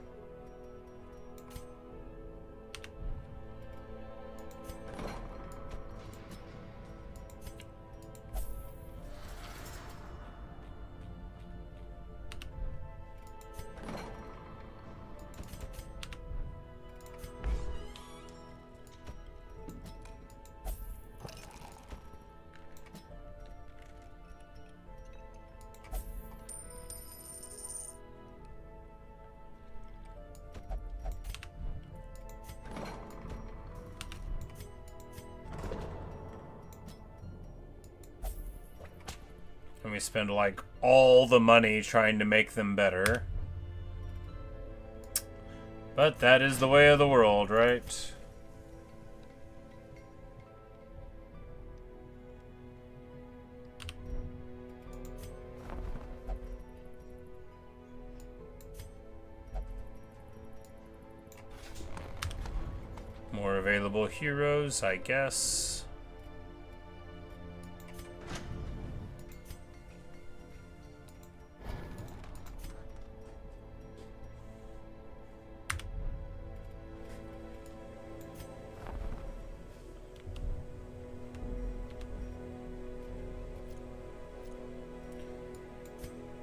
And we spend, like, all the money trying to make them better. But that is the way of the world, right? More available heroes, I guess.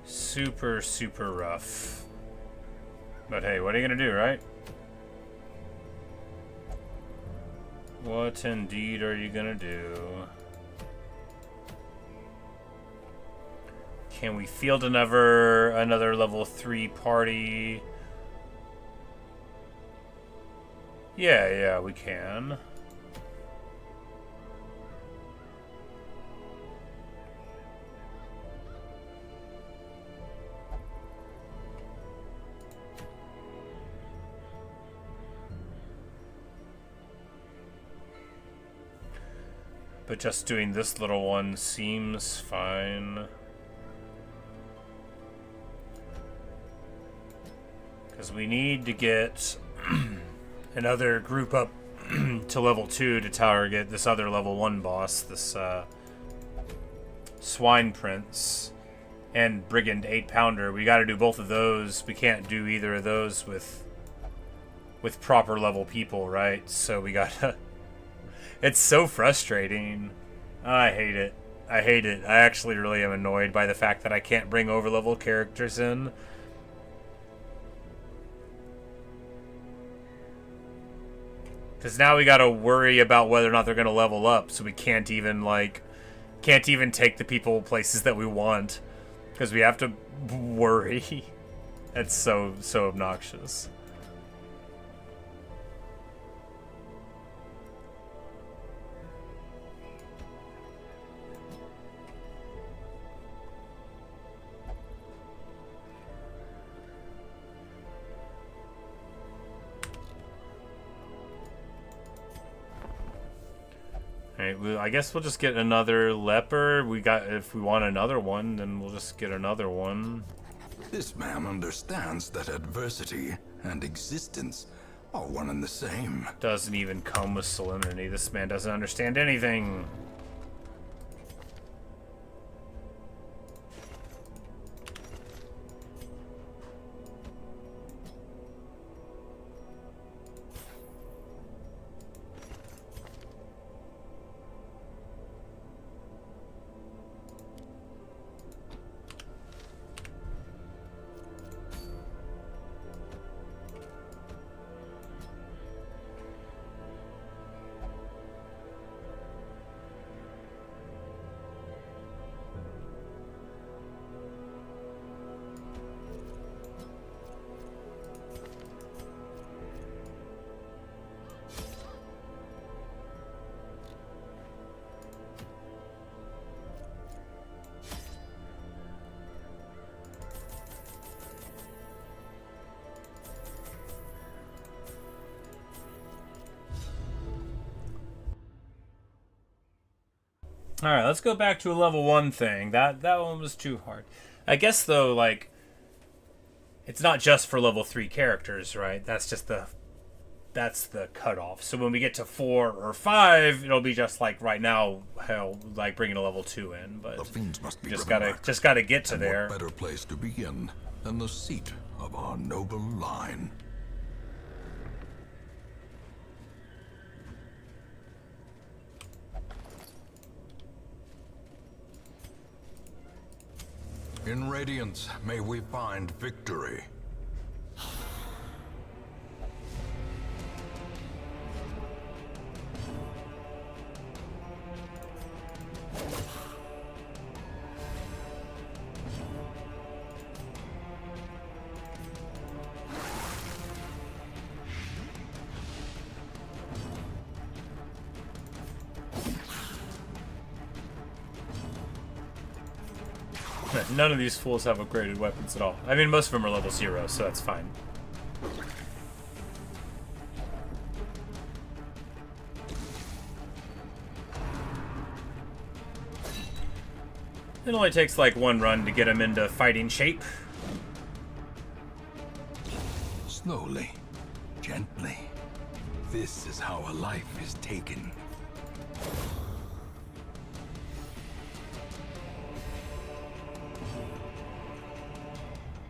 Super, super rough. But hey, what are you gonna do, right? What indeed are you gonna do? Can we field another level 3 party? Yeah, we can. But just doing this little one seems fine. Because we need to get another group up to level 2 to target this other level 1 boss, this Swine Prince and Brigand 8-pounder. We gotta do both of those. We can't do either of those with proper level people, right? So we gotta... It's so frustrating. I hate it. I hate it. I actually really am annoyed by the fact that I can't bring over-level characters in. Because now we gotta worry about whether or not they're gonna level up, so we can't even, like... Can't even take the people places that we want. Because we have to worry. It's so obnoxious. well, I guess we'll just get another leper. If we want another one, then we'll just get another one. This man understands that adversity and existence are one and the same. Doesn't even come with solemnity. This man doesn't understand anything. Alright, let's go back to a level 1 thing. That one was too hard. I guess, though, like, it's not just for level 3 characters, right? That's the cutoff. So when we get to 4 or 5, it'll be just like right now, hell, like bringing a level 2 in. But The fiends must be just driven gotta back. get to And there. what better place to begin than the seat of our noble line? In Radiance, may we find victory. None of these fools have upgraded weapons at all. I mean, most of them are level 0, so that's fine. It only takes like one run to get them into fighting shape. Slowly, gently. This is how a life is taken.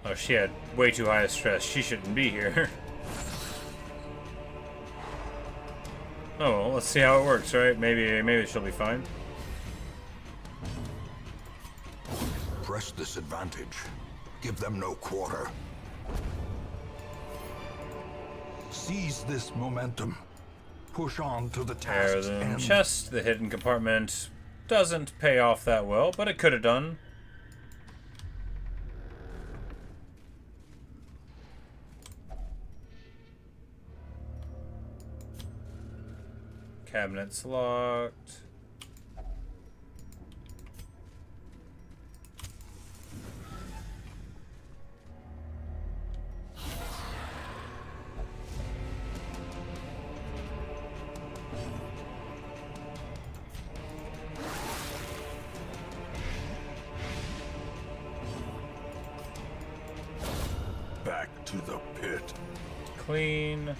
Oh, she had way too high a stress. She shouldn't be here. Oh, well, let's see how it works, right? Maybe she'll be fine. Press this advantage. Give them no quarter. Seize this momentum. Push on to the Higher task's than end. chest, the hidden compartment doesn't pay off that well, but it could have done. Cabinet's locked. Back to the pit. Clean.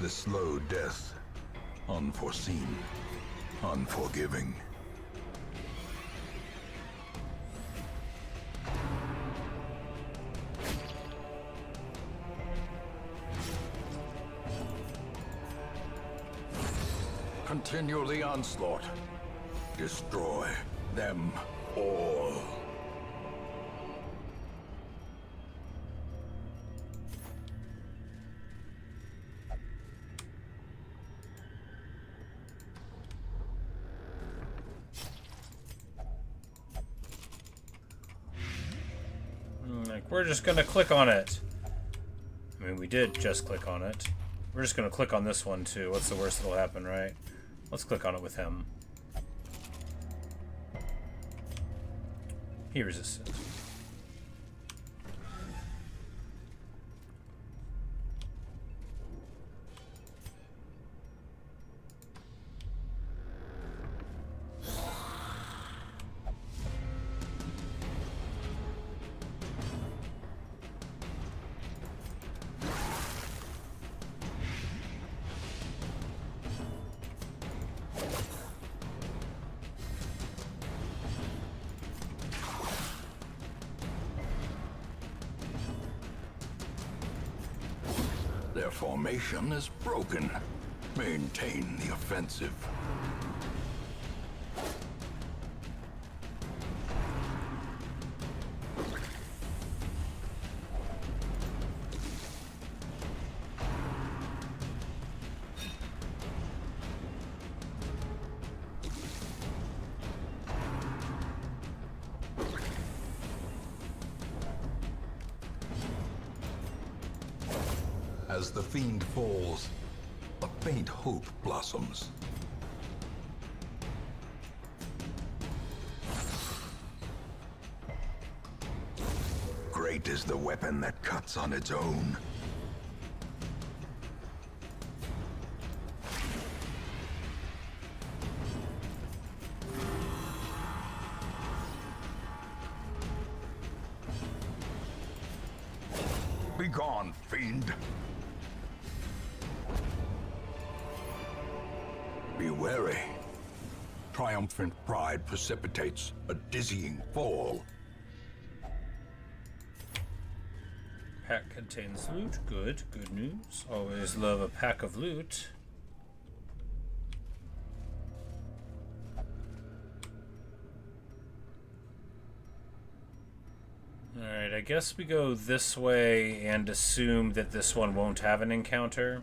The slow death. Unforeseen. Unforgiving. Continue the onslaught. Destroy them all. We're just gonna click on it. I mean, we did just click on it. We're just gonna click on this one too. What's the worst that'll happen, right? Let's click on it with him. He resisted. Their formation is broken. Maintain the offensive. As the fiend falls, a faint hope blossoms. Great is the weapon that cuts on its own. Begone, fiend! Be wary. Triumphant pride precipitates a dizzying fall. Pack contains loot. Good. Good news. Always love a pack of loot. Alright, I guess we go this way and assume that this one won't have an encounter.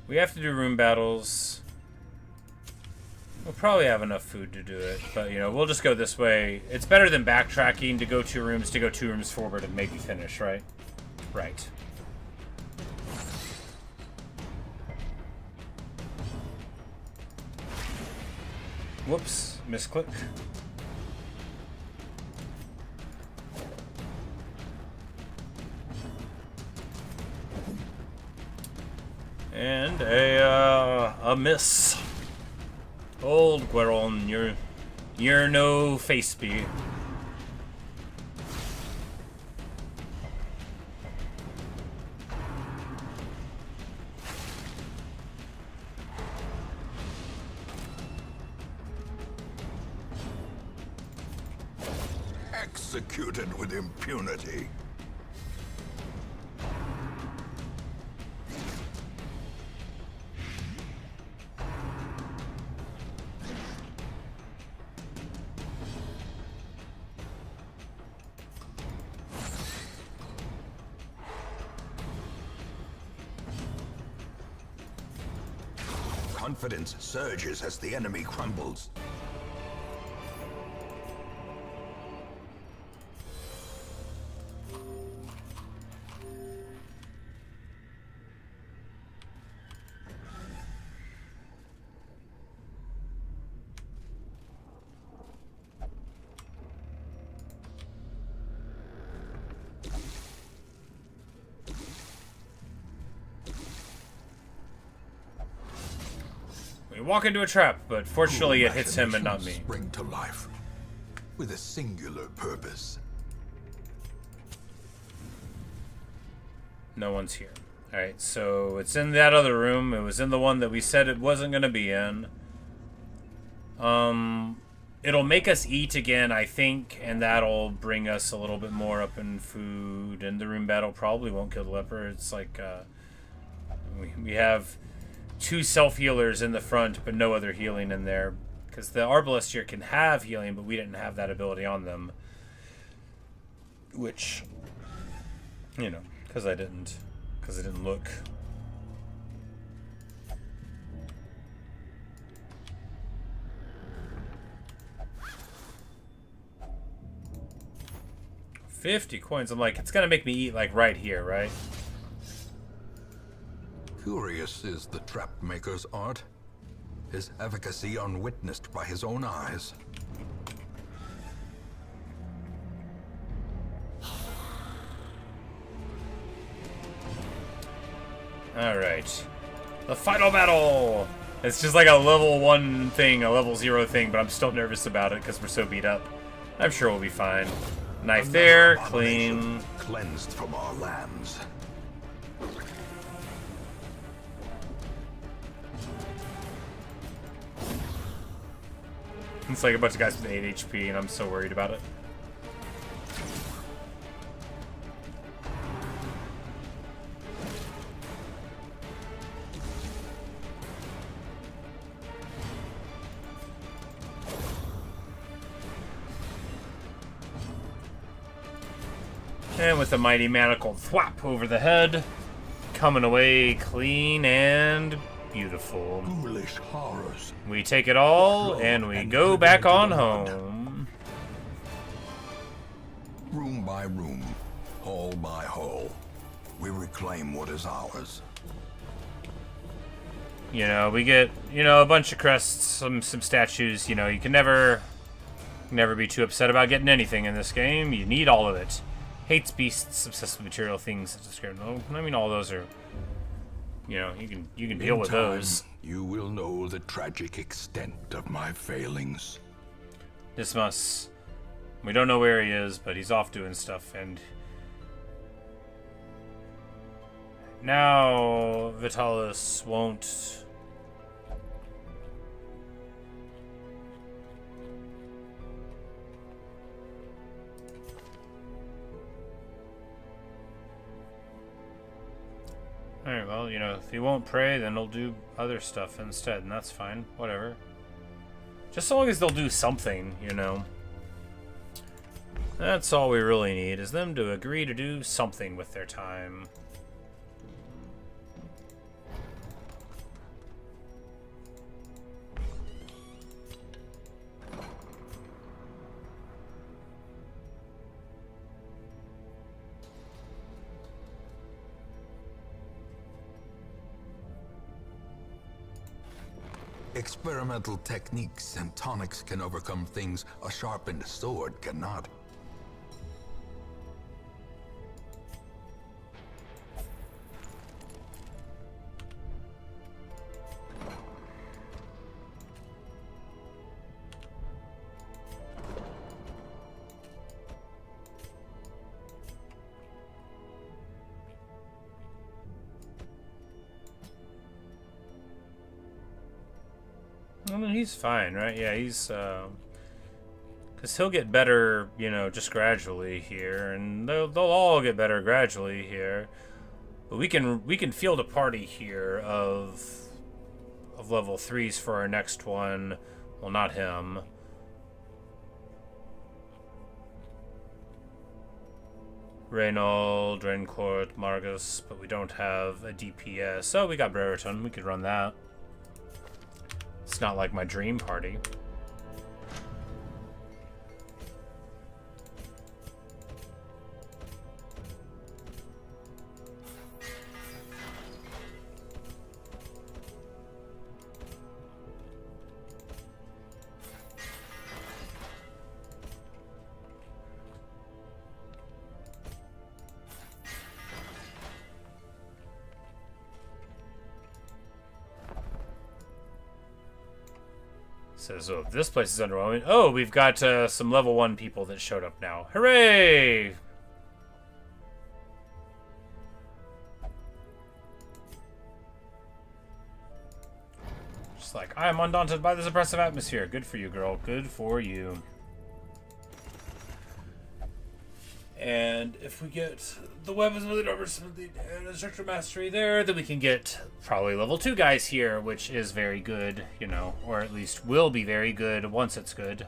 We have to do room battles. We'll probably have enough food to do it, but, you know, we'll just go this way. It's better than backtracking to go 2 rooms forward and maybe finish, right? Right. Whoops, misclick. And a miss. Old Gueron, you're no face be. Executed with impunity. Confidence surges as the enemy crumbles. We walk into a trap, but fortunately it hits him and not me. Spring to life with a singular purpose. No one's here. Alright, so it's in that other room. It was in the one that we said it wasn't going to be in. It'll make us eat again, I think, and that'll bring us a little bit more up in food. And the room battle probably won't kill the leper. It's like, we have 2 self-healers in the front, but no other healing in there. Because the Arbalest here can have healing, but we didn't have that ability on them. Which, you know, because I didn't look. 50 coins. I'm like, it's gonna make me eat like right here, right? Curious is the trap maker's art. His efficacy unwitnessed by his own eyes. Alright. The final battle! It's just like a level 1 thing, a level 0 thing, but I'm still nervous about it because we're so beat up. I'm sure we'll be fine. Knife there, clean. Cleansed from our lands. It's like a bunch of guys with 8 HP, and I'm so worried about it. And with a mighty manacle thwap over the head, coming away clean and beautiful. Ghoulish horrors. We take it all, and we go back on home. Room by room, hall by hall, we reclaim what is ours. You know, we get, you know, a bunch of crests, some statues. You know, you can never be too upset about getting anything in this game. You need all of it. Hates beasts, obsessed with material things. I mean, all those are, you know, you can deal with those. You will know the tragic extent of my failings. Dismas. We don't know where he is, but he's off doing stuff, and now Vitalis won't. Alright, well, you know, if he won't pray, then he'll do other stuff instead, and that's fine. Whatever. Just so long as they'll do something, you know. That's all we really need, is them to agree to do something with their time. Experimental techniques and tonics can overcome things a sharpened sword cannot. I mean, he's fine, right? Yeah, he's, because he'll get better, you know, just gradually here, and they'll all get better gradually here. But we can field a party here of level 3s for our next one. Well, not him. Reynold, Draincourt, Margus, but we don't have a DPS. Oh, we got Brereton. We could run that. It's not like my dream party. Says, oh, this place is underwhelming. Oh, we've got some level 1 people that showed up now. Hooray! Just like, I am undaunted by this oppressive atmosphere. Good for you, girl. Good for you. And if we get the weapons of the numbers and instructor mastery there, then we can get probably level 2 guys here, which is very good, you know, or at least will be very good once it's good.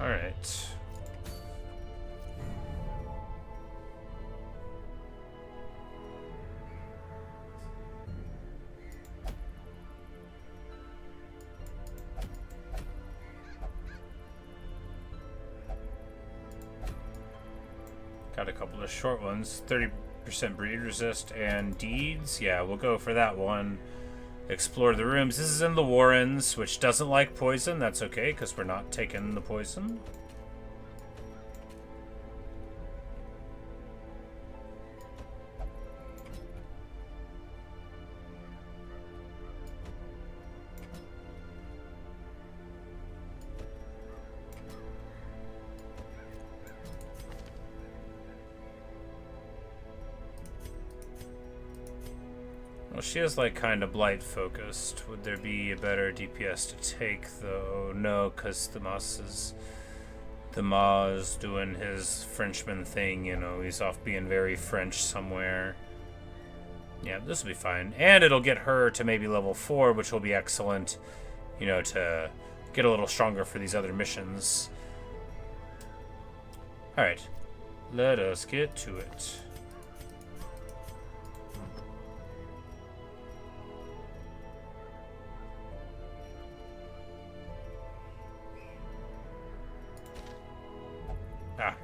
Alright. Got a couple of short ones. 30% breed resist and deeds. Yeah, we'll go for that one. Explore the rooms. This is in the Warrens, which doesn't like poison. That's okay, because we're not taking the poison. Well, she is like kind of blight focused. Would there be a better DPS to take though? No, because the Maz doing his Frenchman thing, you know, he's off being very French somewhere. Yeah, this will be fine. And it'll get her to maybe level 4, which will be excellent, you know, to get a little stronger for these other missions. Alright, let us get to it. Ah.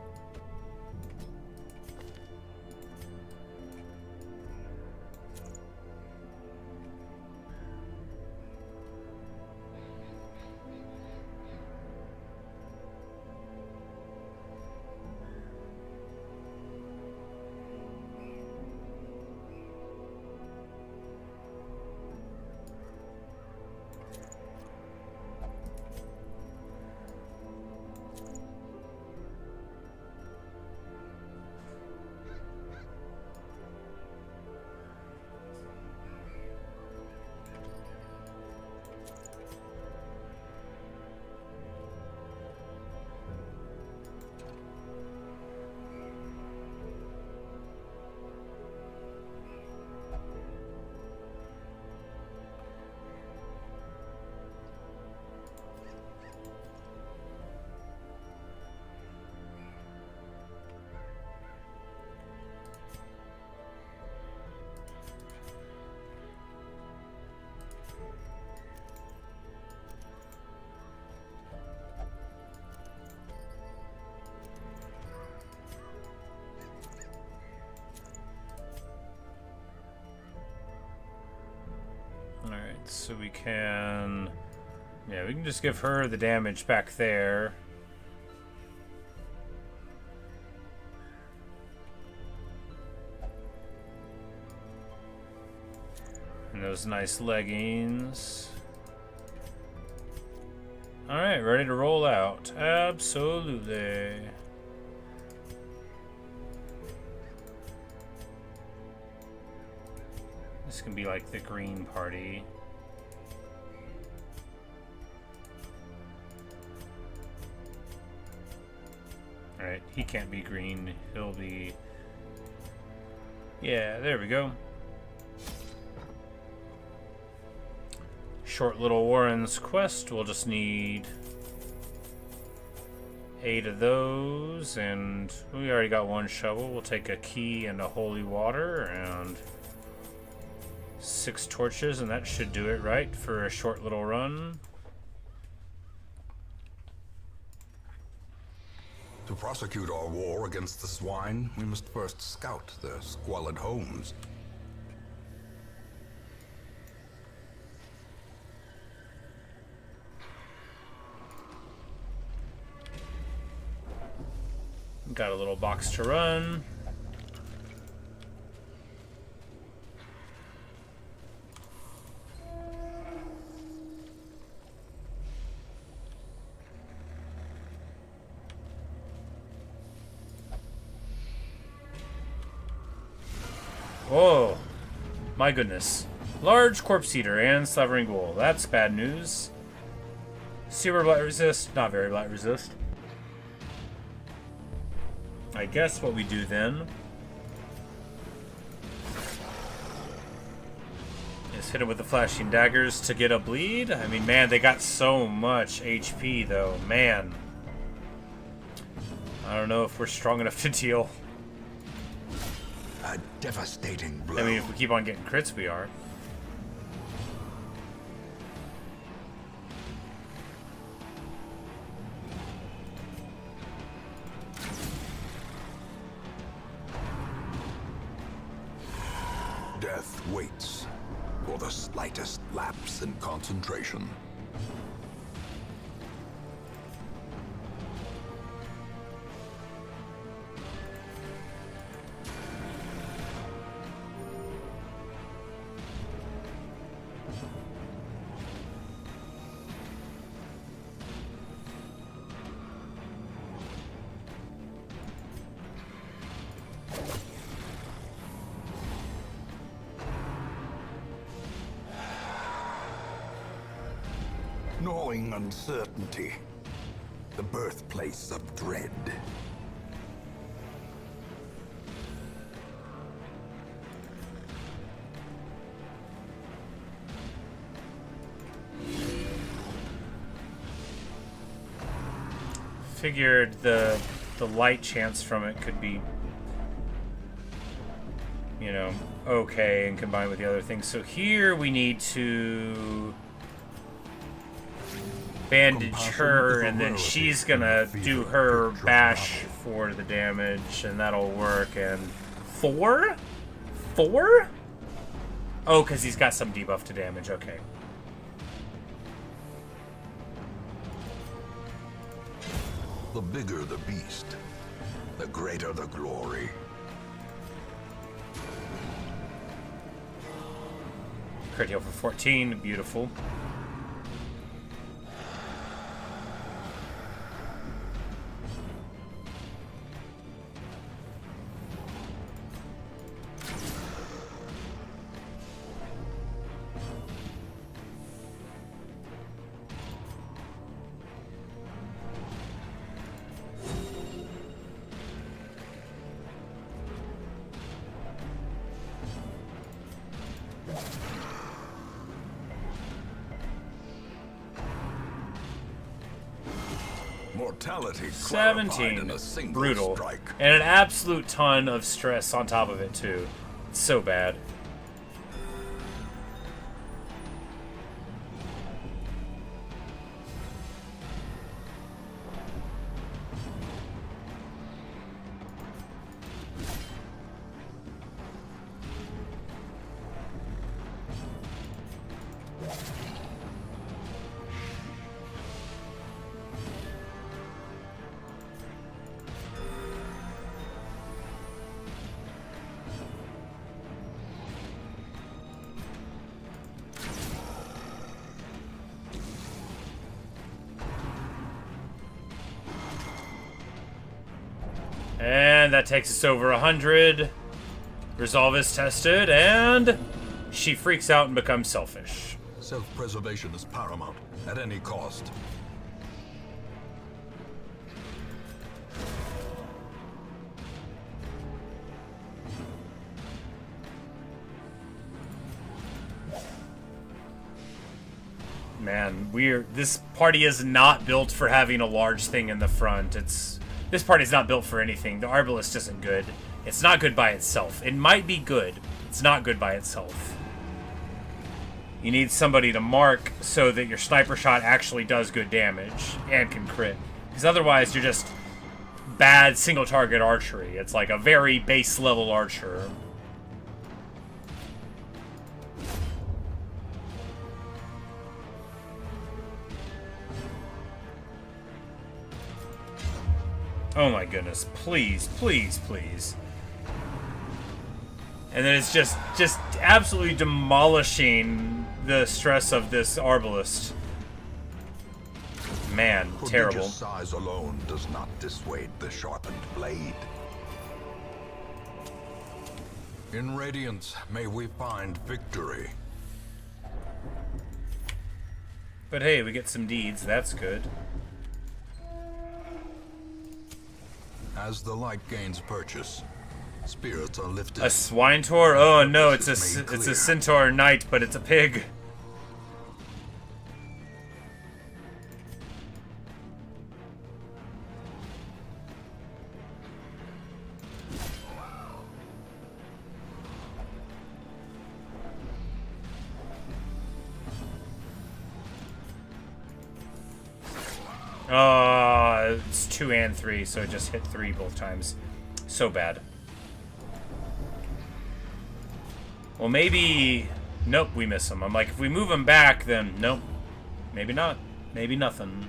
Alright, so we can... Yeah, we can just give her the damage back there. And those nice leggings. Alright, ready to roll out. Absolutely. This can be like the green party. Alright, he can't be green. He'll be... Yeah, there we go. Short little Warren's quest. We'll just need 8 of those, and we already got 1 shovel. We'll take a key and a holy water, and 6 torches, and that should do it, right, for a short little run. To prosecute our war against the swine, we must first scout their squalid homes. Got a little box to run. Oh, my goodness. Large corpse eater and slavering ghoul. That's bad news. Super blight resist, not very blight resist. I guess what we do then is hit him with the flashing daggers to get a bleed. I mean, man, they got so much HP though, man. I don't know if we're strong enough to deal. A devastating blow. I mean, if we keep on getting crits, we are. Death waits for the slightest lapse in concentration. Gnawing uncertainty, the birthplace of dread. Figured the light chance from it could be, you know, okay, and combined with the other things. So here we need to bandage her, and then she's gonna do her bash for the damage, and that'll work. And 4? Oh, because he's got some debuff to damage. Okay. The bigger the beast, the greater the glory. Crit heal for 14. Beautiful. Mortality 17. in a single Brutal. strike. And an absolute ton of stress on top of it, too. It's so bad. And that takes us over 100. Resolve is tested, and she freaks out and becomes selfish. Self-preservation is paramount, at any cost. Man, this party is not built for having a large thing in the front. This party's not built for anything. The Arbalist isn't good. It's not good by itself. It might be good. It's not good by itself. You need somebody to mark so that your sniper shot actually does good damage and can crit. Because otherwise you're just bad single target archery. It's like a very base level archer. Oh my goodness, please, please, please. And then it's just absolutely demolishing the stress of this Arbalist. Man, terrible. Prodigious size alone does not dissuade the sharpened blade. In Radiance, may we find victory. But hey, we get some deeds, that's good. As the light gains purchase, spirits are lifted. A swine tour? Oh no, it's Purpose is a made it's a clear. centaur knight, but it's a pig. 2 and 3, so it just hit 3 both times. So bad. Well, maybe... Nope, we miss him. I'm like, if we move him back, then nope. Maybe not. Maybe nothing.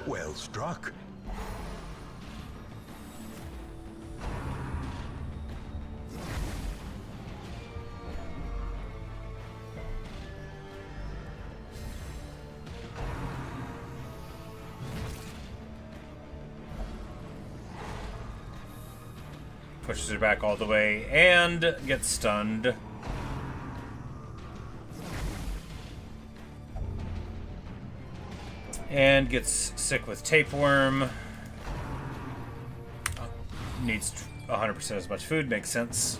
Well struck. Pushes her back all the way and gets stunned. And gets sick with tapeworm. Needs 100% as much food, makes sense.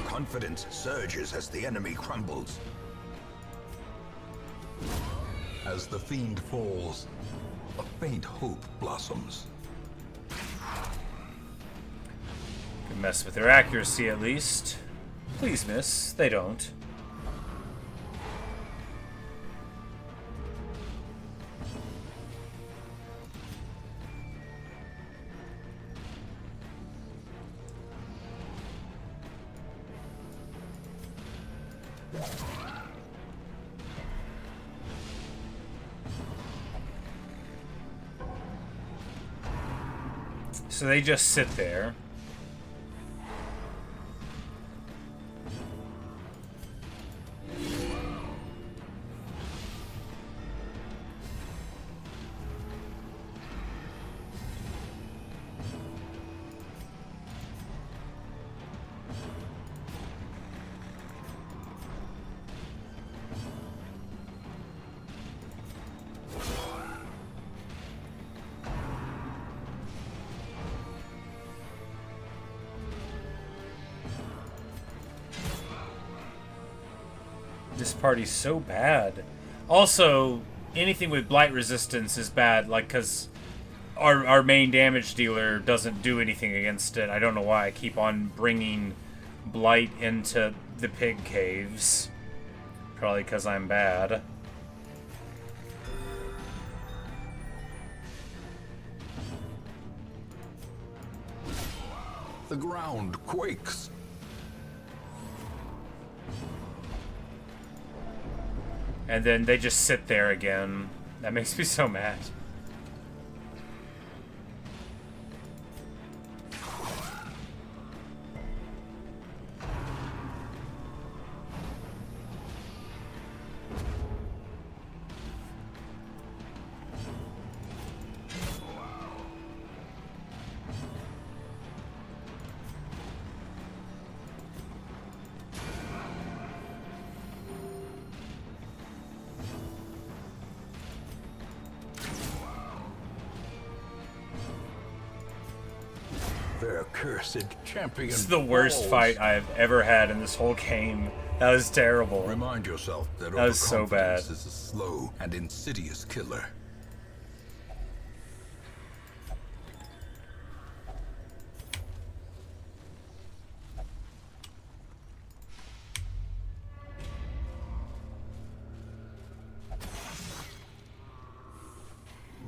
Confidence surges as the enemy crumbles. As the fiend falls, a faint hope blossoms. Can mess with their accuracy at least. Please, miss. They don't. So they just sit there. This party's so bad. Also, anything with blight resistance is bad, like, because our main damage dealer doesn't do anything against it. I don't know why I keep on bringing blight into the pig caves. Probably because I'm bad. The ground quakes. And then they just sit there again. That makes me so mad. Their cursed champion. This is the worst falls. fight I've ever had in this whole game. That was terrible. Remind yourself that That was so bad. overconfidence is a slow and insidious killer.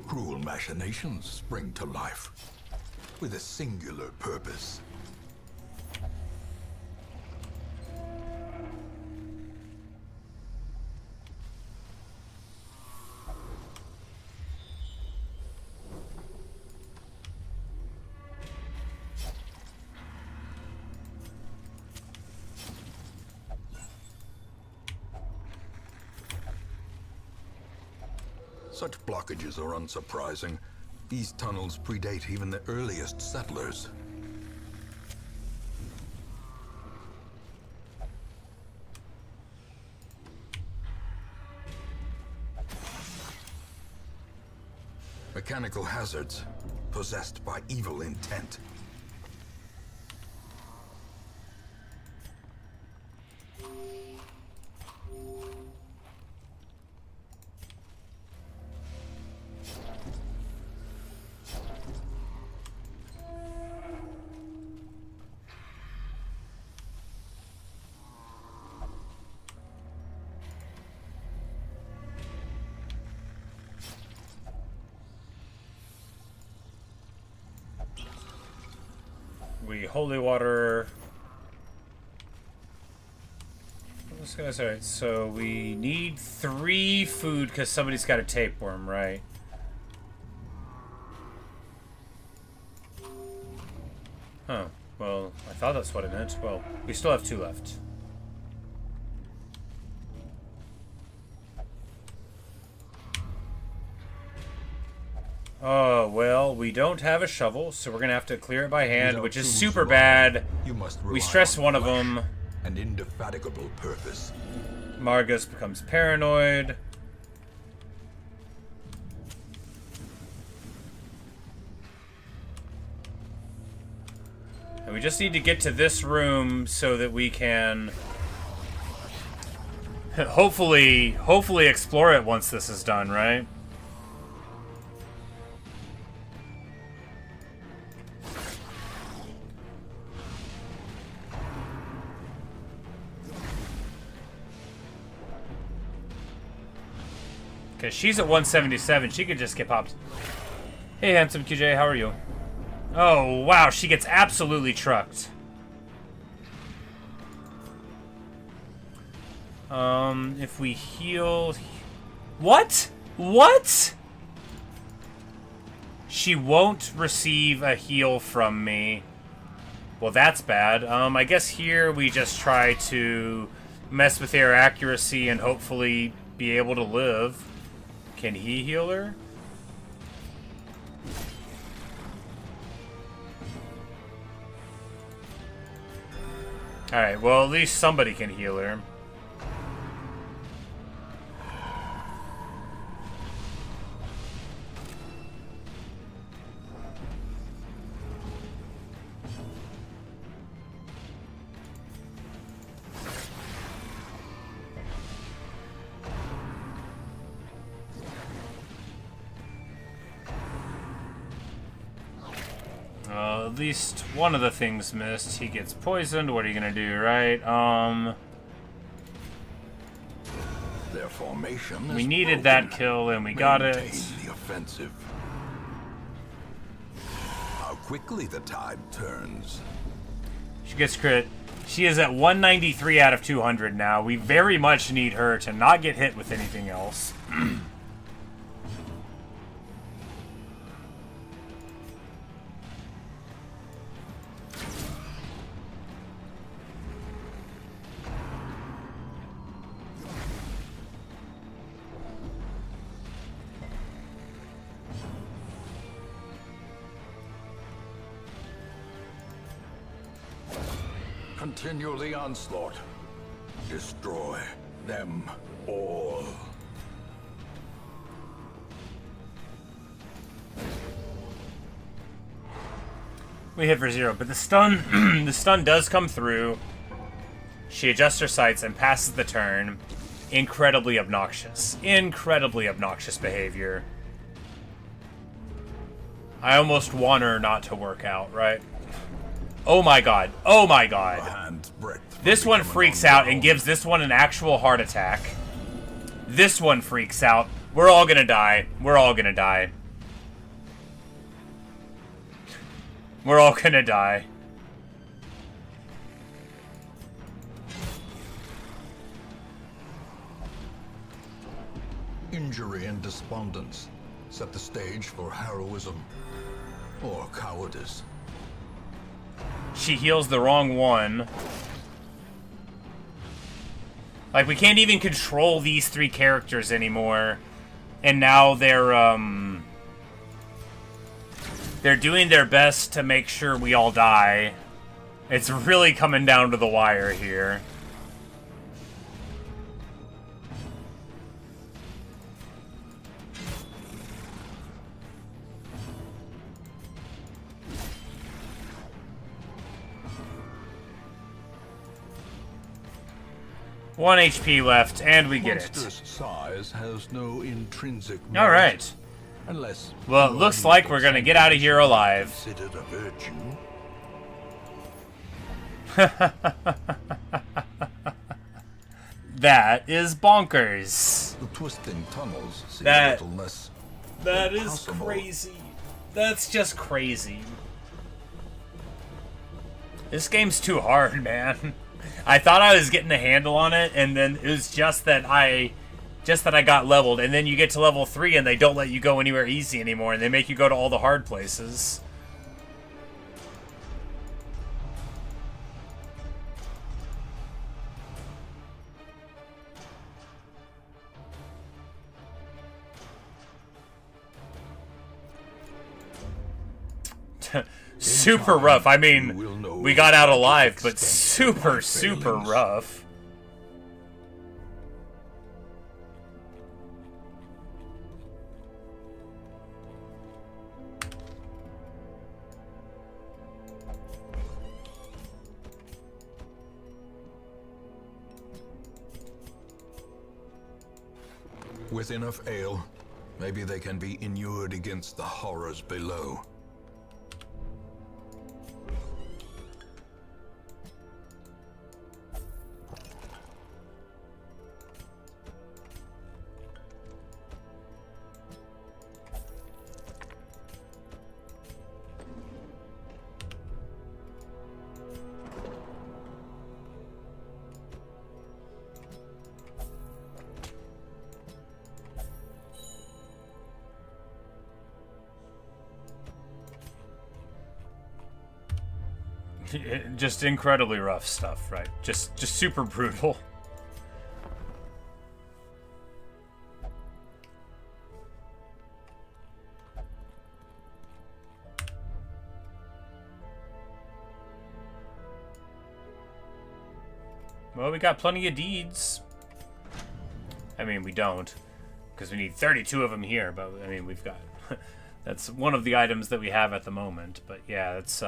Cruel machinations spring to life with a singular purpose. Such blockages are unsurprising. These tunnels predate even the earliest settlers. Mechanical hazards, possessed by evil intent. Holy water. What was I gonna say? So we need 3 food because somebody's got a tapeworm, right? Huh. Well, I thought that's what it meant. Well, we still have 2 left. Oh, well, we don't have a shovel, so we're gonna have to clear it by hand, which is super bad. We stress one of them. An indefatigable purpose. Margus becomes paranoid. And we just need to get to this room so that we can hopefully explore it once this is done, right? Because she's at 177. She could just get popped. Hey, handsome QJ, how are you? Oh, wow. She gets absolutely trucked. If we heal... What? What? She won't receive a heal from me. Well, that's bad. I guess here we just try to mess with their accuracy and hopefully be able to live. Can he heal her? Alright, well, at least somebody can heal her. At least one of the things missed. He gets poisoned. What are you gonna do, right? Their formation we needed that kill and we got it. The offensive. How quickly the tide turns. She gets crit. She is at 193 out of 200 now. We very much need her to not get hit with anything else. Continue the onslaught. Destroy them all. We hit for 0, but the stun, the stun does come through. She adjusts her sights and passes the turn. Incredibly obnoxious. Incredibly obnoxious behavior. I almost want her not to work out, right? Oh my god. Oh my god. This one freaks out and gives this one an actual heart attack. This one freaks out. We're all gonna die. We're all gonna die. We're all gonna die. Injury and despondence set the stage for heroism or cowardice. She heals the wrong one. Like, we can't even control these 3 characters anymore. And now they're doing their best to make sure we all die. It's really coming down to the wire here. One HP left, and we get it. Monstrous size has no intrinsic All merit, right. unless Well, it looks like we're gonna get out of here alive. considered a virtue. That is bonkers. The twisting tunnels seem That- a little less That is impossible. crazy. That's just crazy. This game's too hard, man. I thought I was getting a handle on it, and then it was just that I got leveled, and then you get to level 3 and they don't let you go anywhere easy anymore, and they make you go to all the hard places. Super rough. I mean, we got out alive, but super, super rough. With enough ale, maybe they can be inured against the horrors below. Just incredibly rough stuff, right? Just super brutal. Well, we got plenty of deeds. I mean, we don't, because we need 32 of them here, but I mean, we've got... That's one of the items that we have at the moment, but yeah, that's,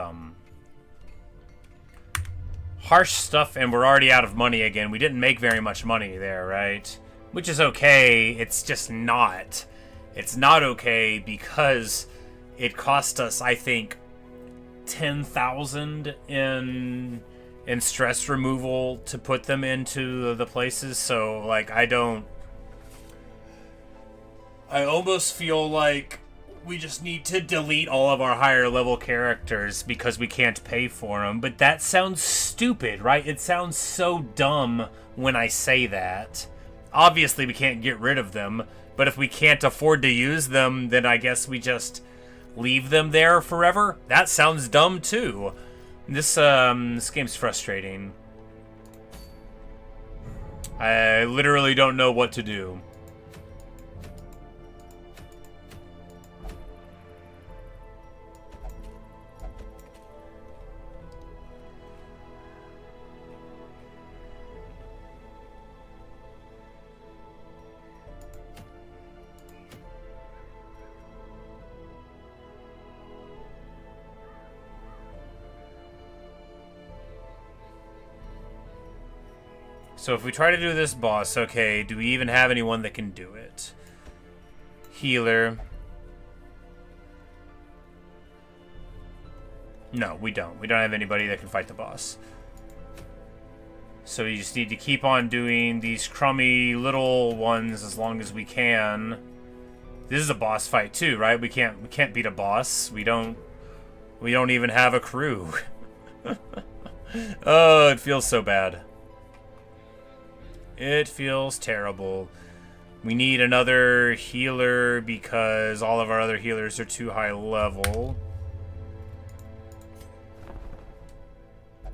harsh stuff, and we're already out of money again. We didn't make very much money there, right? Which is okay, it's just not. It's not okay because it cost us, I think, 10,000 in stress removal to put them into the places, so, like, I almost feel like we just need to delete all of our higher level characters because we can't pay for them. But that sounds stupid, right? It sounds so dumb when I say that. Obviously, we can't get rid of them, but if we can't afford to use them, then I guess we just leave them there forever? That sounds dumb, too. This game's frustrating. I literally don't know what to do. So if we try to do this boss, okay, do we even have anyone that can do it? Healer. No, we don't. We don't have anybody that can fight the boss. So we just need to keep on doing these crummy little ones as long as we can. This is a boss fight too, right? We can't beat a boss. We don't even have a crew. Oh, it feels so bad. It feels terrible. We need another healer because all of our other healers are too high level.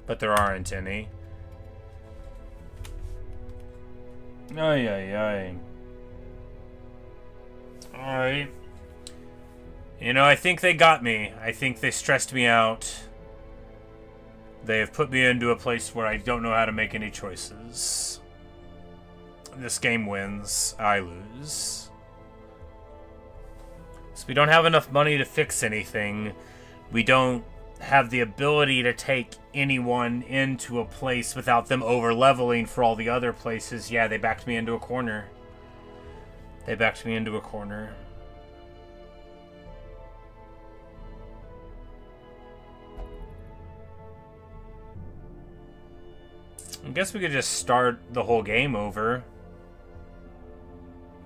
But there aren't any. Ay, ay, ay. Alright. You know, I think they got me. I think they stressed me out. They have put me into a place where I don't know how to make any choices. This game wins, I lose. So we don't have enough money to fix anything. We don't have the ability to take anyone into a place without them over-leveling for all the other places. Yeah, they backed me into a corner. They backed me into a corner. I guess we could just start the whole game over.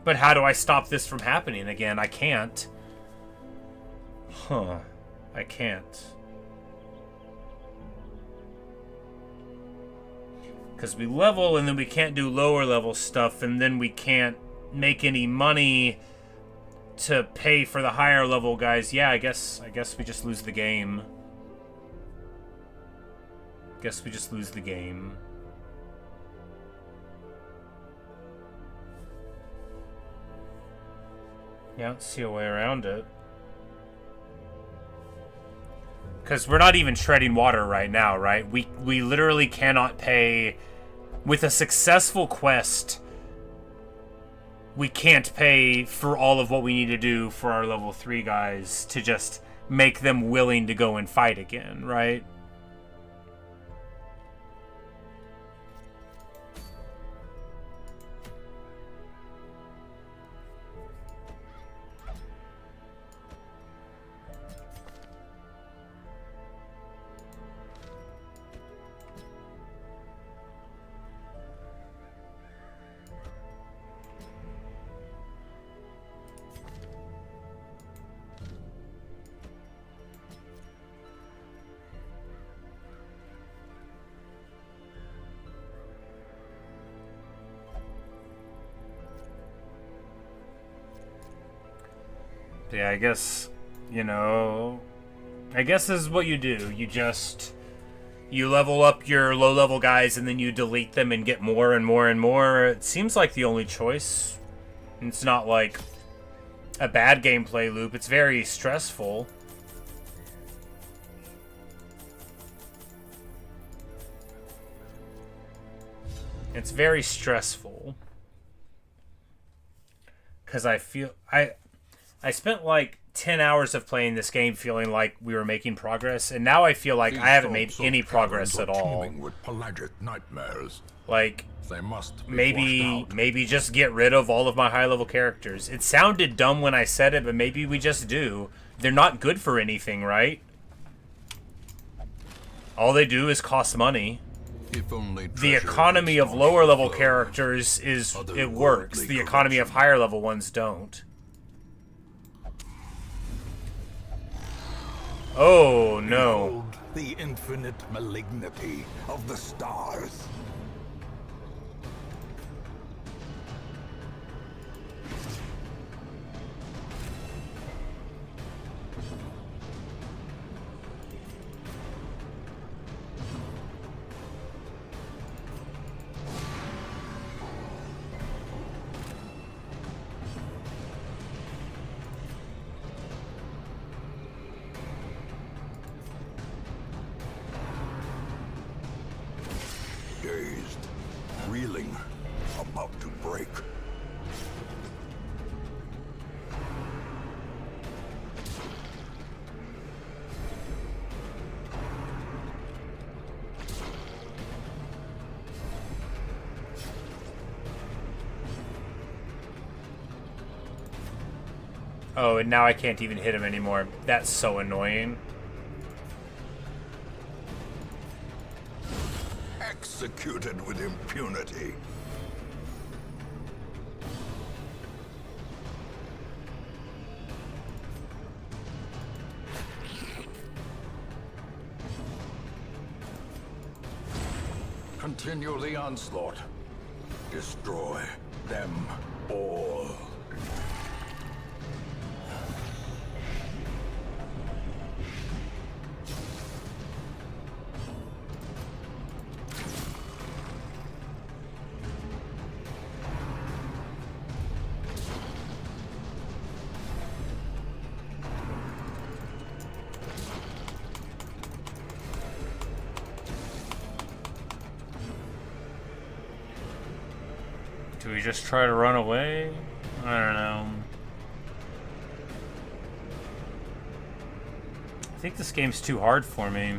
But how do I stop this from happening again? I can't. Huh. I can't. Because we level and then we can't do lower level stuff, and then we can't make any money to pay for the higher level guys. Yeah, I guess we just lose the game. Guess we just lose the game. Yeah, I don't see a way around it. Because we're not even treading water right now, right? We literally cannot pay... With a successful quest, we can't pay for all of what we need to do for our level 3 guys to just make them willing to go and fight again, right? Yeah, I guess, you know, I guess this is what you do. You level up your low-level guys and then you delete them and get more and more and more. It seems like the only choice. It's not like a bad gameplay loop. It's very stressful. It's very stressful. Because I feel... I spent like 10 hours of playing this game feeling like we were making progress, and now I feel like I haven't made any progress at all. With pelagic nightmares. Like, They must be maybe just get rid of all of my high-level characters. It sounded dumb when I said it, but maybe we just do. They're not good for anything, right? All they do is cost money. If only The economy of lower-level characters it works. The economy of higher-level ones don't. Oh, no. Behold the infinite malignity of the stars. Dazed, reeling, about to break. Oh, and now I can't even hit him anymore. That's so annoying. Executed with impunity. Continue the onslaught. Destroy them all. Do we just try to run away? I don't know. I think this game's too hard for me.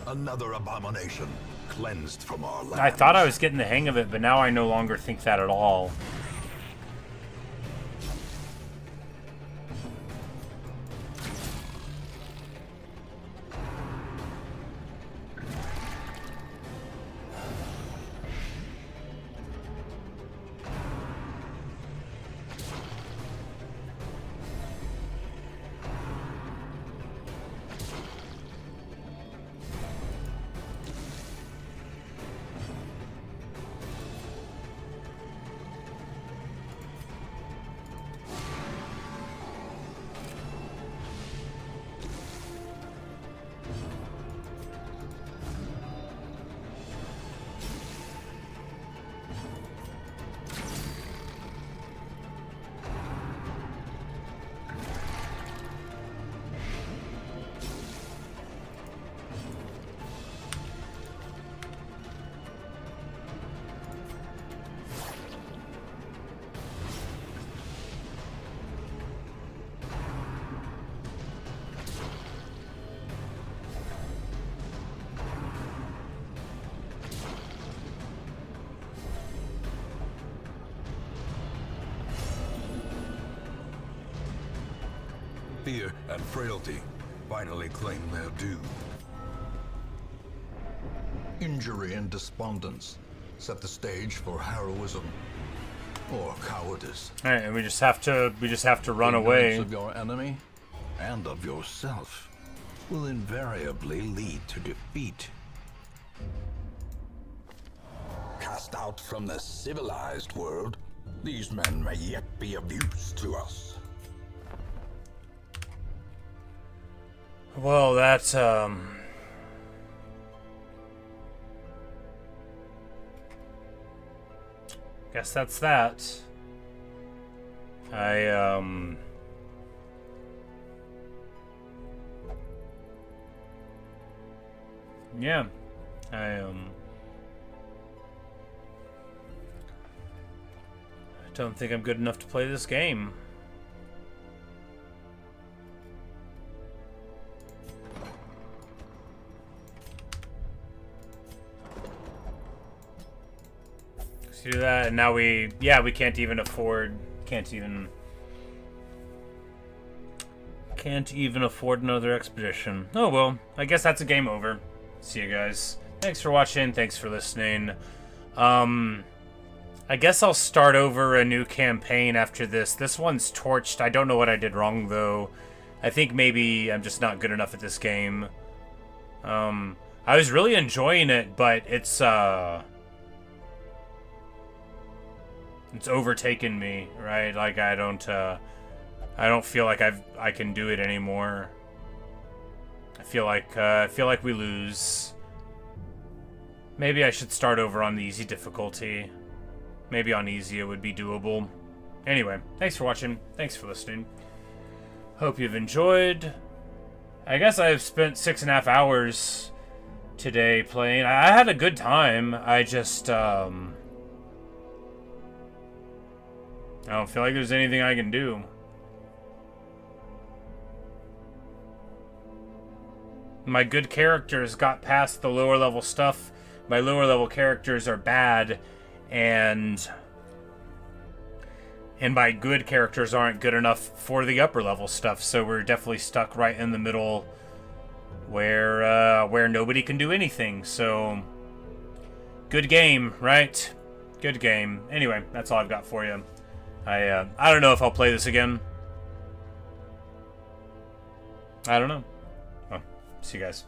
Another abomination, cleansed from our land. I thought I was getting the hang of it, but now I no longer think that at all. Fear and frailty finally claim their due. Injury and despondence set the stage for heroism or cowardice. All right, and we just have to run away. Ignorance of your enemy and of yourself will invariably lead to defeat. Cast out from the civilized world, these men may yet be of use to us. Well, that's guess that's that. Yeah. I don't think I'm good enough to play this game. Do that, and now we can't even afford another expedition. Oh well, I guess that's a game over. See you guys. Thanks for watching, thanks for listening. I guess I'll start over a new campaign after this. This one's torched. I don't know what I did wrong though. I think maybe I'm just not good enough at this game. I was really enjoying it, but it's overtaken me, right? Like I don't feel like I can do it anymore. I feel like we lose. Maybe I should start over on the easy difficulty. Maybe on easy it would be doable. Anyway, thanks for watching. Thanks for listening. Hope you've enjoyed. I guess I've spent 6.5 hours today playing. I had a good time. I just I don't feel like there's anything I can do. My good characters got past the lower level stuff. My lower level characters are bad, and my good characters aren't good enough for the upper level stuff. So we're definitely stuck right in the middle, where nobody can do anything. So good game, right? Good game. Anyway, that's all I've got for you. I don't know if I'll play this again. I don't know. Well, see you guys.